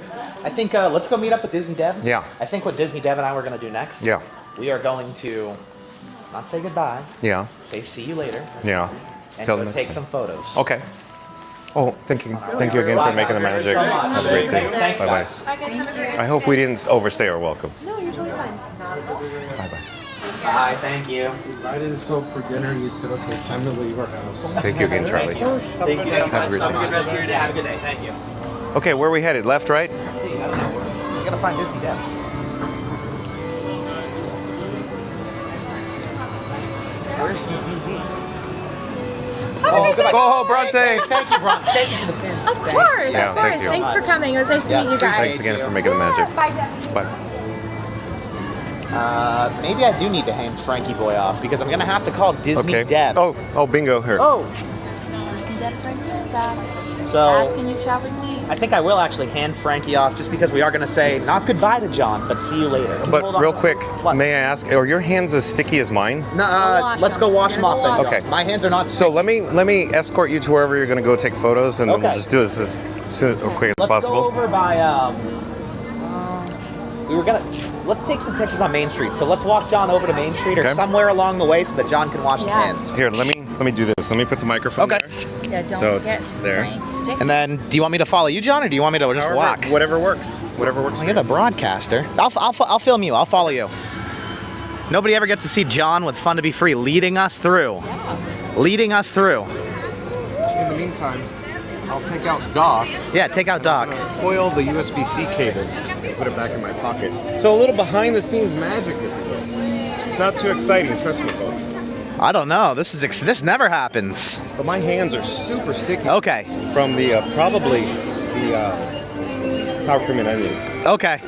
I think let's go meet up with Disney Dev. Yeah. I think what Disney Dev and I were going to do next. Yeah. We are going to not say goodbye. Yeah. Say see you later. Yeah. And Till go next take time. some photos. Okay. Oh, thank you. Thank you again for making the magic. Have a great day. Thank you, Bye-bye. guys. Bye, guys. Have a great I hope we didn't overstay our welcome. No, you're totally fine. Bye-bye. Bye, thank you. I didn't show up for dinner. You said, okay, time to leave our house. Thank you again, Charlie. Thank you so much. Have a great Have a day. good rest of your day. Have a good day. Thank you. Okay, where are we headed? Left, right? I don't know. We gotta find Disney Dev. Where's the DV? Oh, Go, oh, Bronte! Thank you, Bron. Thank you for the pins. Of course, Yeah, of thank course. you. Thanks for coming. It was nice to meet you guys. Thanks again for making the magic. Bye, Jeff. Bye. Maybe I do need to hand Frankie Boy off because I'm gonna have to call Disney Okay. Dev. Oh, bingo here. Oh. Disney Dev's right here. So Ask and you shall receive. I think I will actually hand Frankie off just because we are going to say not goodbye to John, but see you later. Can you But hold on real to- quick, What? may I ask, are your hands as sticky as mine? No, wash let's them. go wash them off then. Okay. My hands are not. So let me escort you to wherever you're going to go take photos, and then we'll Okay. just do this as soon as quick as Let's possible. go over by. Let's take some pictures on Main Street. So let's walk John over to Main Street or Okay. somewhere along the way so that John can wash his hands. Here, let me do this. Let me put the microphone Okay. there. Yeah, don't So it's get there. Frank stick. And then, do you want me to follow you, John, or do you want me to just walk? Whatever works. Whatever works. Oh, for you're you. the broadcaster. I'll film you. I'll follow you. Nobody ever gets to see John with Fun to Be Free leading us through. Leading us through. In the meantime, I'll take out Doc. Yeah, take out Doc. Foil the USB-C cable and put it back in my pocket. So a little behind-the-scenes magic, if you will. It's not too exciting, trust me, folks. I don't know. This never happens. But my hands are super sticky. Okay. From the probably the sour cream and onion. Okay.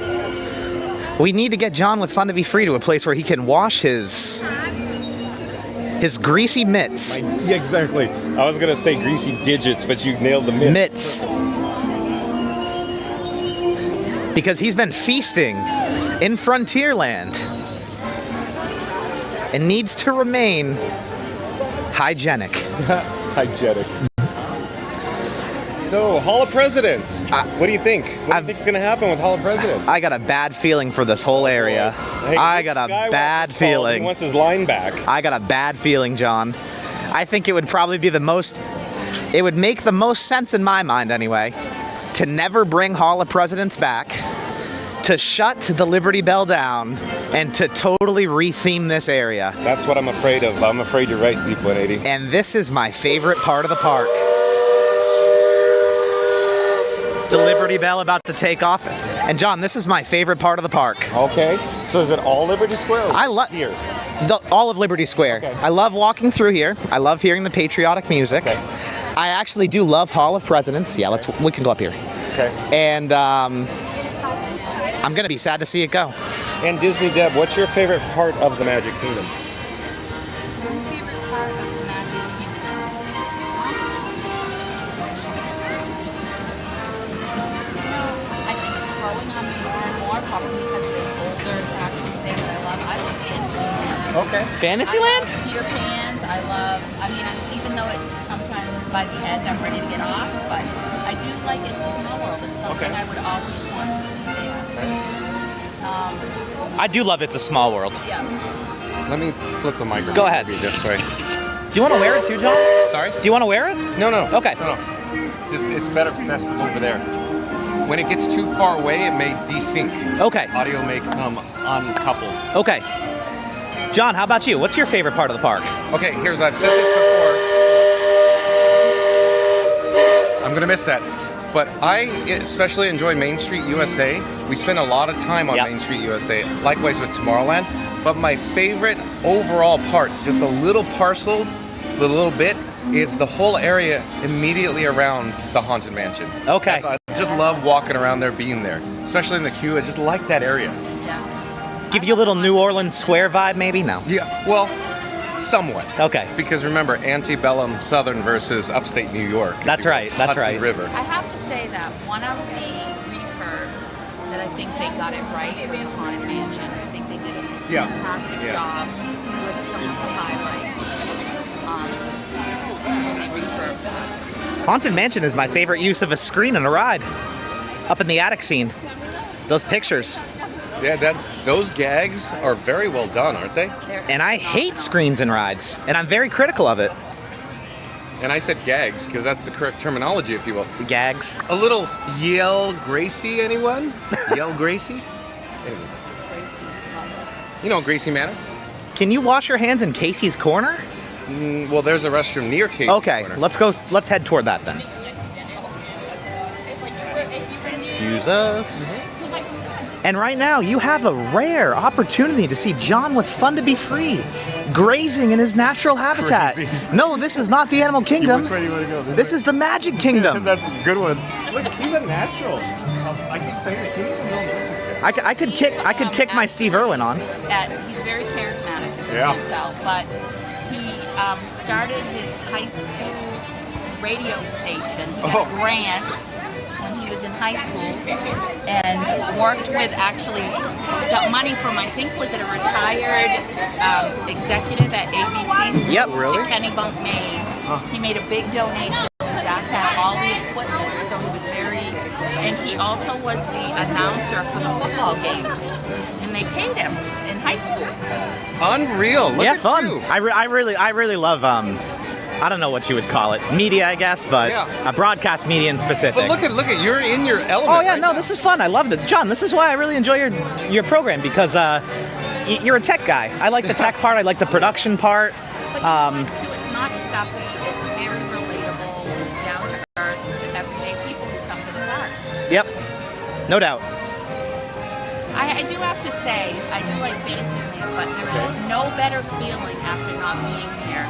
We need to get John with Fun to Be Free to a place where he can wash his greasy mitts. Yeah, exactly. I was gonna say greasy digits, but you nailed the mitts. Because he's been feasting in Frontierland and needs to remain hygienic. Hygienic. So, Hall of Presidents. What do you think? What do you think's gonna happen with Hall of Presidents? I got a bad feeling for this whole area. Hey, I got a bad feeling. He wants his line back. I got a bad feeling, John. I think it would probably be it would make the most sense in my mind anyway, to never bring Hall of Presidents back, to shut the Liberty Bell down, and to totally retheme this area. That's what I'm afraid of. I'm afraid you're right, Zeep180. And this is my favorite part of the park. The Liberty Bell about to take off. And John, this is my favorite part of the park. Okay. So is it all Liberty Square? Or I love here. All of Liberty Square. Okay. I love walking through here. I love hearing the patriotic music. Okay. I actually do love Hall of Presidents. Yeah, we can go up here. Okay. And I'm gonna be sad to see it go. And Disney Deb, what's your favorite part of the Magic Kingdom? I think it's growing on me more and more, probably because there's older attractions there that I love. I love Fantasyland. Okay. Fantasyland? I love Peter Pan's. Even though it sometimes by the end I'm ready to get off, but I do like It's a Small World. It's something I would always want to see there. I do love It's a Small World. Yeah. Let me flip the microphone. Go ahead. Maybe this way. Do you want to wear it too, John? Sorry? Do you want to wear it? No. Okay. No. Just it's best over there. When it gets too far away, it may desync. Okay. Audio may come uncoupled. Okay. John, how about you? What's your favorite part of the park? Okay, I've said this before. I'm gonna miss that. But I especially enjoy Main Street USA. We spend a lot of time on Main Street USA. Likewise with Tomorrowland. But my favorite overall part, just a little parcel, the little bit, is the whole area immediately around the Haunted Mansion. Okay. I just love walking around there, being there. Especially in the queue, I just like that area. Give you a little New Orleans Square vibe, maybe? No. Yeah, well, somewhat. Okay. Because remember, antebellum Southern versus upstate New York. That's right. That's Hudson right. River. I have to say that one of the refurbs that I think they got it right was the Haunted Mansion. I think they did a fantastic job with some of the highlights. When they refurbed that. Haunted Mansion is my favorite use of a screen in a ride. Up in the attic scene. Those pictures. Yeah, those gags are very well done, aren't they? And I hate screens in rides, and I'm very critical of it. And I said gags because that's the correct terminology, if you will. Gags. A little Yale Gracie, anyone? Yale Gracie? Anyways. You know Gracie Manor? Can you wash your hands in Casey's Corner? Well, there's a restroom near Casey's Corner. Let's head toward that then. Excuse us. And right now, you have a rare opportunity to see John with Fun to Be Free, grazing in his natural habitat. Crazy. No, this is not the Animal Kingdom. Which way do you want to go? This is the Magic Kingdom. That's a good one. Look, he's a natural. I keep saying that. He needs his own YouTube channel. I could kick my Steve Irwin on. He's very charismatic, if you Yeah. can tell. But he started his high school radio station. He got a grant when he was in high school and worked with, actually got money from, I think, was it a retired executive at ABC? Yep. To Kenny Bunk, Maine. He made a big donation. Zach had all the equipment, so he was and he also was the announcer for the football games, and they paid him in high school. Unreal. Look Yeah, at fun. you. I really love I don't know what you would call it, media, I guess, but a broadcast media in specific. But look at you're in your element. Oh yeah, right no, now. this is fun. I love it, John. This is why I really enjoy your program, because you're a tech guy. I like the tech part. I like the production part. But you know what, too, it's not stuffy. It's very relatable. It's down to earth to everyday people who come to the park. Yep, no doubt. I do have to say, I do like Fantasyland, but there is no better feeling after not being here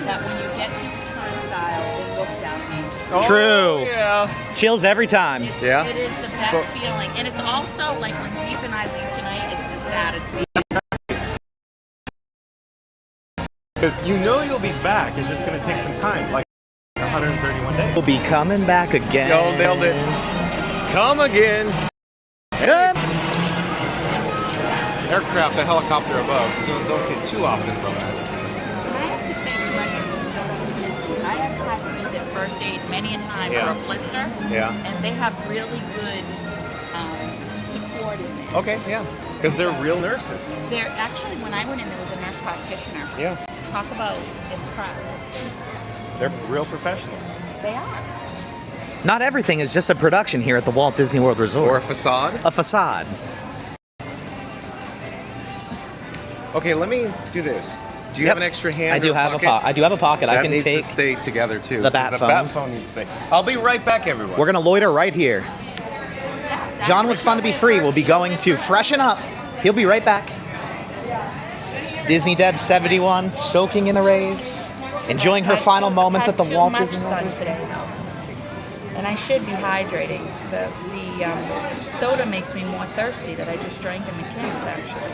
that when you get through the turnstile and look down Main Street. Oh, True. Yeah. Chills every time. It is the best feeling. And it's also, like, when Zeep and I leave tonight, it's the saddest feeling. Because you know you'll be back. It's just going to take some time, like 131 days. We'll be coming back again. Yo, nailed it. Come again. Aircraft, a helicopter above, so don't see it too often from that. I have to say, too, I have had to visit First Aid many a time for a blister. Yeah. And they have really good support in there. Okay, yeah. Because they're real nurses. They're actually, when I went in, there was a nurse practitioner. Yeah. Talk about impressed. They're real professionals. They are. Not everything is just a production here at the Walt Disney World Resort. Or a facade. A facade. Okay, let me do this. Do you have an extra hand? I do have a pocket. I do have a pocket. That I can needs take to stay together too. the bat phone. The bat phone needs to stay. I'll be right back, everyone. We're gonna loiter right here. John with Fun to Be Free will be going to freshen up. He'll be right back. Disney Deb 71, soaking in the rays, enjoying her final moments at the Walt Disney World. Today, though. And I should be hydrating. The soda makes me more thirsty that I just drank in McKinney's, actually.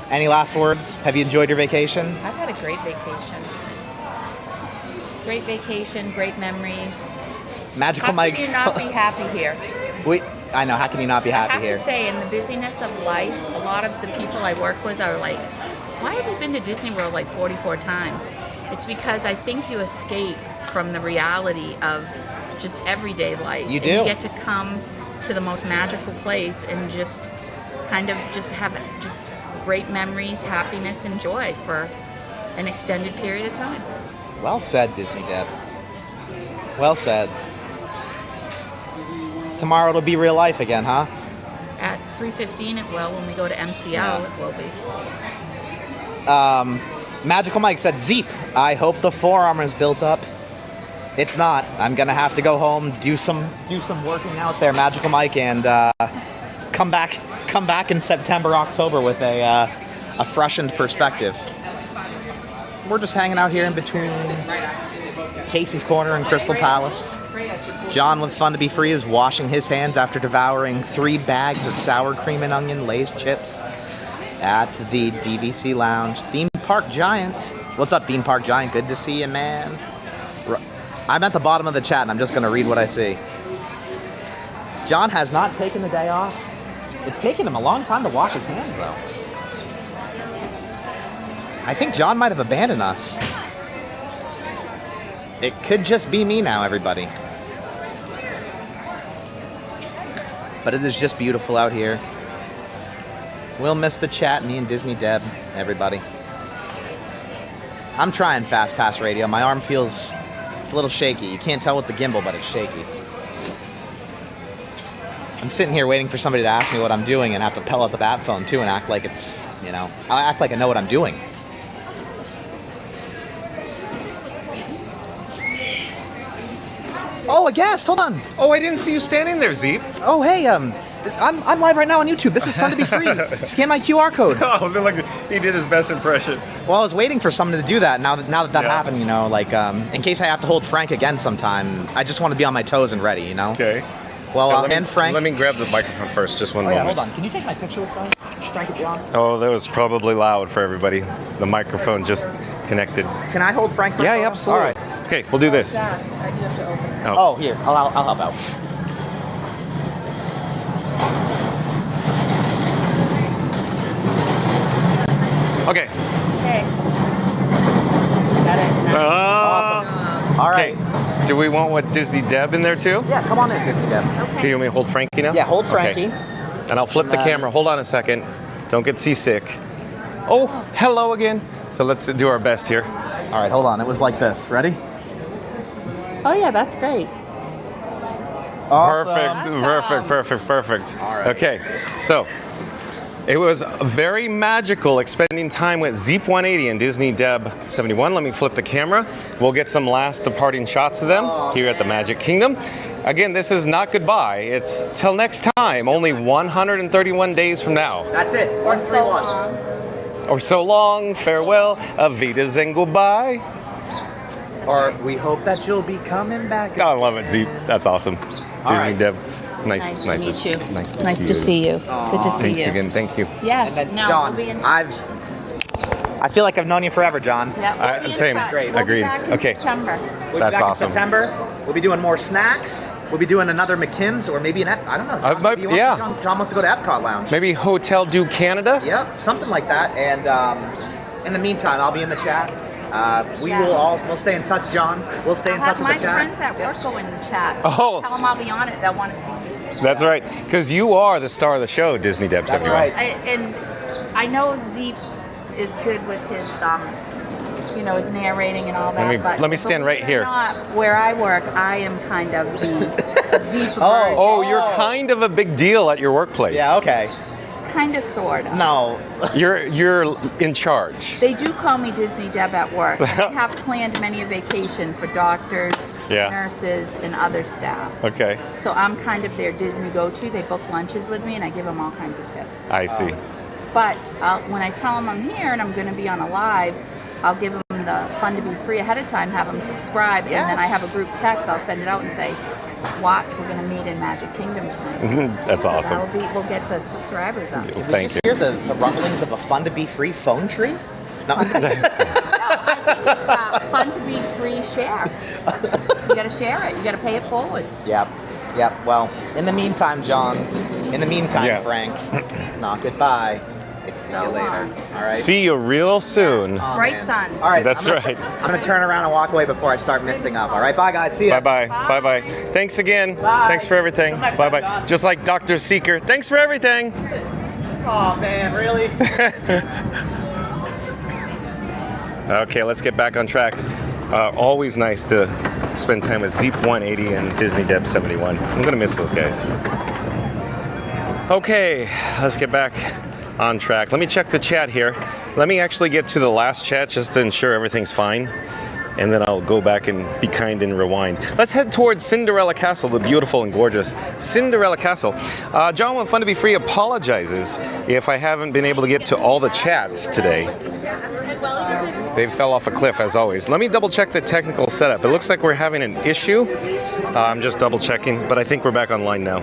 Any last words? Have you enjoyed your vacation? I've had a great vacation. Great vacation, great memories. Magical Mike. How can you not be happy here? I know, how can you not be happy I have here? to say, in the busyness of life, a lot of the people I work with are like, why have you been to Disney World like 44 times? It's because I think you escape from the reality of just everyday life. You do. And you get to come to the most magical place and just kind of just have just great memories, happiness, and joy for an extended period of time. Well said, Disney Deb. Well said. Tomorrow it'll be real life again, huh? At 3:15 it will. When we go to MCL, it will be. Magical Mike said, Zeep, I hope the forearm is built up. It's not. I'm gonna have to go home, do some working out there, Magical Mike, and come back in September, October with a freshened perspective. We're just hanging out here in between Casey's Corner and Crystal Palace. John with Fun to Be Free is washing his hands after devouring 3 bags of sour cream and onion Lay's chips at the DVC Lounge. Theme Park Giant. What's up, Theme Park Giant? Good to see you, man. I'm at the bottom of the chat, and I'm just going to read what I see. John has not taken the day off. It's taken him a long time to wash his hands, though. I think John might have abandoned us. It could just be me now, everybody. But it is just beautiful out here. We'll miss the chat, me and Disney Deb, everybody. I'm trying Fast Pass Radio. My arm feels a little shaky. You can't tell with the gimbal, but it's shaky. I'm sitting here waiting for somebody to ask me what I'm doing and have to pull out the bat phone too and act like it's, I'll act like I know what I'm doing. Oh, a guest, hold on. Oh, I didn't see you standing there, Zeep. Oh, hey, I'm live right now on YouTube. This is Fun to Be Free. Scan my QR code. Oh, look, he did his best impression. Well, I was waiting for someone to do that. Now that happened, in case I have to hold Frank again sometime, I just want to be on my toes and ready, Okay. Well, and Frank. Let me grab the microphone first, just one Oh, moment. yeah, hold on. Can you take my picture with Frank and John? Oh, that was probably loud for everybody. The microphone just connected. Can I hold Frank for a Yeah, photo? absolutely. All right. Okay, we'll do this. I do have to open it. Oh, here. I'll help out. Okay. Okay. Got it. Awesome. All right. Okay. Do we want what Disney Deb in there too? Yeah, come on in, Disney Deb. Okay, you want me to hold Frankie now? Yeah, hold Frankie. Okay. And I'll flip the camera. Hold on a second. Don't get seasick. Oh, hello again. So let's do our best here. All right, hold on. It was like this. Ready? Oh yeah, that's great. Awesome. Perfect. All right. Okay, so it was very magical spending time with Zeep 180 and Disney Deb 71. Let me flip the camera. We'll get some last departing shots of them here at the Magic Kingdom. Again, this is not goodbye. It's till next time, only 131 days from now. That's it. Or so long. Or so long, farewell, Avitas and goodbye. Or we hope that you'll be coming back. I love it, Zeep. That's awesome. All Disney right. Deb. Nice to meet you. Nice to Nice see to you. see you. Good to see Thanks you. again. Thank you. Yes. And then, no, John, we'll be in I feel like I've known you forever, John. Yeah, we'll be in Same. touch. Great. We'll Agreed. Be back in Okay. September. We'll That's be back awesome. in September. We'll be doing more snacks. We'll be doing another McKim's or maybe I don't know. John, maybe he wants to, John wants to go to Epcot Lounge. Maybe Hotel do Canada? Yep, something like that. And in the meantime, I'll be in the chat. We'll stay in touch, John. We'll stay in touch with My the chat. friends at work go in the chat. Oh. Tell them I'll be on it. They'll want to see me. That's right. Because you are the star of the show, Disney Deb. That's right. And I know Zeep is good with his, his narrating and all that. Let me stand right here. Not where I work, I am kind of the Zeep version. Oh, you're kind of a big deal at your workplace. Yeah, okay. Kind of, sort of. No. You're in charge. They do call me Disney Deb at work. I have planned many a vacation for doctors, nurses, and other staff. Okay. So I'm kind of their Disney go-to. They book lunches with me, and I give them all kinds of tips. I see. But when I tell them I'm here and I'm going to be on a live, I'll give them the Fun to Be Free ahead of time, have them subscribe, and then I have a group text. I'll send it out and say, watch, we're going to meet in Magic Kingdom tonight. That's awesome. We'll get the subscribers up. Did Thank we just hear the rumblings of a Fun to Be Free phone tree? No. I think it's Fun to Be Free share. You got to share it. You got to pay it forward. Yep. Well, in the meantime, John. In the meantime, Frank. It's not goodbye. It's see you later. All right. See you real soon. Bright sun. All right. That's right. I'm gonna turn around and walk away before I start misting up. All right. Bye, guys. See ya. Bye-bye. Thanks again. Thanks for everything. Bye-bye. Just like Dr. Seeker. Thanks for everything. Oh, man. Really? Okay, let's get back on track. Always nice to spend time with Zeep 180 and Disney Deb 71. I'm gonna miss those guys. Okay, let's get back on track. Let me check the chat here. Let me actually get to the last chat just to ensure everything's fine. And then I'll go back and be kind and rewind. Let's head towards Cinderella Castle, the beautiful and gorgeous Cinderella Castle. John with Fun to Be Free apologizes if I haven't been able to get to all the chats today. They fell off a cliff as always. Let me double check the technical setup. It looks like we're having an issue. I'm just double checking, but I think we're back online now.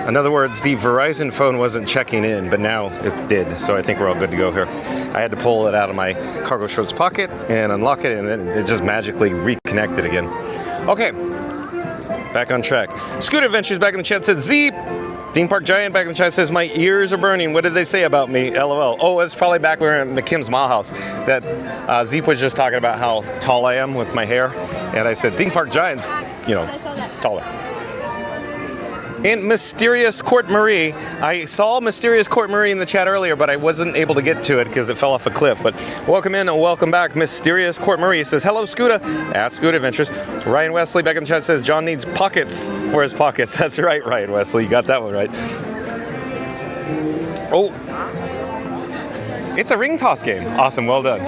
In other words, the Verizon phone wasn't checking in, but now it did, so I think we're all good to go here. I had to pull it out of my cargo shorts pocket and unlock it, and then it just magically reconnected again. Okay, back on track. Scooter Adventures back in the chat said, Zeep! Theme Park Giant back in the chat says, my ears are burning. What did they say about me? LOL. Oh, it's probably back when we were in McKim's Mile House that Zeep was just talking about how tall I am with my hair. And I said, Theme Park Giant's, taller. And Mysterious Court Marie. I saw Mysterious Court Marie in the chat earlier, but I wasn't able to get to it because it fell off a cliff. But welcome in and welcome back. Mysterious Court Marie says, hello, Scooter, at Scooter Adventures. Ryan Wesley back in the chat says, John needs pockets for his pockets. That's right, Ryan Wesley. You got that one right. Oh, it's a ring toss game. Awesome, well done.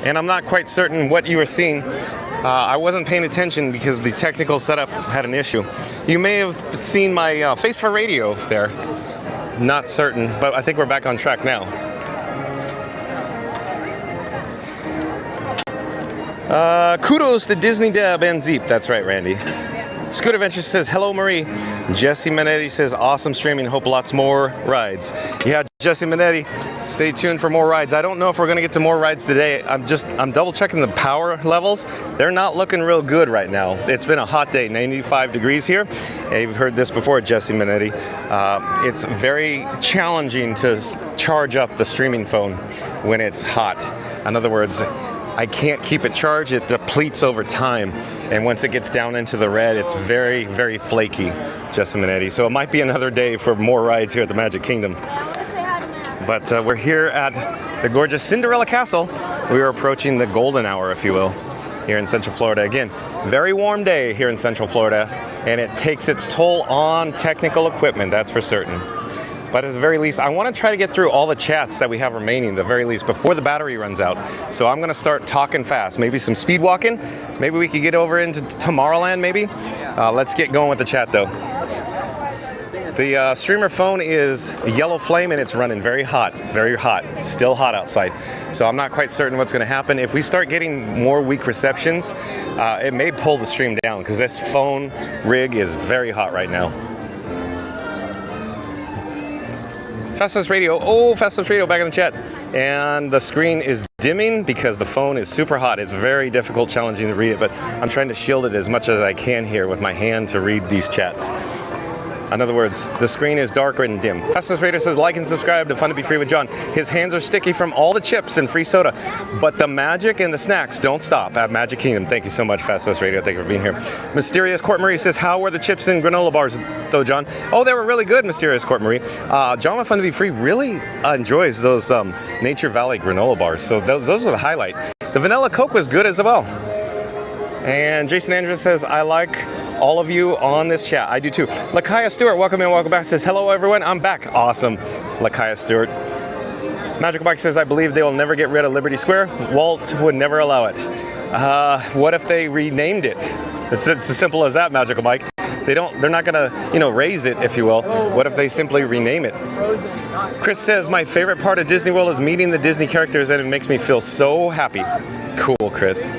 And I'm not quite certain what you were seeing. I wasn't paying attention because the technical setup had an issue. You may have seen my face for radio there. Not certain, but I think we're back on track now. Kudos to Disney Deb and Zeep. That's right, Randy. Scooter Adventure says, hello, Marie. Jesse Minetti says, awesome streaming. Hope lots more rides. Yeah, Jesse Minetti, stay tuned for more rides. I don't know if we're going to get to more rides today. I'm double checking the power levels. They're not looking real good right now. It's been a hot day, 95 degrees here. You've heard this before, Jesse Minetti. It's very challenging to charge up the streaming phone when it's hot. In other words, I can't keep it charged. It depletes over time. And once it gets down into the red, it's very, very flaky, Jesse Minetti. So it might be another day for more rides here at the Magic Kingdom. But we're here at the gorgeous Cinderella Castle. We are approaching the golden hour, if you will, here in Central Florida. Again, very warm day here in Central Florida, and it takes its toll on technical equipment, that's for certain. But at the very least, I want to try to get through all the chats that we have remaining, the very least, before the battery runs out. So I'm going to start talking fast. Maybe some speed walking. Maybe we could get over into Tomorrowland, maybe. Let's get going with the chat, though. The streamer phone is yellow flame, and it's running very hot, still hot outside. So I'm not quite certain what's going to happen. If we start getting more weak receptions, it may pull the stream down, because this phone rig is very hot right now. Festivus Radio, Festivus Radio back in the chat. And the screen is dimming because the phone is super hot. It's very difficult, challenging to read it, but I'm trying to shield it as much as I can here with my hand to read these chats. In other words, the screen is darker and dim. Festivus Radio says, like and subscribe to Fun to Be Free with John. His hands are sticky from all the chips and free soda, but the magic and the snacks don't stop at Magic Kingdom. Thank you so much, Festivus Radio. Thank you for being here. Mysterious Court Marie says, how were the chips and granola bars, though, John? Oh, they were really good, Mysterious Court Marie. John with Fun to Be Free really enjoys those Nature Valley granola bars, so those are the highlight. The vanilla Coke was good as well. And Jason Andrews says, I like all of you on this chat. I do too. Lakaya Stewart, welcome in, welcome back. Says, hello everyone, I'm back. Awesome, Lakaya Stewart. Magical Mike says, I believe they will never get rid of Liberty Square. Walt would never allow it. What if they renamed it? It's as simple as that, Magical Mike. They're not gonna, raise it, if you will. What if they simply rename it? Chris says, my favorite part of Disney World is meeting the Disney characters, and it makes me feel so happy. Cool, Chris.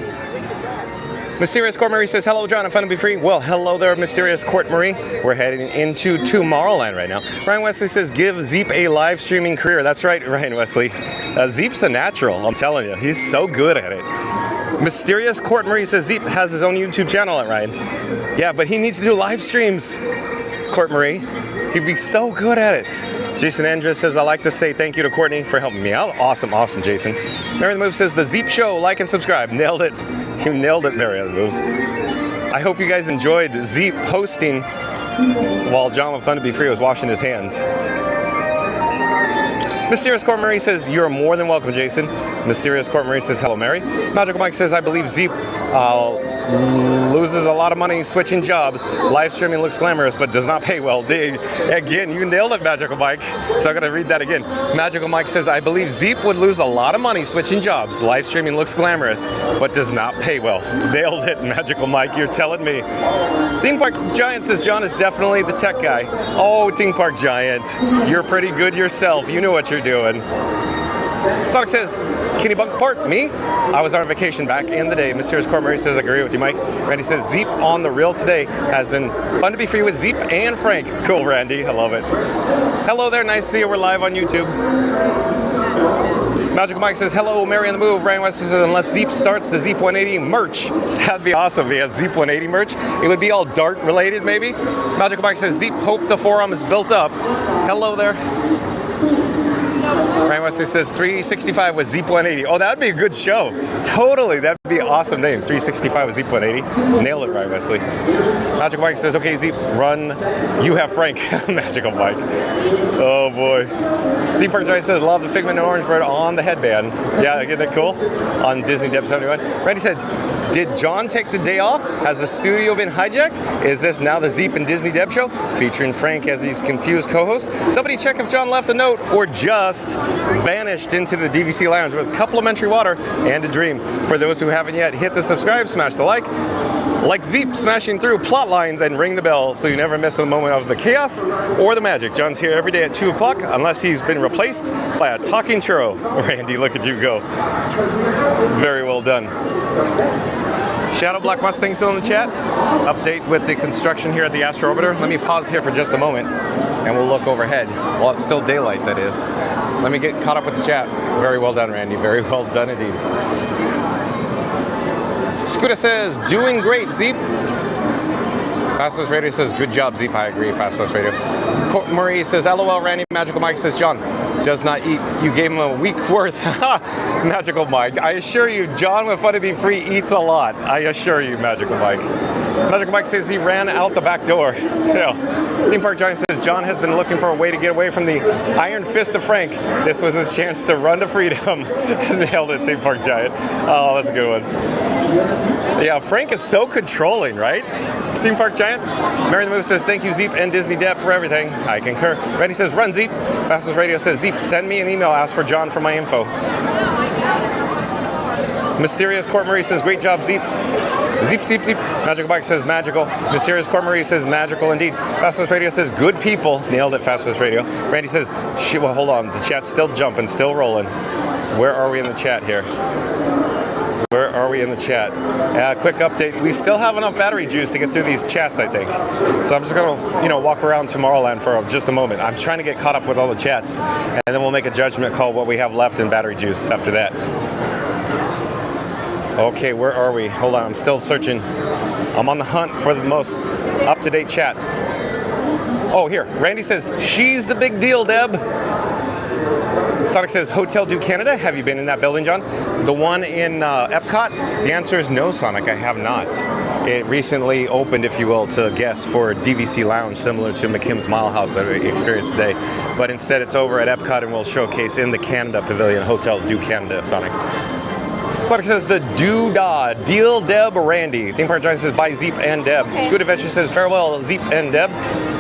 Mysterious Court Marie says, hello, John, and Fun to Be Free. Well, hello there, Mysterious Court Marie. We're heading into Tomorrowland right now. Ryan Wesley says, give Zeep a live streaming career. That's right, Ryan Wesley. Zeep's a natural, I'm telling you. He's so good at it. Mysterious Court Marie says, Zeep has his own YouTube channel, Ryan. Yeah, but he needs to do live streams, Court Marie. He'd be so good at it. Jason Andrews says, I like to say thank you to Courtney for helping me out. Awesome, awesome, Jason. Mary the Move says, the Zeep Show, like and subscribe. Nailed it. You nailed it, Mary the Move. I hope you guys enjoyed Zeep hosting while John with Fun to Be Free was washing his hands. Mysterious Court Marie says, you're more than welcome, Jason. Mysterious Court Marie says, hello, Mary. Magical Mike says, I believe Zeep loses a lot of money switching jobs. Live streaming looks glamorous, but does not pay well. Again, you nailed it, Magical Mike. So I'm going to read that again. Magical Mike says, I believe Zeep would lose a lot of money switching jobs. Live streaming looks glamorous, but does not pay well. Nailed it, Magical Mike. You're telling me. Theme Park Giant says, John is definitely the tech guy. Oh, Theme Park Giant, you're pretty good yourself. You know what you're doing. Sonic says, Kenny Bunkport, me? I was on vacation back in the day. Mysterious Court Mary says, I agree with you, Mike. Randy says, Zeep on the reel today has been fun to be free with Zeep and Frank. Cool, Randy. I love it. Hello there. Nice to see you. We're live on YouTube. Magical Mike says, hello, Mary on the Move. Ryan West says, unless Zeep starts the Zeep 180 merch. That'd be awesome if he has Zeep 180 merch. It would be all dart related, maybe. Magical Mike says, Zeep, hope the forum is built up. Hello there. Ryan Wesley says 365 with Zeep 180. Oh, that'd be a good show. Totally, that'd be an awesome name. 365 with Zeep 180. Nail it, Ryan Wesley. Magical Mike says, okay, Zeep, run. You have Frank. Magical Mike. Oh, boy. Theme Park Giant says, love the Figment and Orange Bird on the headband. Yeah, isn't that cool? On Disney Deb 71. Randy said, did John take the day off? Has the studio been hijacked? Is this now the Zeep and Disney Deb show? Featuring Frank as his confused co-host? Somebody check if John left a note or just vanished into the DVC Lounge with complimentary water and a dream. For those who haven't yet, hit the subscribe, smash the like Zeep smashing through plot lines, and ring the bell so you never miss a moment of the chaos or the magic. John's here every day at 2 o'clock unless he's been replaced by a talking churro. Randy, look at you go. Very well done. Shadow Black Mustang still in the chat. Update with the construction here at the Astro Orbiter. Let me pause here for just a moment and we'll look overhead. Well, it's still daylight, that is. Let me get caught up with the chat. Very well done, Randy. Very well done indeed. Scooter says, doing great, Zeep. Fastest Radio says, good job, Zeep. I agree, Fastest Radio. Marie says, LOL, Randy. Magical Mike says, John does not eat. You gave him a week worth. Magical Mike. I assure you, John with Fun to Be Free eats a lot. I assure you, Magical Mike. Magical Mike says he ran out the back door. Yeah. Theme Park Giant says, John has been looking for a way to get away from the iron fist of Frank. This was his chance to run to freedom. Nailed it, Theme Park Giant. Oh, that's a good one. Yeah, Frank is so controlling, right? Theme Park Giant. Mary the Moose says, thank you, Zeep and Disney Depp for everything. I concur. Randy says, run, Zeep. Fastest Radio says, Zeep, send me an email, ask for John for my info. Mysterious Court Marie says, great job, Zeep. Zeep, Zeep, Zeep. Magical Bike says, magical. Mysterious Court Marie says, magical indeed. Fastest Radio says, good people. Nailed it, Fastest Radio. Randy says, shit, well, hold on. The chat's still jumping, still rolling. Where are we in the chat here? Where are we in the chat? Quick update. We still have enough battery juice to get through these chats, I think. So I'm just going to, walk around Tomorrowland for just a moment. I'm trying to get caught up with all the chats, and then we'll make a judgment call what we have left in battery juice after that. Okay, where are we? Hold on, I'm still searching. I'm on the hunt for the most up-to-date chat. Oh, here. Randy says, she's the big deal, Deb. Sonic says, Hotel du Canada. Have you been in that building, John? The one in Epcot? The answer is no, Sonic. I have not. It recently opened, if you will, to guests for DVC Lounge, similar to McKim's Mile House that we experienced today. But instead, it's over at Epcot and we'll showcase in the Canada Pavilion, Hotel du Canada, Sonic. Sonic says the doodah, deal Deb Randy. Theme Park Giant says bye Zeep and Deb. Okay. Scoot Adventure says farewell Zeep and Deb.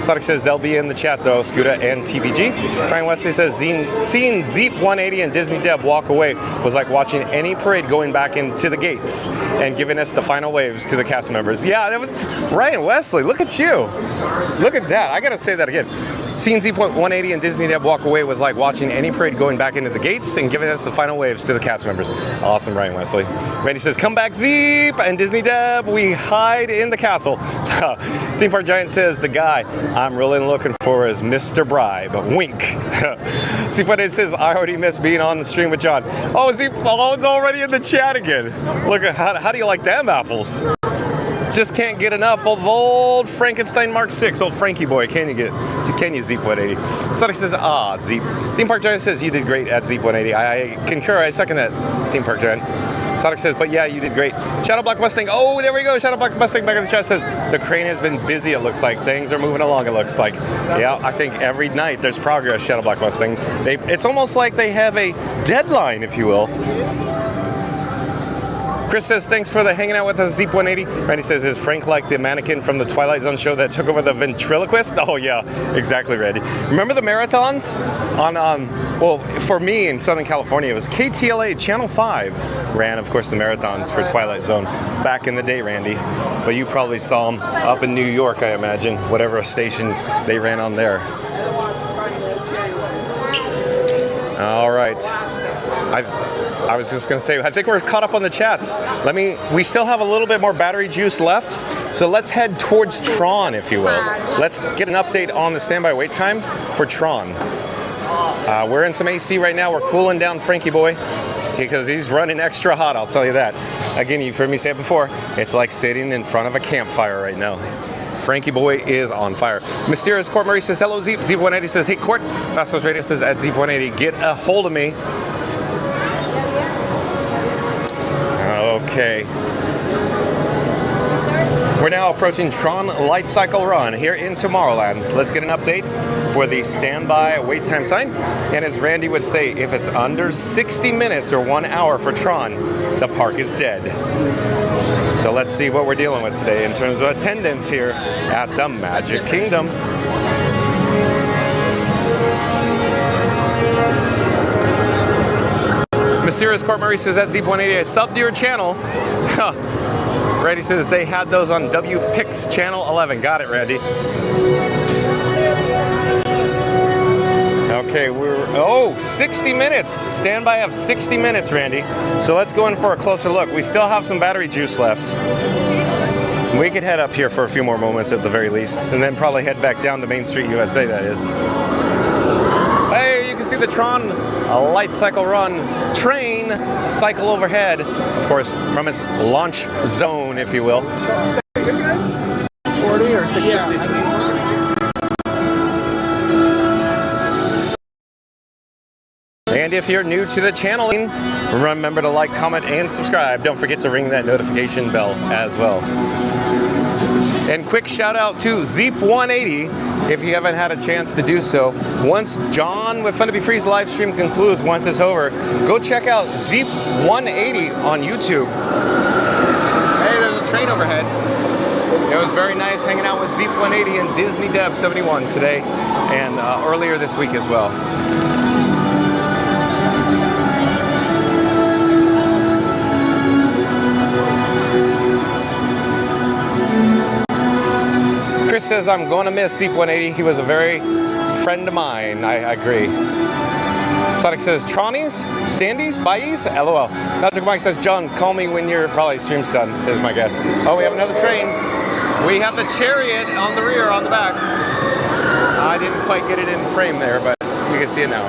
Sonic says they'll be in the chat though, Scooter and TBG. Ryan Wesley says seeing Zeep 180 and Disney Deb walk away was like watching any parade going back into the gates and giving us the final waves to the cast members. Yeah, that was Ryan Wesley. Look at you. Look at that. I gotta say that again. Seeing Zeep 180 and Disney Deb walk away was like watching any parade going back into the gates and giving us the final waves to the cast members. Awesome, Ryan Wesley. Randy says, come back, Zeep and Disney Deb. We hide in the castle. Theme Park Giant says, the guy I'm really looking for is Mr. Bribe. Wink. Zeep 180 says, I already missed being on the stream with John. Oh, Zeep Malone's already in the chat again. Look at how do you like them apples? Just can't get enough of old Frankenstein Mark 6, old Frankie boy. Can you Zeep 180? Sonic says, ah, Zeep. Theme Park Giant says, you did great at Zeep 180. I concur, I second that, Theme Park Giant. Sonic says, but yeah, you did great. Shadow Black Mustang, oh, there we go. Shadow Black Mustang back in the chat says, the crane has been busy, it looks like. Things are moving along, it looks like. Yeah, I think every night there's progress, Shadow Black Mustang. It's almost like they have a deadline, if you will. Chris says, thanks for the hanging out with us, Zeep 180. Randy says, is Frank like the mannequin from the Twilight Zone show that took over the ventriloquist? Oh yeah, exactly, Randy. Remember the marathons? Well, for me in Southern California, it was KTLA Channel 5 ran, of course, the marathons for Twilight Zone back in the day, Randy. But you probably saw them up in New York, I imagine, whatever station they ran on there. All right. I was just gonna say, I think we're caught up on the chats. We still have a little bit more battery juice left, so let's head towards Tron, if you will. Let's get an update on the standby wait time for Tron. We're in some AC right now. We're cooling down Frankie boy because he's running extra hot, I'll tell you that. Again, you've heard me say it before, it's like sitting in front of a campfire right now. Frankie boy is on fire. Mysterious Court Murray says, hello Zeep. Zeep 180 says, hey Court. Fastest Radio says, at Zeep 180, get a hold of me. Okay. We're now approaching Tron Light Cycle Run here in Tomorrowland. Let's get an update for the standby wait time sign. And as Randy would say, if it's under 60 minutes or 1 hour for Tron, the park is dead. So let's see what we're dealing with today in terms of attendance here at the Magic Kingdom. Mysterious Court Murray says, at Zeep 180, I subbed to your channel. Randy says they had those on WPix channel 11. Got it, Randy. Okay, we're 60 minutes. Standby have 60 minutes, Randy. So let's go in for a closer look. We still have some battery juice left. We could head up here for a few more moments at the very least, and then probably head back down to Main Street, USA, that is. Hey, you can see the Tron Light Cycle Run train cycle overhead, of course, from its launch zone, if you will. 40 or 60? And if you're new to the channel, remember to like, comment, and subscribe. Don't forget to ring that notification bell as well. And quick shout out to Zeep180 if you haven't had a chance to do so. Once John with Fun to Be Free's live stream concludes, once it's over, go check out Zeep180 on YouTube. Hey, there's a train overhead. It was very nice hanging out with Zeep180 and Disney Deb 71 today and earlier this week as well. Chris says, I'm going to miss Zeep180. He was a very friend of mine. I agree. Sonic says, Tronnies? Standies? Buyies? LOL. Magic Mike says, John, call me when your probably stream's done, is my guess. Oh, we have another train. We have the Chariot on the rear, on the back. I didn't quite get it in frame there, but you can see it now.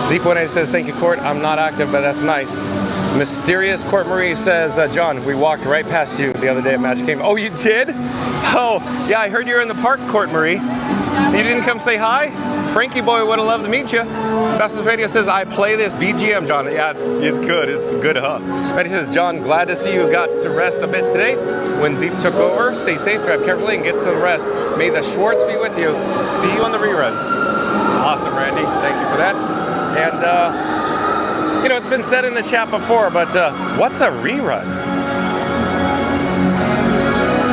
Zeep180 says, thank you, Court. I'm not active, but that's nice. Mysterious Court Marie says, John, we walked right past you the other day at Magic Kingdom. Oh, you did? Oh, yeah, I heard you were in the park, Court Marie. You didn't come say hi? Frankie boy would have loved to meet you. Fastest Radio says, I play this BGM, John. Yeah, it's good. It's good, huh? Betty says, John, glad to see you got to rest a bit today. When Zeep took over, stay safe, drive carefully, and get some rest. May the Schwartz be with you. See you on the reruns. Awesome, Randy. Thank you for that. And, you know, it's been said in the chat before, but what's a rerun?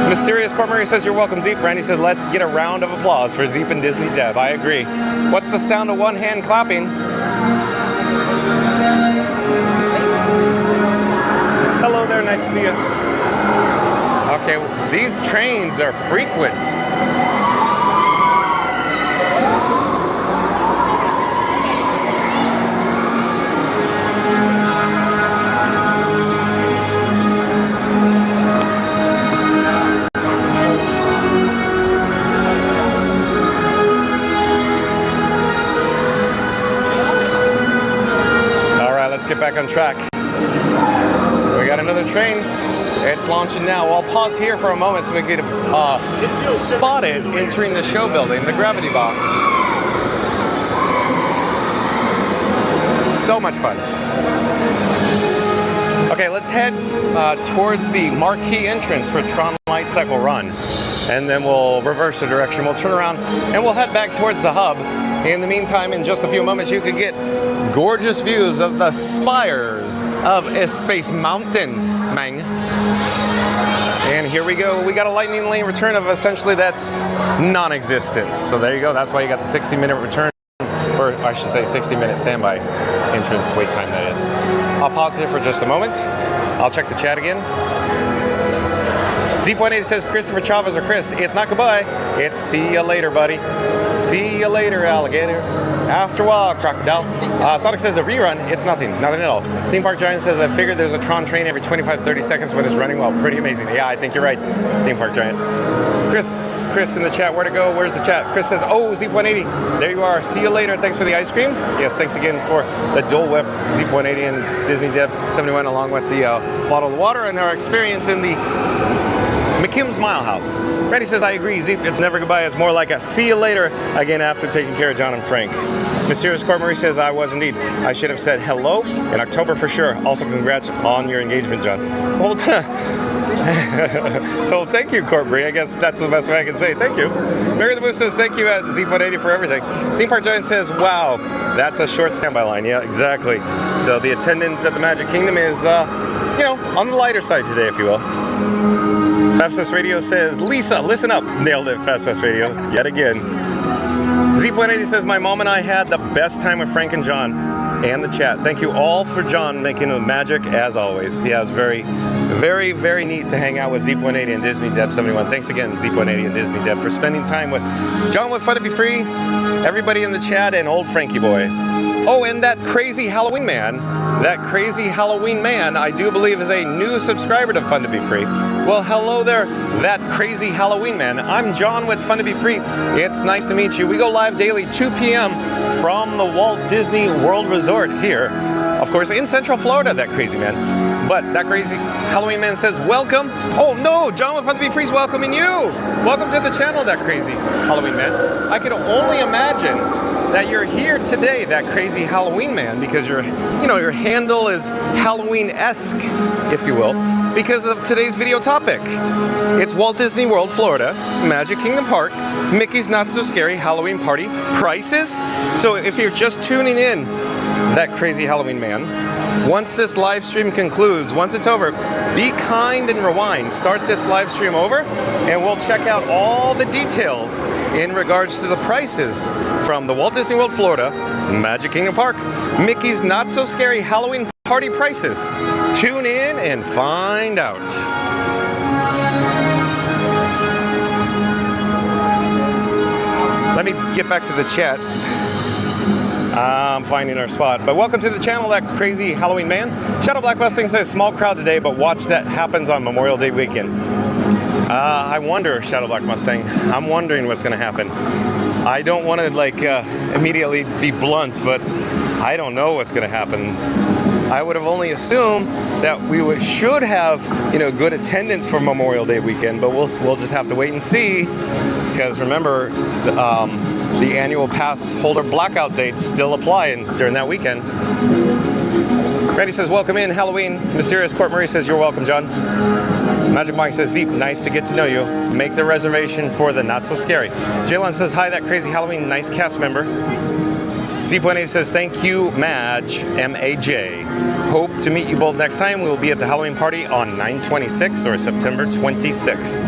Mysterious Cormier says, you're welcome, Zeep. Randy said, let's get a round of applause for Zeep and Disney Deb. I agree. What's the sound of one hand clapping? Hello there, nice to see you. Okay, these trains are frequent. Let's get back on track. We got another train. It's launching now. I'll pause here for a moment so we can spot it entering the show building, the gravity box. So much fun. Okay, let's head towards the marquee entrance for Tron Light Cycle Run. And then we'll reverse the direction. We'll turn around and we'll head back towards the hub. In the meantime, in just a few moments, you can get gorgeous views of the spires of Space Mountains, Mang. And here we go. We got a lightning lane return of essentially that's non-existent. So there you go. That's why you got the 60-minute return, for I should say 60-minute standby entrance wait time, that is. I'll pause here for just a moment. I'll check the chat again. Z.80 says, Christopher Chavez or Chris, it's not goodbye, it's see you later, buddy. See you later, alligator. After a while, crocodile. Sonic says a rerun, it's nothing at all. Theme Park Giant says, I figured there's a Tron train every 25-30 seconds when it's running well. Pretty amazing. Yeah, I think you're right, Theme Park Giant. Chris in the chat, where to go? Where's the chat? Chris says, oh, Z180, there you are. See you later. Thanks for the ice cream. Yes, thanks again for the Dole Whip, Z180 and Disney Deb 71, along with the bottle of water and our experience in the McKim's Mile House. Randy says, I agree, Zeep, it's never goodbye. It's more like a see you later, again after taking care of John and Frank. Mysterious Court Marie says, I was indeed. I should have said hello in October for sure. Also, congrats on your engagement, John. Well, well, thank you, Court Marie. I guess that's the best way I can say thank you. Mary the Moose says, thank you at Zeep180 for everything. Theme Park Giant says, wow, that's a short standby line. Yeah, exactly. So the attendance at the Magic Kingdom is, you know, on the lighter side today, if you will. FastFest Radio says, Lisa, listen up. Nailed it, FastFest Radio, yet again. Z180 says, my mom and I had the best time with Frank and John. and the chat. Thank you all for John making it magic as always. Yeah, it's very, very, very neat to hang out with Zeep180 and Disney Deb 71. Thanks again, Zeep180 and Disney Deb, for spending time with John with Fun to Be Free, everybody in the chat, and old Frankie boy. Oh, and that crazy Halloween man. That crazy Halloween man, I do believe, is a new subscriber to Fun to Be Free. Well, hello there, that crazy Halloween man. I'm John with Fun to Be Free. It's nice to meet you. We go live daily 2 p.m. from the Walt Disney World Resort here, of course, in Central Florida, that crazy man. But that crazy Halloween man says, welcome. Oh no, John with Fun to Be Free is welcoming you. Welcome to the channel, that crazy Halloween man. I can only imagine that you're here today, that crazy Halloween man, because your handle is Halloween-esque, if you will, because of today's video topic. It's Walt Disney World, Florida, Magic Kingdom Park, Mickey's Not So Scary Halloween Party prices. So if you're just tuning in, that crazy Halloween man, once this live stream concludes, once it's over, be kind and rewind. Start this live stream over, and we'll check out all the details in regards to the prices from the Walt Disney World, Florida, Magic Kingdom Park, Mickey's Not So Scary Halloween Party prices. Tune in and find out. Let me get back to the chat. I'm finding our spot. But welcome to the channel, that crazy Halloween man. Shadow Black Mustang says, small crowd today, but watch that happens on Memorial Day weekend. I wonder, Shadow Black Mustang, I'm wondering what's going to happen. I don't want to immediately be blunt, but I don't know what's going to happen. I would have only assumed that we should have, good attendance for Memorial Day weekend, but we'll just have to wait and see, because remember, the annual pass holder blackout dates still apply during that weekend. Randy says, welcome in, Halloween. Mysterious Court Marie says, you're welcome, John. Magic Mike says, Zeep, nice to get to know you. Make the reservation for the Not So Scary. Jalen says, hi, that crazy Halloween, nice cast member. Zeep180 says, thank you, Madge, M-A-J. Hope to meet you both next time. We will be at the Halloween party on 9/26 or September 26th.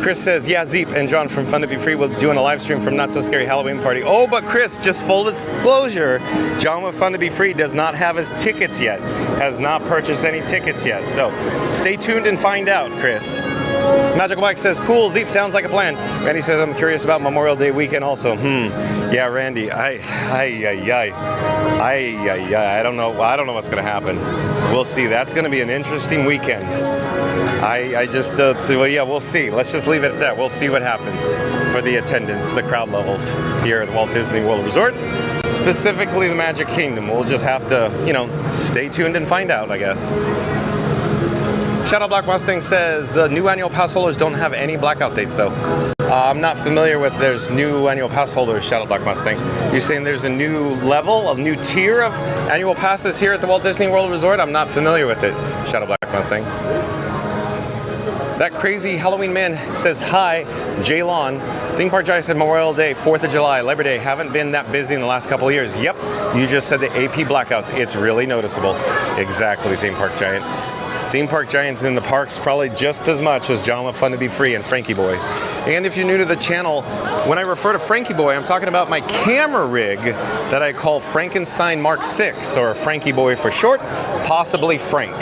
Chris says, yeah, Zeep and John from Fun to Be Free will be doing a live stream from Not So Scary Halloween Party. Oh, but Chris, just full disclosure, John with Fun to Be Free does not have his tickets yet, has not purchased any tickets yet. So stay tuned and find out, Chris. Magical Mike says, cool, Zeep, sounds like a plan. Randy says, I'm curious about Memorial Day weekend also. Yeah, Randy, I don't know what's going to happen. We'll see. That's going to be an interesting weekend. We'll see. Let's just leave it at that. We'll see what happens for the attendance, the crowd levels here at Walt Disney World Resort, specifically the Magic Kingdom. We'll just have to, stay tuned and find out, I guess. Shadow Black Mustang says the new annual pass holders don't have any blackout dates, though. I'm not familiar with there's new annual pass holders, Shadow Black Mustang. You're saying there's a new level, a new tier of annual passes here at the Walt Disney World Resort? I'm not familiar with it, Shadow Black Mustang. That crazy Halloween man says, hi, Jaylon. Theme Park Giant said Memorial Day, 4th of July, Labor Day, haven't been that busy in the last couple of years. Yep, you just said the AP blackouts. It's really noticeable. Exactly, Theme Park Giant. Theme Park Giants in the parks probably just as much as John with Fun to Be Free and Frankie Boy. And if you're new to the channel, when I refer to Frankie Boy, I'm talking about my camera rig that I call Frankenstein Mark 6, or Frankie Boy for short, possibly Frank.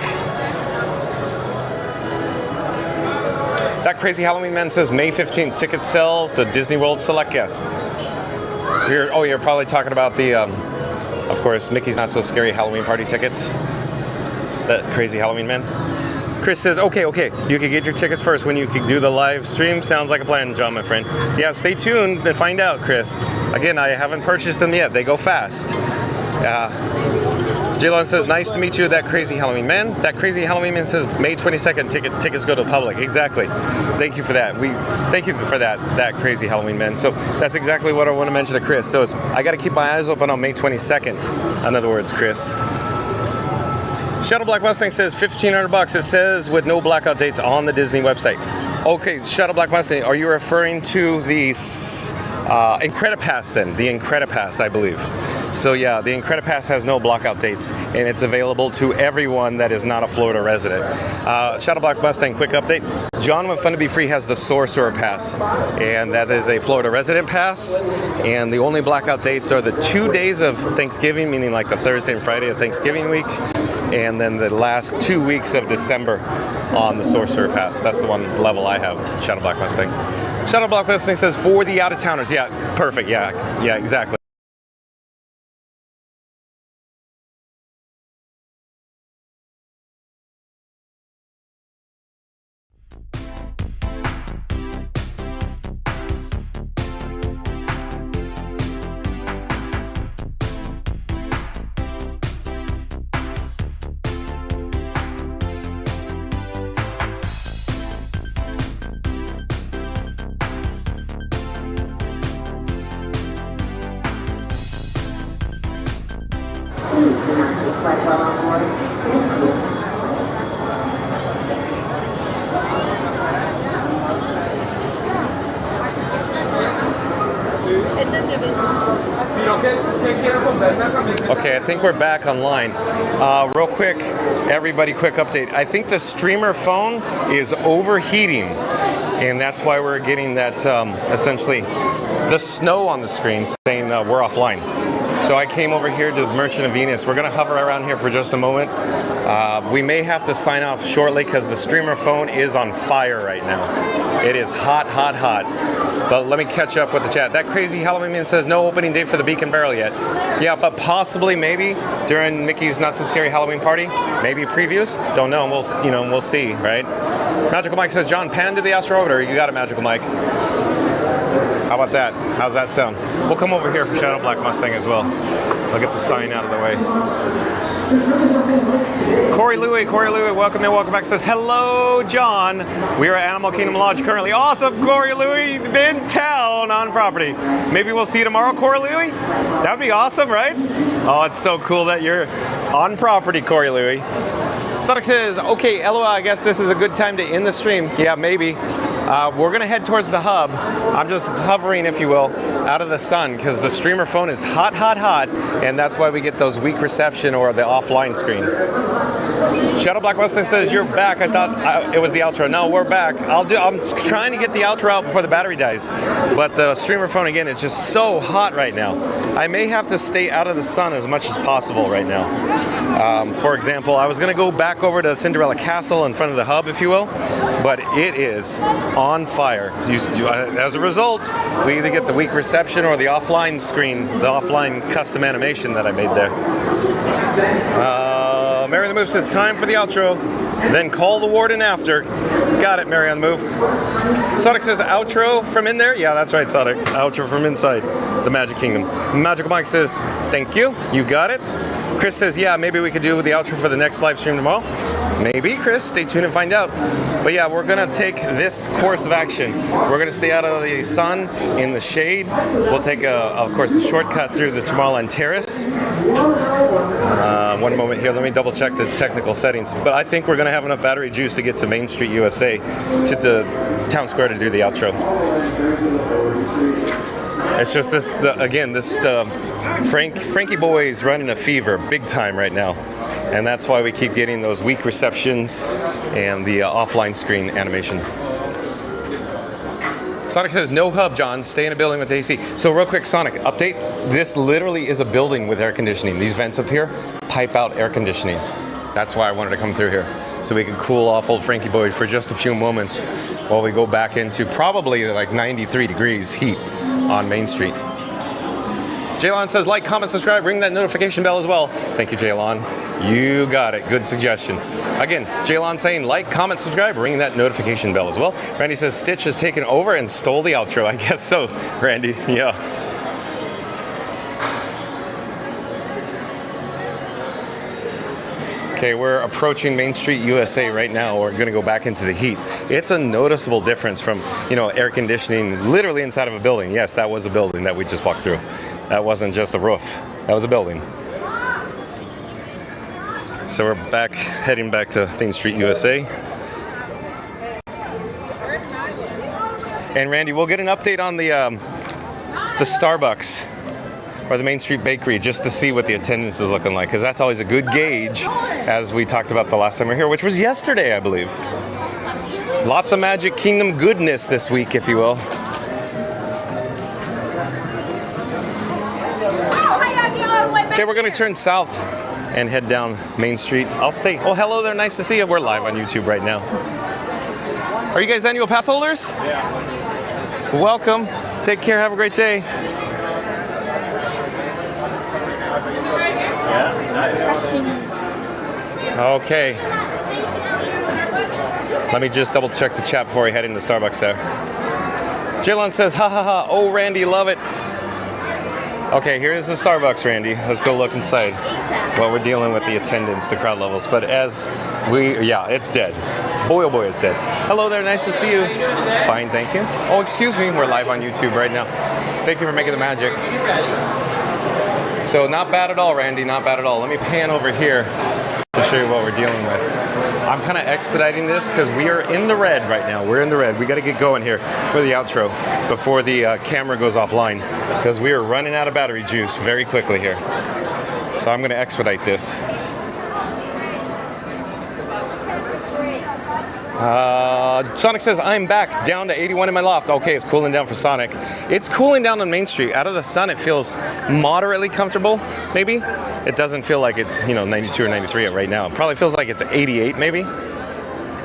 That crazy Halloween man says May 15th ticket sells to Disney World select guests. You're probably talking about the, of course, Mickey's Not So Scary Halloween Party tickets. That crazy Halloween man. Chris says, okay, you can get your tickets first when you can do the live stream. Sounds like a plan, John, my friend. Yeah, stay tuned to find out, Chris. Again, I haven't purchased them yet. They go fast. Jalen says, nice to meet you, that crazy Halloween man. That crazy Halloween man says, May 22nd, tickets go to the public. Exactly. Thank you for that. Thank you for that crazy Halloween man. So that's exactly what I want to mention to Chris. So I got to keep my eyes open on May 22nd. In other words, Chris. Shadow Black Mustang says $1,500. It says with no blackout dates on the Disney website. Okay, Shadow Black Mustang, are you referring to the Incredipass then? The Incredipass, I believe. So yeah, the Incredipass has no blackout dates, and it's available to everyone that is not a Florida resident. Shadow Black Mustang, quick update. John with Fun to Be Free has the Sorcerer Pass, and that is a Florida resident pass, and the only blackout dates are the 2 days of Thanksgiving, meaning like the Thursday and Friday of Thanksgiving week, and then the last 2 weeks of December on the Sorcerer Pass. That's the one level I have, Shadow Black Mustang. Shadow Black Mustang says for the out-of-towners. Yeah, perfect. Yeah, exactly. Please do not take flight while on board. Thank you. It's individual. Okay, I think we're back online. Real quick, everybody, quick update. I think the streamer phone is overheating, and that's why we're getting that, essentially, the snow on the screen saying we're offline. So I came over here to the Merchant of Venus. We're going to hover around here for just a moment. We may have to sign off shortly because the streamer phone is on fire right now. It is hot, hot, hot. But let me catch up with the chat. That crazy Halloween man says no opening date for the Beacon Barrel yet. Yeah, but possibly maybe during Mickey's Not So Scary Halloween party. Maybe previews. Don't know. We'll see, right? Magical Mike says, John, pan to the Astro Orbiter. You got it, Magical Mike. How about that? How's that sound? We'll come over here for Shadow Black Mustang as well. I'll get the sign out of the way. Corey Louie, welcome in, welcome back. Says, hello, John. We are at Animal Kingdom Lodge currently. Awesome, Corey Louie, in town on property. Maybe we'll see you tomorrow, Corey Louie? That would be awesome, right? Oh, it's so cool that you're on property, Corey Louie. Sonic says, okay, LOL, I guess this is a good time to end the stream. Yeah, maybe. We're going to head towards the hub. I'm just hovering, if you will, out of the sun because the streamer phone is hot, hot, hot, and that's why we get those weak reception or the offline screens. Shadow Black Mustang says, you're back. I thought it was the outro. No, we're back. I'm trying to get the outro out before the battery dies, but the streamer phone, again, is just so hot right now. I may have to stay out of the sun as much as possible right now. For example, I was going to go back over to Cinderella Castle in front of the hub, if you will, but it is on fire. As a result, we either get the weak reception or the offline screen, the offline custom animation that I made there. Mary on the Move says, time for the outro, then call the warden after. Got it, Mary on the Move. Sonic says, outro from in there? Yeah, that's right, Sonic. Outro from inside the Magic Kingdom. Magical Mike says, thank you. You got it. Chris says, yeah, maybe we could do the outro for the next live stream tomorrow. Maybe, Chris. Stay tuned and find out. But yeah, we're going to take this course of action. We're going to stay out of the sun, in the shade. We'll take, of course, a shortcut through the Tomorrowland Terrace. One moment here. Let me double check the technical settings. But I think we're going to have enough battery juice to get to Main Street, USA, to the town square to do the outro. It's just this, Frankie Boy is running a fever big time right now. And that's why we keep getting those weak receptions and the offline screen animation. Sonic says, no hub, John. Stay in a building with AC. So real quick, Sonic, update. This literally is a building with air conditioning. These vents up here pipe out air conditioning. That's why I wanted to come through here. So we can cool off old Frankie Boy for just a few moments while we go back into probably like 93 degrees heat on Main Street. Jaylon says, like, comment, subscribe, ring that notification bell as well. Thank you, Jaylon. You got it. Good suggestion. Again, Jaylon saying, like, comment, subscribe, ring that notification bell as well. Randy says, Stitch has taken over and stole the outro. I guess so, Randy. Yeah. Okay, we're approaching Main Street, USA right now. We're going to go back into the heat. It's a noticeable difference from, air conditioning literally inside of a building. Yes, that was a building that we just walked through. That wasn't just a roof. That was a building. So we're heading back to Main Street, USA. And Randy, we'll get an update on the Starbucks or the Main Street Bakery just to see what the attendance is looking like, because that's always a good gauge, as we talked about the last time we were here, which was yesterday, I believe. Lots of Magic Kingdom goodness this week, if you will. Okay, we're going to turn south and head down Main Street. I'll stay. Oh, hello there. Nice to see you. We're live on YouTube right now. Are you guys annual pass holders? Yeah. Welcome. Take care. Have a great day. Okay. Let me just double check the chat before we head into Starbucks there. Jalen says, ha ha ha. Oh, Randy, love it. Okay, here's the Starbucks, Randy. Let's go look inside. Well, we're dealing with the attendance, the crowd levels, but yeah, it's dead. Boy, oh boy, it's dead. Hello there, nice to see you. Fine, thank you. Oh, excuse me, we're live on YouTube right now. Thank you for making the magic. So not bad at all, Randy, not bad at all. Let me pan over here to show you what we're dealing with. I'm kind of expediting this because we are in the red right now. We're in the red. We got to get going here for the outro before the camera goes offline because we are running out of battery juice very quickly here. So I'm going to expedite this. Sonic says, I'm back down to 81 in my loft. Okay, it's cooling down for Sonic. It's cooling down on Main Street. Out of the sun, it feels moderately comfortable, maybe. It doesn't feel like it's, 92 or 93 right now. It probably feels like it's 88, maybe.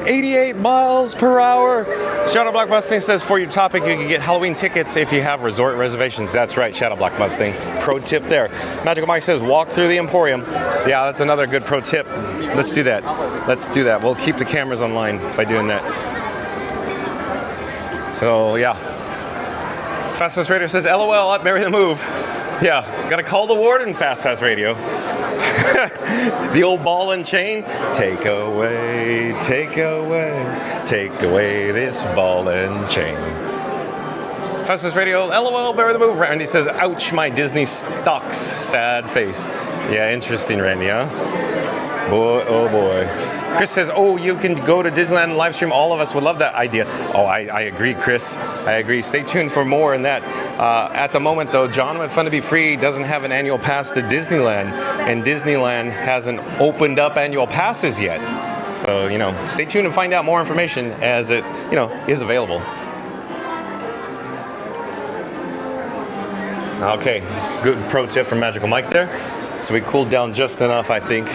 88 miles per hour. Shadow Black Mustang says, for your topic, you can get Halloween tickets if you have resort reservations. That's right, Shadow Black Mustang. Pro tip there. Magical Mike says, walk through the Emporium. Yeah, that's another good pro tip. Let's do that. Let's do that. We'll keep the cameras online by doing that. So, yeah. Fast Radio says, LOL, marry the move. Yeah, gotta call the warden, Fast Pass Radio. The old ball and chain. Take away this ball and chain. Fastest Radio, LOL, bury the move. Randy says, ouch, my Disney stocks, sad face. Yeah, interesting, Randy, huh? Boy, oh boy. Chris says, oh, you can go to Disneyland and live stream. All of us would love that idea. Oh, I agree, Chris. I agree. Stay tuned for more on that. At the moment, though, John with Fun to Be Free doesn't have an annual pass to Disneyland, and Disneyland hasn't opened up annual passes yet. So, stay tuned and find out more information as it, is available. Okay, good pro tip from Magical Mike there. So we cooled down just enough, I think,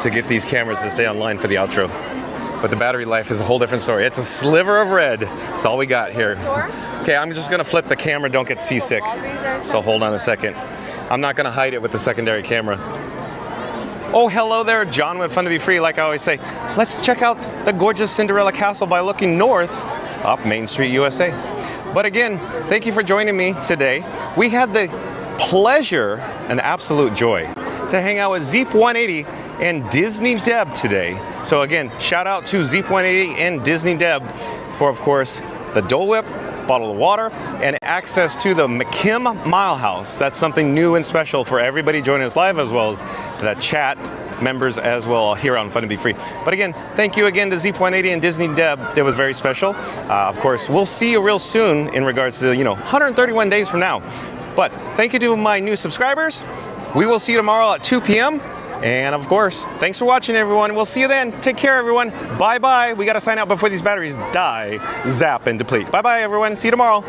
to get these cameras to stay online for the outro. But the battery life is a whole different story. It's a sliver of red. That's all we got here. Okay, I'm just gonna flip the camera, don't get seasick. So hold on a second. I'm not gonna hide it with the secondary camera. Oh, hello there, John with Fun to Be Free. Like I always say, let's check out the gorgeous Cinderella Castle by looking north up Main Street, USA. But again, thank you for joining me today. We had the pleasure and absolute joy to hang out with Zeep 180 and Disney Deb today. So again, shout out to Zeep 180 and Disney Deb for, of course, the Dole Whip, bottle of water, and access to the McKim Mile House. That's something new and special for everybody joining us live, as well as the chat members as well here on Fun to Be Free. But again, thank you again to Zeep 180 and Disney Deb. It was very special. Of course, we'll see you real soon in regards to, 131 days from now. But thank you to my new subscribers. We will see you tomorrow at 2 p.m. And of course, thanks for watching, everyone. We'll see you then. Take care, everyone. Bye-bye. We got to sign out before these batteries die, zap, and deplete. Bye-bye, everyone. See you tomorrow.